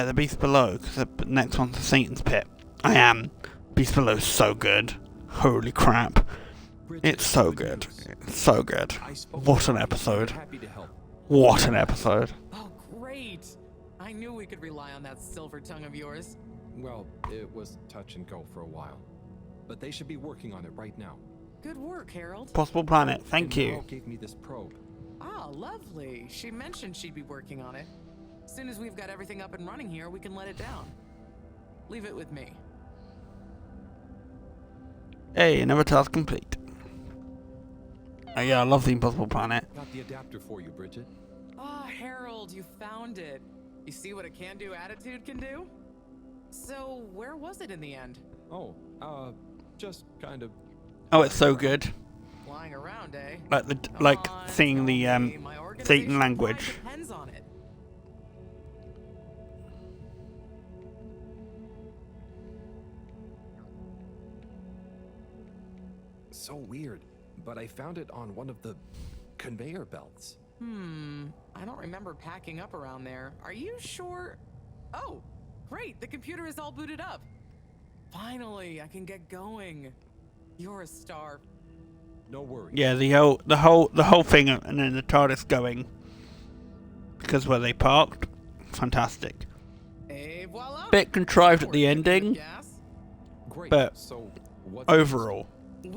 the Beast Below, because the next one's the Satan's Pit. I am. Beast Below's so good. Holy crap. It's so good. It's so good. What an episode. What an episode. Oh, great. I knew we could rely on that silver tongue of yours. Well, it was touch and go for a while. But they should be working on it right now. Good work, Harold. Possible Planet, thank you. Carl gave me this probe. Ah, lovely. She mentioned she'd be working on it. As soon as we've got everything up and running here, we can let it down. Leave it with me. Hey, another task complete. Oh yeah, I love the Impossible Planet. Got the adapter for you, Bridget. Ah, Harold, you found it. You see what a can-do attitude can do? So, where was it in the end? Oh, just kind of... Oh, it's so good. Flying around, eh? Like seeing the Satan language. Depends on it. So weird, but I found it on one of the conveyor belts. I don't remember packing up around there. Are you sure? Oh, great, the computer is all booted up. Finally, I can get going. You're a star. No worries. Yeah, the whole thing, and then the TARDIS going because where they parked, fantastic. Et voila. Bit contrived at the ending, but overall,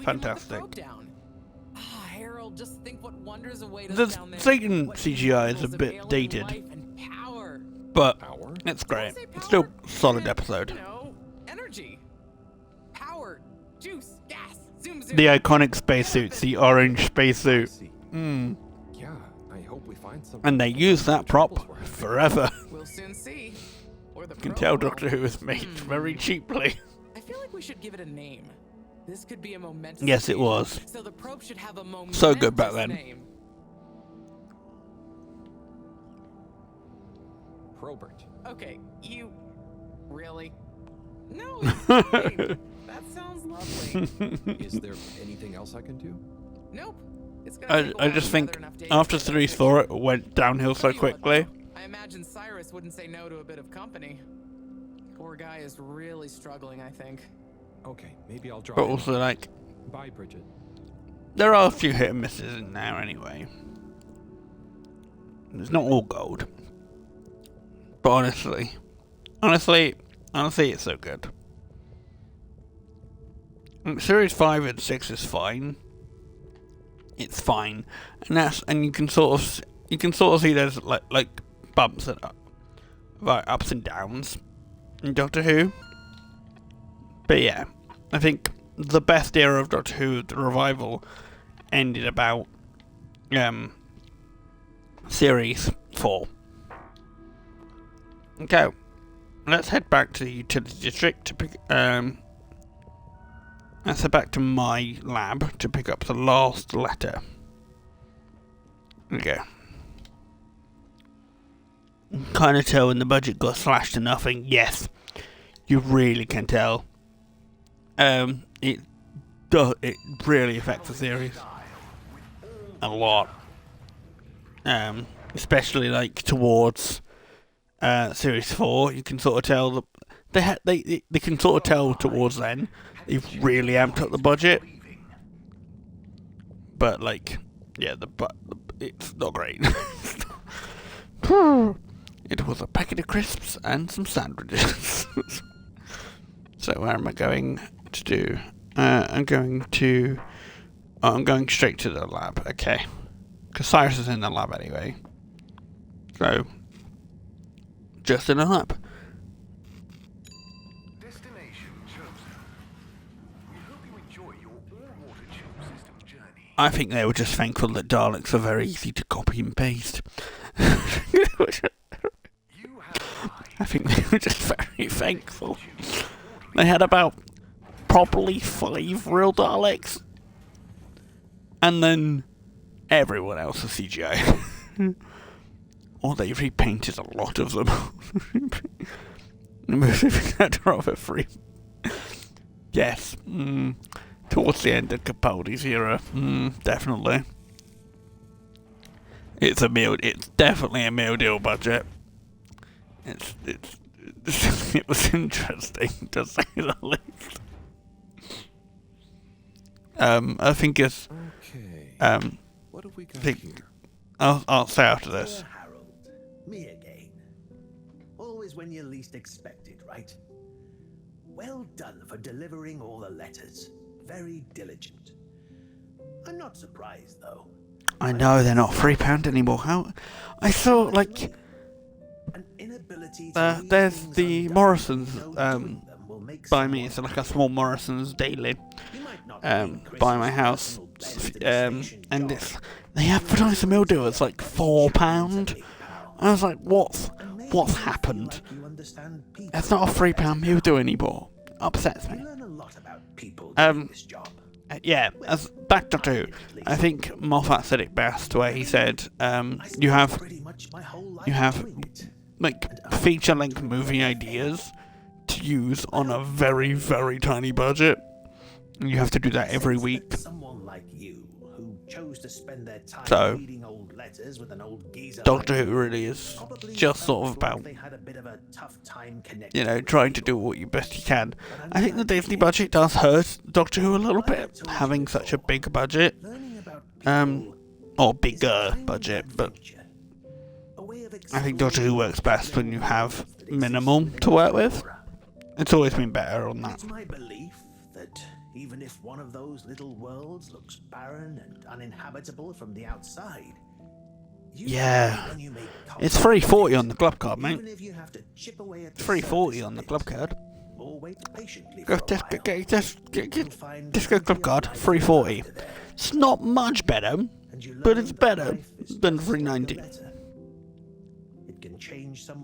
fantastic. Ah, Harold, just think what wonders await us The down there. Satan CGI is a bit dated, but it's great. It's still a solid episode. You know, energy, power, juice, gas, zoom, zoom. The iconic spacesuits, the orange spacesuit. Yeah, I hope we find something. And they use that prop forever. We'll soon see. Or the You can tell Doctor Who was made very cheaply. I feel like we should give it a name. This could be a momentous Yes, it occasion, was. So the probe should have a momentous So good back then. name. Probert. Okay, you really? No, it's fine. That sounds lovely. Is there anything else I can do? Nope. It's gonna take a I while just to think gather enough data after to get 3 4 it went downhill so quickly. I imagine Cyrus wouldn't say no to a bit of company. Poor guy is really struggling, I think. Okay, maybe I'll drop But in. also, like, Bye, Bridget. there are a few hit and misses in there anyway. It's not all gold. But honestly, it's so good. Series 5 and 6 is fine. It's fine, and you can sort of see there's like bumps and ups and downs in Doctor Who. But yeah, I think the best era of Doctor Who, the revival, ended about Series 4. Okay, let's head back to the utility district to pick. Let's head back to my lab to pick up the last letter. There we go. Kind of tell when the budget got slashed to nothing. Yes, you really can tell. It really affects the series a lot. Especially like towards Series 4, you can sort of tell that they can sort of tell towards then they've really amped up the budget. But like, yeah, it's not great. It was a packet of crisps and some sandwiches. So where am I going to do? I'm going straight to the lab. Okay. Because Cyrus is in the lab anyway. So, just in a lab. Destination chosen. We hope you enjoy your all-water tube system journey. I think they were just thankful that Daleks are very easy to copy and paste. I think they were just very thankful. They had about probably 5 real Daleks. And then everyone else is CGI. Or they repainted a lot of them. Rather free. Yes. Towards the end of Capaldi's era. Definitely. It's definitely a meal deal budget. It was interesting to say the least. I think it's What have we got here? I'll say after this. Dear Harold, me again. Always when you least expect it, right? Well done for delivering all the letters. Very diligent. I'm not surprised though. I know they're not £3 anymore. How? I saw like there's the Morrisons by me. It's like a small Morrisons daily by my house, and they advertise a meal deal. It's like £4. I was like, what's happened? It's not a £3 meal deal anymore. Upsets me. Yeah, as back to Doctor Who, I think Moffat said it best, where he said, you have like feature-length movie ideas to use on a very, very tiny budget. You have to do that every week. So, Doctor Who really is just sort of about, trying to do what you best you can. I think the Disney budget does hurt Doctor Who a little bit, having such a big budget. Or bigger budget, but I think Doctor Who works best when you have minimal to work with. It's always been better on that. It's my belief that even if one of those little worlds looks barren and uninhabitable from the outside, yeah, it's $3.40 on the club card, mate. It's $3.40 on the club card. Just go club card, $3.40. It's not much better, but it's better than $3.90.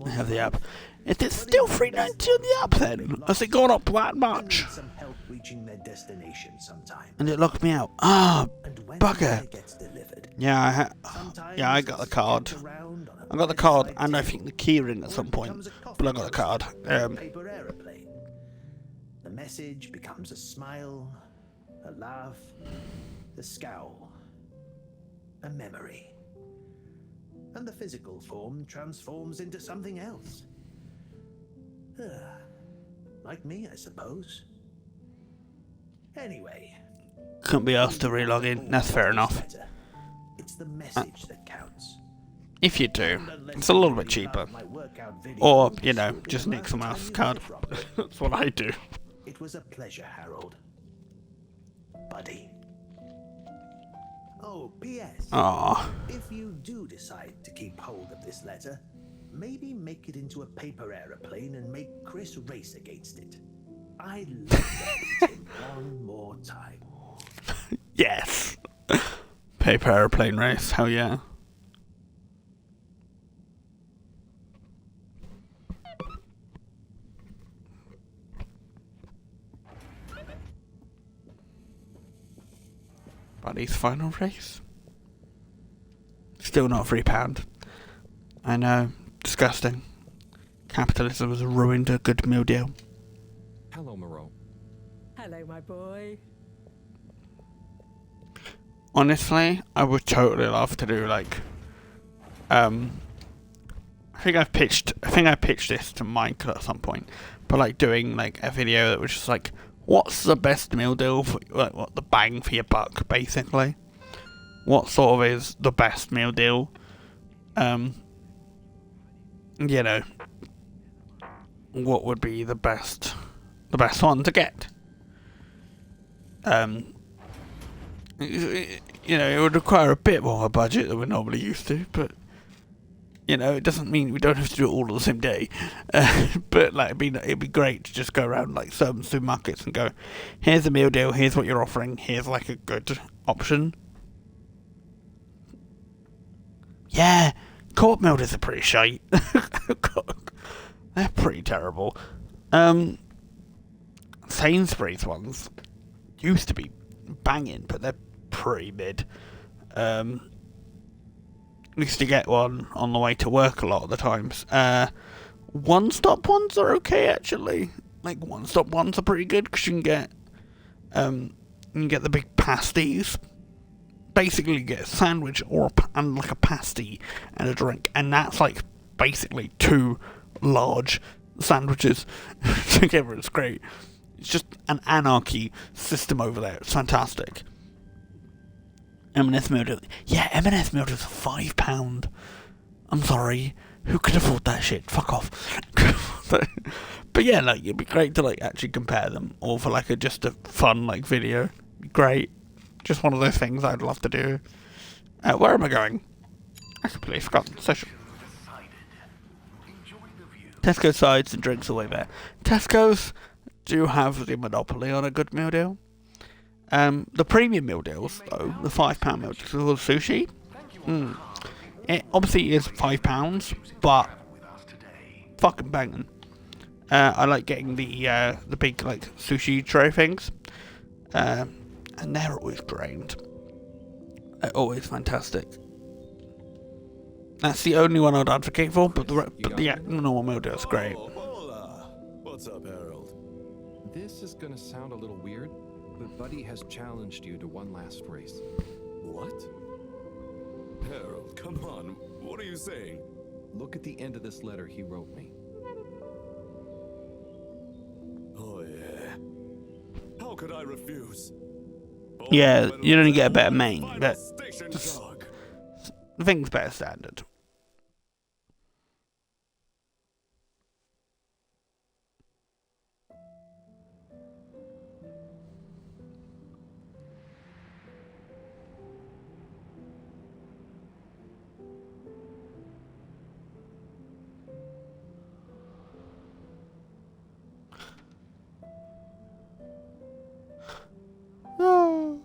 I have the app. Is it still $3.90 on the app then? Has it gone up that much? And it locked me out. Bugger. Yeah, I got the card. I got the card and I think the keyring at some point. But I got the card. The message becomes a smile, a laugh, a scowl, a memory. And the physical form transforms into something else. Like me, I suppose. Anyway. Couldn't be asked to relog in. That's fair enough. It's the message that counts. If you do, it's a little bit cheaper. Or, just nick someone else's card. That's what I do. It was a pleasure, Harold. Buddy. Oh, P.S. Aww. If you do decide to keep hold of this letter, maybe make it into a paper aeroplane and make Chris race against it. I'd love to meet him one more time. Yes. Paper aeroplane race, hell yeah. Buddy's final race. Still not £3. I know, disgusting. Capitalism has ruined a good meal deal. Hello, Moreau. Hello, my boy. Honestly, I would totally love to do I think I pitched this to Michael at some point, but doing a video that was just what's the best meal deal for what the bang for your buck, basically. What sort of is the best meal deal? What would be the best one to get? you know, it would require a bit more of a budget than we're normally used to, but, you know, it doesn't mean we don't have to do it all on the same day. But, like, it'd be great to just go around, like, some supermarkets and go, here's a meal deal, here's what you're offering, here's, like, a good option. Yeah, co-op meal deals are pretty shite. They're pretty terrible. Sainsbury's ones used to be banging, but they're pretty mid. Used to get one on the way to work a lot of the times. One-stop ones are okay, actually. Like, one-stop ones are pretty good, because you can get the big pasties. Basically, you get a sandwich and like a pasty and a drink, and that's like basically 2 large sandwiches together. It's great. It's just an anarchy system over there. It's fantastic. M&S meal deal. Yeah, M&S meal deals are £5. I'm sorry. Who could afford that shit? Fuck off. But yeah, like, it'd be great to like actually compare them, or for like just a fun like video. It'd be great. Just one of those things I'd love to do. Where am I going? I completely forgot the session. Tesco sides and drinks away there. Tesco's do have the monopoly on a good meal deal. The premium meal deals, though, the £5 meal deals with sushi, it obviously is £5, but fucking banging. I like getting the big like sushi tray things, and they're always great. They're always fantastic. That's the only one I'd advocate for, but the normal meal deal is great. What's up, Harold? This is gonna sound a little weird, but Buddy has challenged you to one last race. What? Harold, come on. What are you saying? Look at the end of this letter he wrote me. Oh, yeah. How could I refuse? Yeah, you'd only get a better main, but the thing's better standard. No.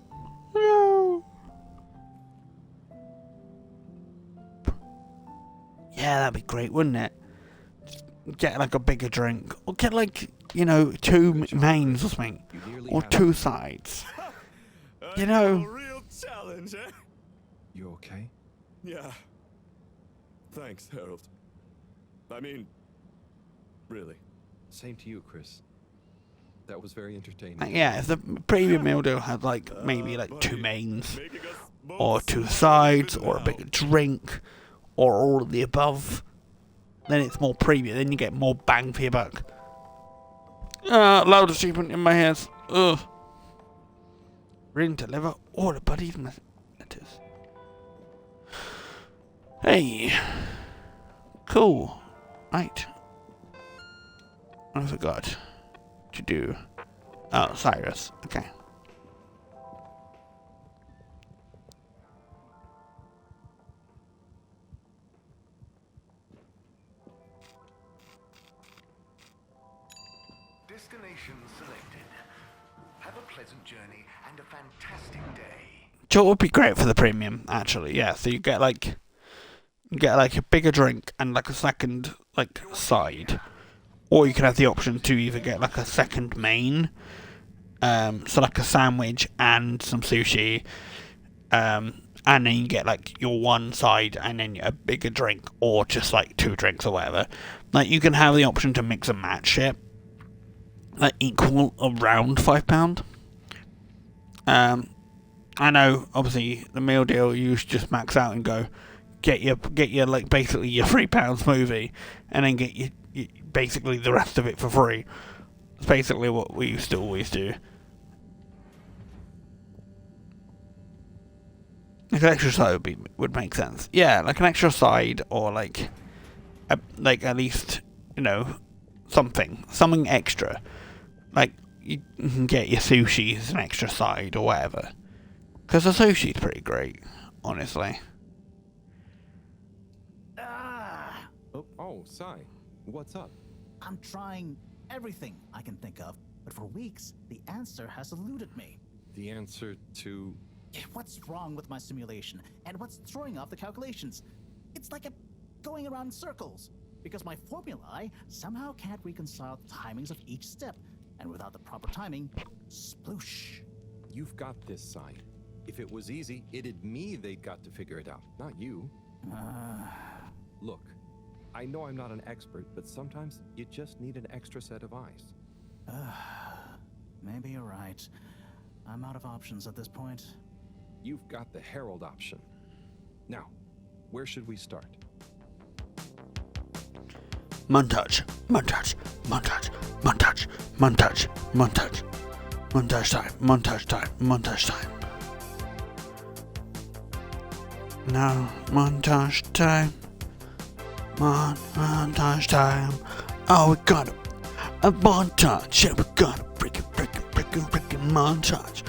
No. Yeah, that'd be great, wouldn't it? Get like a bigger drink, or get like, you know, 2 mains or something, or 2 sides. You know. A real challenge, eh? You okay? Yeah. Thanks, Harold. I mean, really. Same to you, Chris. That was very entertaining. Yeah, if the premium meal deal had like maybe like 2 mains, or 2 sides, or a bigger drink, or all of the above, then it's more premium. Then you get more bang for your buck. Loud achievement in my hands. Ugh. Ring to deliver all the buddies' letters. Hey. Cool. Right. I forgot to do. Oh, Cyrus. Okay. Destination selected. Have a pleasant journey and a fantastic day. So it would be great for the premium, actually. Yeah. So you get like a bigger drink and like a second like side. Or you can have the option to either get like a second main, so like a sandwich and some sushi, and then you get like your one side and then a bigger drink, or just like 2 drinks or whatever. Like you can have the option to mix and match it, like equal around £5. I know obviously the meal deal you just max out and go get your like basically your £3 smoothie, and then get your basically the rest of it for free. It's basically what we used to always do. Like an extra side would make sense. Yeah, like an extra side, or like at least, you know, something extra. Like you can get your sushi as an extra side or whatever. Because the sushi's pretty great, honestly. Oh, Sai, what's up? I'm trying everything I can think of, but for weeks, the answer has eluded me. The answer to... What's wrong with my simulation, and what's throwing off the calculations? It's like I'm going around in circles, because my formulae somehow can't reconcile the timings of each step, and without the proper timing, sploosh. You've got this, Sai. If it was easy, it'd me they'd got to figure it out, not you. Look, I know I'm not an expert, but sometimes you just need an extra set of eyes. Maybe you're right. I'm out of options at this point. You've got the Herald option. Now, where should we start? Montage, montage, montage, montage, montage, montage. Montage time, montage time, montage time. Now, montage time. Montage time. Oh, we got a montage. Yeah, we got a freaking montage.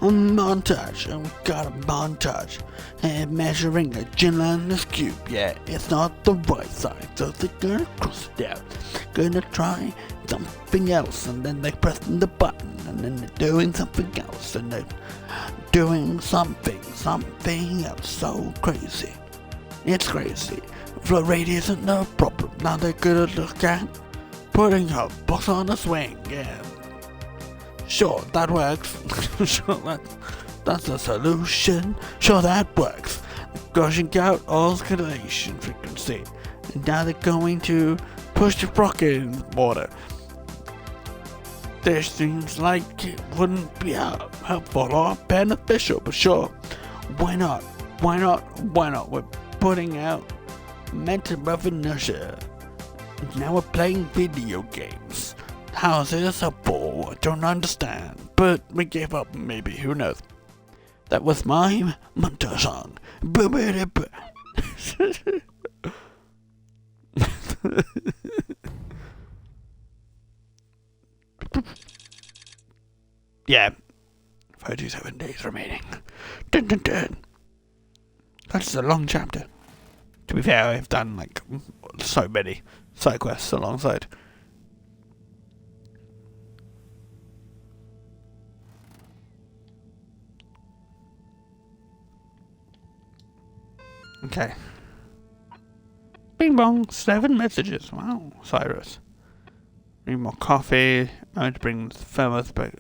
A montage. And we got a montage. And measuring a gin and this cube. Yeah, it's not the right side. So they're gonna cross it out. Gonna try something else. And then they're pressing the button. And then they're doing something else. And they're doing something else. So crazy. It's crazy. Flow rate isn't no problem. Now they're gonna look at putting her box on a swing. Yeah. Sure, that works. Sure, that's the solution. Sure, that works. Gushing out oscillation frequency. And now they're going to push the rocket in the water. This seems like it wouldn't be helpful or beneficial, but sure, why not? Why not? Why not? We're putting out mental of inertia. Now we're playing video games. How's this a bore? I don't understand. But we gave up, maybe, who knows? That was my montage song. Yeah. 37 days remaining. Dun, dun, dun. That's a long chapter. To be fair, I've done like so many side quests alongside. Okay. Bing bong, 7 messages. Wow, Cyrus. Need more coffee. I need to bring the thermos back.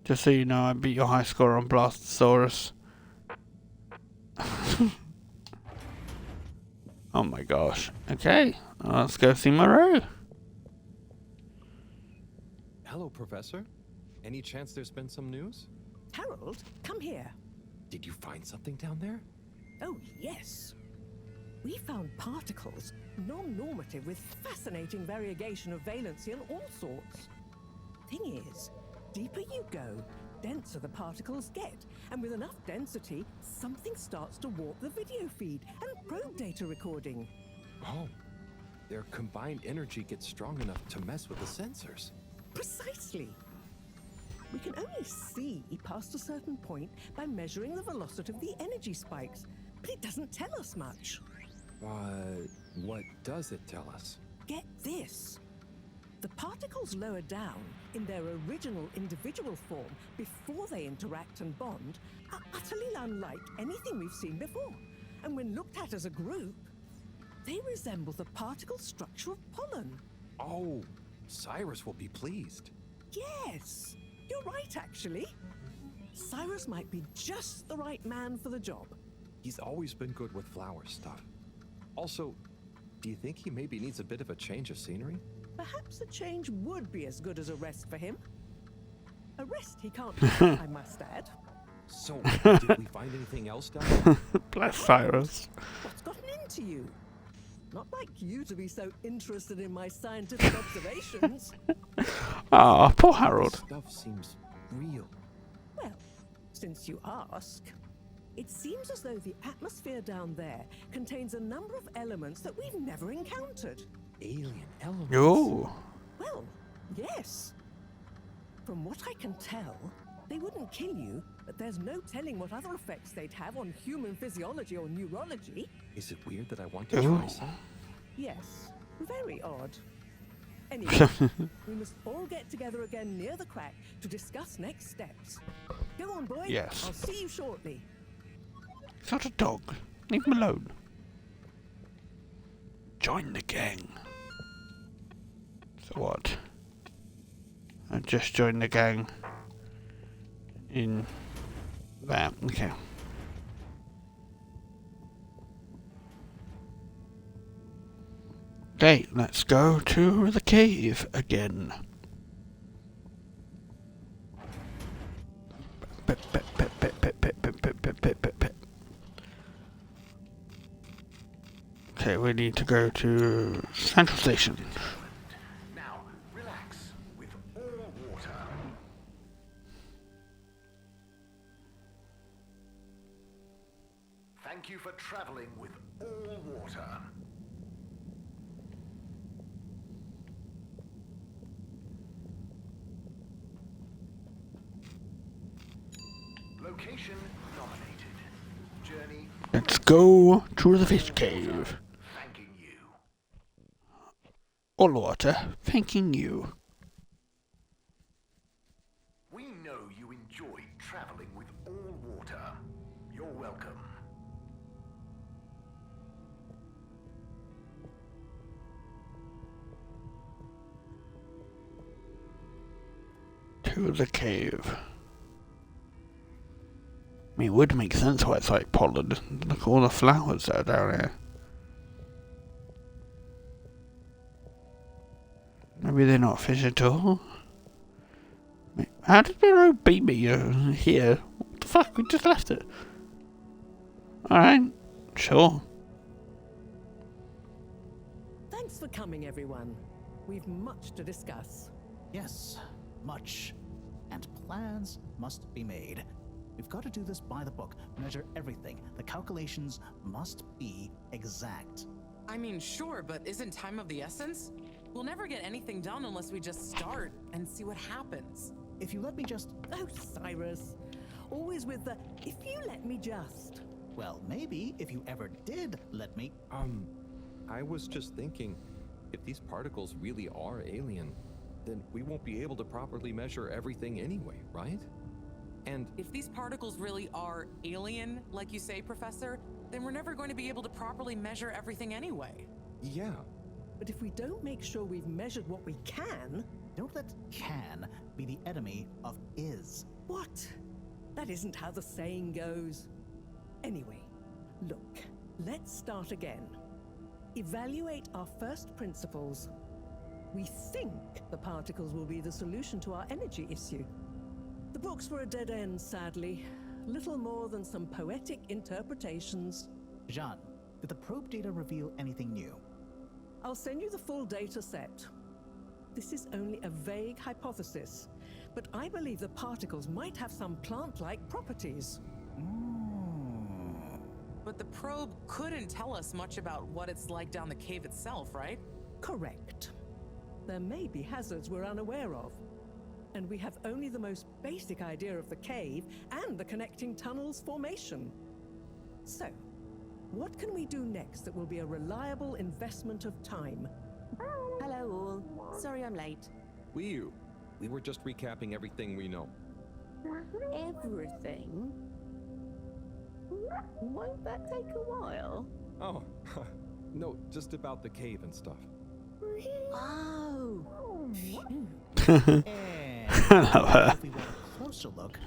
Just so you know, I beat your high score on Blastosaurus. Oh my gosh. Okay, let's go see Moreau. Hello, Professor. Any chance there's been some news? Harold, come here. Did you find something down there? Oh, yes. We found particles, non-normative with fascinating variegation of valency and all sorts. Thing is, deeper you go, denser the particles get, and with enough density, something starts to warp the video feed and probe data recording. Oh, their combined energy gets strong enough to mess with the sensors. Precisely. We can only see past a certain point by measuring the velocity of the energy spikes, but it doesn't tell us much. What does it tell us? Get this. The particles lower down in their original individual form before they interact and bond are utterly unlike anything we've seen before. And when looked at as a group, they resemble the particle structure of pollen. Oh, Cyrus will be pleased. Yes, you're right actually. Cyrus might be just the right man for the job. He's always been good with flower stuff. Also, do you think he maybe needs a bit of a change of scenery? Perhaps a change would be as good as a rest for him. A rest he can't do, I must add. So, did we find anything else down there? Bless Cyrus. What's gotten into you? Not like you to be so interested in my scientific observations. Ah, poor Harold. This stuff seems real. Well, since you ask, it seems as though the atmosphere down there contains a number of elements that we've never encountered. Alien elements? Oh. Well, yes. From what I can tell, they wouldn't kill you, but there's no telling what other effects they'd have on human physiology or neurology. Is it weird that I want to try some? Yes, very odd. Anyway, we must all get together again near the crack to discuss next steps. Go on, boy. Yes. I'll see you shortly. It's not a dog. Leave him alone. Join the gang. So what? I just joined the gang in that. Okay. Okay, let's go to the cave again. Okay, we need to go to Central Station. Now, relax with all water. Thank you for traveling with all water. Location nominated. Journey. Let's go to the fish cave. Thanking you. All water, thanking you. We know you enjoyed traveling with all water. You're welcome. To the cave. I mean, it would make sense why it's like pollen. Look at all the flowers that are down here. Maybe they're not fish at all. How did Miro beat me here? What the fuck? We just left it. Alright, sure. Thanks for coming, everyone. We've much to discuss. Yes, much. And plans must be made. We've got to do this by the book, measure everything. The calculations must be exact. I mean, sure, but isn't time of the essence? We'll never get anything done unless we just start and see what happens. If you let me just... Oh, Cyrus. Always with the, if you let me just. Well, maybe if you ever did let me... I was just thinking, if these particles really are alien, then we won't be able to properly measure everything anyway, right? And if these particles really are alien, like you say, Professor, then we're never going to be able to properly measure everything anyway. Yeah. But if we don't make sure we've measured what we can... Don't let can be the enemy of is. What? That isn't how the saying goes. Anyway, look, let's start again. Evaluate our first principles. We think the particles will be the solution to our energy issue. The books were a dead end, sadly. Little more than some poetic interpretations. Jean, did the probe data reveal anything new? I'll send you the full data set. This is only a vague hypothesis, but I believe the particles might have some plant-like properties. But the probe couldn't tell us much about what it's like down the cave itself, right? Correct. There may be hazards we're unaware of. And we have only the most basic idea of the cave and the connecting tunnels formation. So, what can we do next that will be a reliable investment of time? Hello all. Sorry I'm late. We were just recapping everything we know. Everything? Won't that take a while? Oh, no, just about the cave and stuff. Oh. If we want a closer look,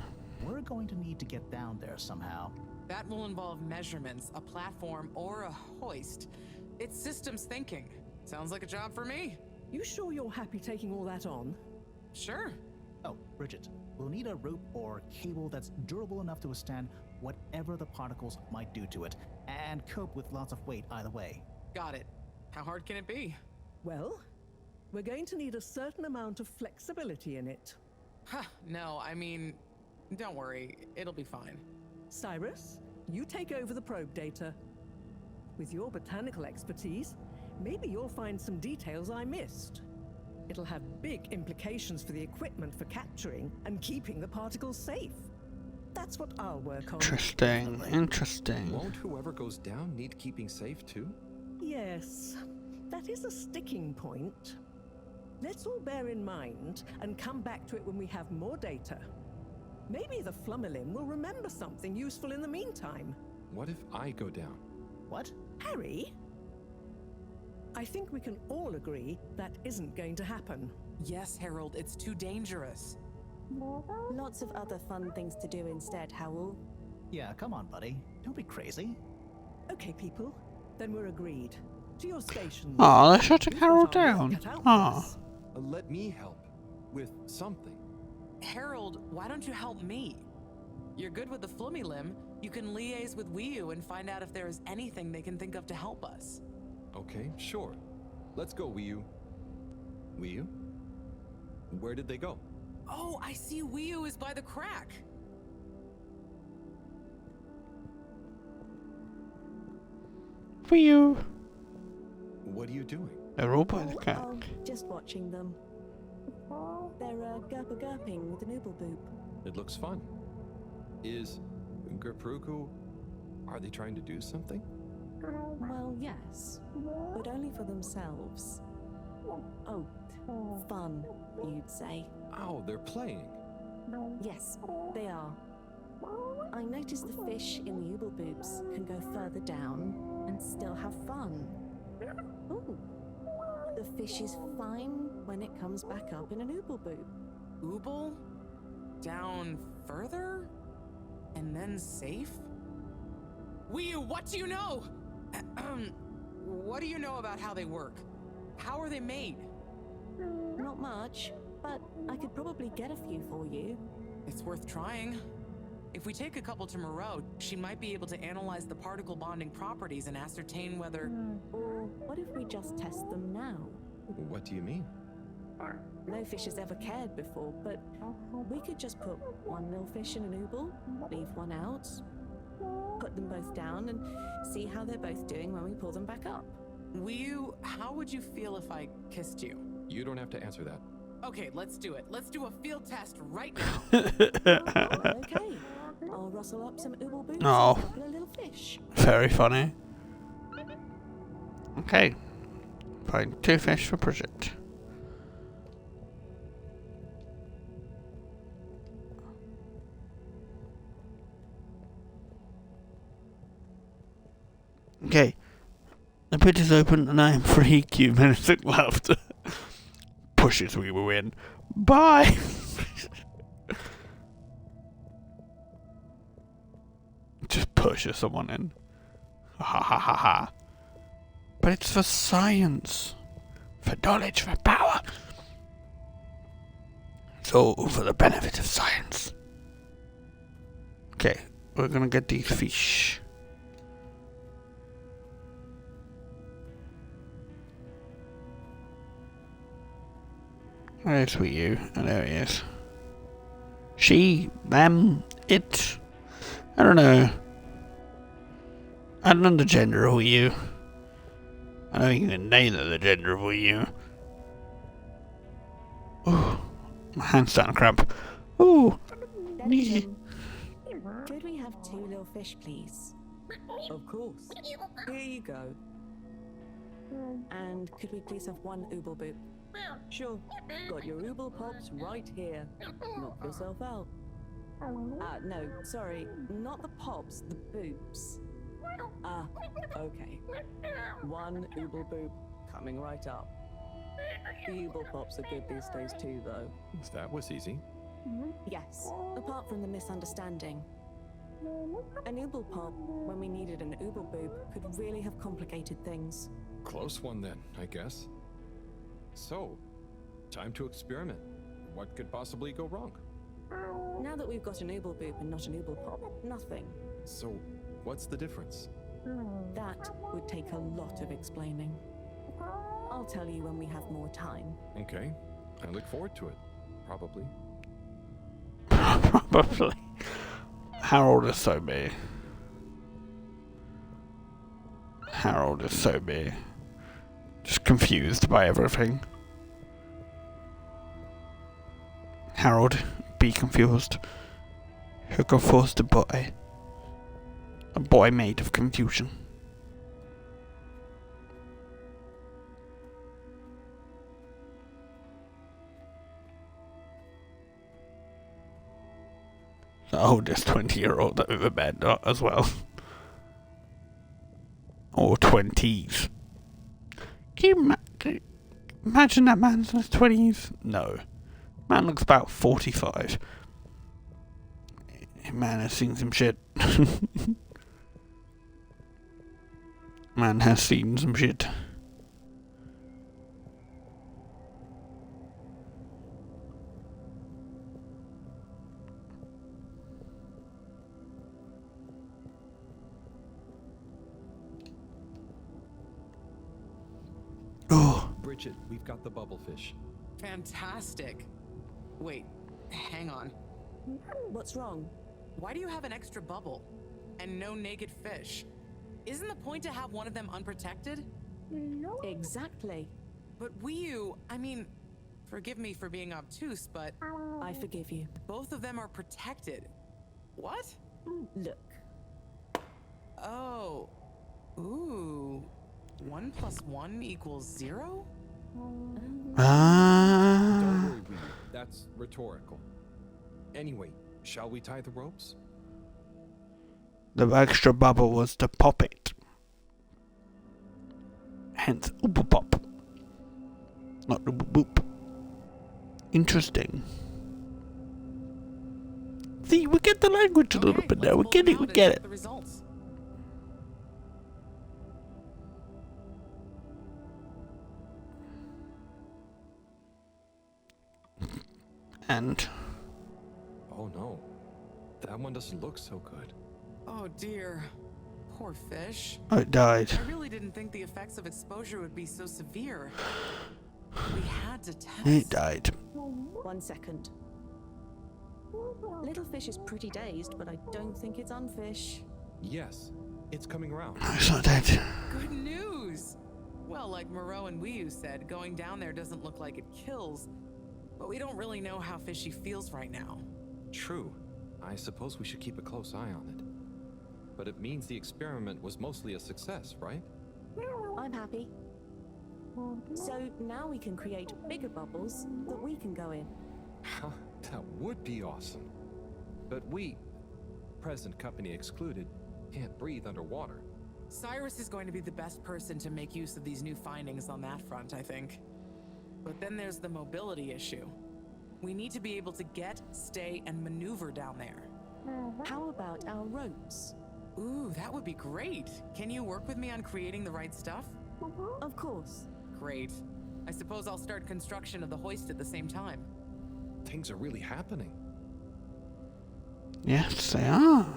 we're going to need to get down there somehow. That will involve measurements, a platform, or a hoist. It's systems thinking. Sounds like a job for me. You sure you're happy taking all that on? Sure. Oh, Bridget, we'll need a rope or cable that's durable enough to withstand whatever the particles might do to it, and cope with lots of weight either way. Got it. How hard can it be? Well, we're going to need a certain amount of flexibility in it. Huh, no, I mean, don't worry, it'll be fine. Cyrus, you take over the probe data. With your botanical expertise, maybe you'll find some details I missed. It'll have big implications for the equipment for capturing and keeping the particles safe. That's what I'll work on. Interesting, interesting. Won't whoever goes down need keeping safe too? Yes, that is a sticking point. Let's all bear in mind and come back to it when we have more data. Maybe the Flummerlin will remember something useful in the meantime. What if I go down? What? Harry? I think we can all agree that isn't going to happen. Yes, Harold, it's too dangerous. Lots of other fun things to do instead, Howell. Yeah, come on, buddy. Don't be crazy. Okay, people. Then we're agreed. To your stations. Oh, they're shutting Harold down. Oh. Let me help with something. Harold, why don't you help me? You're good with the Flummy Limb. You can liaise with Wiu and find out if there is anything they can think of to help us. Okay, sure. Let's go, Wiu. Wiu? Where did they go? Oh, I see Wiu is by the crack. Wiu. What are you doing? They're all by the Oh, crack. just watching them. They're gerping with an ooble boop. It looks fun. Is Gerpruku... Are they trying to do something? Well, yes, but only for themselves. Oh, fun, you'd say. Oh, they're playing. Yes, they are. I noticed the fish in the ooble boobs can go further down and still have fun. Ooh. The fish is fine when it comes back up in an ooble boob. Ooble? Down further? And then safe? Wiu, what do you know? What do you know about how they work? How are they made? Not much, but I could probably get a few for you. It's worth trying. If we take a couple to Moreau, she might be able to analyze the particle bonding properties and ascertain whether... Or what if we just test them now? What do you mean? No fish has ever cared before, but we could just put one little fish in an ooble, leave one out, put them both down, and see how they're both doing when we pull them back up. Wiu, how would you feel if I kissed you? You don't have to answer that. Okay, let's do it. Let's do a field test right now. Okay, I'll rustle up some ooble boots Oh. and a couple of little fish. Very funny. Okay. Find 2 fish for Bridget. Okay. The pit is open and I am free. Cue menacing laughter. Pushes we will win. Bye! Just pushes someone in. Ha ha ha ha. But it's for science. For knowledge, for power. It's all for the benefit of science. Okay, we're gonna get these fish. Where's you? Oh, there he is. She, them, it. I don't know. I don't know the gender of you. I don't even know the gender of you. Ooh, my hand's starting to cramp. Ooh. Could we have 2 little fish, please? Of course. Here you go. And could we please have 1 ooble boop? Sure. Got your ooble pops right here. Knock yourself out. No, sorry, not the pops, the boobs. Okay. 1 ooble boop coming right up. The ooble pops are good these days too, though. That was easy. Yes, apart from the misunderstanding. An ooble pop, when we needed an ooble boob, could really have complicated things. Close one then, I guess. So, time to experiment. What could possibly go wrong? Now that we've got an ooble boob and not an ooble pop, nothing. So, what's the difference? That would take a lot of explaining. I'll tell you when we have more time. Okay. I look forward to it. Probably. Probably. Harold is so big. Harold is so big. Just confused by everything. Harold, be confused. Who confused the boy? A boy made of confusion. The oldest 20-year-old I've ever met as well. Or 20s. Can you imagine that man's in his 20s? No. Man looks about 45. Man has seen some shit. Man has seen some shit. Oh. Bridget, we've got the bubblefish. Fantastic. Wait, hang on. What's wrong? Why do you have an extra bubble? And no naked fish? Isn't the point to have one of them unprotected? No. Exactly. But I mean, forgive me for being obtuse, but... I forgive you. Both of them are protected. What? Look. Oh. Ooh. 1 + 1 = 0? Don't worry, Weedy. That's rhetorical. Anyway, shall we tie the ropes? The extra bubble was to pop it. Hence, oop pop. Not oop boop. Interesting. See, we get the language a little bit now. We get it, we get it. The results. And... Oh no. That one doesn't look so good. Oh dear. Poor fish. Oh, it died. I really didn't think the effects of exposure would be so severe. We had to test. It died. 1 second. Little fish is pretty dazed, but I don't think it's unfish. Yes, it's coming around. No, it's not dead. Good news! Well, like Moreau and Wiyu said, going down there doesn't look like it kills, but we don't really know how fishy feels right now. True. I suppose we should keep a close eye on it. But it means the experiment was mostly a success, right? I'm happy. So now we can create bigger bubbles that we can go in. That would be awesome. But we, present company excluded, can't breathe underwater. Cyrus is going to be the best person to make use of these new findings on that front, I think. But then there's the mobility issue. We need to be able to get, stay, and maneuver down there. How about our ropes? Ooh, that would be great. Can you work with me on creating the right stuff? Of course. Great. I suppose I'll start construction of the hoist at the same time. Things are really happening. Yes, they are.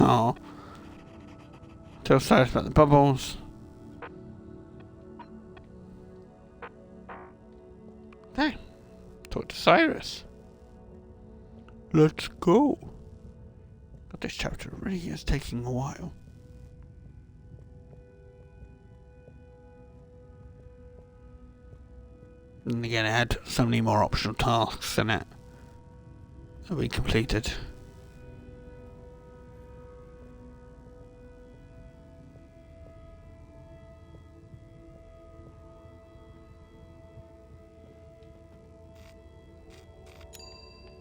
Oh. Still sorry about the bubbles. Okay. Talk to Cyrus. Let's go. But this chapter really is taking a while. And again, it had so many more optional tasks in it that we completed.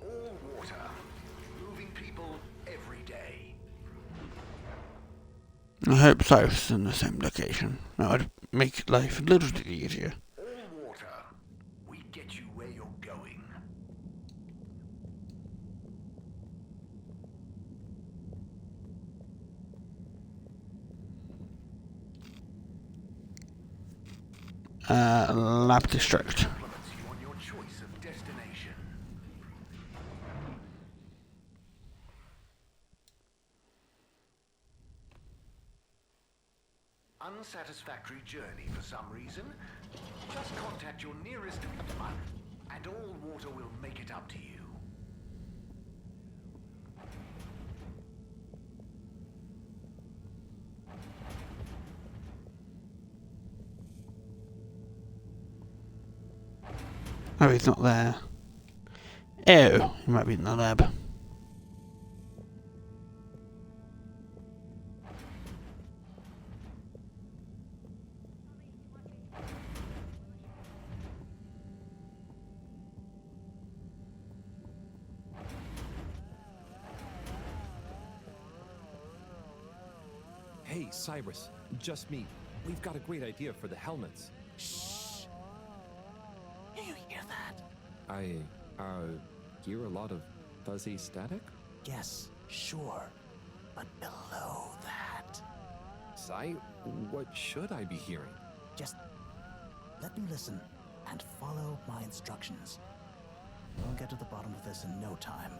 All water. Moving people every day. I hope Cyrus is in the same location. That would make life a little bit easier. All water. We get you where you're going. Lab district. Compliments you on your choice of destination. unsatisfactory journey for some reason, just contact your nearest and all water will make it up to you. Oh, he's not there. Oh, he might be in the lab. Hey, Cyrus, just me. We've got a great idea for the helmets. Shh. Do you hear that? I, hear a lot of fuzzy static? Yes, sure. But below that... Cy, what should I be hearing? Just let me listen and follow my instructions. We'll get to the bottom of this in no time.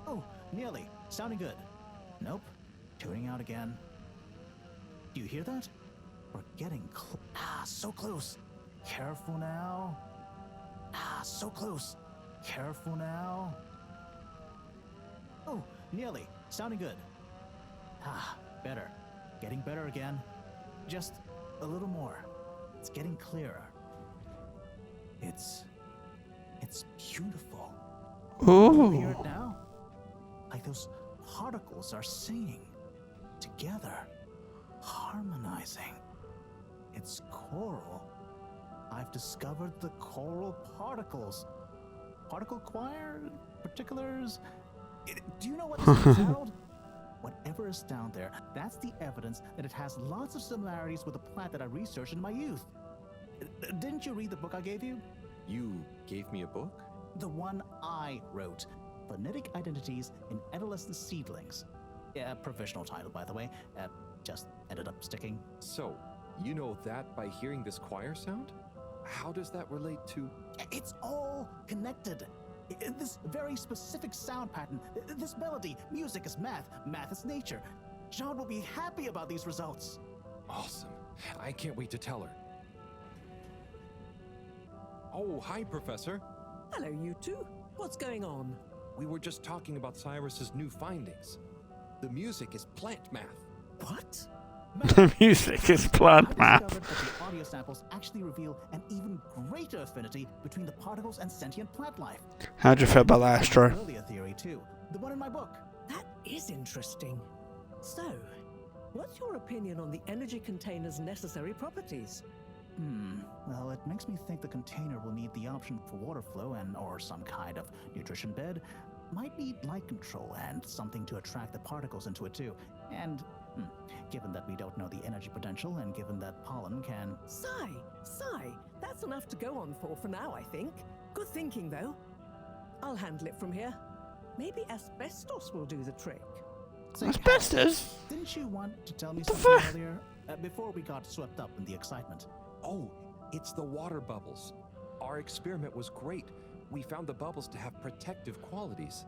Oh, nearly. Sounding good. Nope. Tuning out again. Do you hear that? We're getting so close. Careful now. So close. Careful now. Oh, nearly. Sounding good. Better. Getting better again. Just a little more. It's getting clearer. It's beautiful. Ooh. You hear it now? Like those particles are singing together, harmonizing. It's choral. I've discovered the choral particles. Particle choir? Particulars? Do you know what this is called? Whatever is down there, that's the evidence that it has lots of similarities with a plant that I researched in my youth. Didn't you read the book I gave you? You gave me a book? The one I wrote. Phonetic Identities in Adolescent Seedlings. Provisional title, by the way. Just ended up sticking. So, you know that by hearing this choir sound? How does that relate to... It's all connected. This very specific sound pattern, this melody, music is math, math is nature. John will be happy about these results. Awesome. I can't wait to tell her. Oh, hi, Professor. Hello, you two. What's going on? We were just talking about Cyrus's new findings. The music is plant math. What? The music is plant I math. discovered that the audio samples actually reveal an even greater affinity between the particles and sentient plant life. How'd you feel about that, Astro? Earlier theory too, the one in my book. That is interesting. So, what's your opinion on the energy container's necessary properties? Well, it makes me think the container will need the option for water flow or some kind of nutrition bed. Might need light control and something to attract the particles into it too. And, given that we don't know the energy potential and given that pollen can... Sigh! That's enough to go on for now, I think. Good thinking, though. I'll handle it from here. Maybe asbestos will do the trick. Asbestos? Didn't you want to tell me something earlier? Before we got swept up in the excitement. Oh, it's the water bubbles. Our experiment was great. We found the bubbles to have protective qualities.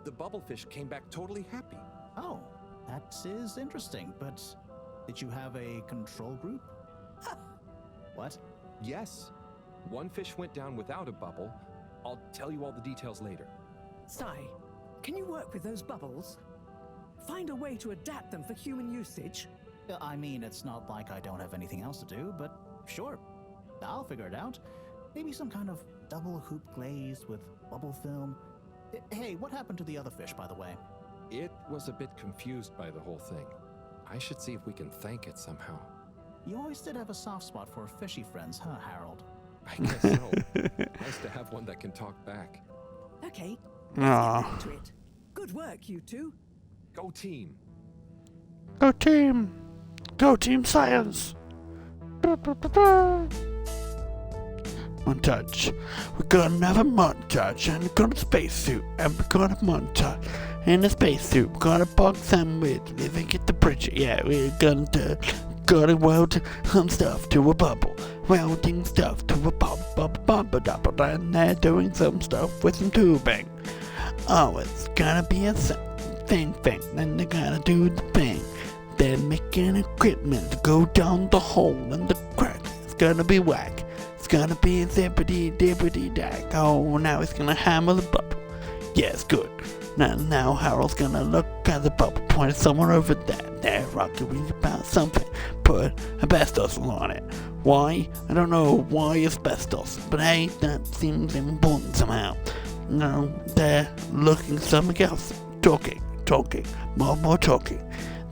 The bubblefish came back totally happy. Oh, that is interesting, but did you have a control group? What? Yes. One fish went down without a bubble. I'll tell you all the details later. Sai, can you work with those bubbles? Find a way to adapt them for human usage? I mean, it's not like I don't have anything else to do, but sure. I'll figure it out. Maybe some kind of double hoop glaze with bubble film. Hey, what happened to the other fish, by the way? It was a bit confused by the whole thing. I should see if we can thank it somehow. You always did have a soft spot for fishy friends, huh, Harold? I guess so. Nice to have one that can talk back. Okay, Aww. let's get back to it. Good work, you two. Go team. Go team. Go team science. Montage. We're gonna have a montage and we're gonna have a spacesuit and we're gonna montage in a spacesuit. We're gonna box them with living at the bridge. Yeah, we're gonna weld some stuff to a bubble. Welding stuff to a bubble. And they're doing some stuff with some tubing. Oh, it's gonna be a thing. Then they're gonna do the thing. They're making equipment to go down the hole in the crack. It's gonna be whack. It's gonna be zippity dippity dack. Oh, now he's gonna hammer the bubble. Yes, good. Now Harold's gonna look at the bubble, point at somewhere over there. They're arguing about something. Put asbestos on it. Why? I don't know why asbestos, but hey, that seems important somehow. No, they're looking at something else. Talking, more talking.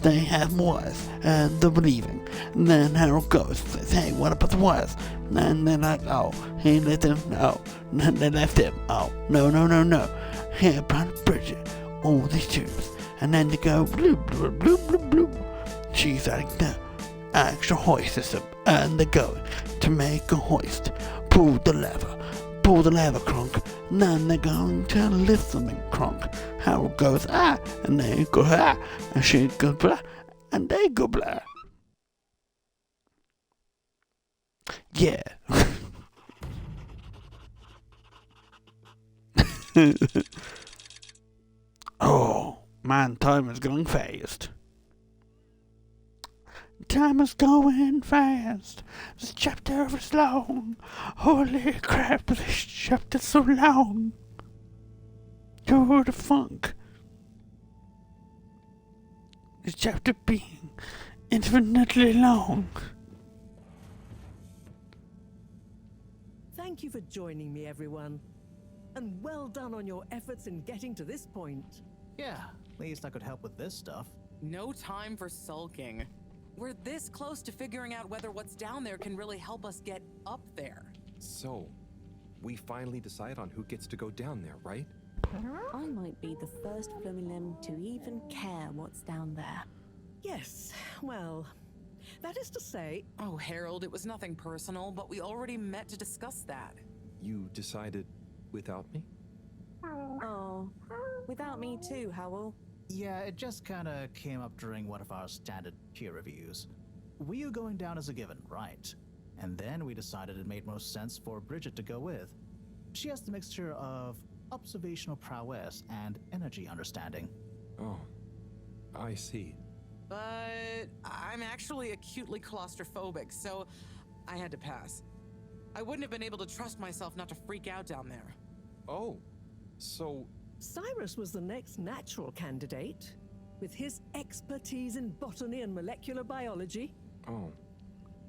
They have wires, and they're leaving. And then Harold goes, says, hey, what about the wires? And they're like, oh, he let them, oh. And then they left him, oh, no. Here, about Bridget, all these tubes. And then they go, bloop, bloop, bloop, bloop, bloop. She's adding the extra hoist system, and they're going to make a hoist. Pull the lever, Kronk. And then they're going to lift something, Kronk. Harold goes, ah, and they go, ah, and she goes, blah, and they go, blah. Yeah. Oh, man, time is going fast. Time is going fast. This chapter is long. Holy crap, this chapter's so long. To the funk. This chapter being infinitely long. Thank you for joining me, everyone. And well done on your efforts in getting to this point. Yeah, at least I could help with this stuff. No time for sulking. We're this close to figuring out whether what's down there can really help us get up there. So, we finally decide on who gets to go down there, right? I might be the first Flumilim to even care what's down there. Yes, well, that is to say... Oh, Harold, it was nothing personal, but we already met to discuss that. You decided without me? Oh, without me too, Howell. Yeah, it just kinda came up during one of our standard peer reviews. We were going down as a given, right? And then we decided it made most sense for Bridget to go with. She has the mixture of observational prowess and energy understanding. Oh, I see. But I'm actually acutely claustrophobic, so I had to pass. I wouldn't have been able to trust myself not to freak out down there. Oh, so... Cyrus was the next natural candidate, with his expertise in botany and molecular biology. Oh.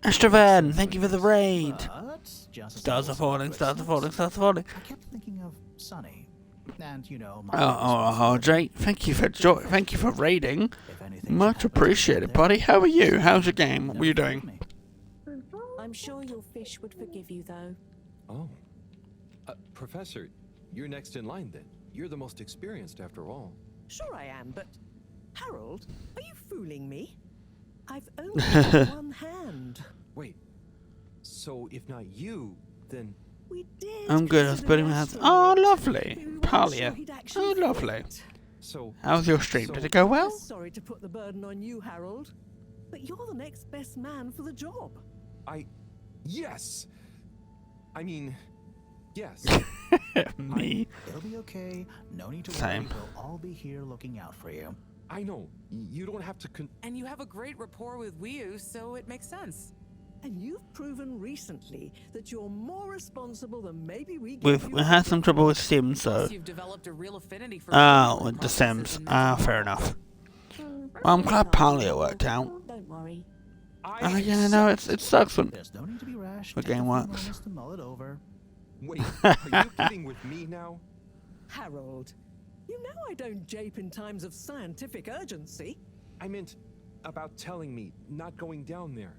Astrovan, thank you for the raid. Stars are falling. I kept thinking of Sunny. And, you know, Oh, Jake, thank you for raiding. Much appreciated, buddy. How are you? How's your game? What were you doing? I'm sure your fish would forgive you, though. Oh. Professor, you're next in line then. You're the most experienced after all. Sure I am, but... Harold, are you fooling me? I've only got one hand. Wait. So if not you, then... We did. I'm good at spinning my hands. Oh, lovely. Palia. Oh, lovely. So... How's your stream? Did it go well? Sorry to put the burden on you, Harold, but you're the next best man for the job. Yes! I mean... Yes. Me. It'll be okay. No need to Same. worry. We'll all be here looking out for you. I know. You don't have to And you have a great rapport with Wiu, so it makes sense. And you've proven recently that you're more responsible than maybe we give We you. had some trouble with Sims, so... You've developed a real affinity for with the Sims. Fair enough. Well, I'm glad Palia worked out. Don't worry. Yeah, no, it sucks when There's no need to be rash. the Take a game few works. moments to mull it over. Wait, are you kidding with me now? Harold, you know I don't jape in times of scientific urgency. I meant about telling me, not going down there.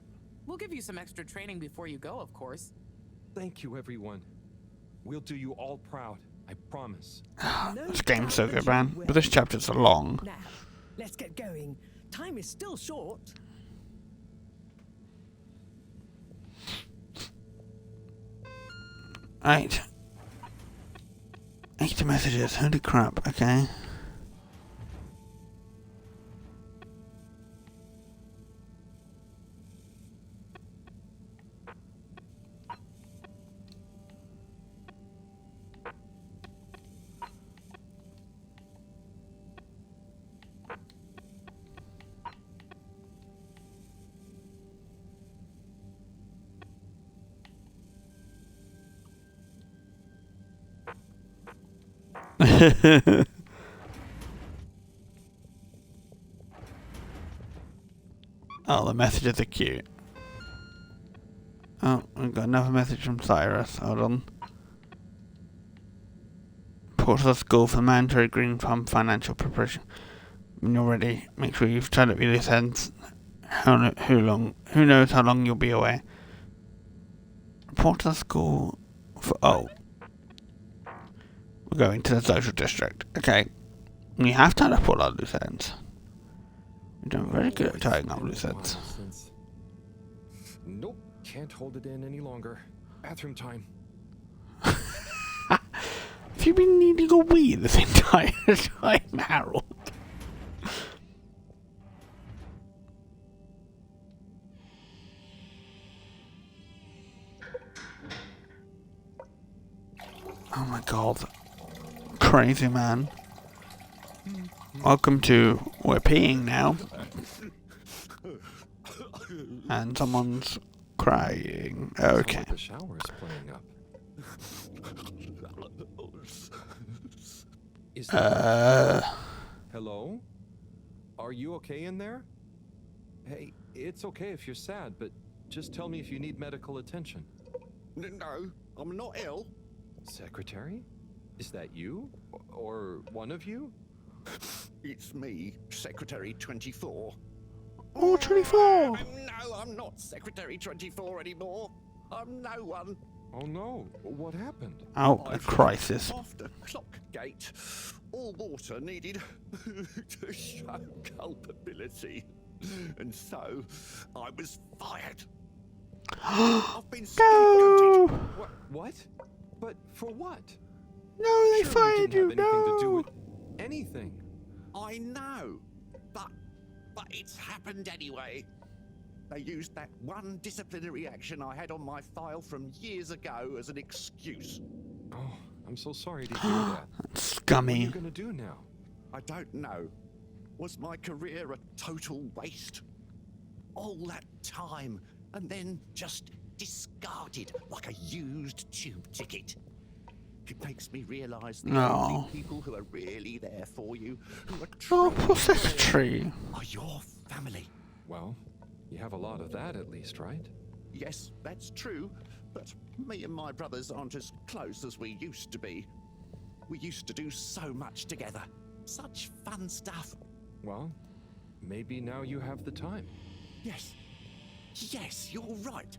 We'll give you some extra training before you go, of course. Thank you, everyone. We'll do you all proud, I promise. This game's so good, man. But this chapter's so long. Now, let's get going. Time is still short. Right. 80 messages. Holy crap. Okay. Oh, the messages are cute. Oh, we've got another message from Cyrus. Hold on. Report to the school for the mandatory green farm financial preparation. When you're ready, make sure you've tied up your loose ends. Who knows how long you'll be away. Report to the school for... Oh. We're going to the social district. Okay. We have tied up all our loose ends. We're doing very good at tying up loose ends. Nope, can't hold it in any longer. Bathroom time. Have you been needing a wee this entire time, Harold? Oh my god. Crazy man. Welcome to We're Peeing Now. And someone's crying. Okay. The shower is playing up. Is Hello? Are you okay in there? Hey, it's okay if you're sad, but just tell me if you need medical attention. No, I'm not ill. Secretary? Is that you? Or one of you? It's me, Secretary 24. Oh, 24! No, I'm not Secretary 24 anymore. I'm no one. Oh no, what happened? Oh, a crisis. Off the clock gate. All water needed to show culpability. And so, I was fired. I've been No! What? But for what? No, they fired you, Have anything to do no! with anything. I know, but it's happened anyway. They used that one disciplinary action I had on my file from years ago as an excuse. Oh, I'm so sorry to hear that. Scummy. What are you gonna do now? I don't know. Was my career a total waste? All that time, and then just discarded like a used tube ticket. It makes me realise the only people who are really there for you, who are Oh, secretary. are your family. Well, you have a lot of that at least, right? Yes, that's true, but me and my brothers aren't as close as we used to be. We used to do so much together. Such fun stuff. Well, maybe now you have the time. Yes. Yes, you're right.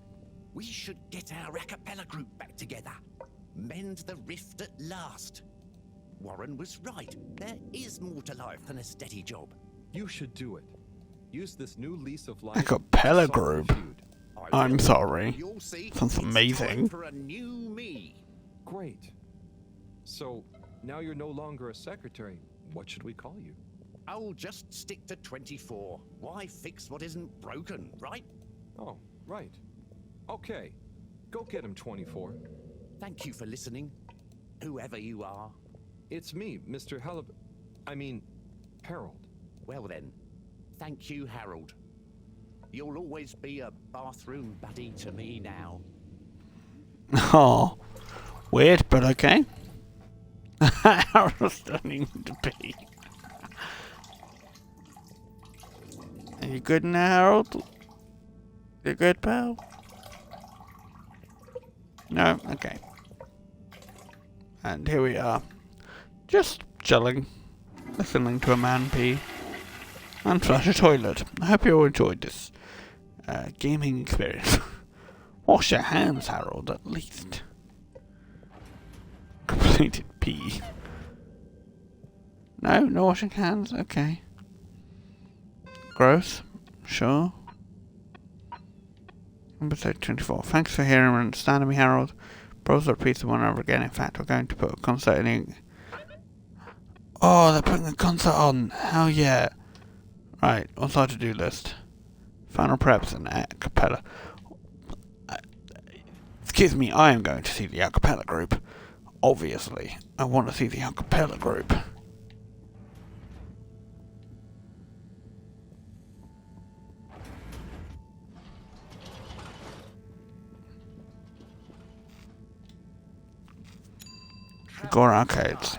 We should get our a cappella group back together. Mend the rift at last. Warren was right. There is more to life than a steady job. You should do it. Use this new lease of life. A cappella group. I'm sorry. You'll see. Sounds amazing. For a new me. Great. So, now you're no longer a secretary. What should we call you? I'll just stick to 24. Why fix what isn't broken, right? Oh, right. Okay. Go get him, 24. Thank you for listening, whoever you are. It's me, Mr. Harold. Well then, thank you, Harold. You'll always be a bathroom buddy to me now. Oh, weird, but okay. Harold's starting to pee. Are you good now, Harold? You good, pal? No? Okay. And here we are. Just chilling. Listening to a man pee. And flush a toilet. I hope you all enjoyed this gaming experience. Wash your hands, Harold, at least. Completed pee. No? No washing hands? Okay. Gross. Sure. Episode 24. Thanks for hearing and understanding me, Harold. Bros repeat them one over again. In fact, we're going to put a concert in. Oh, they're putting a concert on. Hell yeah. Right, what's our to-do list? Final preps and a cappella. Excuse me, I am going to see the a cappella group. Obviously, I want to see the a cappella group. Gore Arcades.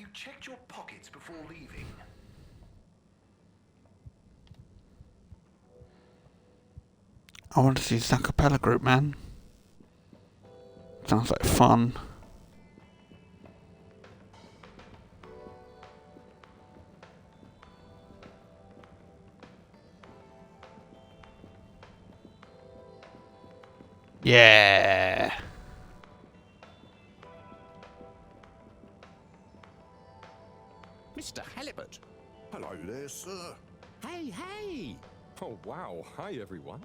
you checked your pockets before leaving? I want to see this a cappella group, man. Sounds like fun. Yeah. Mr. Halibut. Hello there, sir. Hey! Oh, wow. Hi, everyone.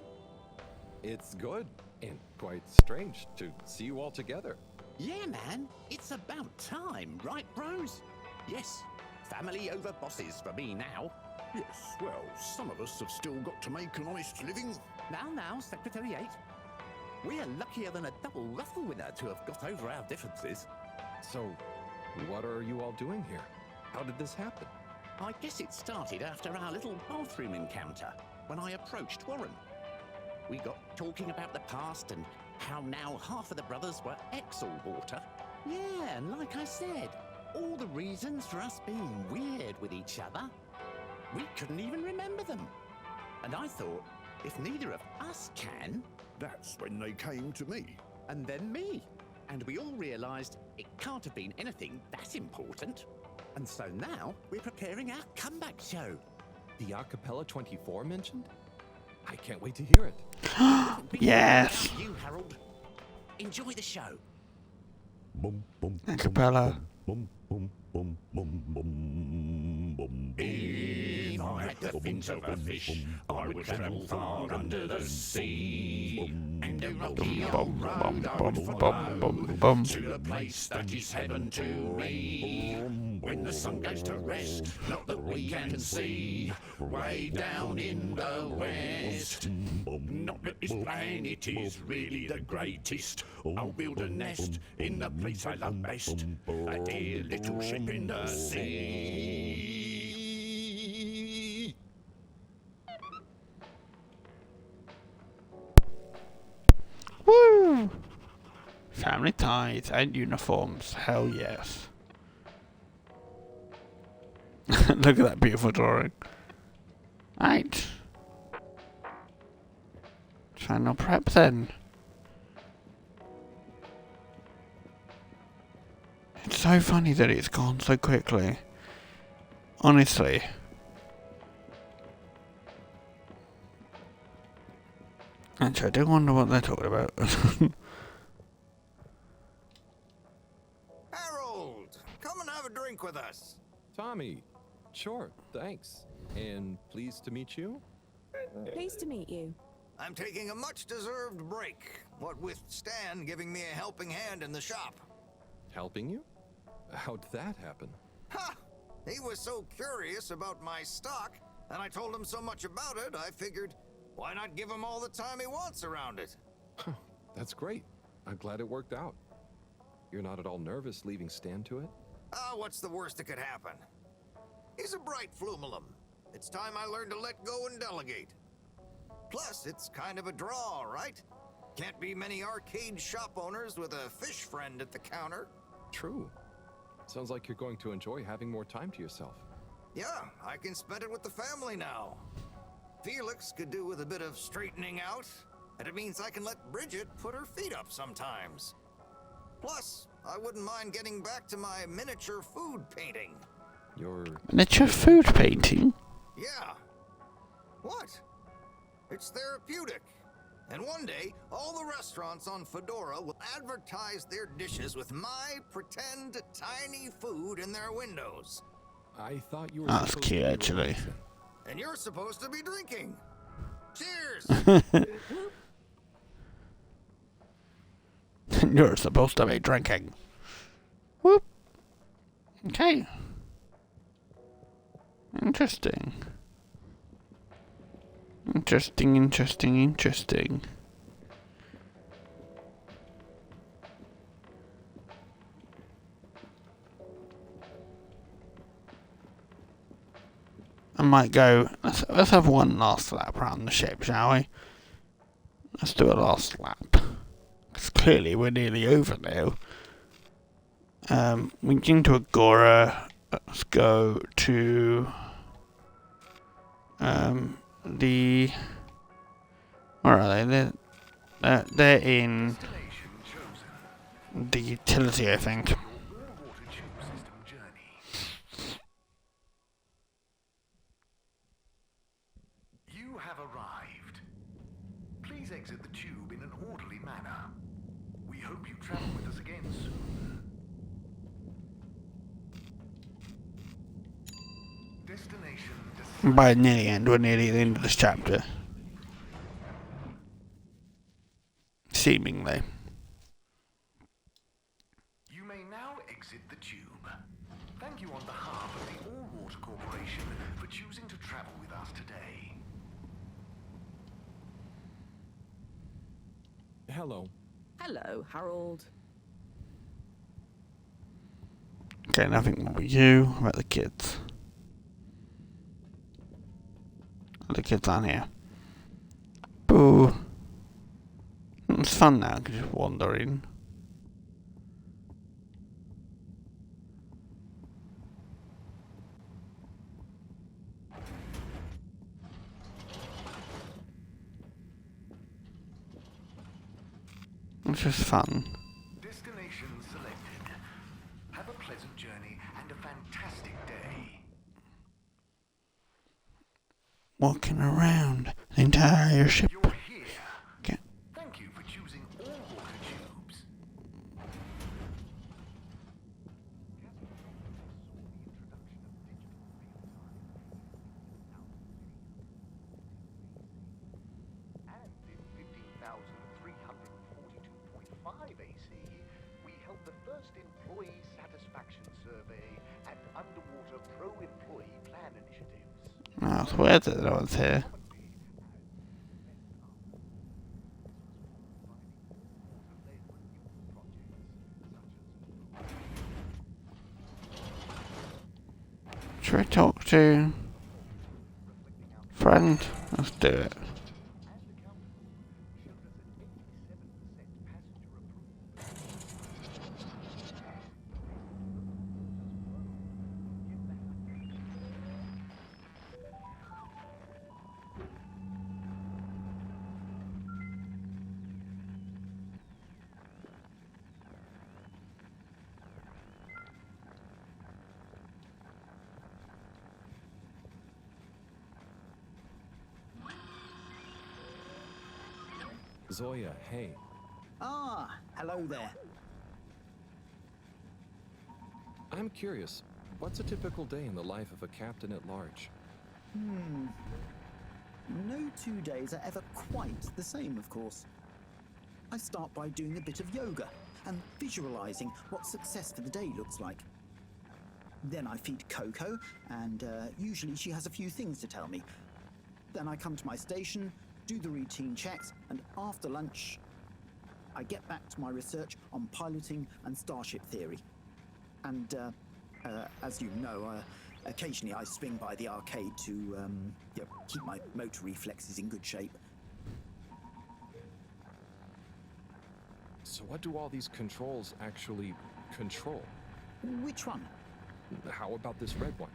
It's good and quite strange to see you all together. Yeah, man. It's about time, right, bros? Yes. Family over bosses for me now. Yes, well, some of us have still got to make an honest living. Now, Secretary 8. We're luckier than a double ruffle winner to have got over our differences. So, what are you all doing here? How did this happen? I guess it started after our little bathroom encounter, when I approached Warren. We got talking about the past and how now half of the brothers were ex-all-water. Yeah, and like I said, all the reasons for us being weird with each other, we couldn't even remember them. And I thought, if neither of us can... That's when they came to me. And then me. And we all realised it can't have been anything that important. And so now we're preparing our comeback show. The Acapella 24 mentioned? I can't wait to hear it. Yes. You, Harold. Enjoy the show. Acapella. If I had the fins of a fish, I would travel far under the sea. And a rocky old road I would follow to the place that is heaven to me. When the sun goes to rest, not that we can see, way down in the west. Not that this planet is really the greatest. I'll build a nest in the place I love best, a dear little ship in the sea. Woo! Family ties and uniforms. Hell yes. Look at that beautiful drawing. Right. Final prep then. It's so funny that it's gone so quickly. Honestly. Actually, I do wonder what they're talking about. Harold, come and have a drink with us. Tommy, sure, thanks. And pleased to meet you? Pleased to meet you. I'm taking a much-deserved break, what with Stan giving me a helping hand in the shop. Helping you? How'd that happen? Ha! He was so curious about my stock, and I told him so much about it, I figured, why not give him all the time he wants around it? That's great. I'm glad it worked out. You're not at all nervous leaving Stan to it? What's the worst that could happen? He's a bright flumelum. It's time I learned to let go and delegate. Plus, it's kind of a draw, right? Can't be many arcade shop owners with a fish friend at the counter. True. Sounds like you're going to enjoy having more time to yourself. Yeah, I can spend it with the family now. Felix could do with a bit of straightening out, and it means I can let Bridget put her feet up sometimes. Plus, I wouldn't mind getting back to my miniature food painting. Your miniature food painting? Yeah. What? It's therapeutic. And one day, all the restaurants on Fedora will advertise their dishes with my pretend tiny food in their windows. I thought you were That's cute, actually. And you're supposed to be drinking. Cheers! You're supposed to be drinking. Whoop. Okay. Interesting. Interesting. I might go. Let's have one last lap around the ship, shall we? Let's do a last lap. Because clearly we're nearly over now. We get into Agora. Let's go to the. Where are they? They're in the utility, I think. You have arrived. Please exit the tube in an orderly manner. We hope you travel with us again soon. Destination. By nearly end, we're nearly at the end of this chapter. Seemingly. You may now exit the tube. Thank you on behalf of the Allwater Corporation for choosing to travel with us today. Hello. Hello, Harold. Okay, nothing more with you. What about the kids? The kids aren't here. Boo. It's fun now, because just wandering. It's just fun. Destination selected. Have a pleasant journey and a fantastic day. Walking around the entire ship. Okay. Thank you for choosing Allwater tubes. And in 15,342.5 AC, we held the first employee satisfaction survey and underwater pro-employee plan initiatives. I swear that no one's here. Should I talk to friend? Let's do it. Zoya, hey. Ah, hello there. I'm curious, what's a typical day in the life of a captain at large? No 2 days are ever quite the same, of course. I start by doing a bit of yoga and visualizing what success for the day looks like. Then I feed Coco, and usually she has a few things to tell me. Then I come to my station, do the routine checks, and after lunch, I get back to my research on piloting and starship theory. And as you know, occasionally I swing by the arcade to keep my motor reflexes in good shape. So what do all these controls actually control? Which one? How about this red one?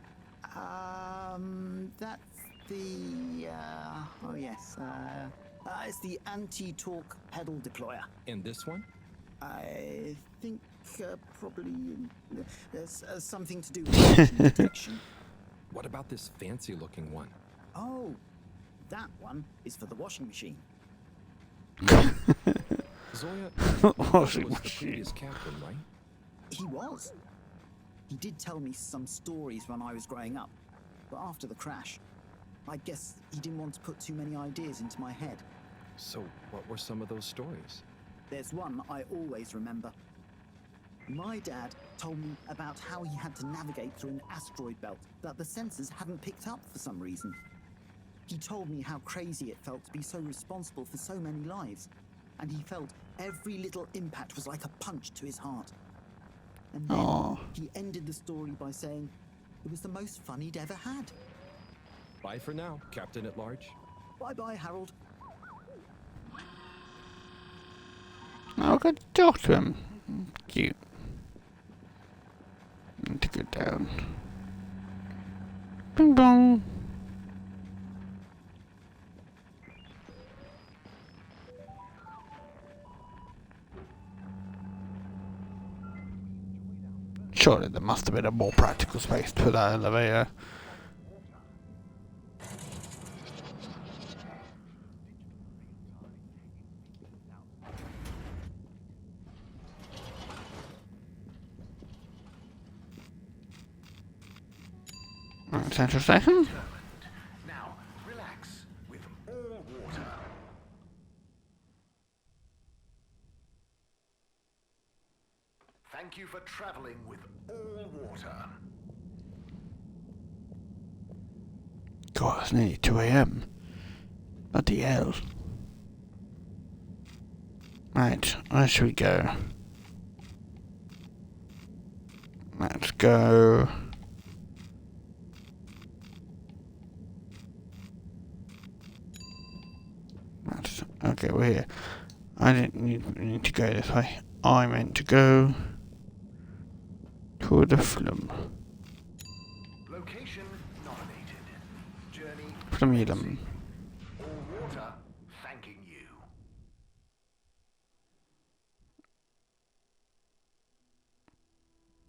That's the oh yes, it's the anti-torque pedal deployer. And this one? I think probably there's something to do with motion detection. What about this fancy-looking one? Oh, that one is for the washing machine. Zoya, Washing was the machine. previous captain, right? He was. He did tell me some stories when I was growing up, but after the crash, I guess he didn't want to put too many ideas into my head. So what were some of those stories? There's one I always remember. My dad told me about how he had to navigate through an asteroid belt that the sensors hadn't picked up for some reason. He told me how crazy it felt to be so responsible for so many lives, and he felt every little impact was like a punch to his heart. And then he ended the story by saying it was the most fun he'd ever had. Bye for now, Captain at Large. Bye-bye, Harold. I'll go talk to him. Cute. Need to go down. Bing bong. Surely there must have been a more practical space for that elevator. Right, Central Station. Now, relax with all water. Thank you for traveling with all water. God, it's nearly 2 AM. Bloody hell. Right, where should we go? Let's go. Okay, we're here. I didn't need to go this way. I meant to go to the Flum. Location nominated. Journey Flumulum. all water thanking you.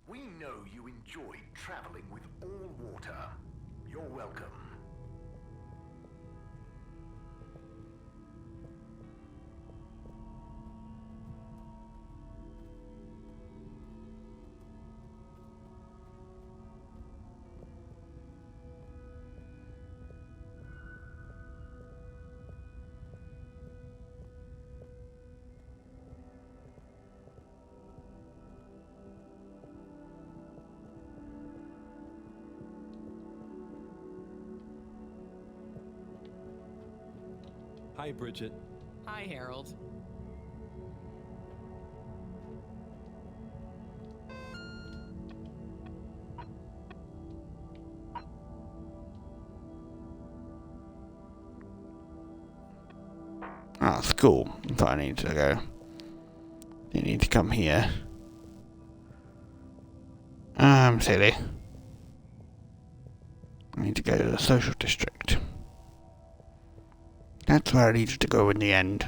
We know you enjoyed traveling with all water. You're welcome. Hi, Bridget. Hi, Harold. Ah, school. I thought I needed to go. You need to come here. I'm silly. I need to go to the social district. That's where I needed to go in the end.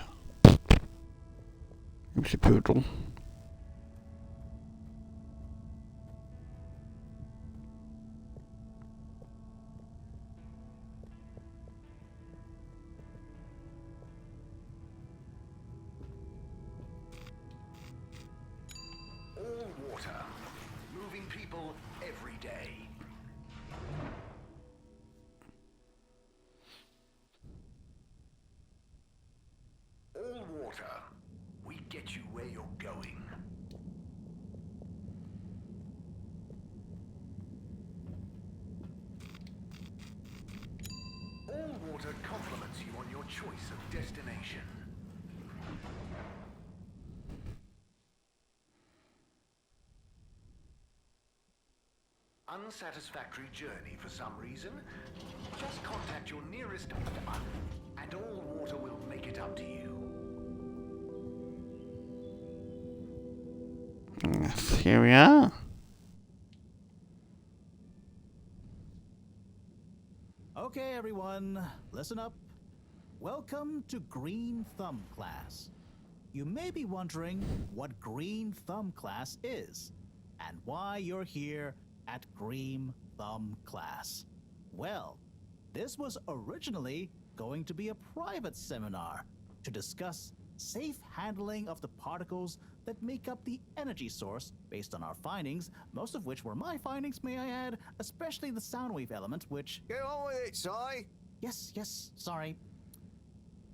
Oopsie poodle. All water. Moving people every day. All water. We get you where you're going. All water compliments you on your choice of destination. Unsatisfactory journey for some reason? Just contact your nearest and all water will make it up to you. Yes, here we are. Okay, everyone, listen up. Welcome to Green Thumb class. You may be wondering what Green Thumb class is and why you're here at Green Thumb class. Well, this was originally going to be a private seminar to discuss safe handling of the particles that make up the energy source based on our findings, most of which were my findings, may I add, especially the sound wave element, which... Get on with it, Si! Yes, sorry.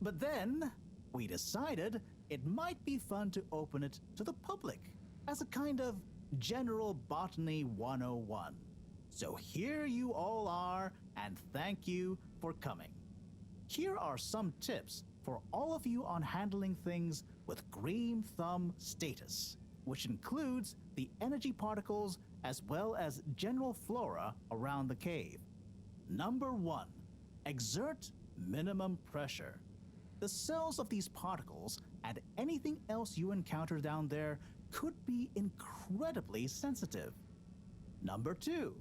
But then, we decided it might be fun to open it to the public as a kind of General Botany 101. So here you all are, and thank you for coming. Here are some tips for all of you on handling things with Green Thumb status, which includes the energy particles as well as general flora around the cave. Number 1, exert minimum pressure. The cells of these particles and anything else you encounter down there could be incredibly sensitive. Number 2,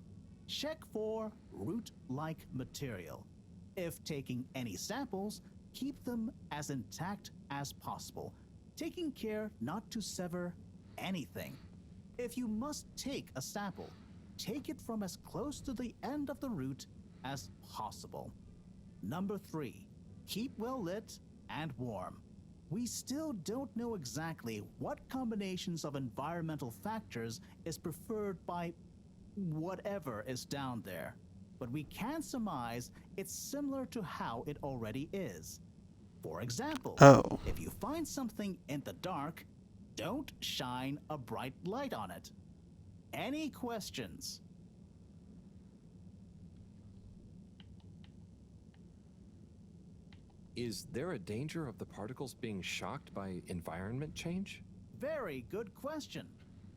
check for root-like material. If taking any samples, keep them as intact as possible, taking care not to sever anything. If you must take a sample, take it from as close to the end of the root as possible. Number 3, keep well lit and warm. We still don't know exactly what combinations of environmental factors is preferred by whatever is down there, but we can surmise it's similar to how it already is. For example, if you find something in the dark, don't shine a bright light on it. Any questions? Is there a danger of the particles being shocked by environment change? Very good question.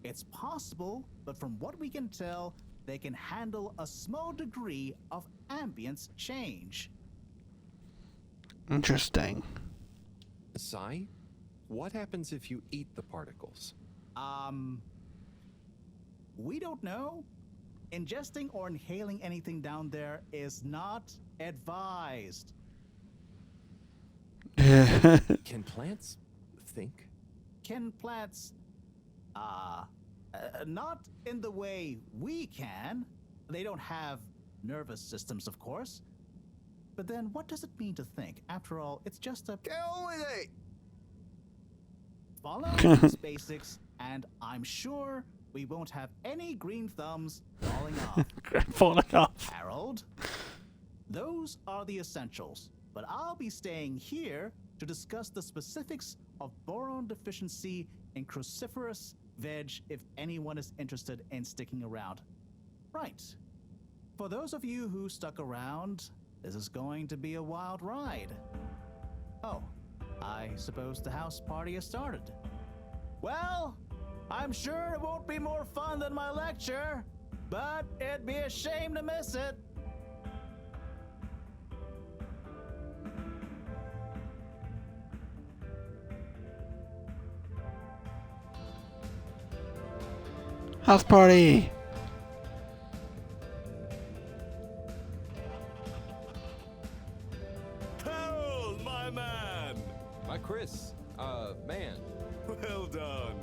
It's possible, but from what we can tell, they can handle a small degree of ambience change. Interesting. Sai, what happens if you eat the particles? We don't know. Ingesting or inhaling anything down there is not advised. Can plants think? Can plants, not in the way we can. They don't have nervous systems, of course. But then what does it mean to think? After all, it's just a... Get on with it! Follow these basics, and I'm sure we won't have any green thumbs falling off. Falling off. Harold, those are the essentials, but I'll be staying here to discuss the specifics of boron deficiency in cruciferous veg if anyone is interested in sticking around. Right. For those of you who stuck around, this is going to be a wild ride. Oh, I suppose the house party has started. Well, I'm sure it won't be more fun than my lecture, but it'd be a shame to miss it. House party! Harold, my man! My Chris, man. Well done.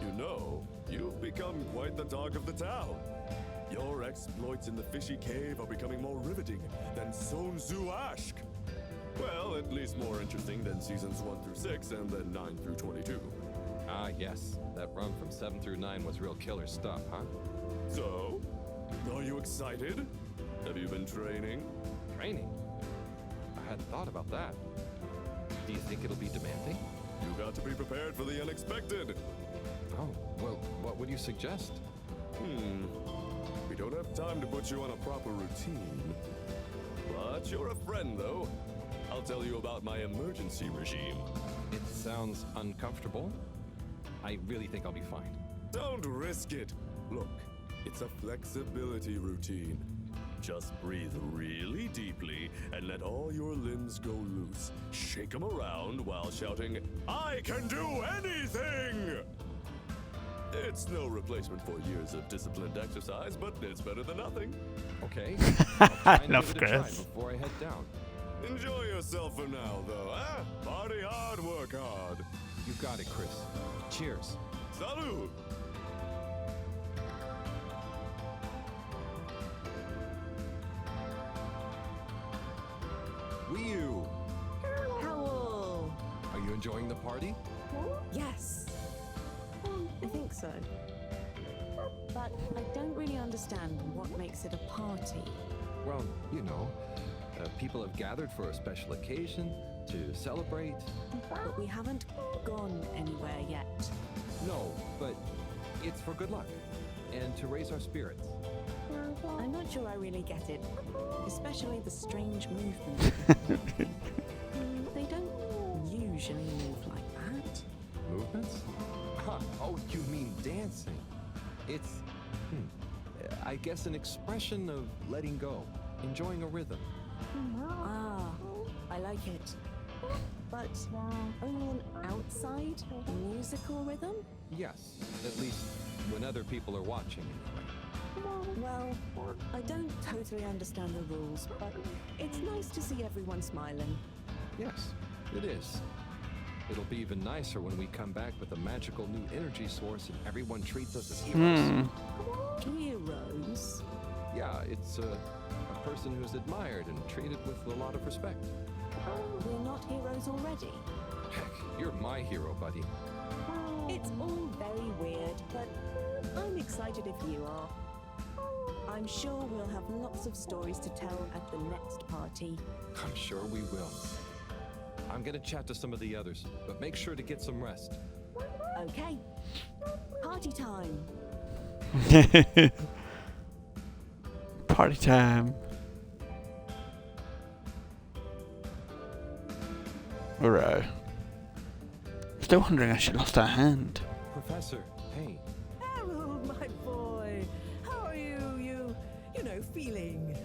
You know, you've become quite the talk of the town. Your exploits in the fishy cave are becoming more riveting than Sun Tzu Ashk. Well, at least more interesting than seasons 1 through 6 and then 9 through 22. Ah, yes. That run from 7 through 9 was real killer stuff, huh? So, are you excited? Have you been training? Training? I hadn't thought about that. Do you think it'll be demanding? You got to be prepared for the unexpected. Oh, well, what would you suggest? We don't have time to put you on a proper routine. But you're a friend, though. I'll tell you about my emergency regime. It sounds uncomfortable. I really think I'll be fine. Don't risk it. Look, it's a flexibility routine. Just breathe really deeply and let all your limbs go loose. Shake them around while shouting, "I can do anything!" It's no replacement for years of disciplined exercise, but it's better than nothing. Okay. I'll try and Enough, give it a try Chris. before I head down. Enjoy yourself for now, though, eh? Party hard, work hard. You got it, Chris. Cheers. Salud! Wee-oo! Howl! Are you enjoying the party? Yes. I think so. But I don't really understand what makes it a party. Well, you know, people have gathered for a special occasion to celebrate. But we haven't gone anywhere yet. No, but it's for good luck and to raise our spirits. I'm not sure I really get it, especially the strange movement. They don't usually move like that. Movements? Oh, you mean dancing? It's, I guess, an expression of letting go, enjoying a rhythm. Ah, I like it. But only an outside musical rhythm? Yes, at least when other people are watching. Anyway. Well, I don't totally understand the rules, but it's nice to see everyone smiling. Yes, it is. It'll be even nicer when we come back with a magical new energy source and everyone treats us as heroes. Heroes? Yeah, it's a person who's admired and treated with a lot of respect. We're not heroes already. Heck, you're my hero, buddy. It's all very weird, but I'm excited if you are. I'm sure we'll have lots of stories to tell at the next party. I'm sure we will. I'm gonna chat to some of the others, but make sure to get some rest. Okay. Party time. Party time. Alright. Still wondering how she lost her hand. Professor, hey. Harold, my boy. How are you know, feeling?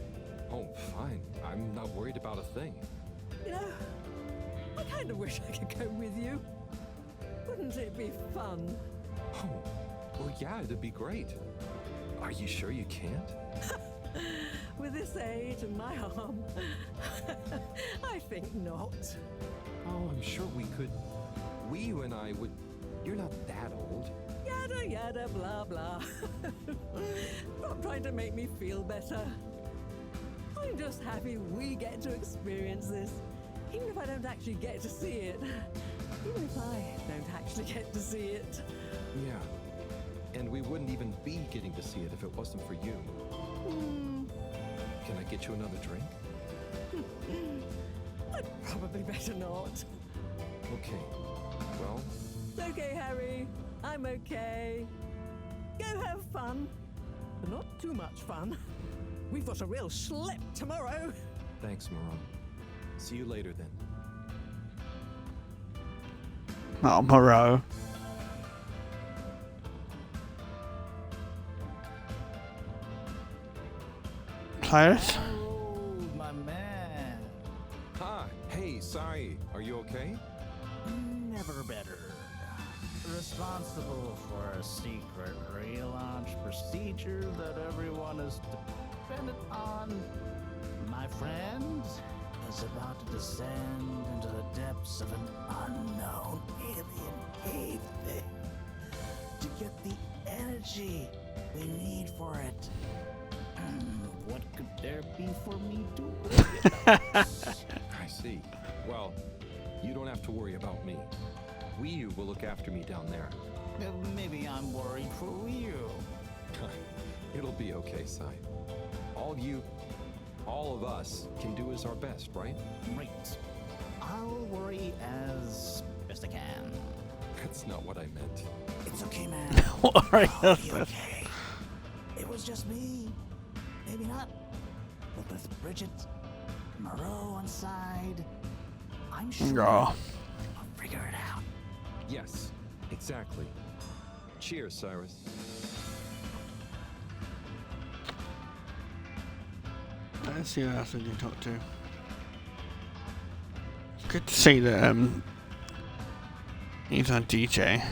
Oh, fine. I'm not worried about a thing. You know, I kind of wish I could go with you. Wouldn't it be fun? Oh, well, yeah, it'd be great. Are you sure you can't? With this age and my arm, I think not. Oh, I'm sure we could. You and I would. You're not that old. Yada yada blah blah. Not trying to make me feel better. I'm just happy we get to experience this, even if I don't actually get to see it. Even if I don't actually get to see it. Yeah. And we wouldn't even be getting to see it if it wasn't for you. Can I get you another drink? I'd probably better not. Okay. Well. It's okay, Harry. I'm okay. Go have fun. But not too much fun. We've got a real schlep tomorrow. Thanks, Moreau. See you later then. Oh, Moreau. Cyrus? Oh, my man. Hi. Hey, Sai. Are you okay? Never better. Responsible for a secret relaunch procedure that everyone is dependent on. My friend is about to descend into the depths of an unknown alien cave thing to get the energy we need for it. What could there be for me to I see. Well, you don't have to worry about me. You will look after me down there. Maybe I'm worried for you. It'll be okay, Sai. All of us can do is our best, right? Great. I'll worry as best I can. That's not what I meant. It's okay, man. Worry I'll be okay. It was just me. Maybe not. But with Bridget, Moreau on side, I'm sure I'll figure it out. Yes, exactly. Cheers, Cyrus. Let's see who else I can talk to. It's good to see that he's on DJ.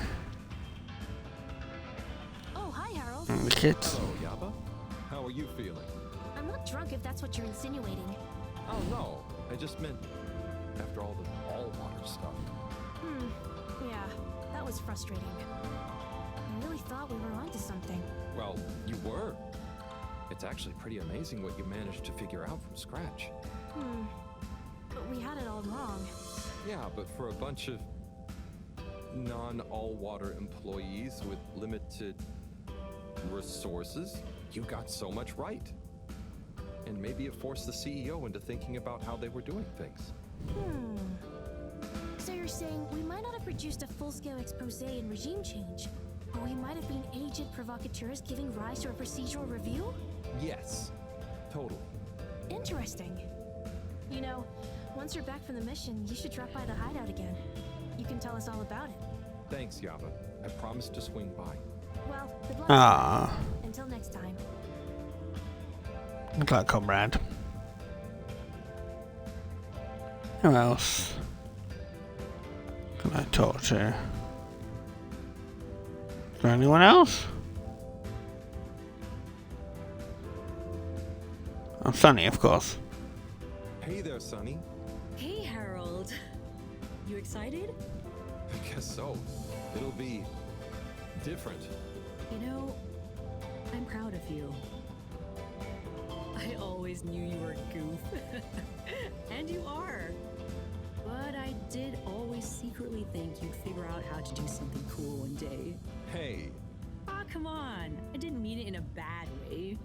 Oh, hi, Harold. And the kids. Hello, Yaba. How are you feeling? I'm not drunk if that's what you're insinuating. Oh, no. I just meant after all the all-water stuff. Yeah, that was frustrating. I really thought we were onto something. Well, you were. It's actually pretty amazing what you managed to figure out from scratch. But we had it all wrong. Yeah, but for a bunch of non-all-water employees with limited resources, you got so much right. And maybe it forced the CEO into thinking about how they were doing things. So you're saying we might not have produced a full-scale expose and regime change, but we might have been agent provocateurs giving rise to a procedural review? Yes, totally. Interesting. You know, once you're back from the mission, you should drop by the hideout again. You can tell us all about it. Thanks, Yaba. I promise to swing by. Well, good luck. Ah. Until next time. Look like comrade. Who else can I talk to? Is there anyone else? I'm Sunny, of course. Hey there, Sonny. Hey, Harold. You excited? I guess so. It'll be different. You know, I'm proud of you. I always knew you were a goof. And you are. But I did always secretly think you'd figure out how to do something cool one day. Hey. Ah, come on. I didn't mean it in a bad way.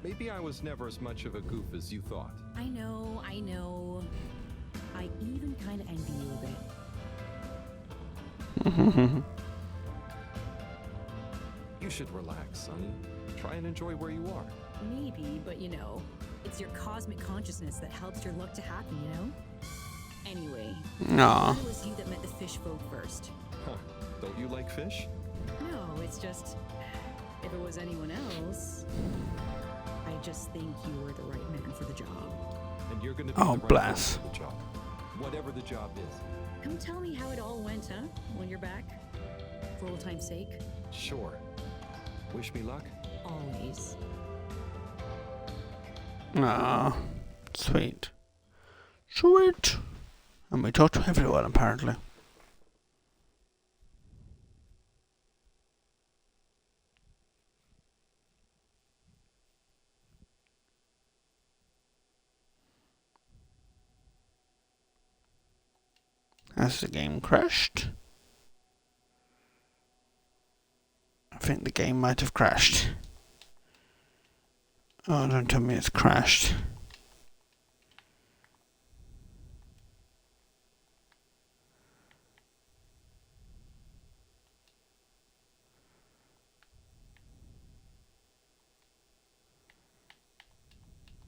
Maybe I was never as much of a goof as you thought. I know. I even kind of envy you a bit. You should relax, Sonny. Try and enjoy where you are. Maybe, but you know, it's your cosmic consciousness that helps your luck to happen, you know? Anyway, Aw. it was you that met the fish folk first. Huh. Don't you like fish? No, it's just, if it was anyone else, I just think you were the right man for the job. And you're gonna be Oh, the right bless. person for the job. Whatever the job is. Come tell me how it all went, huh? When you're back? For old time's sake? Sure. Wish me luck? Always. Aw. Sweet. Sweet. And we talked to everyone, apparently. Has the game crashed? I think the game might have crashed. Oh, don't tell me it's crashed.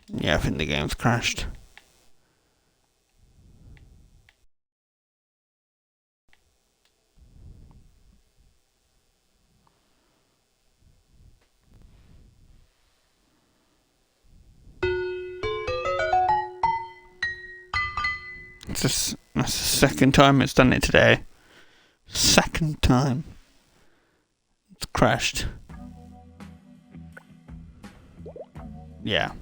Yeah, I think the game's crashed. That's the second time it's done it today. Second time. It's crashed. Yeah.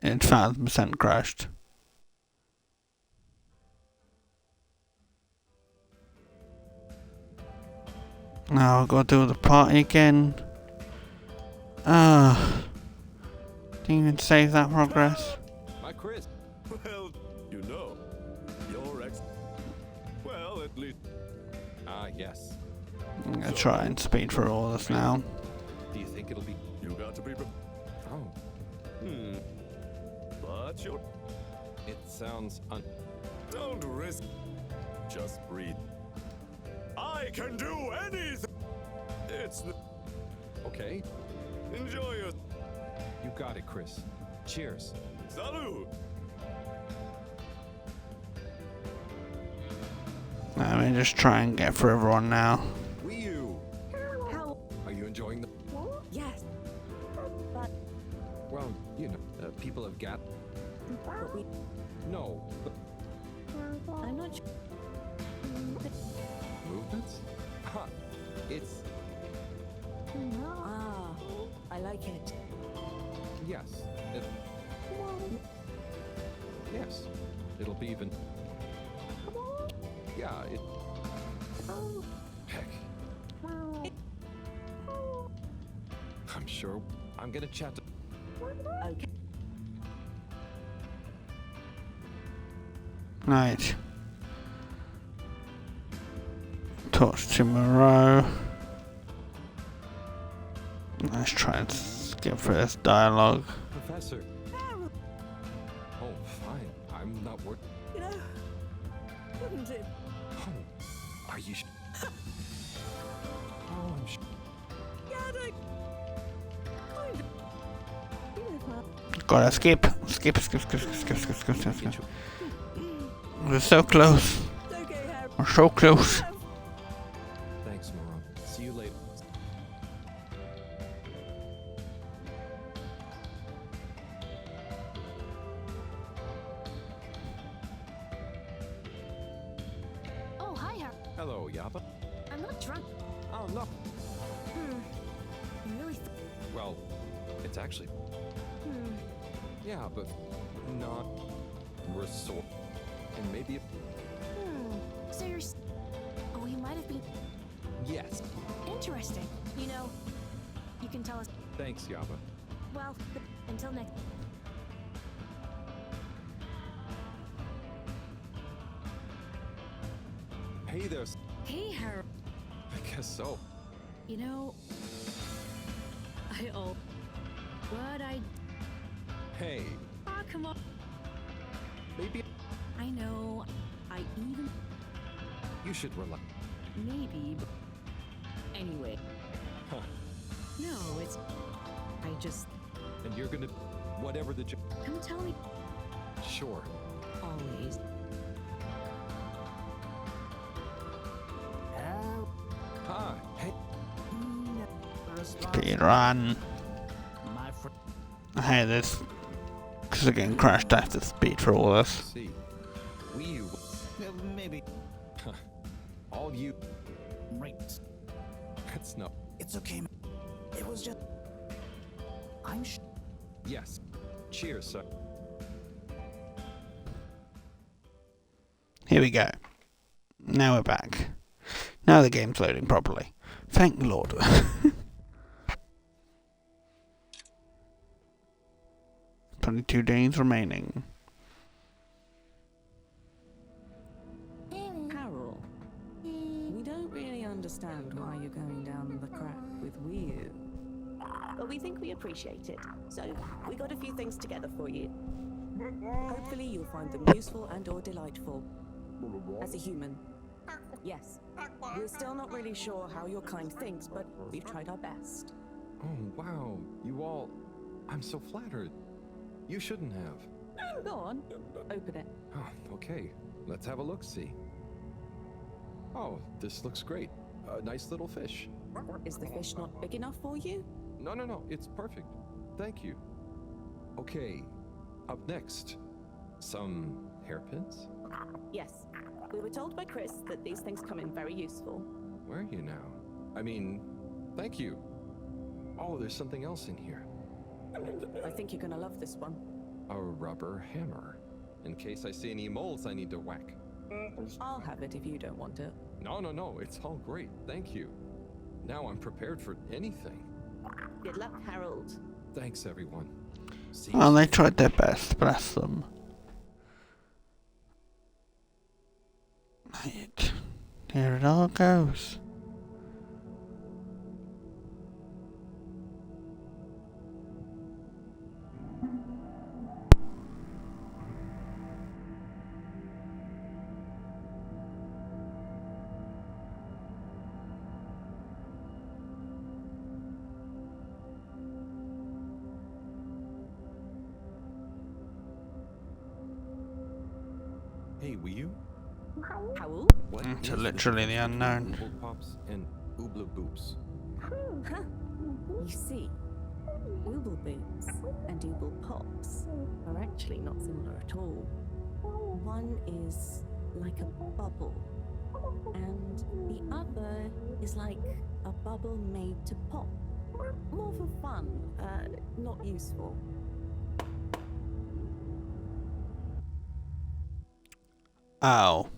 It's 1000% crashed. Now I've got to do the party again. Didn't even save that progress. My Chris. Well, you know, your ex. Well, at least. Ah, yes. I'm gonna try and speed through all this now. Do you think it'll be? You got to be. Oh. But you're. It sounds Don't risk. Just breathe. I can do anything. It's. Okay. Enjoy your. You got it, Chris. Cheers. Salud. Let me just try and get through everyone now. Wii U. Are you enjoying the? Yes. Well, you know, people have got. But we. No. But I'm not sure. movements? Huh. It's. Ah, I like it. Yes. Yes. It'll be even. Yeah, it. Heck. I'm sure I'm gonna chat to. Okay. Right. Talk to Moreau. Let's try and skip through this dialogue. Professor. Oh, fine. I'm not working. You know, wouldn't it? Oh, are you? Oh, I'm sure. Gotta skip. Skip. We're so close. We're so close. Thanks, Moreau. See you later. Oh, hi, Har. Hello, Yaba. I'm not drunk. Oh, no. Really? Well, it's actually. Yeah, but not resort. And maybe. So you're. Oh, he might have been. Yes. Interesting. You know, you can tell us. Thanks, Yaba. Well, until next. Hey there. Hey, Harold. I guess so. You know, but I. Hey, Ah, come on. maybe I know. I even. you should relax. Maybe. But anyway. Huh. No, it's. I just. And you're gonna. Whatever the. Come tell me. Sure. Always. Hi. Hey. Speedrun. I hate this. Because again, Crash Dash the speed for all this. See. We. Maybe. All you. Right. That's not. It's okay. It was just. I'm. Yes. Cheers, sir. Here we go. Now we're back. Now the game's loading properly. Thank the Lord. 22 days remaining. Carol, we don't really understand why you're going down the crack with Wii. But we think we appreciate it. So we got a few things together for you. Hopefully you'll find them useful and or delightful. As a human. Yes. We're still not really sure how your kind thinks, but we've tried our best. Oh, wow. You all. I'm so flattered. You shouldn't have. Go on. Open it. Oh, okay. Let's have a look-see. Oh, this looks great. A nice little fish. Is the fish not big enough for you? No. It's perfect. Thank you. Okay. Up next. Some hairpins? Yes. We were told by Chris that these things come in very useful. Where are you now? I mean, thank you. Oh, there's something else in here. I think you're gonna love this one. A rubber hammer. In case I see any moles I need to whack. I'll have it if you don't want it. No. It's all great. Thank you. Now I'm prepared for anything. Good luck, Harold. Thanks, everyone. See Well, you they soon. tried their best, bless them. Right. Here it all goes. Hey, will you? Howl? What Into is the literally the difference between unknown. Ooble Pops and Ooble Boops? You see, Ooble Boots and Ooble Pops are actually not similar at all. One is like a bubble, and the other is like a bubble made to pop. More for fun, not useful. Oh.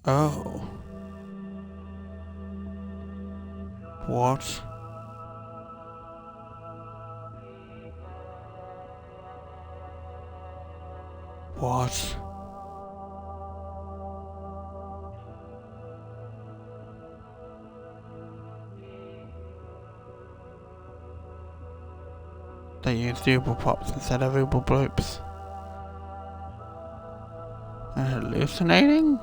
Oh. What? What? They used Ooble Pops instead of Ooble Bloops. They're hallucinating?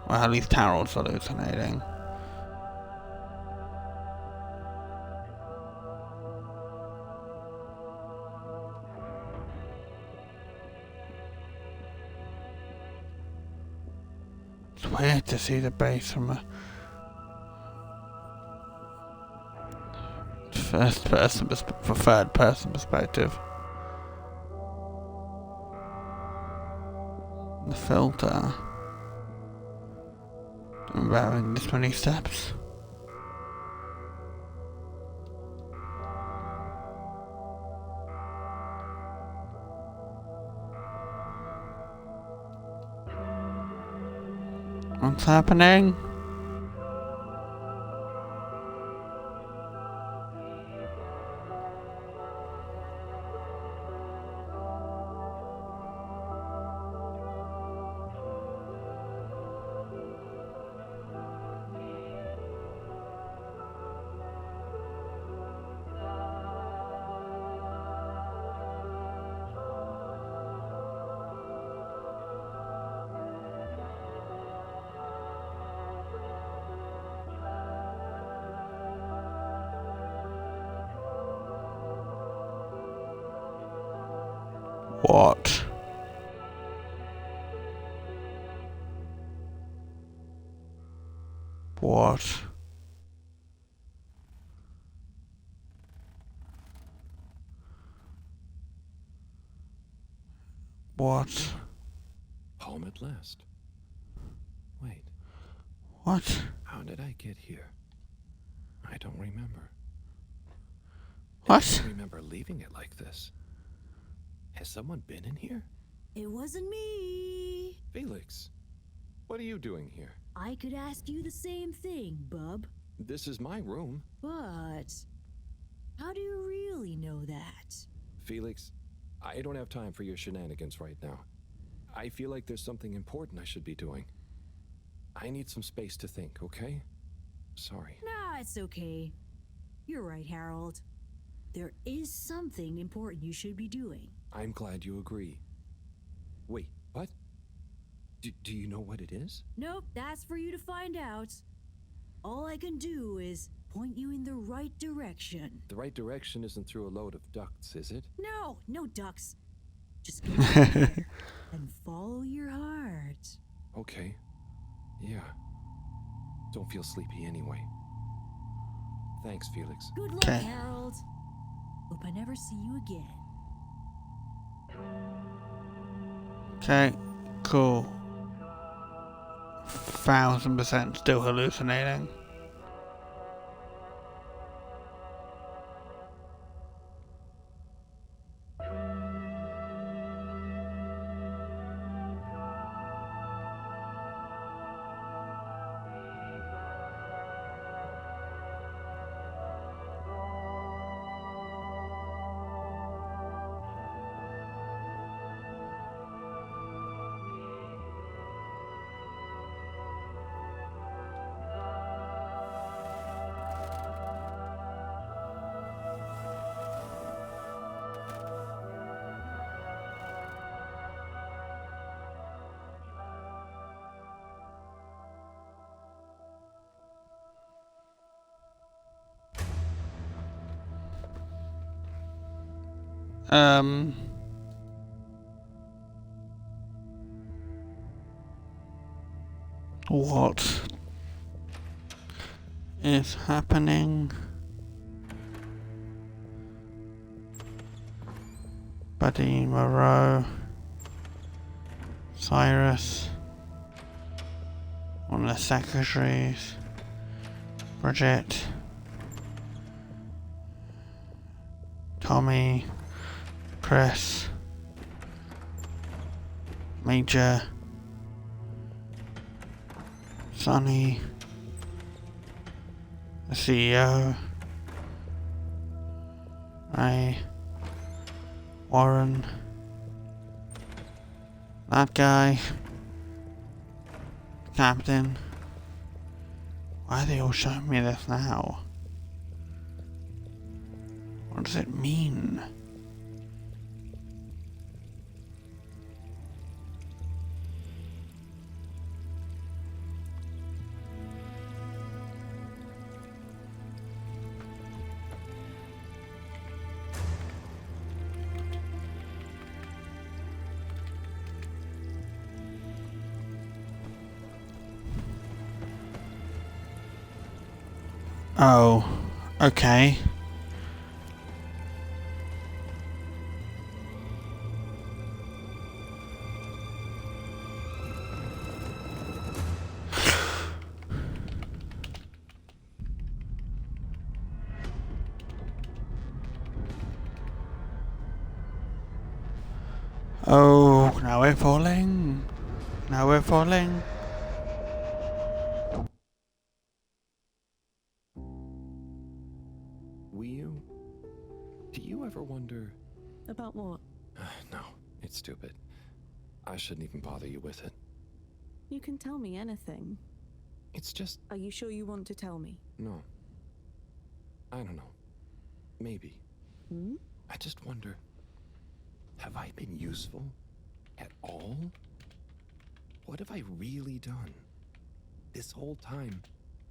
Well, at least Harold's hallucinating. to see the base from a third person perspective. The filter. About in this many steps. What's happening? What? What? What? Home at last. Wait. What? How did I get here? I don't remember. What? I don't remember leaving it like this. Has someone been in here? It wasn't me. Felix, what are you doing here? I could ask you the same thing, bub. This is my room. But how do you really know that? Felix, I don't have time for your shenanigans right now. I feel like there's something important I should be doing. I need some space to think, okay? Sorry. Nah, it's okay. You're right, Harold. There is something important you should be doing. I'm glad you agree. Wait, what? Do you know what it is? Nope, that's for you to find out. All I can do is point you in the right direction. The right direction isn't through a load of ducts, is it? No, no ducks. Just get out there and follow your heart. Okay. Yeah. Don't feel sleepy anyway. Thanks, Felix. Good luck, Harold. Hope I never see you again. Okay, cool. 1000% still hallucinating. What is happening? Buddy, Moreau, Cyrus, one of the secretaries, Bridget, Tommy, Chris, Major, Sonny, the CEO, Ray, Warren, that guy, Captain. Why are they all showing me this now? What does it mean? Oh, okay. Oh, now we're falling. Now we're falling. Do you ever wonder? About what? No, it's stupid. I shouldn't even bother you with it. You can tell me anything. It's just... Are you sure you want to tell me? No. I don't know. Maybe. Hmm? I just wonder, have I been useful at all? What have I really done? This whole time,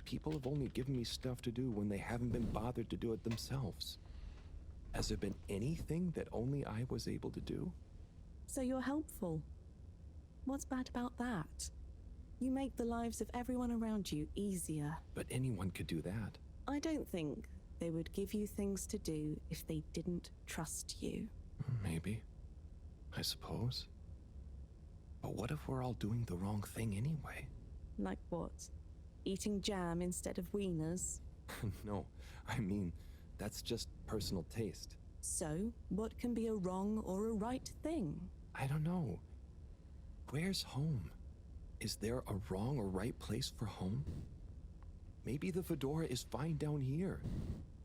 people have only given me stuff to do when they haven't been bothered to do it themselves. Has there been anything that only I was able to do? So you're helpful. What's bad about that? You make the lives of everyone around you easier. But anyone could do that. I don't think they would give you things to do if they didn't trust you. Maybe. I suppose. But what if we're all doing the wrong thing anyway? Like what? Eating jam instead of wieners? No, I mean, that's just personal taste. So, what can be a wrong or a right thing? I don't know. Where's home? Is there a wrong or right place for home? Maybe the fedora is fine down here.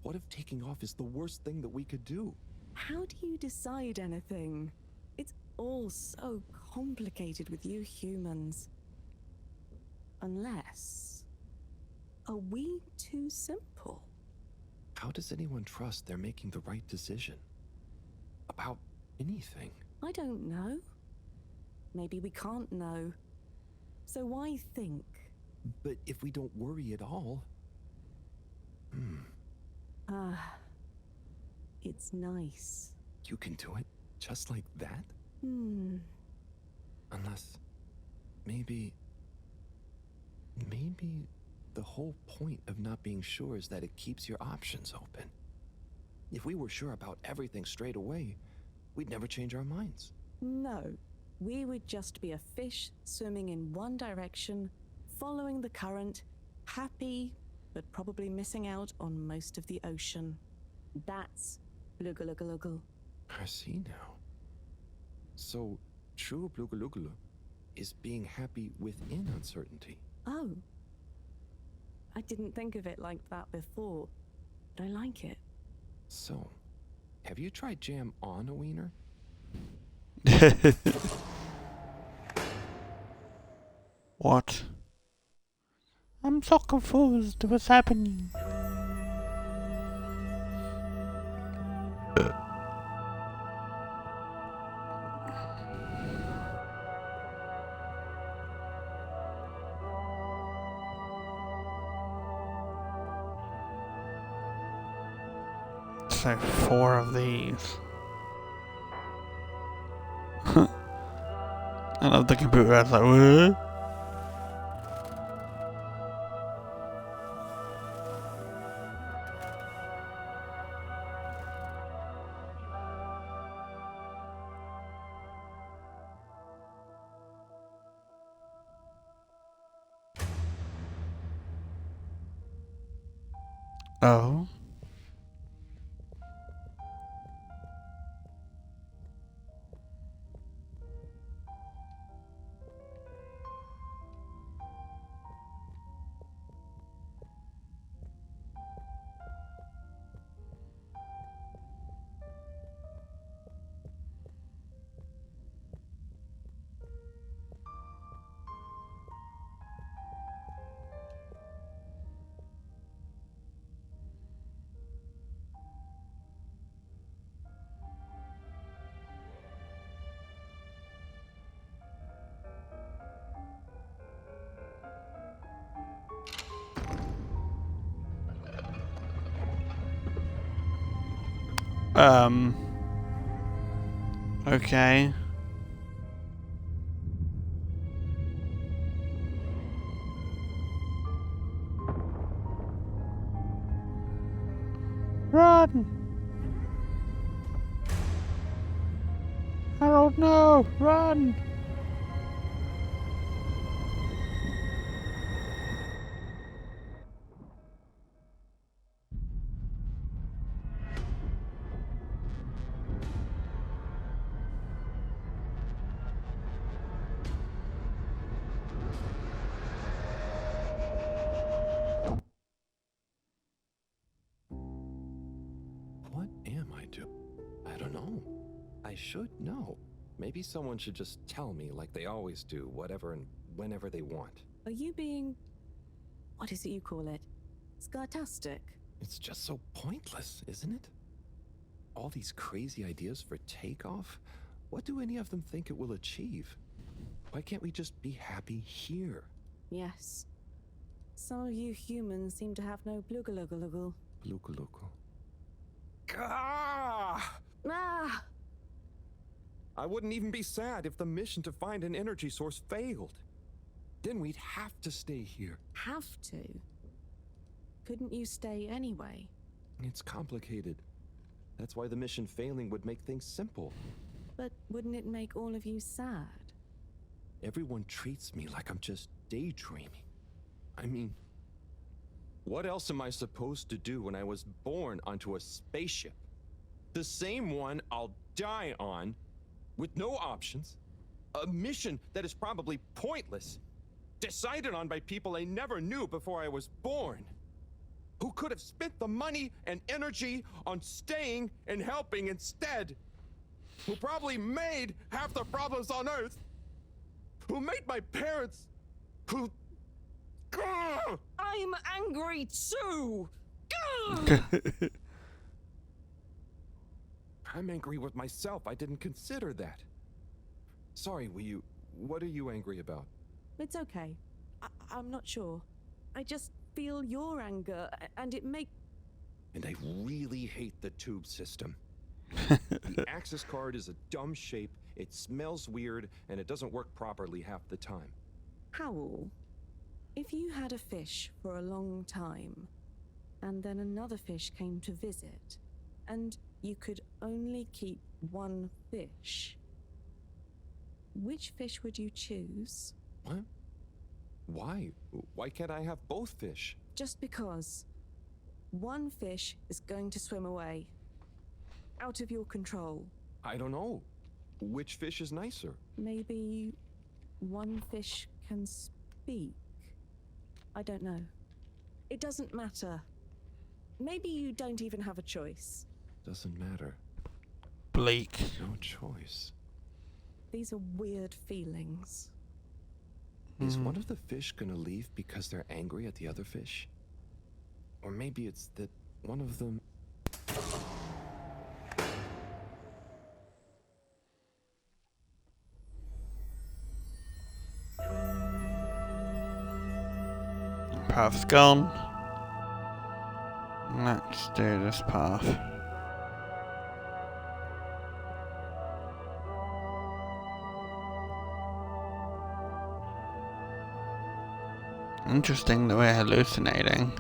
What if taking off is the worst thing that we could do? How do you decide anything? It's all so complicated with you humans. Unless... Are we too simple? How does anyone trust they're making the right decision? About anything? I don't know. Maybe we can't know. So why think? But if we don't worry at all... It's nice. You can do it just like that? Unless... Maybe the whole point of not being sure is that it keeps your options open. If we were sure about everything straight away, we'd never change our minds. No. We would just be a fish swimming in one direction, following the current, happy, but probably missing out on most of the ocean. That's Blugalugalogal. I see now. So, true Blugalugalo is being happy within uncertainty. Oh. I didn't think of it like that before, but I like it. So, have you tried jam on a wiener? What? I'm so confused. What's happening? So 4 of these. I love the computer. I was like, what? Oh. Okay. Run! Harold, no! Run! What am I doing? I don't know. I should know. Maybe someone should just tell me like they always do, whatever and whenever they want. Are you being... what is it you call it? Scartastic? It's just so pointless, isn't it? All these crazy ideas for takeoff? What do any of them think it will achieve? Why can't we just be happy here? Yes. Some of you humans seem to have no blugalogaluggle. Blugalogal. Ah! Ah! I wouldn't even be sad if the mission to find an energy source failed. Then we'd have to stay here. Have to? Couldn't you stay anyway? It's complicated. That's why the mission failing would make things simple. But wouldn't it make all of you sad? Everyone treats me like I'm just daydreaming. I mean, what else am I supposed to do when I was born onto a spaceship? The same one I'll die on, with no options. A mission that is probably pointless. Decided on by people I never knew before I was born. Who could have spent the money and energy on staying and helping instead. Who probably made half the problems on Earth. Who made my parents. Who... Gah! I'm angry too! I'm angry with myself. I didn't consider that. Sorry, what are you angry about? It's okay. I'm not sure. I just feel your anger, and it makes... And I really hate the tube system. The access card is a dumb shape, it smells weird, and it doesn't work properly half the time. Howl, if you had a fish for a long time, and then another fish came to visit, and you could only keep one fish, which fish would you choose? What? Why? Why can't I have both fish? Just because one fish is going to swim away. Out of your control. I don't know. Which fish is nicer? Maybe one fish can speak. I don't know. It doesn't matter. Maybe you don't even have a choice. Doesn't matter. Bleak. No choice. These are weird feelings. Is one of the fish gonna leave because they're angry at the other fish? Or maybe it's that one of them... Path's gone. Let's do this path. Interesting that we're hallucinating.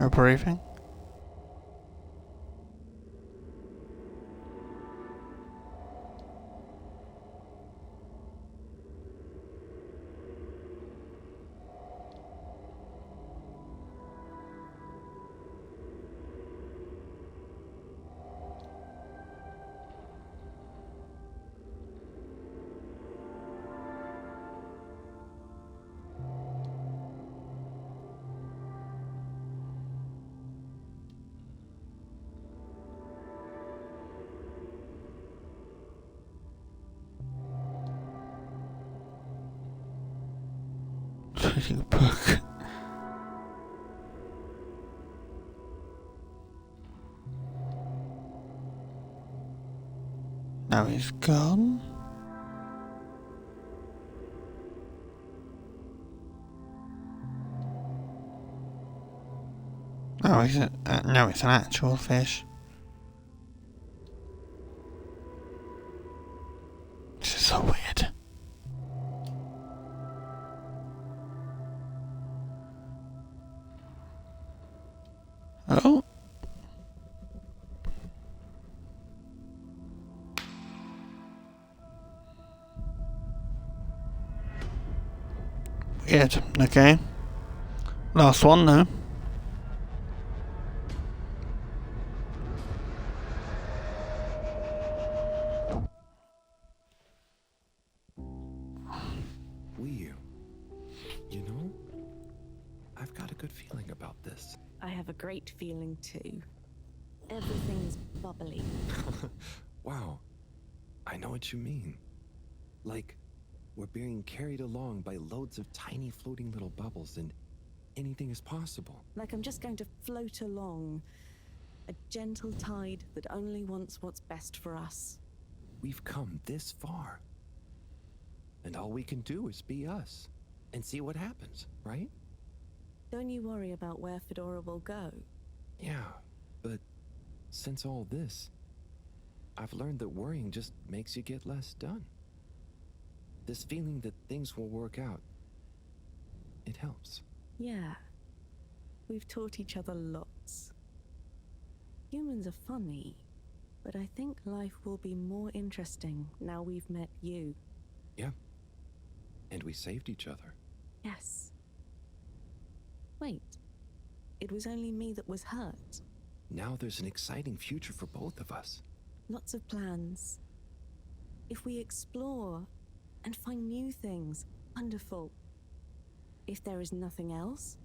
No briefing? Reading a book. Now he's gone. Oh, is it? No, it's an actual fish. This is so weird. Oh. Weird. Okay. Last one though. You know, I've got a good feeling about this. I have a great feeling too. Everything's bubbly. Wow, I know what you mean. Like, we're being carried along by loads of tiny floating little bubbles and anything is possible. Like I'm just going to float along. A gentle tide that only wants what's best for us. We've come this far. And all we can do is be us. And see what happens, right? Don't you worry about where Fedora will go. Yeah, but since all this, I've learned that worrying just makes you get less done. This feeling that things will work out, it helps. Yeah. We've taught each other lots. Humans are funny, but I think life will be more interesting now we've met you. Yeah. And we saved each other. Yes. Wait. It was only me that was hurt. Now there's an exciting future for both of us. Lots of plans. If we explore and find new things, wonderful. If there is nothing else,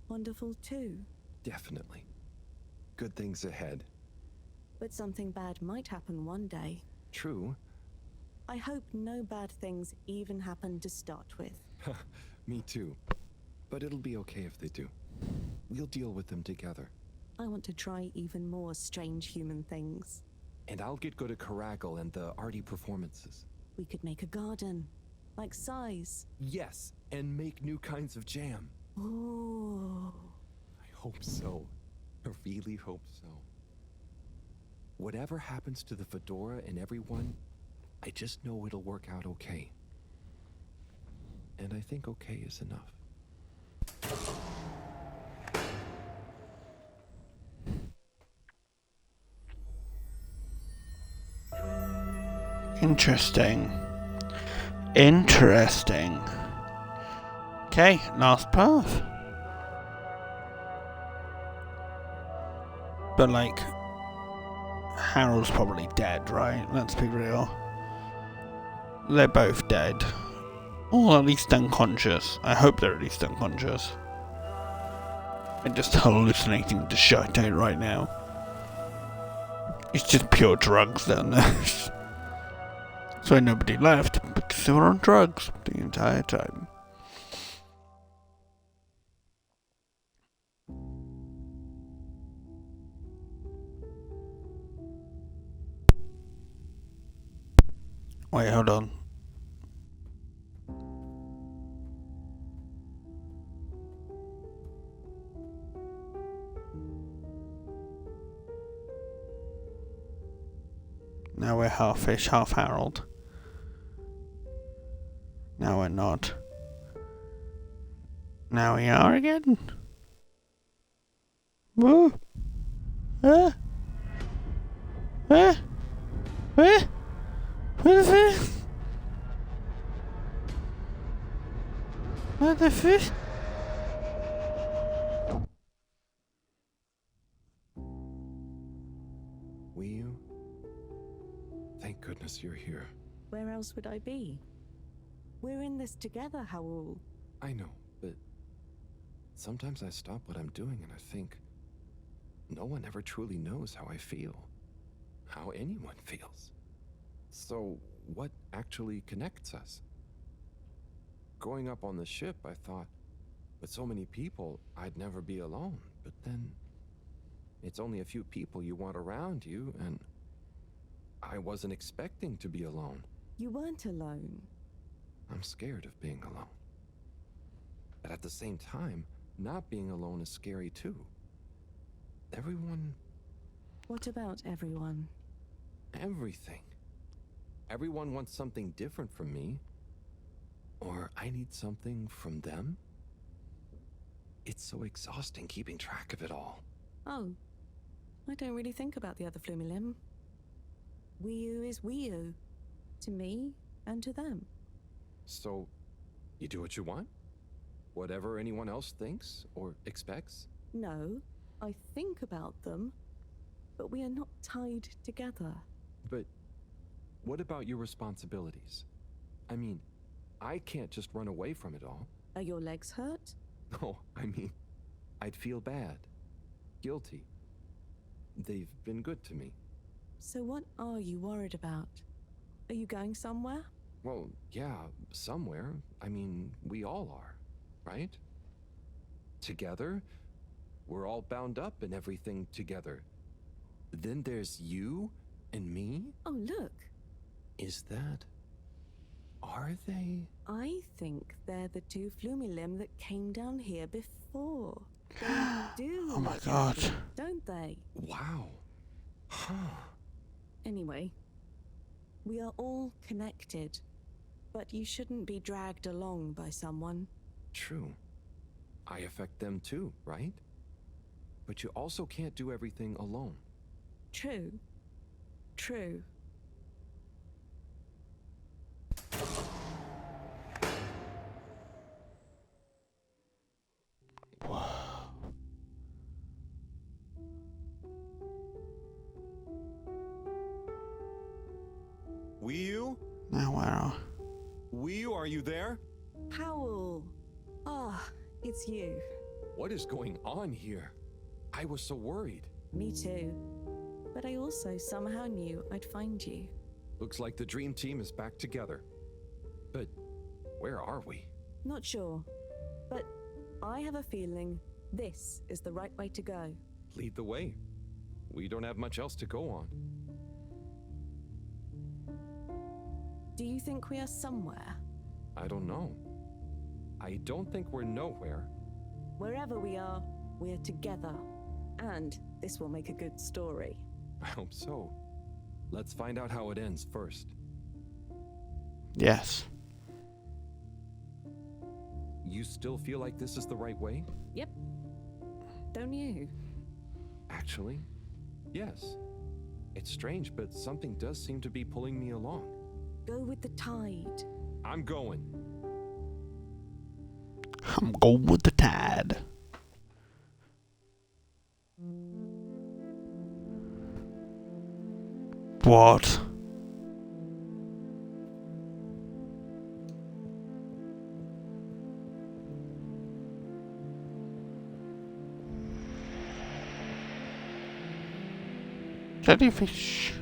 wonderful too. Definitely. Good things ahead. But something bad might happen one day. True. I hope no bad things even happen to start with. Me too. But it'll be okay if they do. We'll deal with them together. I want to try even more strange human things. And I'll get good at Caracal and the arty performances. We could make a garden, like size. Yes, and make new kinds of jam. Oh. I hope so. I really hope so. Whatever happens to the Fedora and everyone, I just know it'll work out okay. And I think okay is enough. Interesting. Interesting. Okay, last path. But like, Harold's probably dead, right? Let's be real. They're both dead. Or at least unconscious. I hope they're at least unconscious. I'm just hallucinating the shit out right now. It's just pure drugs down there. So nobody left because they were on drugs the entire time. Wait, hold on. Now we're half fish, half Harold. Now we're not. Now we are again. Whoa. Where is it? Where the fish? Will you? Thank goodness you're here. Where else would I be? We're in this together, Howell. I know, but sometimes I stop what I'm doing and I think, no one ever truly knows how I feel. How anyone feels. So, what actually connects us? growing up on the ship, I thought, with so many people, I'd never be alone. But then, it's only a few people you want around you, and I wasn't expecting to be alone. You weren't alone. I'm scared of being alone. But at the same time, not being alone is scary too. Everyone... What about everyone? Everything. Everyone wants something different from me. Or I need something from them. It's so exhausting keeping track of it all. Oh, I don't really think about the other Flumilim. Wii-U is Wii-U. To me and to them. So, you do what you want? Whatever anyone else thinks or expects? No, I think about them, but we are not tied together. But what about your responsibilities? I mean, I can't just run away from it all. Are your legs hurt? No, I mean, I'd feel bad. Guilty. They've been good to me. So what are you worried about? Are you going somewhere? Well, yeah, somewhere. I mean, we all are, right? Together, we're all bound up in everything together. Then there's you and me? Oh, look. Is that... Are they? I think they're the two Flumilim that came down here before. They do. Oh my look God. happy, don't they? Wow. Huh. Anyway, we are all connected, but you shouldn't be dragged along by someone. True. I affect them too, right? But you also can't do everything alone. True. True. Wii-U? Now where are... Wii-U, are you there? Powell! Ah, it's you. What is going on here? I was so worried. Me too. But I also somehow knew I'd find you. Looks like the dream team is back together. But where are we? Not sure. But I have a feeling this is the right way to go. Lead the way. We don't have much else to go on. Do you think we are somewhere? I don't know. I don't think we're nowhere. Wherever we are, we're together. And this will make a good story. I hope so. Let's find out how it ends first. Yes. You still feel like this is the right way? Yep. Don't you? Actually, yes. It's strange, but something does seem to be pulling me along. Go with the tide. I'm going. I'm going with the tide. What? Jellyfish.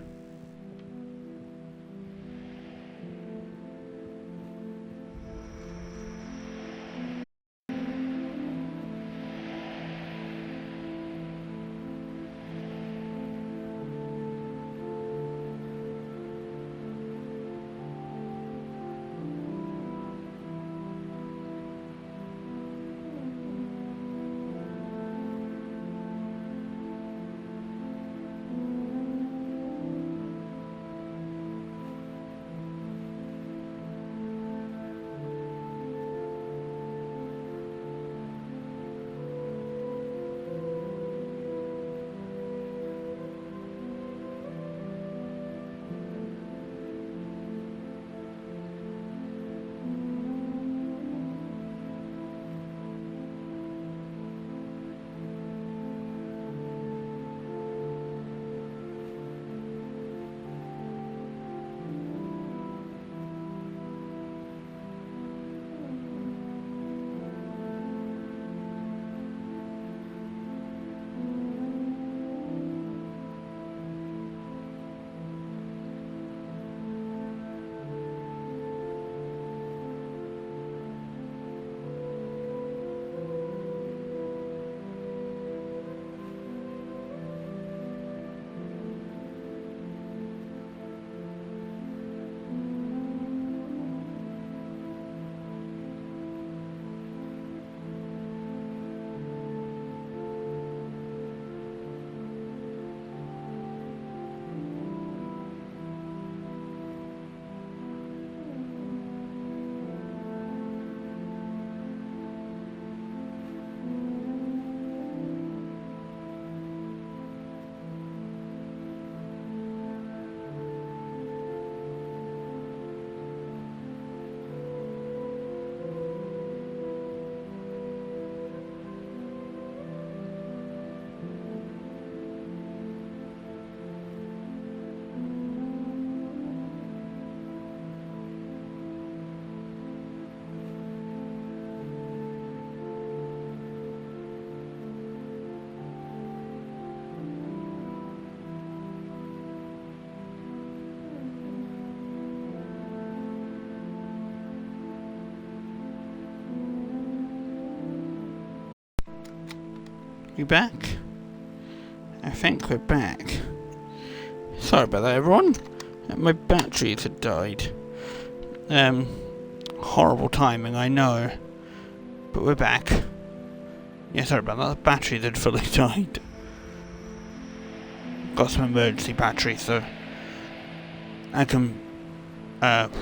We back? I think we're back. Sorry about that, everyone. My batteries had died. Horrible timing, I know. But we're back. Yeah, sorry about that. The batteries had fully died. Got some emergency batteries, so I can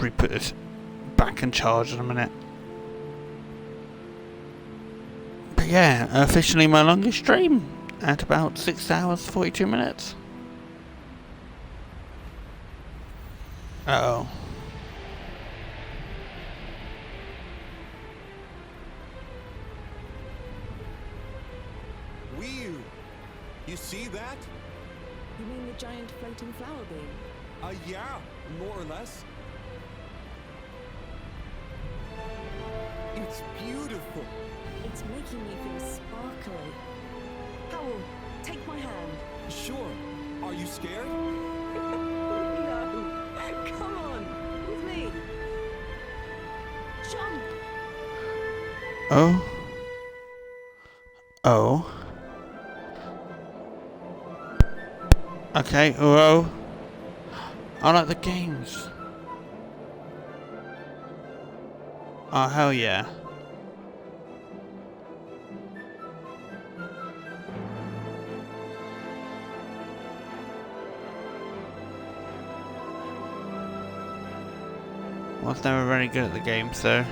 re-put this back in charge in a minute. But yeah, officially my longest stream at about 6 hours 42 minutes. Uh-oh. Weird. You see that? You mean the giant floating flower beam? Yeah, more or less. It's beautiful. It's making me feel sparkly. Howell, take my hand. Sure. Are you scared? No. Come on, with me. Jump. Oh. Oh. Okay, whoa. I like the games. Oh, hell yeah. Was never very good at the game, so.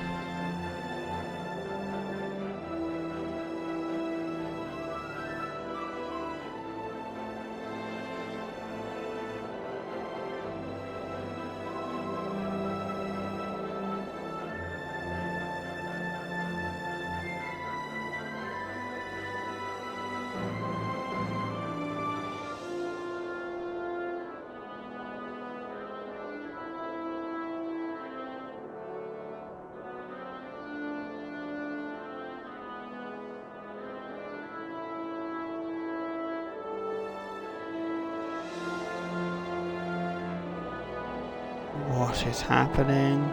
What is happening?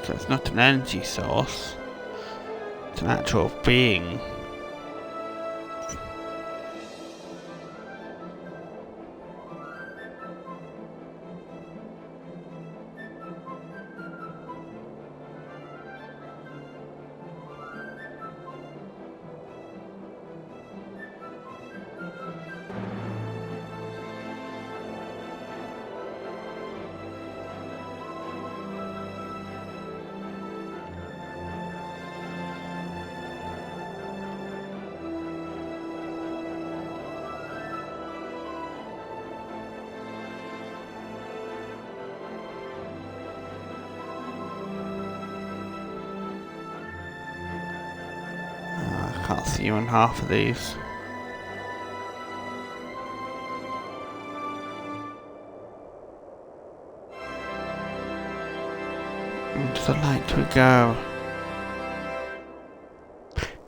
So it's not an energy source, it's an actual being. Can't see you on half of these. Into the light we go.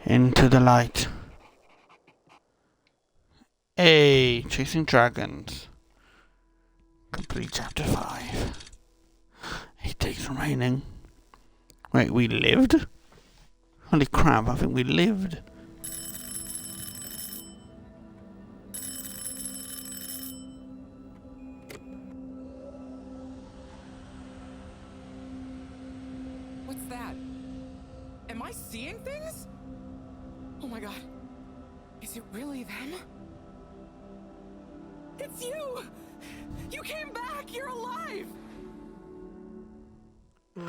Into the light. Hey, chasing dragons. Complete chapter 5. 8 days remaining. Wait, we lived? Holy crap, I think we lived. What's that? Am I seeing things? Oh my god. Is it really them? It's you! You came back! You're alive! We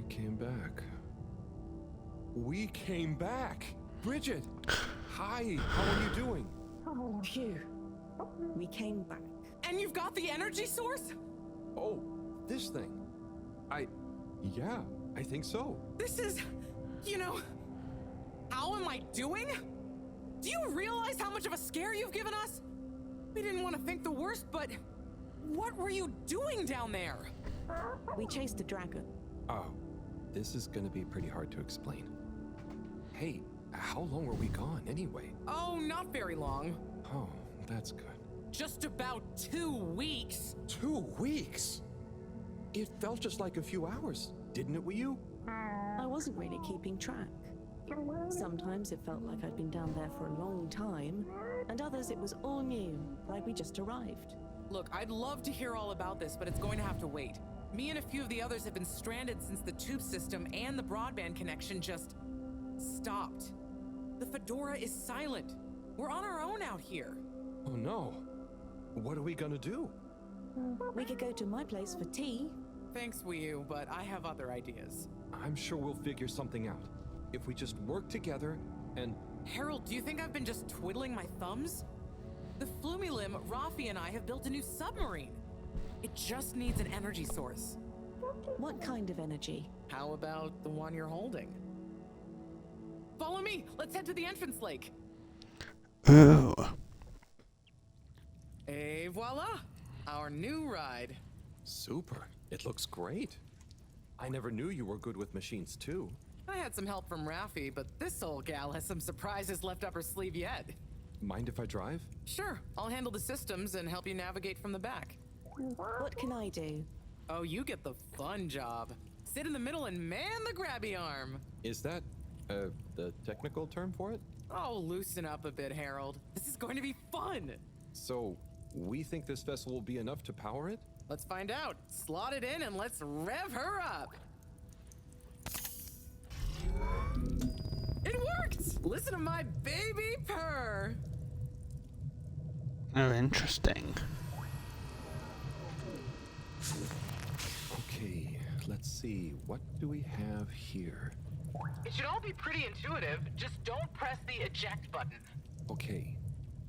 came back. We came back! Bridget! Hi, how are you doing? Oh, phew. We came back. And you've got the energy source? Oh, this thing. Yeah, I think so. This is, how am I doing? Do you realize how much of a scare you've given us? We didn't want to think the worst, but what were you doing down there? We chased a dragon. Oh, this is gonna be pretty hard to explain. Hey, how long were we gone anyway? Oh, not very long. Oh, that's good. just about 2 weeks. 2 weeks? It felt just like a few hours, didn't it, Wii? I wasn't really keeping track. Sometimes it felt like I'd been down there for a long time, and others it was all new, like we just arrived. Look, I'd love to hear all about this, but it's going to have to wait. Me and a few of the others have been stranded since the tube system and the broadband connection just stopped. The Fedora is silent. We're on our own out here. Oh no. What are we gonna do? We could go to my place for tea. Thanks, Wii U, but I have other ideas. I'm sure we'll figure something out. If we just work together and... Harold, do you think I've been just twiddling my thumbs? The Flumilim, Rafi, and I have built a new submarine. It just needs an energy source. What kind of energy? How about the one you're holding? Follow me! Let's head to the entrance lake! Oh. Et voila! Our new ride. Super. It looks great. I never knew you were good with machines, too. I had some help from Rafi, but this old gal has some surprises left up her sleeve yet. Mind if I drive? Sure, I'll handle the systems and help you navigate from the back. What can I do? Oh, you get the fun job. Sit in the middle and man the grabby arm. Is that, the technical term for it? Oh, loosen up a bit, Harold. This is going to be fun. So, we think this vessel will be enough to power it? Let's find out. Slot it in and let's rev her up. It worked! Listen to my baby purr. Oh, interesting. Okay, let's see. What do we have here? It should all be pretty intuitive. Just don't press the eject button. Okay,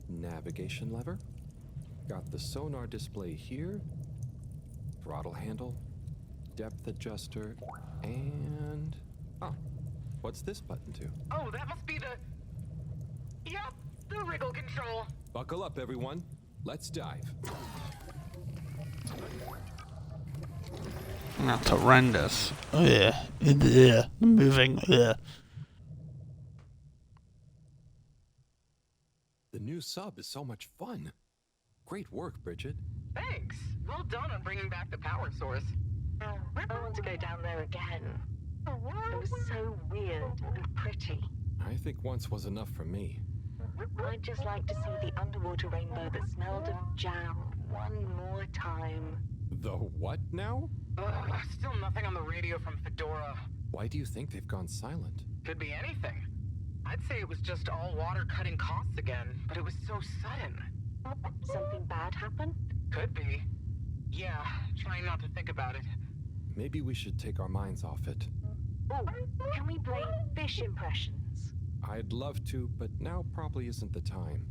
navigation lever. Got the sonar display here. Throttle handle. Depth adjuster. And... ah, what's this button to? Oh, that must be the... Yep, the wriggle control. Buckle up, everyone. Let's dive. That's horrendous. Ugh. Ugh. Moving. Ugh. The new sub is so much fun. Great work, Bridget. Thanks. Well done on bringing back the power source. I want to go down there again. It was so weird and pretty. I think once was enough for me. I'd just like to see the underwater rainbow that smelled of jam one more time. The what now? Still nothing on the radio from Fedora. Why do you think they've gone silent? Could be anything. I'd say it was just all water cutting costs again, but it was so sudden. Something bad happened? Could be. Yeah, trying not to think about it. Maybe we should take our minds off it. Oh, can we play fish impressions? I'd love to, but now probably isn't the time.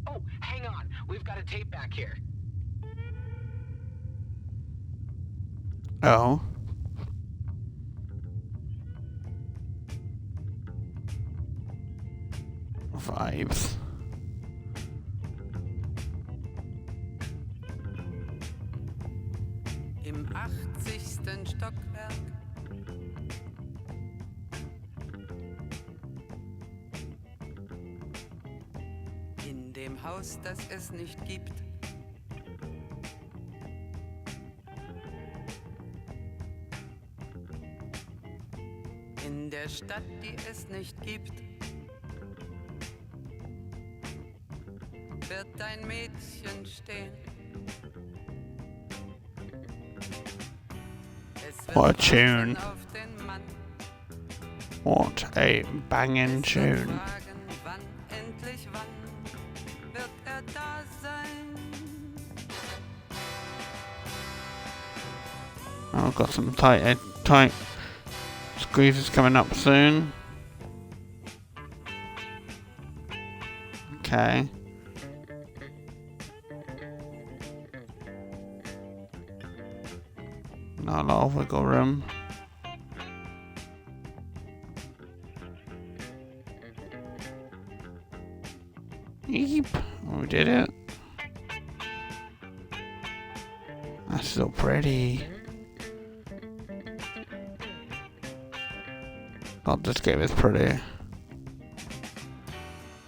Oh, hang on. We've got a tape back here. Oh. Vibes. Im 80. Stockwerk. In dem Haus, das es nicht gibt. In der Stadt, die es nicht gibt. Wird ein Mädchen stehen. What a tune. What a banging tune. Oh, I've got some tight squeezes coming up soon. Okay. Not a lot of wiggle room. Yeep. We did it. That's so pretty. God, this game is pretty.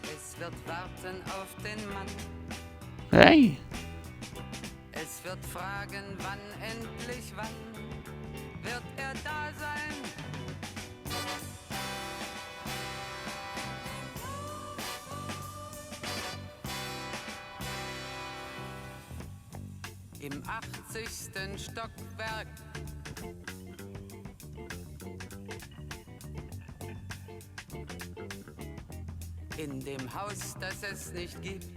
Es wird warten auf den Mann. Hey! Ich würd fragen, wann endlich, wann wird er da sein? Im 80. Stockwerk. In dem Haus, das es nicht gibt.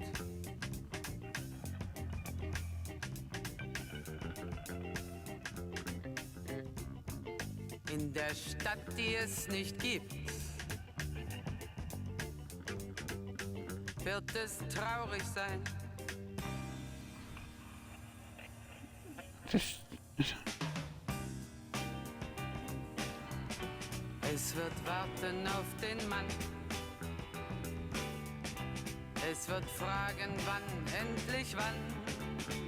In der Stadt, die es nicht gibt. Wird es traurig sein? Es wird warten auf den Mann. Es wird fragen, wann, endlich wann,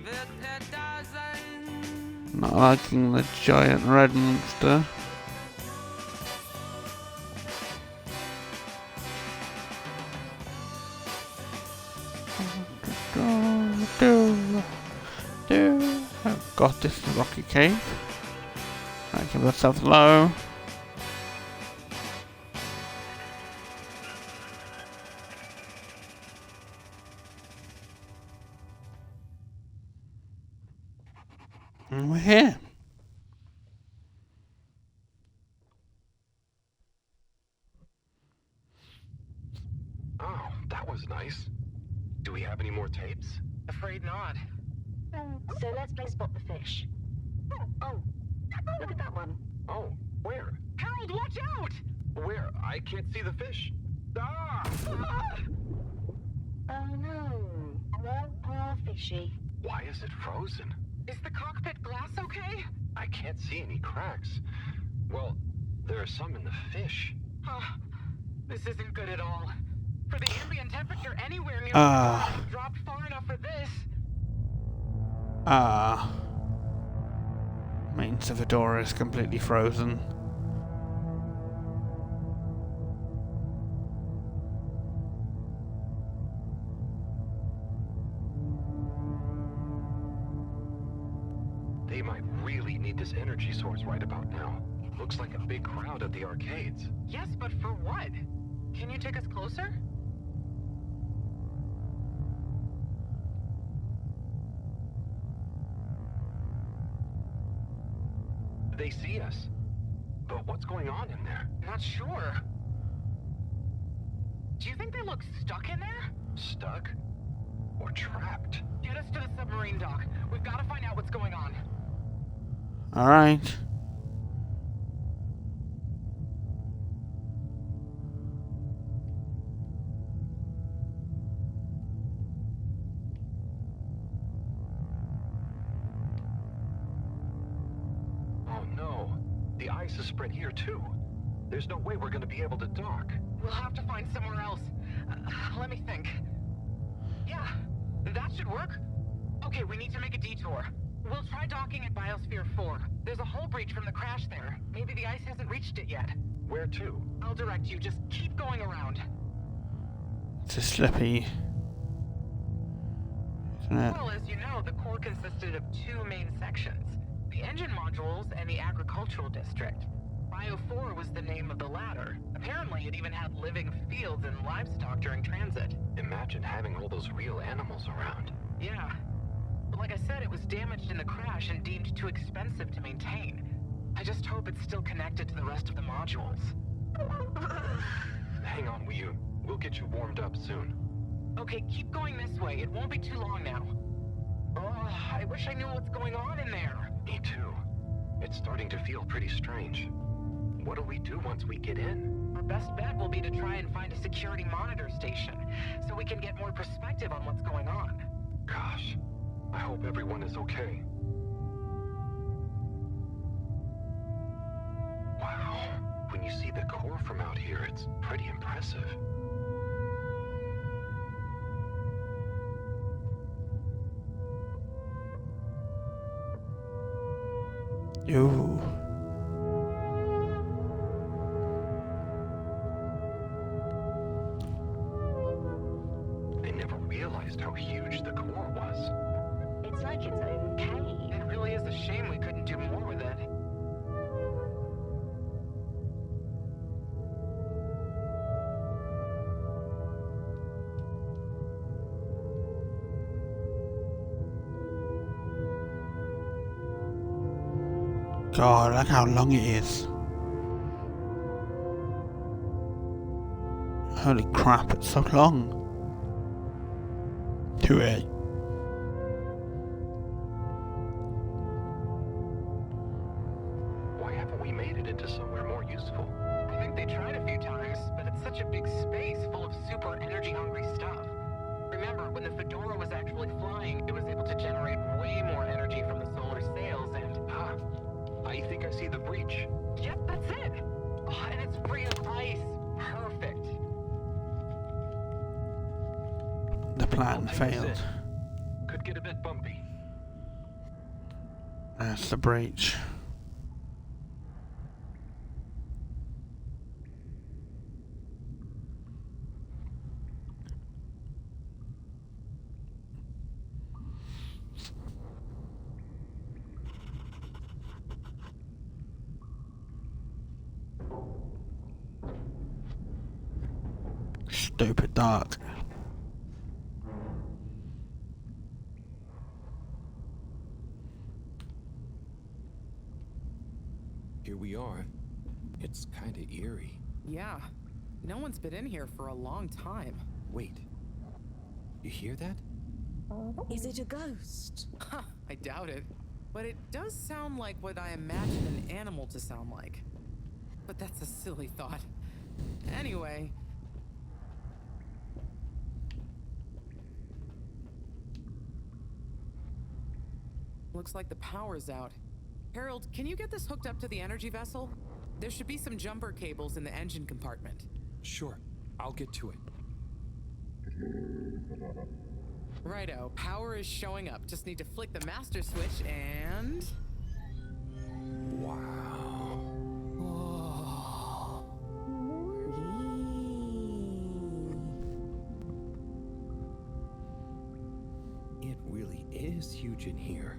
wird er da sein? Not liking the giant red monster. Oh god, this is a rocky cave. Right, give ourselves low. And we're here. Oh, that was nice. Do we have any more tapes? Afraid not. So let's play Spot the Fish. Oh, look at that one. Oh, where? Harold, watch out! Where? I can't see the fish. Ah! Oh no, poor fishy. Why is it frozen? Is the cockpit glass okay? I can't see any cracks. Well, there are some in the fish. This isn't good at all. For the ambient temperature anywhere near Ah. dropped far enough for this. Means the fedora is completely frozen. They might really need this energy source right about now. Looks like a big crowd at the arcades. Yes, but for what? Can you take us closer? They see us. But what's going on in there? Not sure. Do you think they look stuck in there? Stuck? Or trapped? Get us to the submarine dock. We've got to find out what's going on. Alright. Oh no. The ice has spread here too. There's no way we're gonna be able to dock. We'll have to find somewhere else. Let me think. Yeah, that should work. Okay, we need to make a detour. We'll try docking at Biosphere 4. There's a hull breach from the crash there. Maybe the ice hasn't reached it yet. Where to? I'll direct you. Just keep going around. It's a slippy. Isn't it? Well, as you know, the core consisted of two main sections. The engine modules and the agricultural district. Bio 4 was the name of the latter. Apparently, it even had living fields and livestock during transit. Imagine having all those real animals around. Yeah. But like I said, it was damaged in the crash and deemed too expensive to maintain. I just hope it's still connected to the rest of the modules. Hang on, Wii. We'll get you warmed up soon. Okay, keep going this way. It won't be too long now. Oh, I wish I knew what's going on in there. Me too. It's starting to feel pretty strange. What'll we do once we get in? Our best bet will be to try and find a security monitor station, so we can get more perspective on what's going on. Gosh, I hope everyone is okay. Wow, when you see the core from out here, it's pretty impressive. Ooh. I never realized how huge the core was. It's like its own cave. It really is a shame we couldn't do more with it. God, look how long it is. Holy crap, it's so long. 2A. Why haven't we made it into somewhere more useful? I think they tried a few times, but it's such a big space full of super energy-hungry stuff. Remember, when the Fedora was actually flying, it was able to generate way more energy from the solar sails and... I think I see the breach. Yep, that's it! Oh, and it's free of ice. Perfect. The plan failed. Could get a bit bumpy. That's the breach. Stupid dark. Here we are. It's kinda eerie. Yeah. No one's been in here for a long time. Wait. You hear that? Is it a ghost? Huh, I doubt it. But it does sound like what I imagine an animal to sound like. But that's a silly thought. Anyway. Looks like the power's out. Harold, can you get this hooked up to the energy vessel? There should be some jumper cables in the engine compartment. Sure, I'll get to it. Righto, power is showing up. Just need to flick the master switch and... Wow. Oh. It really is huge in here.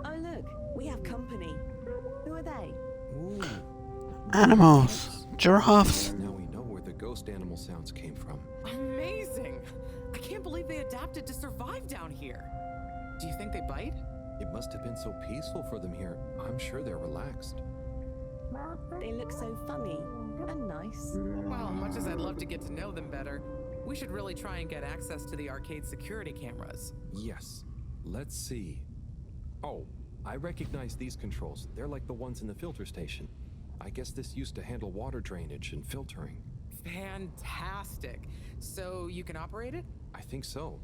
Oh look, we have company. Who are they? Ooh. Animals. Giraffes. Now we know where the ghost animal sounds came from. Amazing! I can't believe they adapted to survive down here. Do you think they bite? It must have been so peaceful for them here. I'm sure they're relaxed. They look so funny and nice. Well, much as I'd love to get to know them better, we should really try and get access to the arcade security cameras. Yes. Let's see. Oh, I recognize these controls. They're like the ones in the filter station. I guess this used to handle water drainage and filtering. Fantastic. So you can operate it? I think so.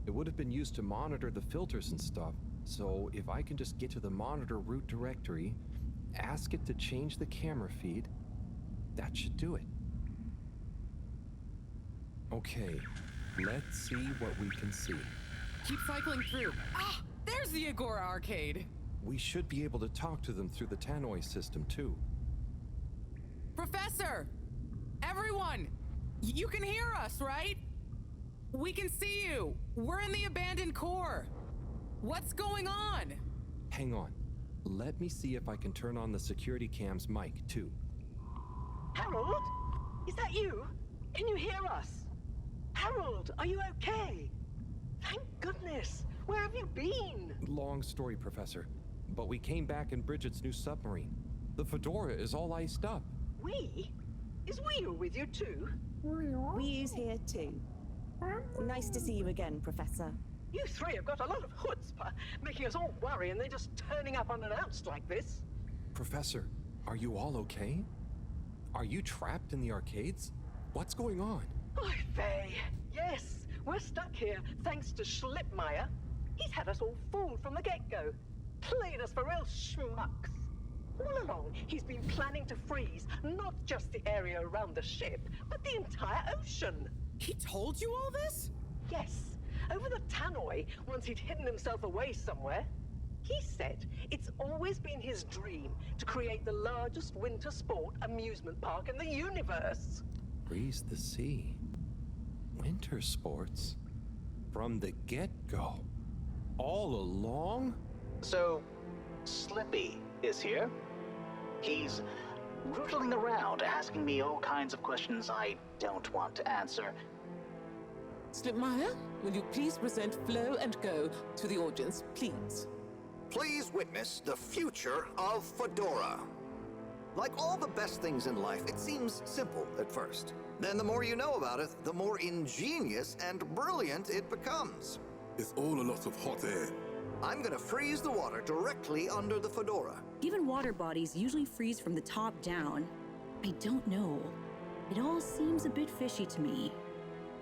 It would have been used to monitor the filters and stuff. So if I can just get to the monitor root directory, ask it to change the camera feed, that should do it. Okay, let's see what we can see. Keep cycling through. Ah, there's the Agora arcade. We should be able to talk to them through the tannoy system too. Professor! Everyone! You can hear us, right? We can see you. We're in the abandoned core. What's going on? Hang on. Let me see if I can turn on the security cam's mic too. Harold? Is that you? Can you hear us? Harold, are you okay? Thank goodness. Where have you been? Long story, Professor. But we came back in Bridget's new submarine. The Fedora is all iced up. We? Is Wheel with you too? We's here too. Nice to see you again, Professor. You three have got a lot of chutzpah, making us all worry and then just turning up unannounced like this. Professor, are you all okay? Are you trapped in the arcades? What's going on? Oy vey. Yes, we're stuck here thanks to Schlipmeyer. He's had us all fooled from the get-go. Played us for real schmucks. All along, he's been planning to freeze not just the area around the ship, but the entire ocean. He told you all this? Yes. Over the tannoy, once he'd hidden himself away somewhere. He said it's always been his dream to create the largest winter sport amusement park in the universe. Freeze the sea. Winter sports. From the get-go. all along? So, Slippy is here. He's rootling around, asking me all kinds of questions I don't want to answer. Slipmire, will you please present Flow and Go to the audience, please? Please witness the future of Fedora. Like all the best things in life, it seems simple at first. Then the more you know about it, the more ingenious and brilliant it becomes. It's all a lot of hot air. I'm gonna freeze the water directly under the Fedora. Given water bodies usually freeze from the top down, I don't know. It all seems a bit fishy to me.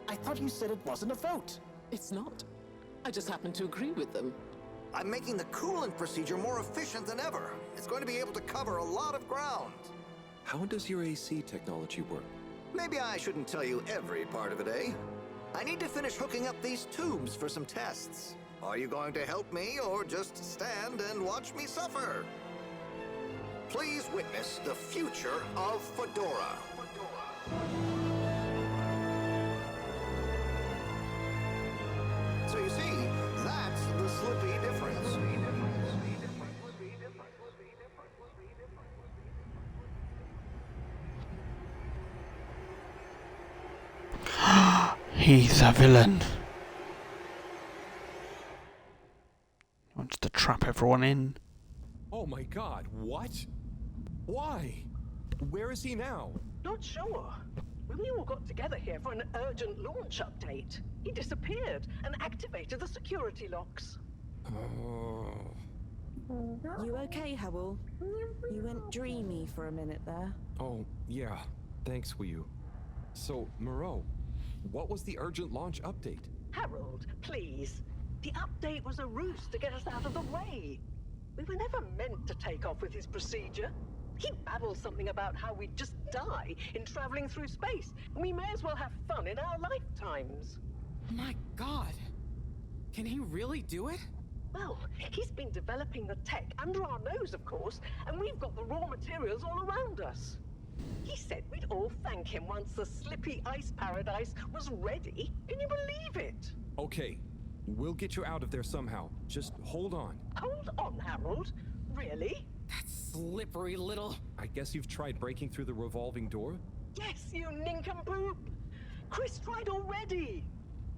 I thought you said it wasn't a vote. It's not. I just happen to agree with them. I'm making the coolant procedure more efficient than ever. It's going to be able to cover a lot of ground. How does your AC technology work? Maybe I shouldn't tell you every part of it, eh? I need to finish hooking up these tubes for some tests. Are you going to help me or just stand and watch me suffer? Please witness the future of Fedora. So you see, that's the Slippy difference. He's a villain. He wants to trap everyone in. Oh my god, what? Why? Where is he now? Not sure. When we all got together here for an urgent launch update, he disappeared and activated the security locks. You okay, Howell? You went dreamy for a minute there. Oh, yeah. Thanks, Wiyu. So, Moreau, what was the urgent launch update? Harold, please. The update was a ruse to get us out of the way. We were never meant to take off with his procedure. He babbles something about how we'd just die in traveling through space, and we may as well have fun in our lifetimes. My God. Can he really do it? Well, he's been developing the tech under our nose, of course, and we've got the raw materials all around us. He said we'd all thank him once the Slippy Ice Paradise was ready. Can you believe it? Okay, we'll get you out of there somehow. Just hold on. Hold on, Harold. Really? That slippery little... I guess you've tried breaking through the revolving door? Yes, you nincompoop! Chris tried already!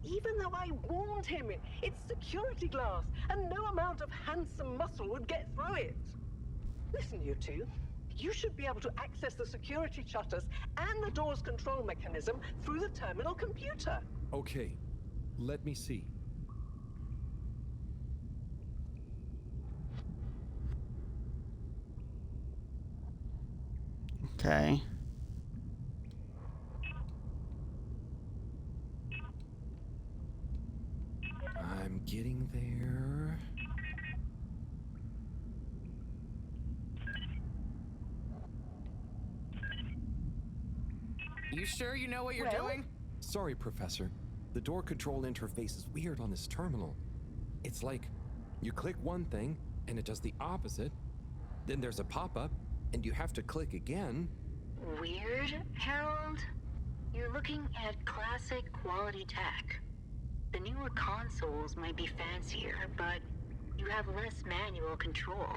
Even though I warned him, it's security glass, and no amount of handsome muscle would get through it. Listen, you two. You should be able to access the security shutters and the door's control mechanism through the terminal computer. Okay, let me see. Okay. I'm getting there. You sure you know what you're doing? Sorry, Professor. The door control interface is weird on this terminal. It's like you click one thing and it does the opposite. Then there's a pop-up and you have to click again. Weird, Harold? You're looking at classic quality tech. The newer consoles might be fancier, but you have less manual control.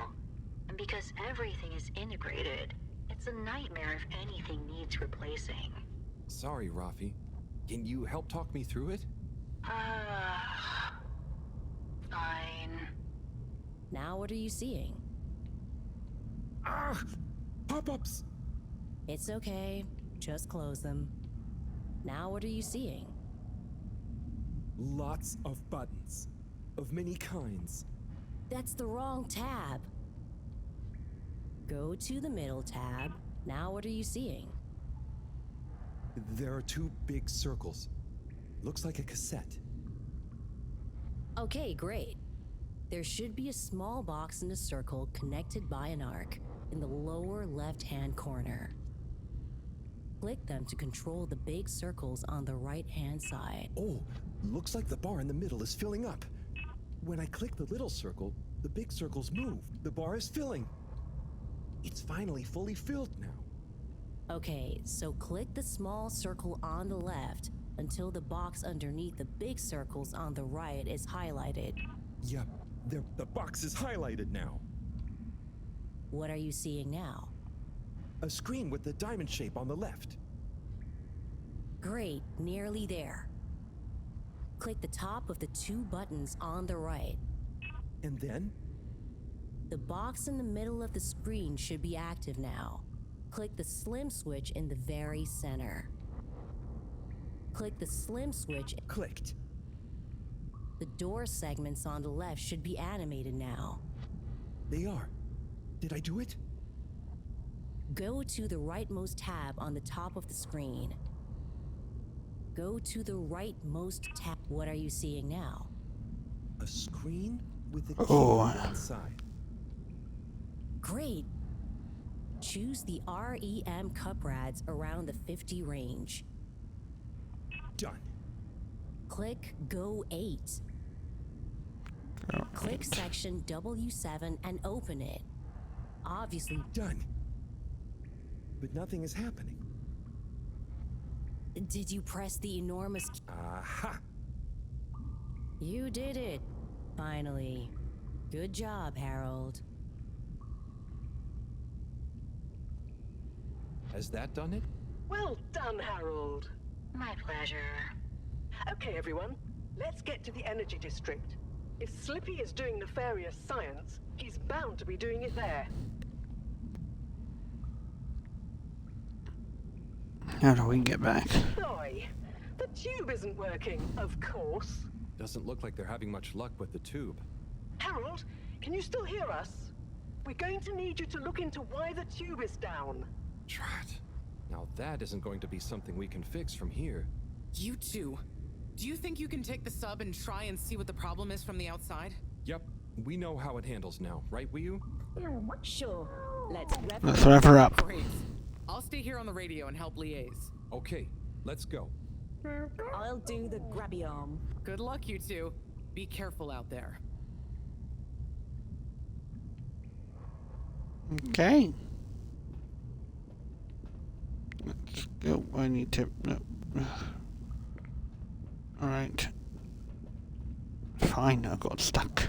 And because everything is integrated, it's a nightmare if anything needs replacing. Sorry, Rafi. Can you help talk me through it? Fine. Now what are you seeing? Ah! Pop-ups! It's okay. Just close them. Now what are you seeing? Lots of buttons. Of many kinds. That's the wrong tab. Go to the middle tab. Now what are you seeing? There are two big circles. Looks like a cassette. Okay, great. There should be a small box in a circle connected by an arc in the lower left-hand corner. Click them to control the big circles on the right-hand side. Oh, looks like the bar in the middle is filling up. When I click the little circle, the big circles move. The bar is filling. It's finally fully filled now. Okay, so click the small circle on the left until the box underneath the big circles on the right is highlighted. Yep, the box is highlighted now. What are you seeing now? A screen with the diamond shape on the left. Great, nearly there. Click the top of the 2 buttons on the right. And then? The box in the middle of the screen should be active now. Click the slim switch in the very center. Click the slim switch. Clicked. The door segments on the left should be animated now. They are. Did I do it? Go to the rightmost tab on the top of the screen. Go to the rightmost tab. What are you seeing now? A screen with a key Oh. on one side. Great. Choose the REM cup rads around the 50 range. Done. Click Go 8. Click section W7 and open it. Obviously done. But nothing is happening. Did you press the enormous key? Aha! You did it. Finally. Good job, Harold. Has that done it? Well done, Harold. My pleasure. Okay, everyone, let's get to the energy district. If Slippy is doing nefarious science, he's bound to be doing it there. How do we get back? Boy, the tube isn't working, of course. Doesn't look like they're having much luck with the tube. Harold, can you still hear us? We're going to need you to look into why the tube is down. Drat. Now that isn't going to be something we can fix from here. You two. Do you think you can take the sub and try and see what the problem is from the outside? Yep, we know how it handles now, right, Wii? Sure. Let's rev her up. Great. I'll stay here on the radio and help liaise. Okay, let's go. I'll do the grabby arm. Good luck, you two. Be careful out there. Okay. Let's go. I need to... No. Alright. Fine, I got stuck.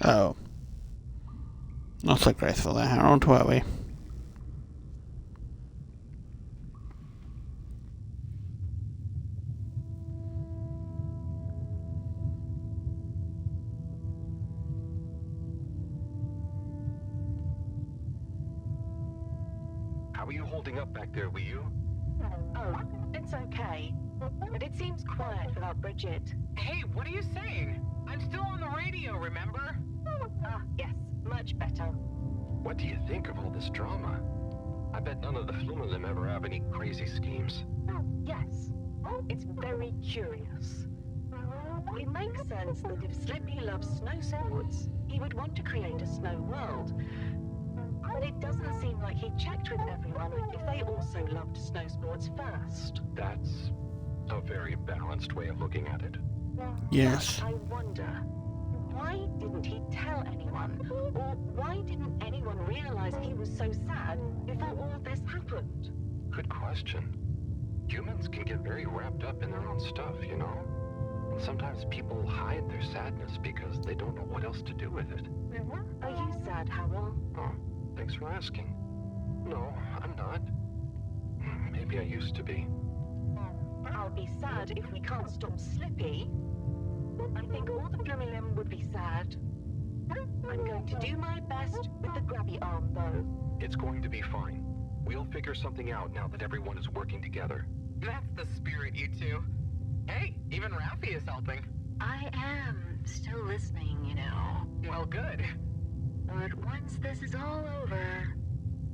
Oh. Not so graceful there, Harold, were we? How are you holding up back there, Wii U? Oh, it's okay. But it seems quiet without Bridget. Hey, what are you saying? I'm still on the radio, remember? Ah, yes, much better. What do you think of all this drama? I bet none of the Flumalim ever have any crazy schemes. Yes, it's very curious. It makes sense that if Slippy loves snow sports, he would want to create a snow world. But it doesn't seem like he checked with everyone if they also loved snow sports first. That's a very balanced way of looking at it. Yes. But I wonder, why didn't he tell anyone? Or why didn't anyone realize he was so sad before all this happened? Good question. Humans can get very wrapped up in their own stuff, you know? And sometimes people hide their sadness because they don't know what else to do with it. Are you sad, Harold? Oh, thanks for asking. No, I'm not. Maybe I used to be. I'll be sad if we can't stop Slippy. I think all the Flumalim would be sad. I'm going to do my best with the grabby arm, though. It's going to be fine. We'll figure something out now that everyone is working together. That's the spirit, you two. Hey, even Raffi is helping. I am still listening, you know. Well, good. But once this is all over,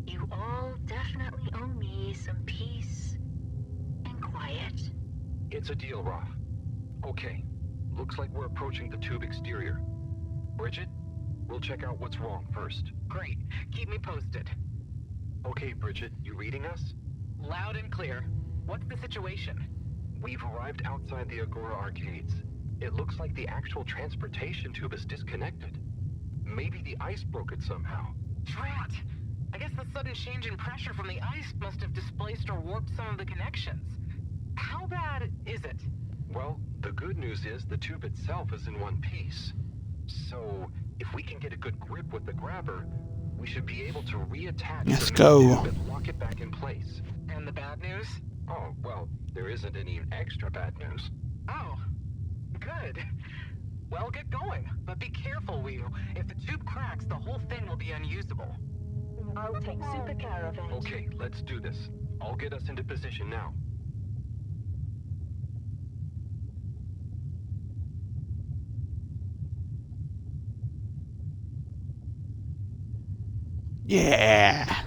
you all definitely owe me some peace and quiet. It's a deal, Raph. Okay, looks like we're approaching the tube exterior. Bridget, we'll check out what's wrong first. Great. Keep me posted. Okay, Bridget, you reading us? Loud and clear. What's the situation? We've arrived outside the Agora arcades. It looks like the actual transportation tube is disconnected. Maybe the ice broke it somehow. Drat! I guess the sudden change in pressure from the ice must have displaced or warped some of the connections. How bad is it? Well, the good news is the tube itself is in one piece. So, if we can get a good grip with the grabber, we should be able to reattach Let's the go. main tube and lock it back in place. And the bad news? Oh, well, there isn't any extra bad news. Oh, good. Well, get going, but be careful, Wii. If the tube cracks, the whole thing will be unusable. I'll take super care of it. Okay, let's do this. I'll get us into position now. Yeah.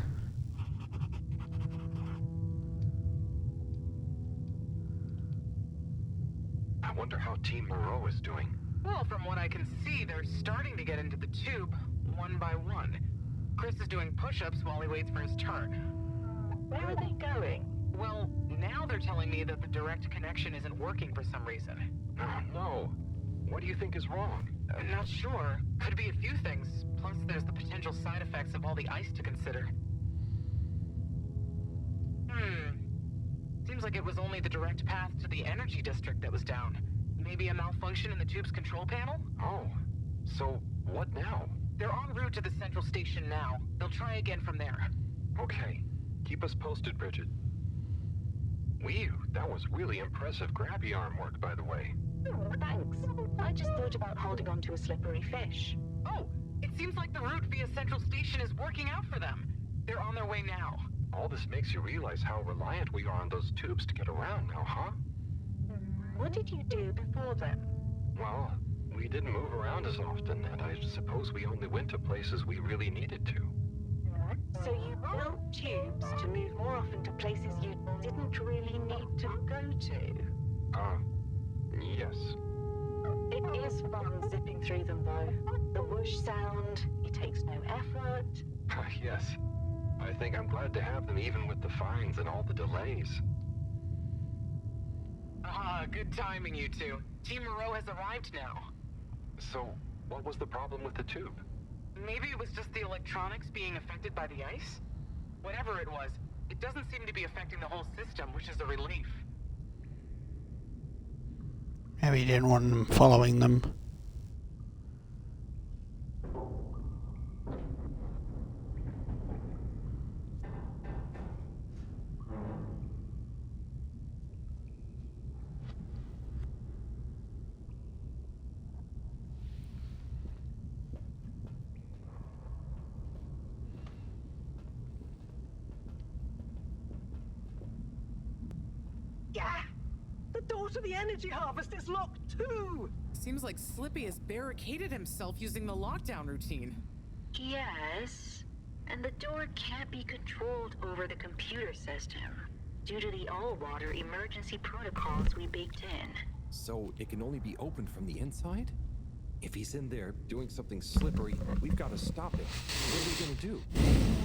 I wonder how Team Moreau is doing. Well, from what I can see, they're starting to get into the tube, one by one. Chris is doing push-ups while he waits for his turn. Where are they going? Well, now they're telling me that the direct connection isn't working for some reason. Oh, no. What do you think is wrong? I'm not sure. Could be a few things. Plus, there's the potential side effects of all the ice to consider. Seems like it was only the direct path to the energy district that was down. Maybe a malfunction in the tube's control panel? Oh, so what now? They're en route to the central station now. They'll try again from there. Okay. Keep us posted, Bridget. Whew, that was really impressive grabby arm work, by the way. Oh, thanks. I just thought about holding on to a slippery fish. Oh, it seems like the route via Central Station is working out for them. They're on their way now. All this makes you realize how reliant we are on those tubes to get around now, huh? What did you do before then? Well, we didn't move around as often, and I suppose we only went to places we really needed to. So you built tubes to move more often to places you didn't really need to go to? Yes. It is fun zipping through them, though. The whoosh sound, it takes no effort. Yes. I think I'm glad to have them even with the fines and all the delays. Good timing, you two. Team Moreau has arrived now. So, what was the problem with the tube? Maybe it was just the electronics being affected by the ice? Whatever it was, it doesn't seem to be affecting the whole system, which is a relief. Maybe he didn't want them following them. Yeah! The door to the energy harvest is locked too! Seems like Slippy has barricaded himself using the lockdown routine. Yes, and the door can't be controlled over the computer system due to the all-water emergency protocols we baked in. So it can only be opened from the inside? If he's in there doing something slippery, we've got to stop him. What are we gonna do?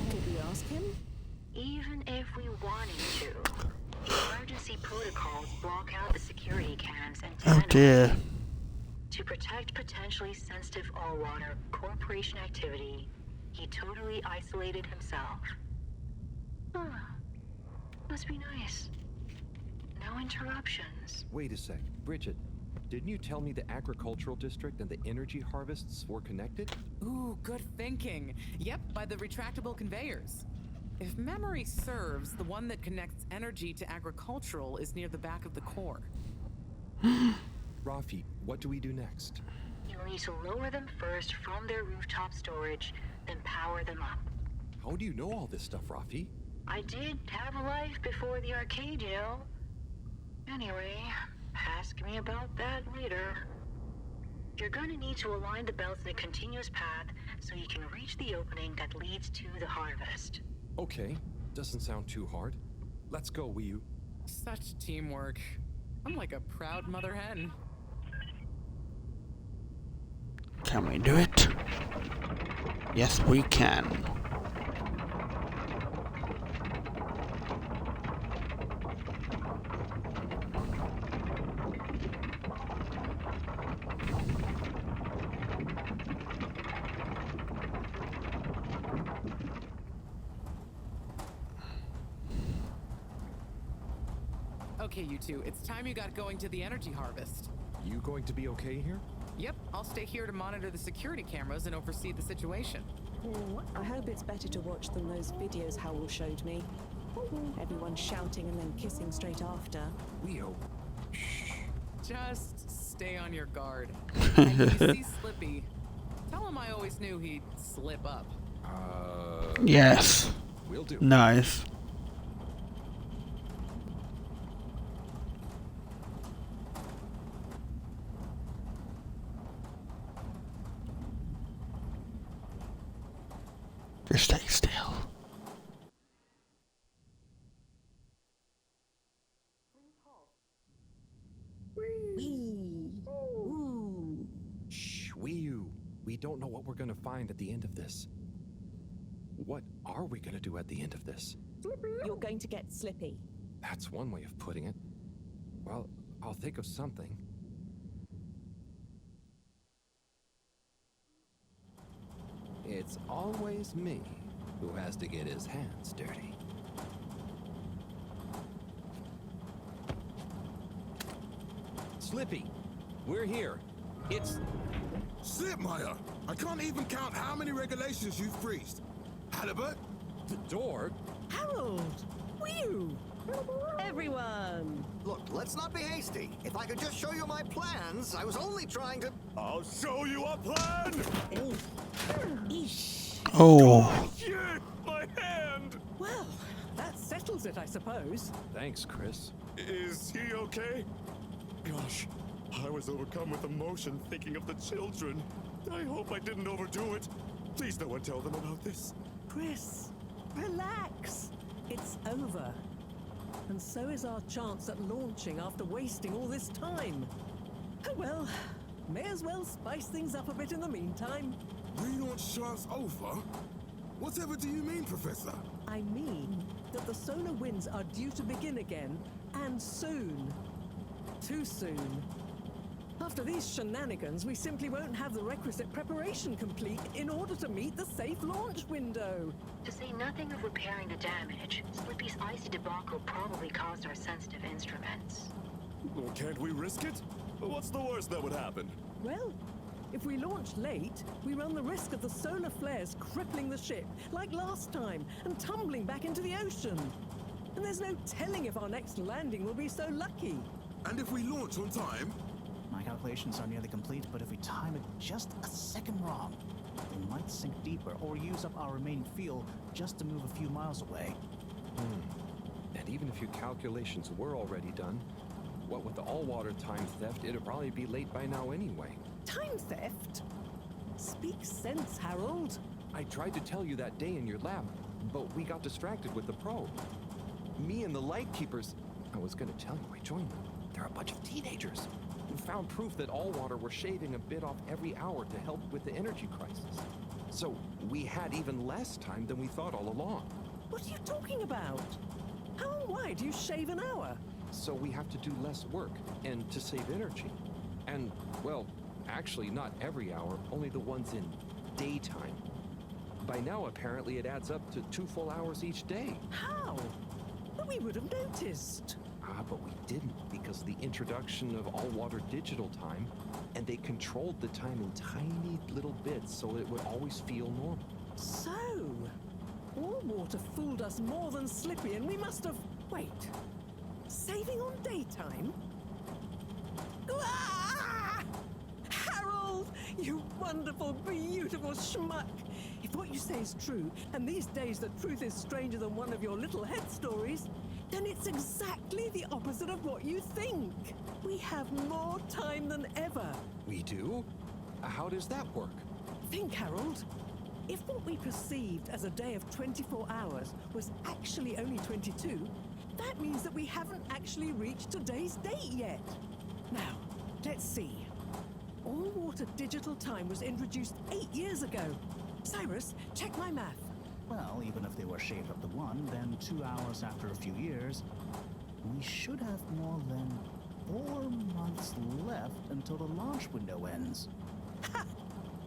Did we ask him? Even if we wanted to, the emergency protocols block out the security cams and Oh dear. to protect potentially sensitive all-water corporation activity, he totally isolated himself. Must be nice. No interruptions. Wait a sec. Bridget, didn't you tell me the agricultural district and the energy harvests were connected? Ooh, good thinking. Yep, by the retractable conveyors. If memory serves, the one that connects energy to agricultural is near the back of the core. Rafi, what do we do next? You'll need to lower them first from their rooftop storage, then power them up. How do you know all this stuff, Rafi? I did have a life before the arcade, you know. Anyway, ask me about that later. You're gonna need to align the belts in a continuous path so you can reach the opening that leads to the harvest. Okay, doesn't sound too hard. Let's go, Wii. Such teamwork. I'm like a proud mother hen. Can we do it? Yes, we can. Okay, you two, it's time you got going to the energy harvest. You going to be okay here? Yep, I'll stay here to monitor the security cameras and oversee the situation. I hope it's better to watch than those videos Howell showed me. Everyone shouting and then kissing straight after. We hope. Just stay on your guard. And if you see Slippy, tell him I always knew he'd slip up. Yes. Will do. Nice. Just stay still. Shh, we don't know what we're gonna find at the end of this. What are we gonna do at the end of this? You're going to get Slippy. That's one way of putting it. Well, I'll think of something. It's always me who has to get his hands dirty. Slippy, we're here. It's... Slipmire! I can't even count how many regulations you've breached. Halibut? The door? Harold! Whew! Everyone! Look, let's not be hasty. If I could just show you my plans, I was only trying to... I'll show you a plan! Eesh. Oh. Shit! My hand! Well, that settles it, I suppose. Thanks, Chris. Is he okay? Gosh, I was overcome with emotion thinking of the children. I hope I didn't overdo it. Please no one tell them about this. Chris, relax. It's over. And so is our chance at launching after wasting all this time. Oh well, may as well spice things up a bit in the meantime. Relaunch chance over? Whatever do you mean, Professor? I mean that the solar winds are due to begin again, and soon. Too soon. After these shenanigans, we simply won't have the requisite preparation complete in order to meet the safe launch window. To say nothing of repairing the damage, Slippy's icy debacle probably caused our sensitive instruments. Well, can't we risk it? What's the worst that would happen? Well, if we launch late, we run the risk of the solar flares crippling the ship, like last time, and tumbling back into the ocean. And there's no telling if our next landing will be so lucky. And if we launch on time? My calculations are nearly complete, but if we time it just a second wrong, we might sink deeper or use up our remaining fuel just to move a few miles away. And even if your calculations were already done, what with the all-water time theft, it'd probably be late by now anyway. Time theft? Speak sense, Harold. I tried to tell you that day in your lab, but we got distracted with the probe. Me and the Lightkeepers, I was gonna tell you, I joined them. They're a bunch of teenagers who found proof that Allwater were shaving a bit off every hour to help with the energy crisis. So we had even less time than we thought all along. What are you talking about? How and why do you shave an hour? So we have to do less work, and to save energy. And, well, actually not every hour, only the ones in daytime. By now, apparently, it adds up to 2 full hours each day. How? But we would have noticed. But we didn't because of the introduction of all-water digital time, and they controlled the time in tiny little bits so it would always feel normal. So, Allwater fooled us more than Slippy, and we must have... Wait. Saving on daytime? Ah! Harold, you wonderful, beautiful schmuck! If what you say is true, and these days the truth is stranger than one of your little head stories, then it's exactly the opposite of what you think. We have more time than ever. We do? How does that work? Think, Harold. If what we perceived as a day of 24 hours was actually only 22, that means that we haven't actually reached today's date yet. Now, let's see. All-water digital time was introduced 8 years ago. Cyrus, check my math. Well, even if they were shaved up to 1, then 2 hours after a few years, we should have more than 4 months left until the launch window ends. Ha!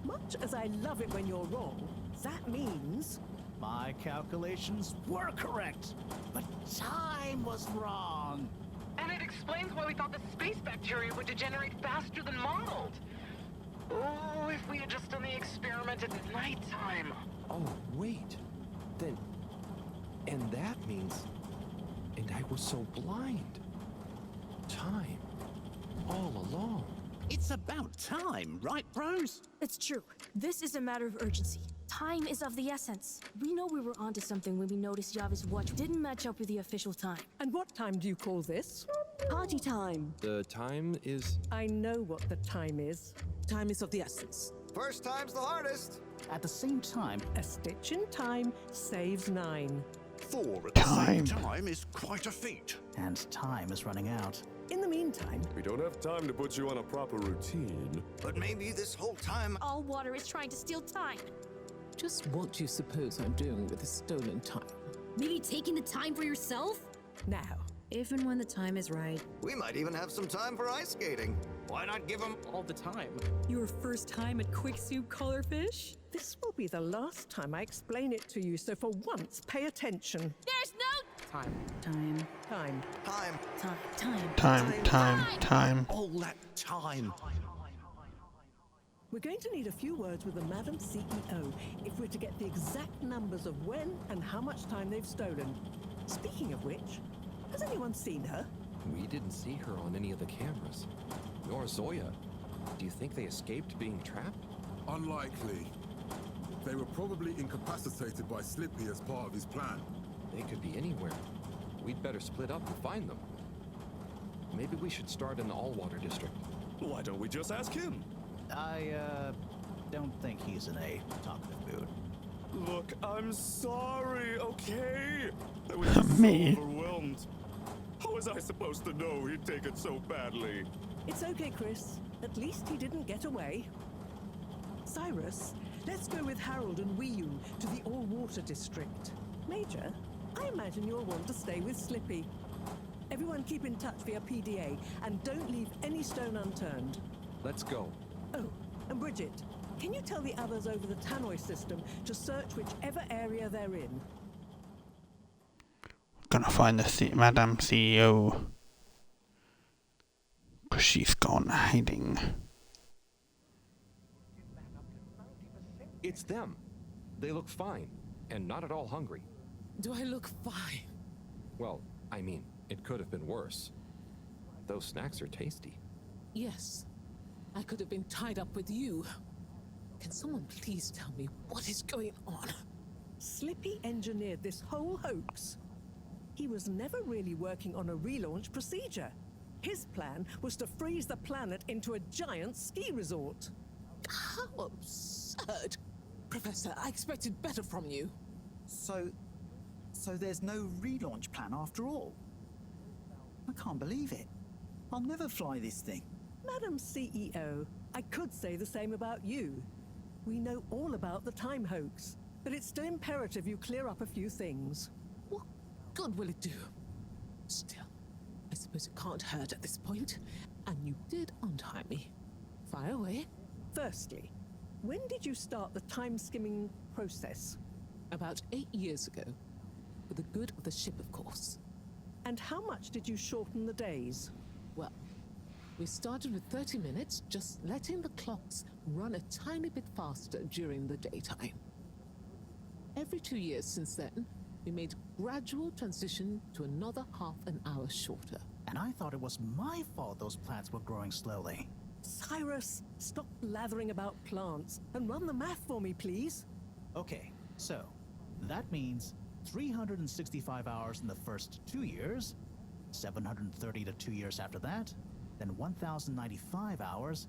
Much as I love it when you're wrong, that means... My calculations were correct, but time was wrong. And explains why we thought the space bacteria would degenerate faster than modeled. Oh, if we had just done the experiment at nighttime. Oh, wait. Then... And that means... And I was so blind. Time. All along. It's about time, right, bros? It's true. This is a matter of urgency. Time is of the essence. We know we were onto something when we noticed Yava's watch didn't match up with the official time. And what time do you call this? Party time. The time is... I know what the time is. Time is of the essence. First time's the hardest. At the same time, A stitch in time saves 9. 4 at the same time is quite a feat. and time is running out. In the meantime, We don't have time to put you on a proper routine. But maybe this whole time... All water is trying to steal time. Just what do you suppose I'm doing with the stolen time? Maybe taking the time for yourself? now, If and when the time is right. We might even have some time for ice skating. Why not give them All the time. Your first time at Quick Soup Colorfish? this will be the last time I explain it to you, so for once, pay attention. There's no Time. Time. Time. time? Time. All that time. We're going to need a few words with the Madam CEO if we're to get the exact numbers of when and how much time they've stolen. Speaking of which, has anyone seen her? We didn't see her on any of the cameras. Nor Zoya. Do you think they escaped being trapped? Unlikely. They were probably incapacitated by Slippy as part of his plan. They could be anywhere. We'd better split up and find them. Maybe we should start in the Allwater district. Why don't we just ask him? I, don't think he's in a talkative mood. Look, I'm sorry, okay? I was just Me? so overwhelmed. How was I supposed to know he'd take it so badly? It's okay, Chris. At least he didn't get away. Cyrus, let's go with Harold and Weeyun to the All-Water District. Major, I imagine you'll want to stay with Slippy. Everyone keep in touch via PDA and don't leave any stone unturned. Let's go. Oh, and Bridget, can you tell the others over the Tannoy system to search whichever area they're in? Gonna find the Madam CEO. Because she's gone hiding. It's them. They look fine, and not at all hungry. Do I look fine? Well, I mean, it could have been worse. Those snacks are tasty. Yes. I could have been tied up with you. Can someone please tell me what is going on? Slippy engineered this whole hoax. He was never really working on a relaunch procedure. His plan was to freeze the planet into a giant ski resort. How absurd! Professor, I expected better from you. So there's no relaunch plan after all? I can't believe it. I'll never fly this thing. Madam CEO, I could say the same about you. We know all about the time hoax, but it's still imperative you clear up a few things. What good will it do? Still, I suppose it can't hurt at this point. And you did untie me. Fire away. Firstly, when did you start the time-skimming process? About 8 years ago. For the good of the ship, of course. And how much did you shorten the days? Well, we started with 30 minutes, just letting the clocks run a tiny bit faster during the daytime. Every 2 years since then, we made gradual transition to another half an hour shorter. And I thought it was my fault those plants were growing slowly. Cyrus, stop blathering about plants and run the math for me, please. Okay, so that means 365 hours in the first 2 years, 730 to 2 years after that, then 1,095 hours,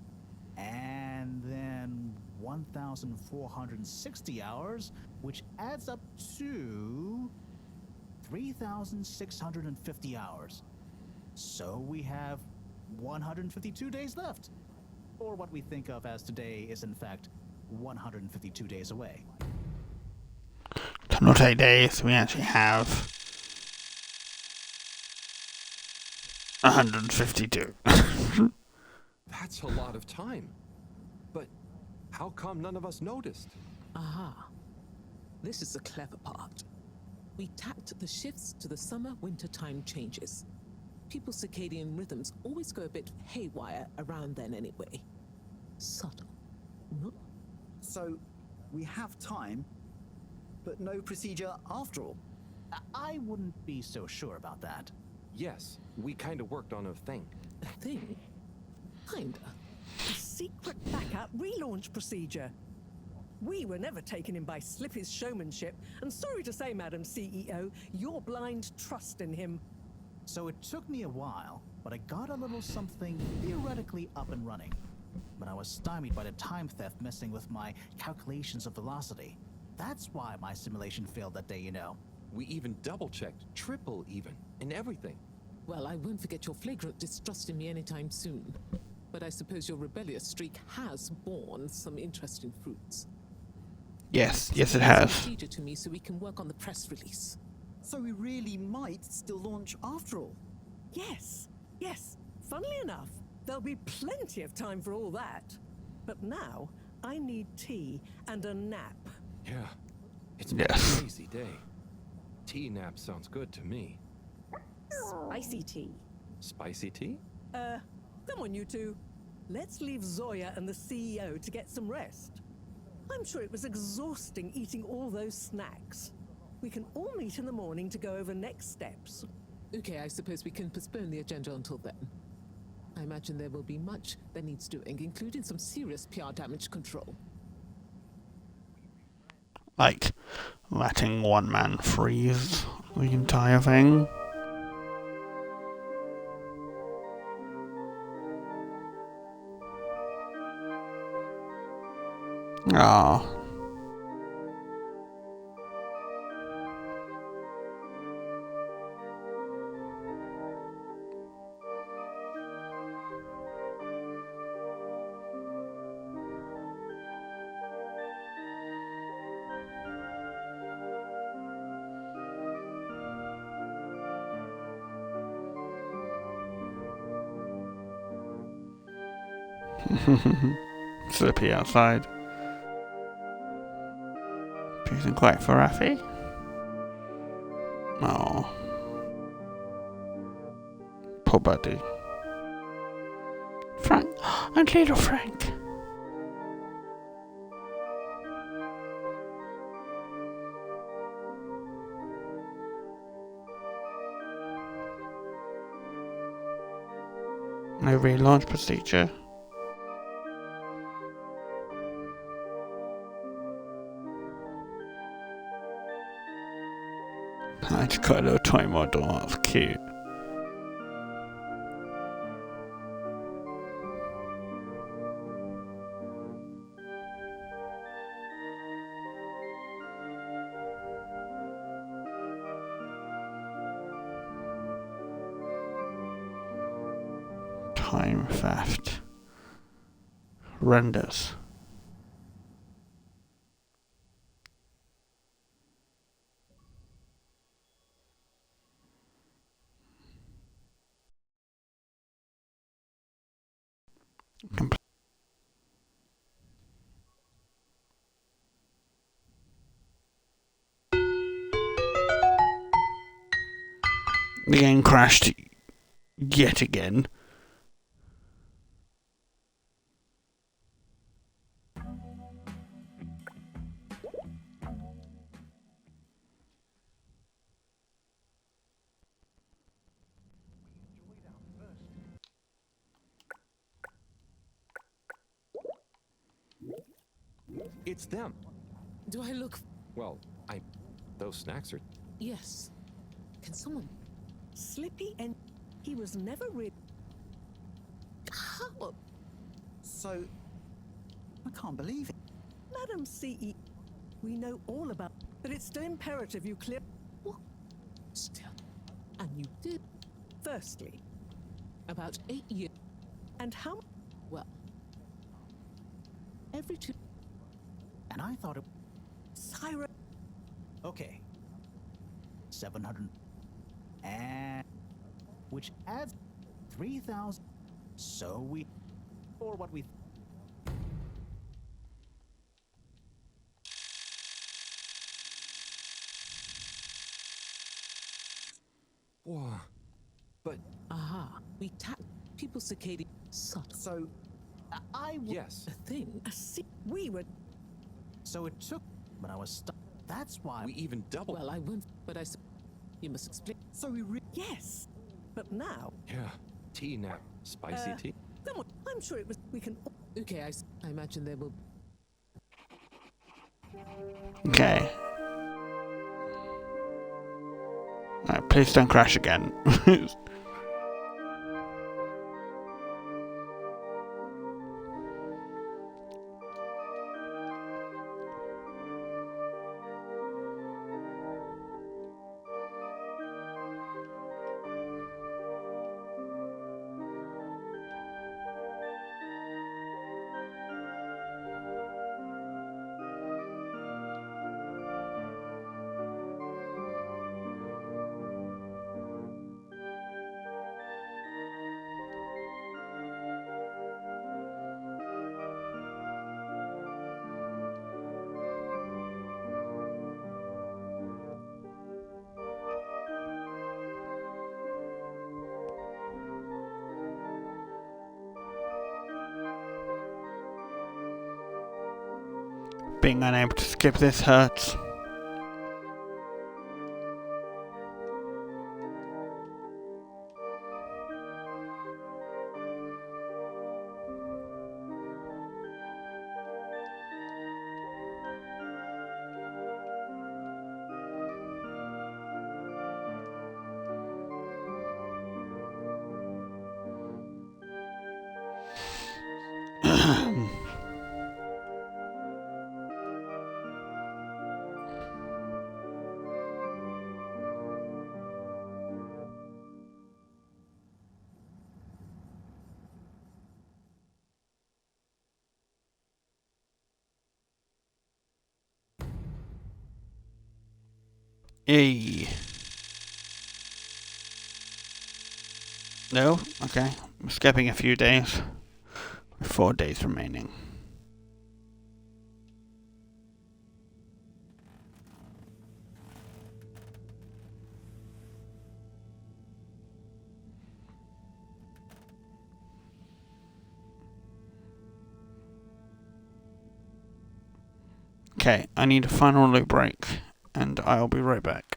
and then 1,460 hours, which adds up to 3,650 hours. So we have 152 days left. Or what we think of as today is in fact 152 days away. Not 8 days, we actually have 152. That's a lot of time. But how come none of us noticed? Aha. This is the clever part. We tacked the shifts to the summer-winter time changes. People's circadian rhythms always go a bit haywire around then anyway. Subtle. No? So, we have time, but no procedure after all. I wouldn't be so sure about that. Yes, we kind of worked on a thing. A thing? Kinda. A secret backup relaunch procedure. We were never taken in by Slippy's showmanship, and sorry to say, Madam CEO, your blind trust in him. So it took me a while, but I got a little something theoretically up and running. But I was stymied by the time theft messing with my calculations of velocity. That's why my simulation failed that day, you know. We even double-checked, triple even, and everything. Well, I won't forget your flagrant distrust in me anytime soon. But I suppose your rebellious streak has borne some interesting fruits. Yes, yes it has. Procedure to me so we can work on the press release. So we really might still launch after all. Yes, yes. Funnily enough, there'll be plenty of time for all that. But now, I need tea and a nap. Yeah, it's been a crazy day. Tea nap sounds good to me. Spicy tea. Spicy tea? Come on, you two. Let's leave Zoya and the CEO to get some rest. I'm sure it was exhausting eating all those snacks. We can all meet in the morning to go over next steps. Okay, I suppose we can postpone the agenda until then. I imagine there will be much that needs doing, including some serious PR damage control. Like, letting one man freeze the entire thing. Ah. Slippy outside. Feeling quite Farafi. Oh. Poor buddy. Frank. And little Frank. No relaunch procedure. I just got a little toy model, that's cute. Time theft. Renders. The game crashed yet again. It's them. Do I look... Well, those snacks are... Yes. Can someone... Slippy and... He was never really... How? So... I can't believe it. Madam CE, we know all about... But it's still imperative you clear... What? Still. And you did? Firstly... About 8 years... And how... Well... Every 2... And I thought it... Syra... Okay. 700... And... Which adds 3,000... So we... Or what we... Whoa. But aha, we tap people circadian. So, I yes, a thing. We were. So it took, but I was stuck. That's why we even doubled. Well, I won't, but you must explain. So we Yes, but now. Yeah, tea now, spicy tea. Come on, I'm sure it was. We can. Okay, I imagine there will. Okay. Alright, please don't crash again. Being unable to skip this hurts. Yay. No? Okay. I'm skipping a few days. 4 days remaining. Okay, I need a final loop break, and I'll be right back.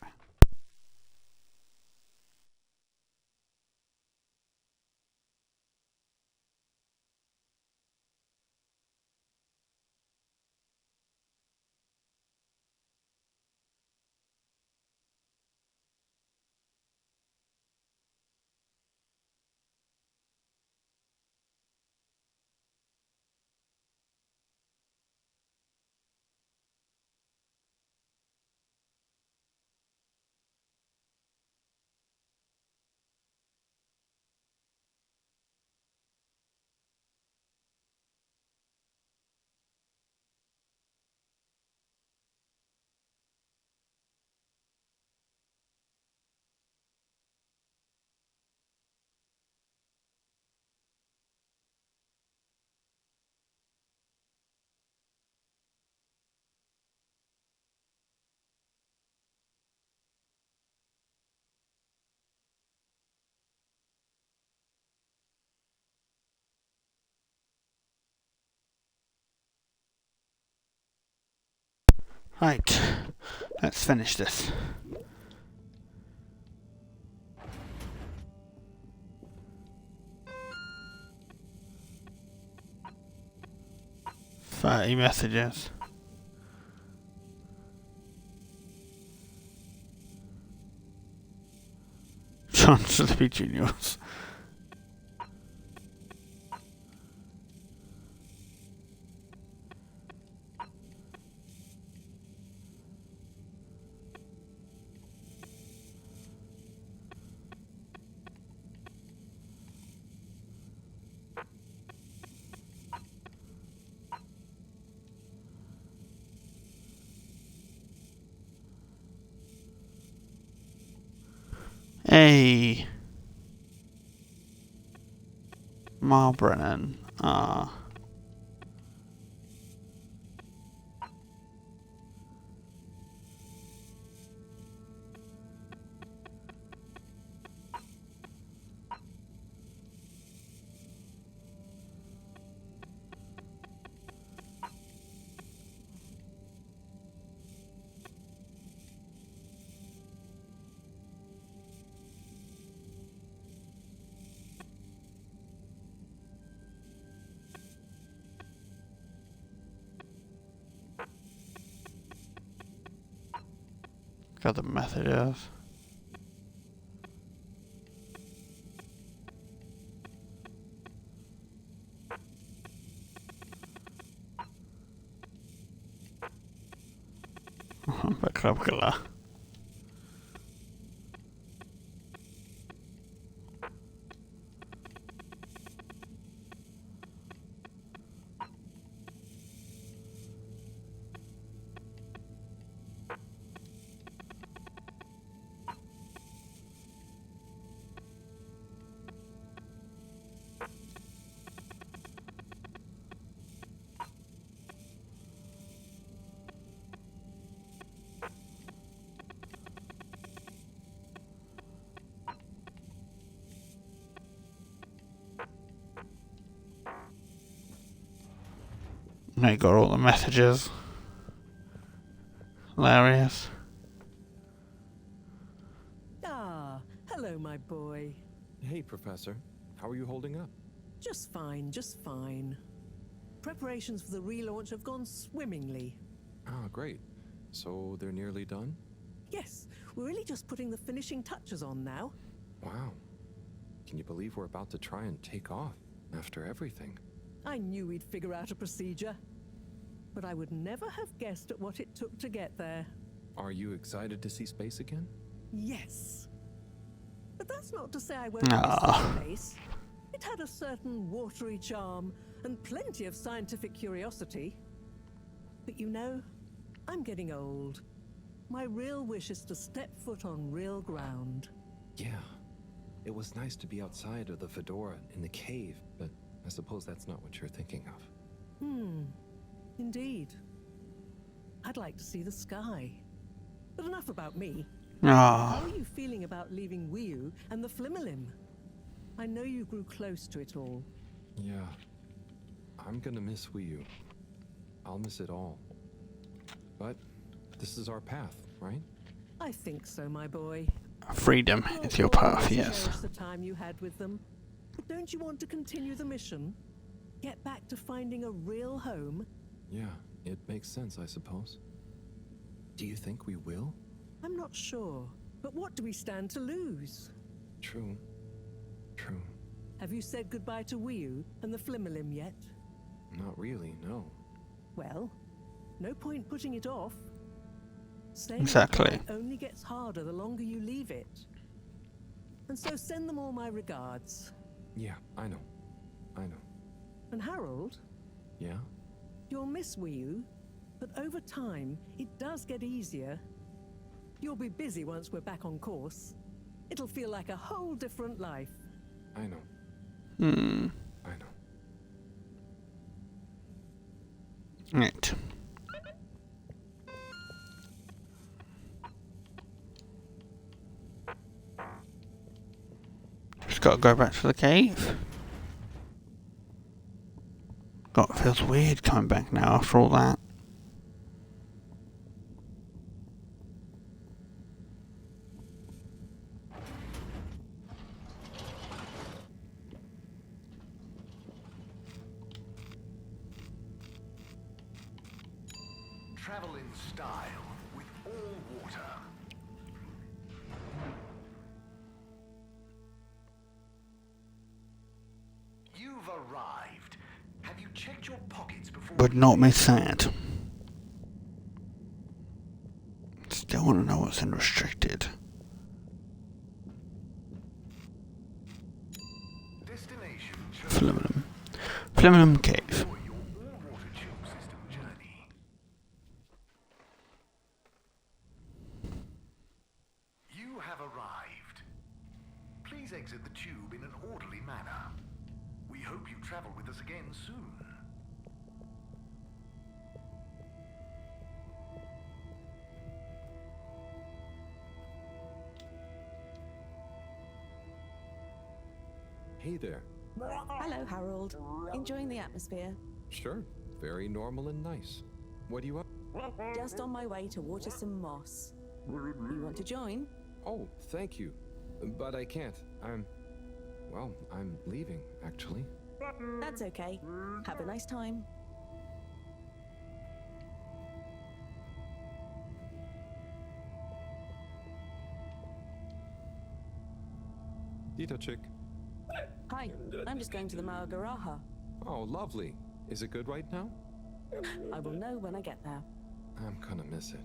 Right, let's finish this. Messages. John Sleepy Juniors. Hey, Mar Brennan. Got the messages. Bakla. I got all the messages. Hilarious. Ah, hello, my boy. Hey, Professor. How are you holding up? Just fine, just fine. Preparations for the relaunch have gone swimmingly. Ah, great. So they're nearly done? Yes, we're really just putting the finishing touches on now. Wow. Can you believe we're about to try and take off after everything? I knew we'd figure out a procedure. But I would never have guessed at what it took to get there. Are you excited to see space again? Yes. But that's not to say I won't miss this place. It had a certain watery charm and plenty of scientific curiosity. But you know, I'm getting old. My real wish is to step foot on real ground. Yeah. It was nice to be outside of the fedora in the cave, but I suppose that's not what you're thinking of. Indeed. I'd like to see the sky. But enough about me. Ah. How are you feeling about leaving Wiu and the Flimmerlim? I know you grew close to it all. Yeah. I'm gonna miss Wiu. I'll miss it all. But this is our path, right? I think so, my boy. Freedom is your path, yes. Cherish the time you had with them. But don't you want to continue the mission? Get back to finding a real home? Yeah, it makes sense, I suppose. Do you think we will? I'm not sure. But what do we stand to lose? True. True. Have you said goodbye to Wiu and the Flimmerlim yet? Not really, no. Well, no point putting it off. Saying Exactly. goodbye only gets harder the longer you leave it. And so send them all my regards. Yeah, I know. I know. And Harold? Yeah? You'll miss Wiu, but over time, it does get easier. You'll be busy once we're back on course. It'll feel like a whole different life. I know. I know. Right. Just gotta go back to the cave. God, it feels weird coming back now after all that. Travel in style with all water. You've arrived. Have you checked your pockets before? Would not be sad. Still want to know what's in restricted. Destination Flimmerlim. Flimmerlim Cave. all-water tube system journey. You have arrived. Please exit the tube in an orderly manner. We hope you travel with us again soon. Hey there. Hello, Harold. Enjoying the atmosphere? Sure. Very normal and nice. What do you up? Just on my way to water some moss. You want to join? Oh, thank you. But I can't. I'm leaving, actually. That's okay. Have a nice time. Dita chick. Hi, I'm just going to the Maagaraha. Oh, lovely. Is it good right now? I will know when I get there. I'm gonna miss it.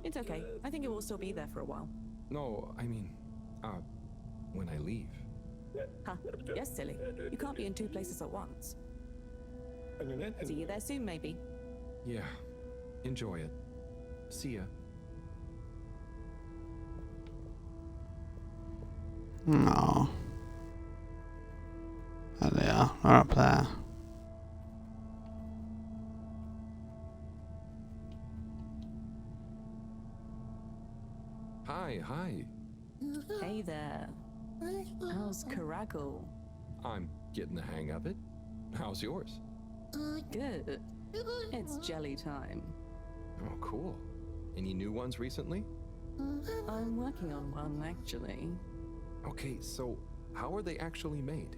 It's okay. I think it will still be there for a while. No, I mean, when I leave. Huh? Yes, silly. You can't be in two places at once. See you there soon, maybe. Yeah. Enjoy it. See ya. No. There they are. They're up there. Hi. Hey there. How's Karagal? I'm getting the hang of it. How's yours? Good. It's jelly time. Oh, cool. Any new ones recently? I'm working on one, actually. Okay, so how are they actually made?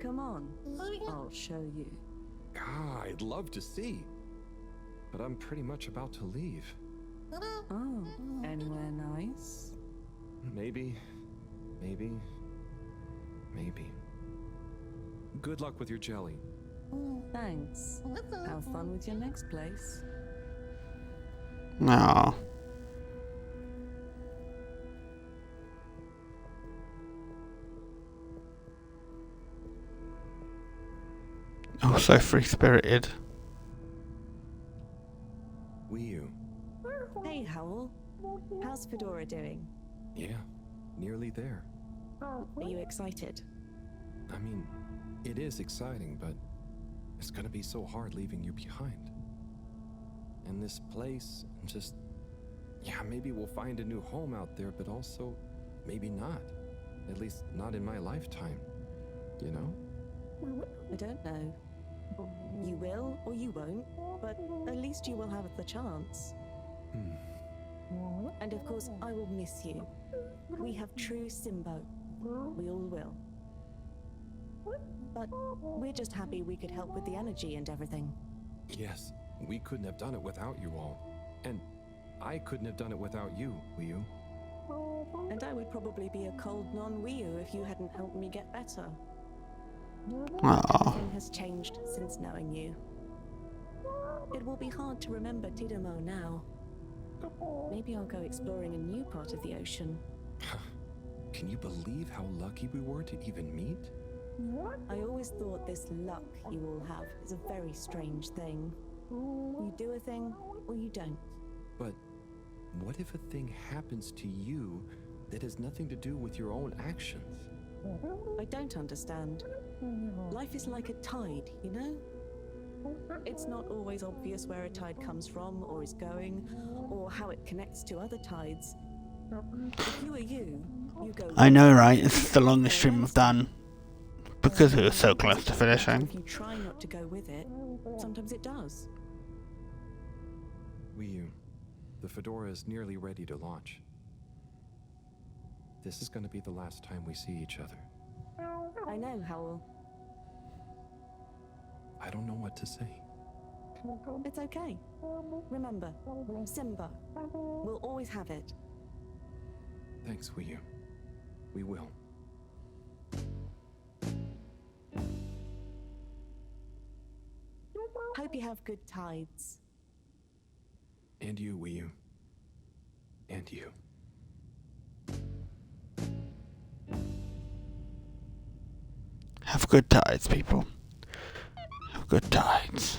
Come on, I'll show you. I'd love to see. But I'm pretty much about to leave. Oh, anywhere nice? Maybe. Good luck with your jelly. Thanks. Have fun with your next place. No. Oh, so free-spirited. Wii. Hey, Howl. How's Fedora doing? Yeah, nearly there. Are you excited? I mean, it is exciting, but it's gonna be so hard leaving you behind. And this place, just... Yeah, maybe we'll find a new home out there, but also, maybe not. At least not in my lifetime. You know? I don't know. You will or you won't, but at least you will have the chance. And of course, I will miss you. We have true Simbo. We all will. But we're just happy we could help with the energy and everything. Yes, we couldn't have done it without you all. And I couldn't have done it without you, Wii. And I would probably be a cold non-Wii U if you hadn't helped me get better. Aww. Everything has changed since knowing you. It will be hard to remember Tidamo now. Maybe I'll go exploring a new part of the ocean. Can you believe how lucky we were to even meet? I always thought this luck you all have is a very strange thing. You do a thing, or you don't. But what if a thing happens to you that has nothing to do with your own actions? I don't understand. Life is like a tide, you know? It's not always obvious where a tide comes from, or is going, or how it connects to other tides. If you are you go... I know, right? This is the longest stream I've done. Because it was so close to finishing. If you try not to go with it, sometimes it does. Wii, the Fedora is nearly ready to launch. This is going to be the last time we see each other. I know, Howl. I don't know what to say. It's okay. Remember, Simba. We'll always have it. Thanks, Wii. We will. Hope you have good tides. And you, Wii. And you. Have good tides, people. Have good tides.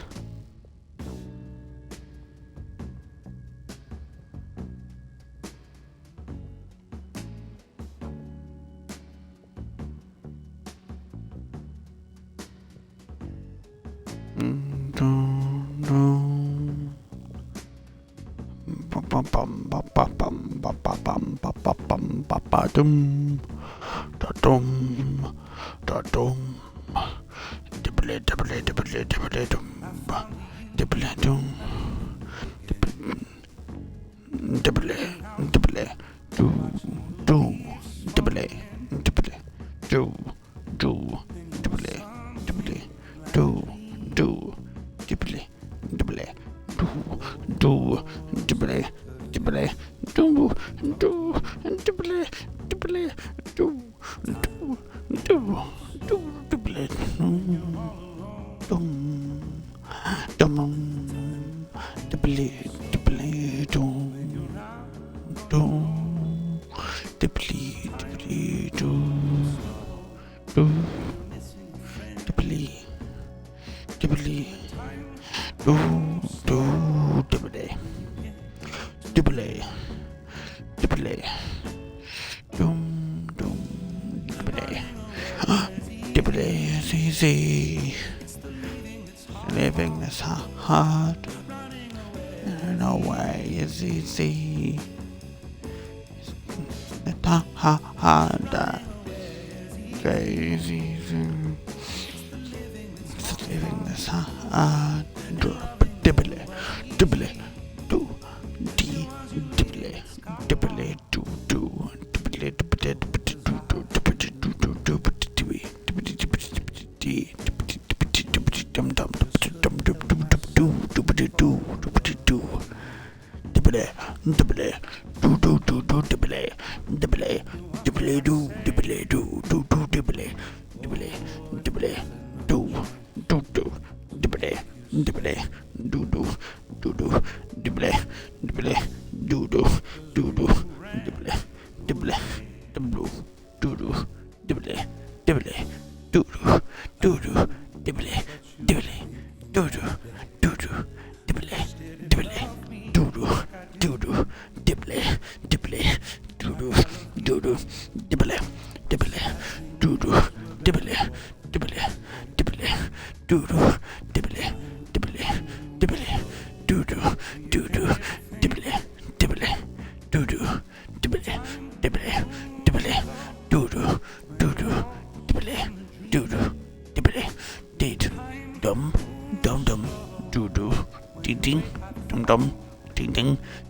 It's easy. Living is hard. No way is easy. It's harder. Crazy. Living is hard. Dibble, dibble, do, dee, dibble, dibble, do, dibble,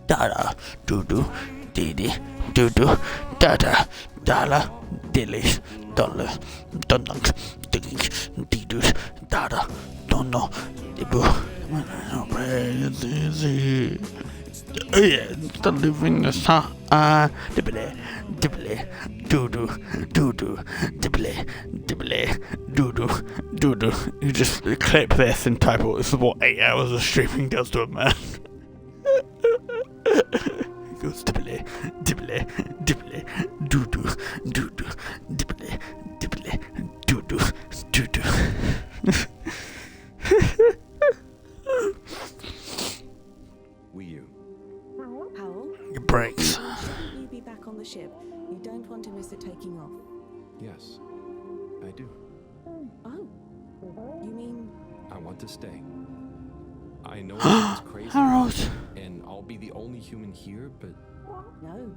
da do do dee dee do do da da dollar dillies dollar dun dun ding dee doo da da don't know dibu easy. Yeah, the living is dibble dibble doo doo doo doo dibble dibble doo doo doo doo. You just clip this and type out this is what 8 hours of streaming does to a man. It goes dibble dibble dibble doo doo doo doo dibble dibble doo doo doo doo. Powell? Your brakes. You be back on the ship. You don't want to miss it taking off. Yes, I do. Oh. You mean... I want to stay. I know it sounds crazy, Harold. and I'll be the only human here, but... No.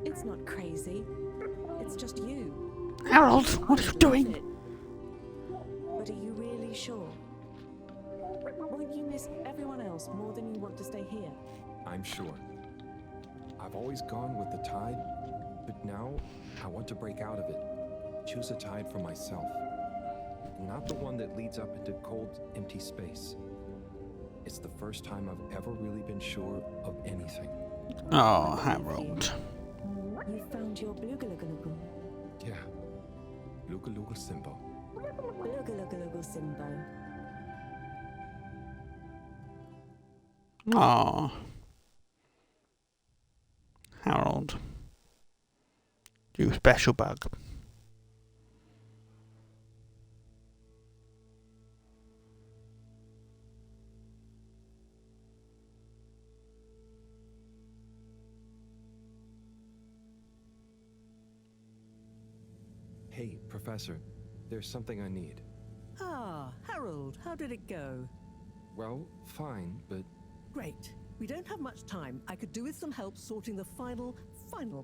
It's not crazy. It's just you. Harold, what are you doing? But are you really sure? Won't you miss everyone else more than you want to stay here? I'm sure. I've always gone with the tide, but now I want to break out of it. Choose a tide for myself. Not the one that leads up into cold, empty space. It's the first time I've ever really been sure of anything. Oh, Harold. You found your Blugalugalugu. Yeah. Luga Luga Simbo. Blugalugalugu Simbo. Oh. Harold. You special bug. Hey, Professor, there's something I need. Ah, Harold, how did it go? Well, fine, but... Great. We don't have much time. I could do with some help sorting the final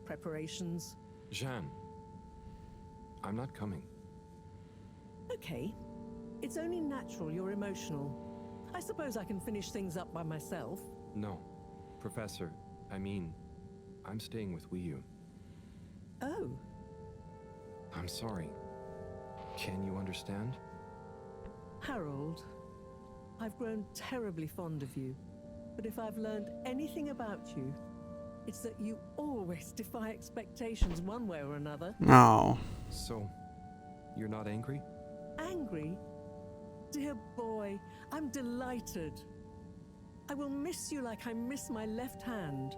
preparations. Jeanne, I'm not coming. Okay. It's only natural you're emotional. I suppose I can finish things up by myself. No. Professor, I mean, I'm staying with Wii. Oh. I'm sorry. Can you understand? Harold, I've grown terribly fond of you. But if I've learned anything about you, It's that you always defy expectations one way or another. No. So, you're not angry? Angry? Dear boy, I'm delighted. I will miss you like I miss my left hand.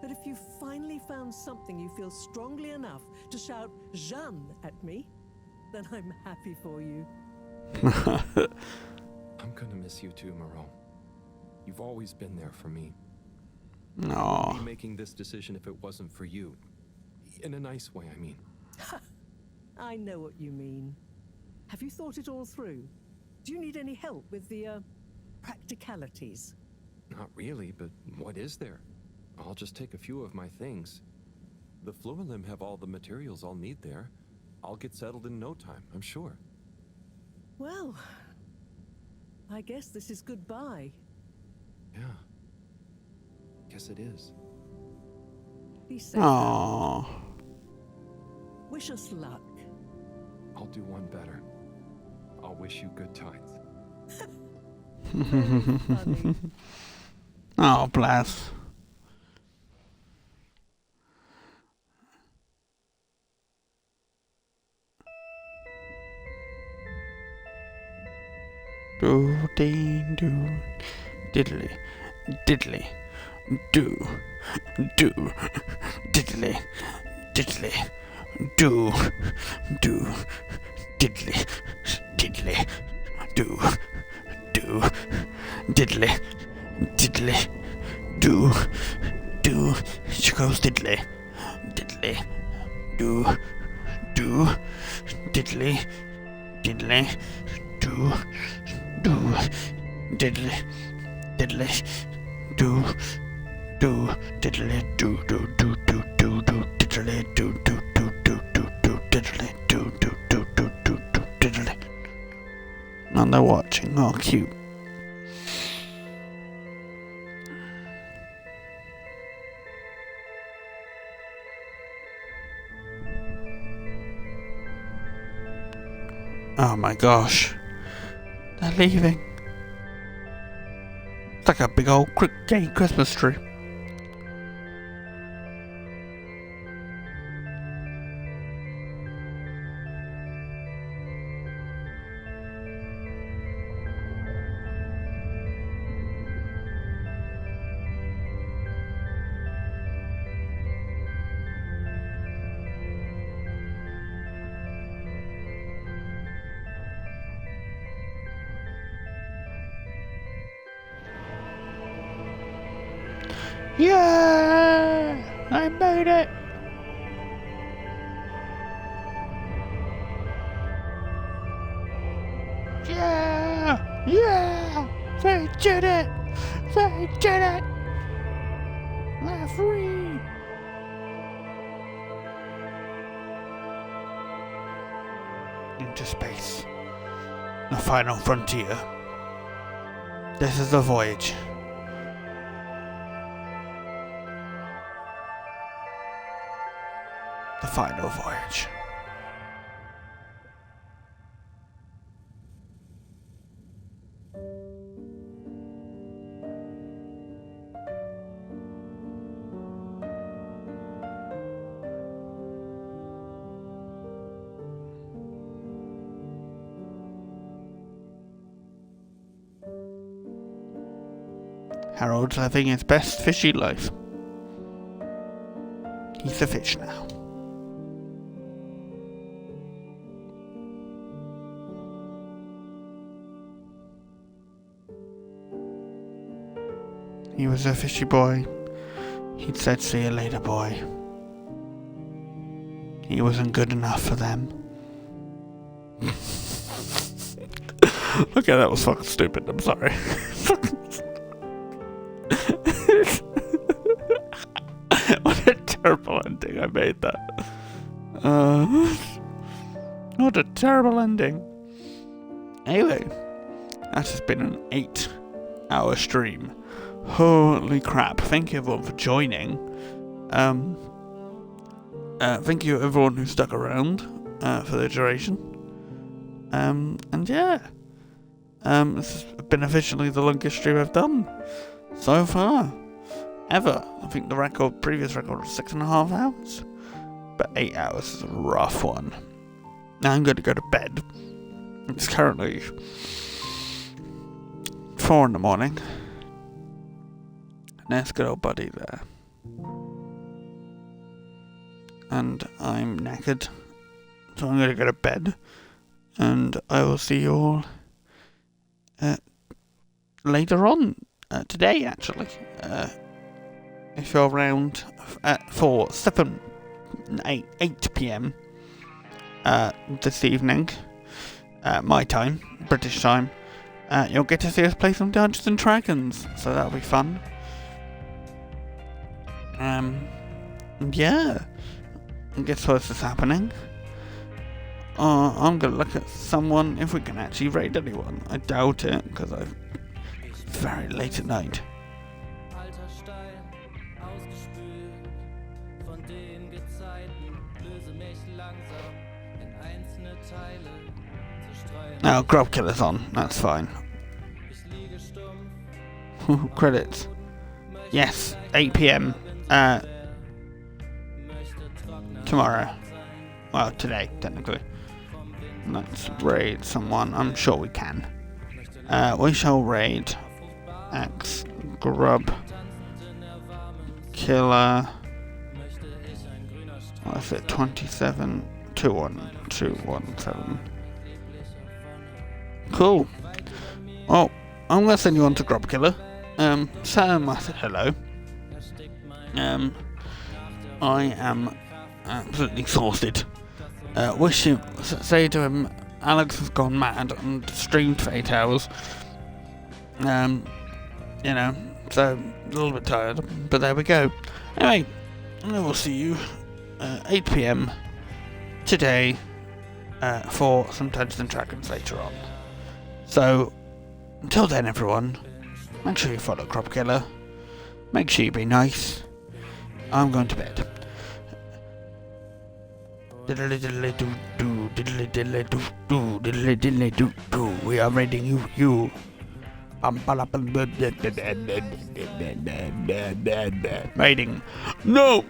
But if you finally found something you feel strongly enough to shout Jeanne at me, then I'm happy for you. I'm gonna miss you too, Moreau. You've always been there for me. No. I wouldn't be making this decision if it wasn't for you. In a nice way, I mean. I know what you mean. Have you thought it all through? Do you need any help with the, practicalities? Not really, but what is there? I'll just take a few of my things. The floor limb have all the materials I'll need there. I'll get settled in no time, I'm sure. Well, I guess this is goodbye. Yeah. Guess it is. Be safe. Aww. Wish us luck. I'll do one better. I'll wish you good times. Funny. Oh, bless. Do, ding, do, diddly, diddly, do, diddly, diddly, do, diddly, diddly, do, diddly, diddly, do, she goes diddly, diddly, do, diddly, diddly, do, diddly, diddly, do, diddly, do, diddly, do, diddly, do, diddly. And they're watching. Oh, cute. Oh my gosh. They're leaving. It's like a big old gay Christmas tree. Yeah! I made it! Yeah! Yeah! They did it! They did it! They're free! Into space. The final frontier. This is the voyage. The final voyage. Harold's living his best fishy life. He's a fish now. He was a fishy boy. He'd said, "See you later, boy." He wasn't good enough for them. Okay, that was fucking stupid. I'm sorry. What a terrible ending. I made that. What a terrible ending. Anyway, that has been an 8-hour stream. Holy crap. Thank you everyone for joining. Thank you everyone who stuck around for the duration. And yeah. This has been officially the longest stream I've done so far. ever. I think the previous record was 6.5 hours. But 8 hours is a rough one. Now I'm going to go to bed. It's currently 4 in the morning. And there's good old buddy there. And I'm knackered. So I'm going to go to bed. And I will see you all later on. Today, actually. If you're around for 8 p.m. This evening, my time, British time, you'll get to see us play some Dungeons and Dragons, so that'll be fun. Yeah. And guess what else is happening? I'm gonna look at someone if we can actually raid anyone. I doubt it, because it's very late at night. Now, Grub Killer's on, that's fine. Credits. Yes, 8 p.m. Tomorrow. Well, today, technically. Let's raid someone. I'm sure we can. We shall raid X Grub Killer. What is it? 2721217. Cool. Well, I'm gonna send you on to Grub Killer. Sam, I said hello. I am absolutely exhausted. Wish him, say to him, Alex has gone mad and streamed for 8 hours. You know, so a little bit tired, but there we go. Anyway, I will see you 8 p.m. today for some Dungeons and Dragons later on. So, until then, everyone, make sure you follow Crop Killer. Make sure you be nice. I'm going to bed. We are raiding you. Raiding. No!